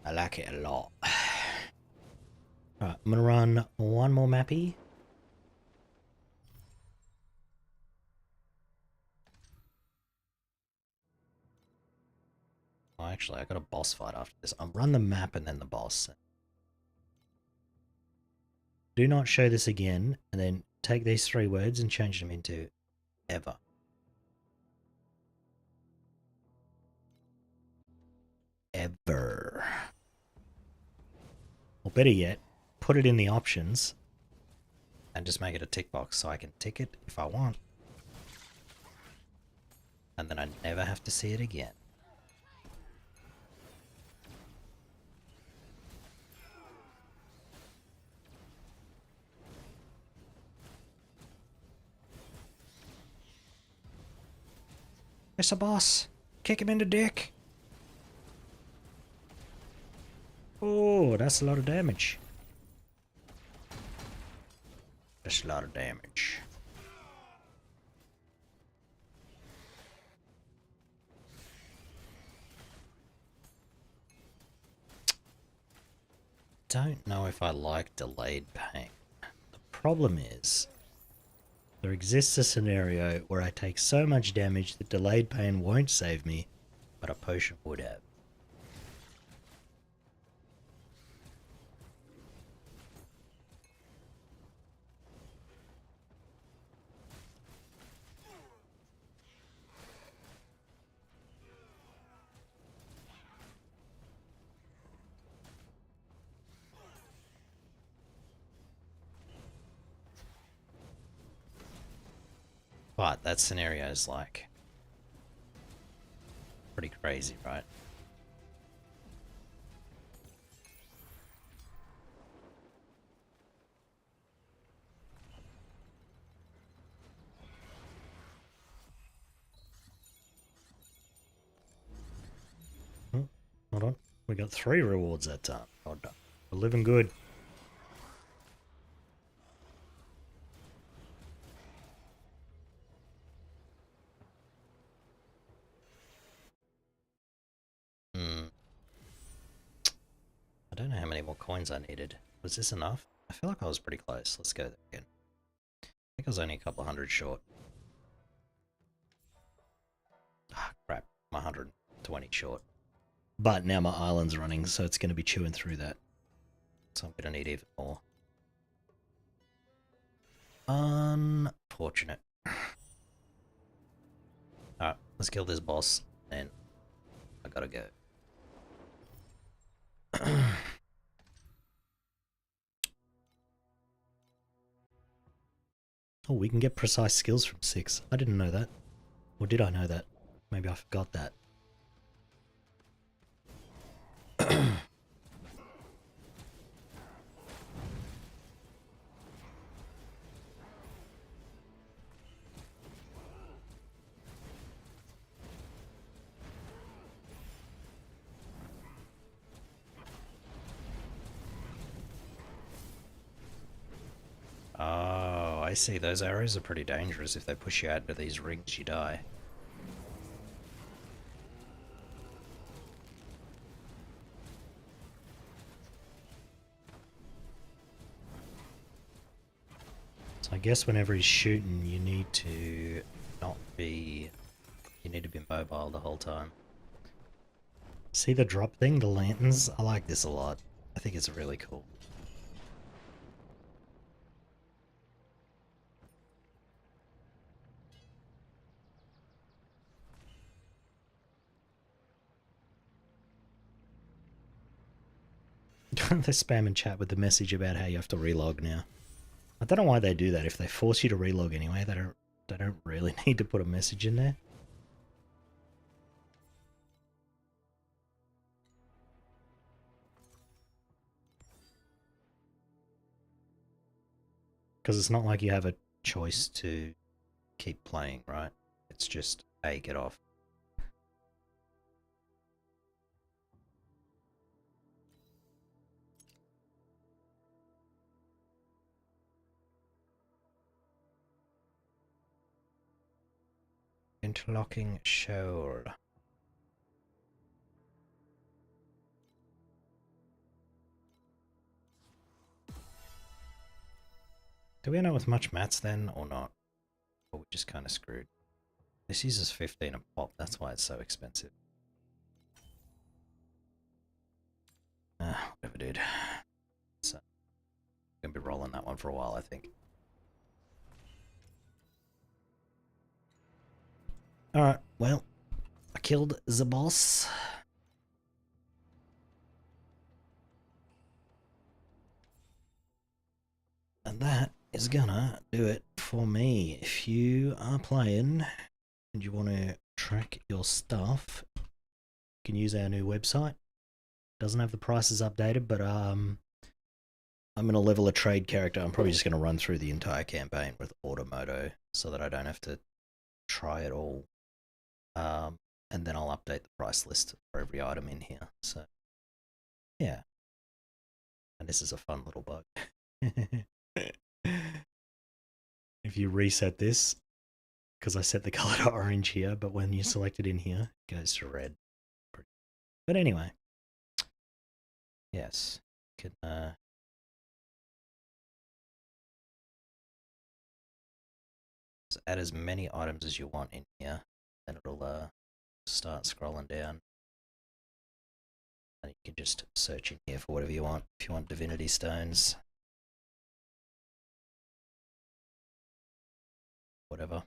I like it a lot. Alright, I'm gonna run one more mappy. Oh, actually, I got a boss fight after this. I'll run the map and then the boss. Do not show this again, and then take these 3 words and change them into ever. Ever. Or better yet, put it in the options and just make it a tick box so I can tick it if I want. And then I never have to see it again. It's a boss. Kick him in the dick. Oh, that's a lot of damage. That's a lot of damage. Don't know if I like delayed pain. The problem is, there exists a scenario where I take so much damage that delayed pain won't save me, but a potion would have. But that scenario is like pretty crazy, right? Hold on. We got 3 rewards that time. Hold on. We're living good. I don't know how many more coins I needed. Was this enough? I feel like I was pretty close. Let's go there again. I think I was only a couple hundred short. Ah, crap. I'm 120 short. But now my island's running, so it's going to be chewing through that. So I'm going to need even more. Unfortunate. Alright, let's kill this boss, and I gotta go. Oh, we can get precise skills from 6. I didn't know that. Or did I know that? Maybe I forgot that. Oh, I see. Those arrows are pretty dangerous. If they push you out into these rings, you die. So I guess whenever he's shooting, you need to not be... You need to be mobile the whole time. See the drop thing? The lanterns? I like this a lot. I think it's really cool. They spam and chat with the message about how you have to relog now. I don't know why they do that. If they force you to relog anyway, they don't really need to put a message in there. Because it's not like you have a choice to keep playing, right? It's just, hey, get off. Interlocking shoal. Do we end up with much mats then, or not? Or we're just kind of screwed. This uses 15 a pop, that's why it's so expensive. Whatever, dude. So, I'm gonna be rolling that one for a while, I think. Alright, well, I killed the boss. And that is gonna do it for me. If you are playing and you want to track your stuff, you can use our new website. Doesn't have the prices updated, but I'm gonna level a trade character. I'm probably just gonna run through the entire campaign with Automoto so that I don't have to try it all. and then I'll update the price list for every item in here. So, yeah. And this is a fun little bug. If you reset this, because I set the color to orange here, but when you select it in here, it goes to red. But anyway, yes, you can just add as many items as you want in here, and it'll start scrolling down. And you can just search in here for whatever you want. If you want divinity stones, whatever.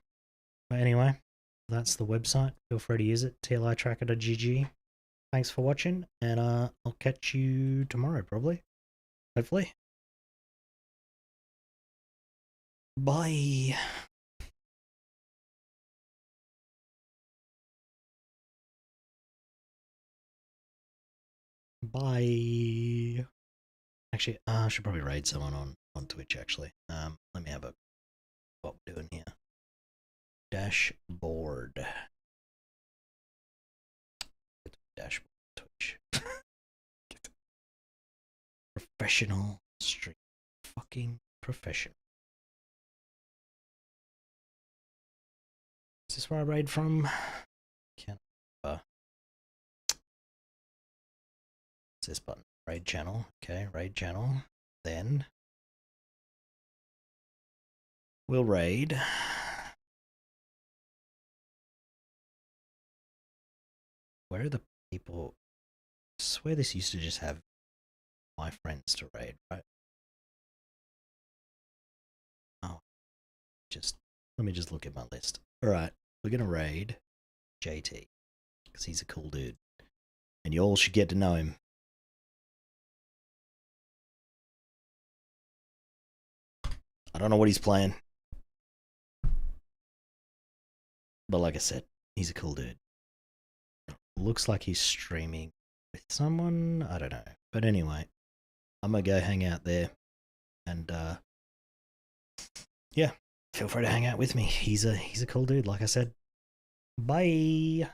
But anyway, that's the website. Feel free to use it, tlitracker.gg. Thanks for watching, and I'll catch you tomorrow, probably. Hopefully. Bye. Bye. Actually, I should probably raid someone on Twitch, actually. Let me have a what we're doing here. Dashboard. Dashboard Twitch. Professional stream. Fucking professional. Is this where I raid from? Can't remember. What's this button? Raid channel. Okay, raid channel. Then we'll raid. Where are the people? I swear this used to just have my friends to raid, right? Oh, let me just look at my list. Alright, we're gonna raid JT, because he's a cool dude. And you all should get to know him. I don't know what he's playing. But like I said, he's a cool dude. Looks like he's streaming with someone. I don't know. But anyway, I'm gonna go hang out there. And yeah, feel free to hang out with me. He's a cool dude, like I said. Bye.